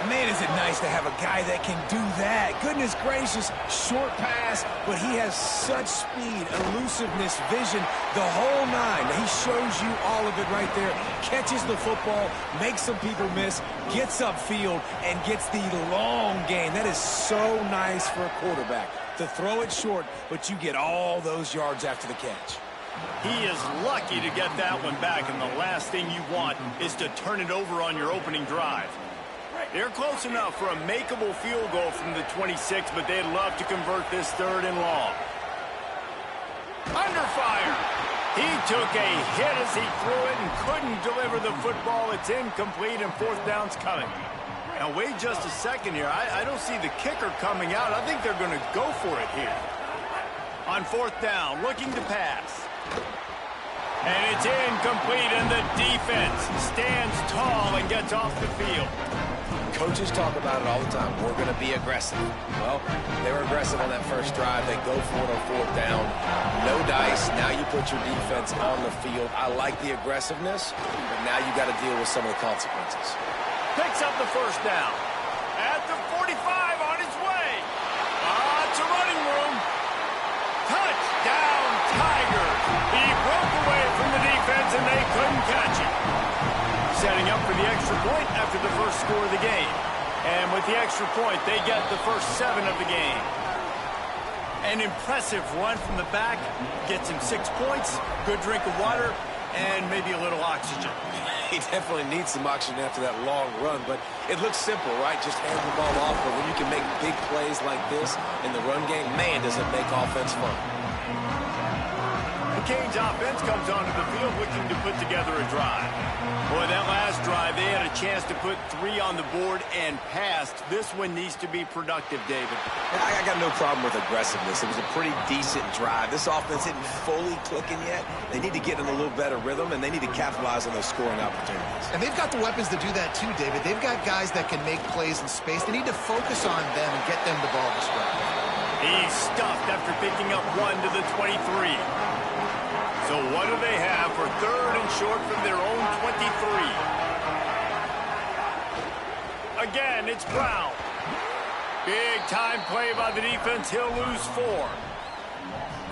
Man, is it nice to have a guy that can do that? Goodness gracious, short pass, but he has such speed, elusiveness, vision, the whole nine. He shows you all of it right there. Catches the football, makes some people miss, gets upfield, and gets the long game. That is so nice for a quarterback to throw it short, but you get all those yards after the catch. He is lucky to get that one back, and the last thing you want is to turn it over on your opening drive. They're close enough for a makeable field goal from the 26, but they'd love to convert this 3rd and long. Under fire. He took a hit as he threw it and couldn't deliver the football. It's incomplete, and 4th down's coming. Now, wait just a second here. I don't see the kicker coming out. I think they're going to go for it here. On 4th down, looking to pass. And it's incomplete, and the defense stands tall and gets off the field. Coaches talk about it all the time. We're going to be aggressive. Well, they were aggressive on that first drive. They go for it on 4th down. No dice. Now you put your defense on the field. I like the aggressiveness, but now you got to deal with some of the consequences. Picks up the 1st down. At the 45, on his way. Lots of running room. Touchdown, Tigers. He broke away from the defense, and they couldn't catch him. Setting up for the extra point after the first score of the game. And with the extra point, they get the first 7 of the game. An impressive run from the back. Gets him 6 points, good drink of water, and maybe a little oxygen. He definitely needs some oxygen after that long run, but it looks simple, right? Just hand the ball off, but when you can make big plays like this in the run game, man, does it make offense fun. The Canes offense comes onto the field looking to put together a drive. Boy, that last drive, they had a chance to put 3 on the board and passed. This one needs to be productive, David. I got no problem with aggressiveness. It was a pretty decent drive. This offense isn't fully clicking yet. They need to get in a little better rhythm, and they need to capitalize on those scoring opportunities. And they've got the weapons to do that too, David. They've got guys that can make plays in space. They need to focus on them and get them the ball to spread. He's stuffed after picking up 1 to the 23. So what do they have for 3rd and short from their own 23? Again, it's Brown. Big time play by the defense. He'll lose 4.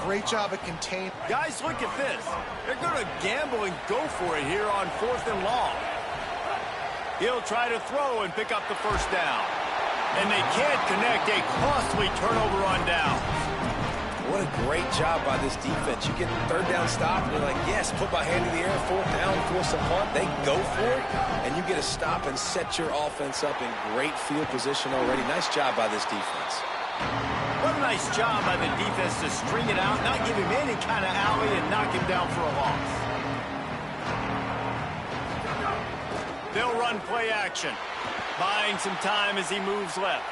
Great job at containing. Guys, look at this. They're going to gamble and go for it here on 4th and long. He'll try to throw and pick up the 1st down. And they can't connect. A costly turnover on downs. What a great job by this defense. You get the 3rd down stop, and you're like, yes, put my hand in the air, 4th down, force a punt. They go for it, and you get a stop and set your offense up in great field position already. Nice job by this defense. What a nice job by the defense to string it out, not give him any kind of alley, and knock him down for a loss. They'll run play action, buying some time as he moves left.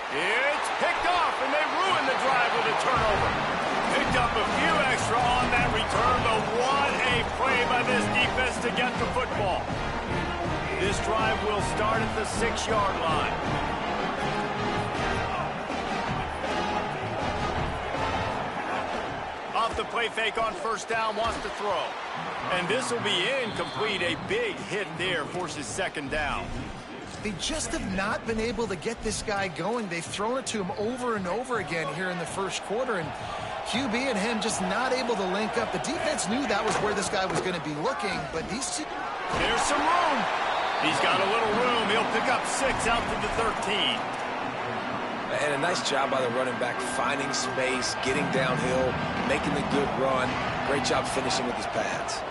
It's picked off, and they ruin the drive with a turnover. Picked up a few extra on that return, but what a play by this defense to get the football. This drive will start at the 6-yard line. Off the play fake on 1st down, wants to throw. And this will be incomplete. A big hit there forces 2nd down. They just have not been able to get this guy going. They've thrown it to him over and over again here in the first quarter, and QB and him just not able to link up. The defense knew that was where this guy was going to be looking, but these two... There's some room. He's got a little room. He'll pick up 6 out to the 13. And a nice job by the running back, finding space, getting downhill, making the good run. Great job finishing with his pads.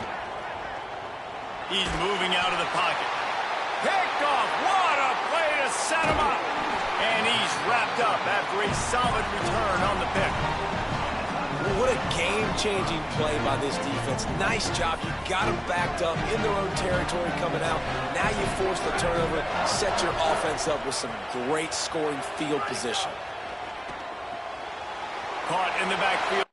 He's moving out of the pocket. Picked off. What a play to set him up. And he's wrapped up after a solid return on the pick. Well, what a game-changing play by this defense. Nice job. You got them backed up in their own territory coming out. Now you force the turnover, set your offense up with some great scoring field position. Caught in the backfield.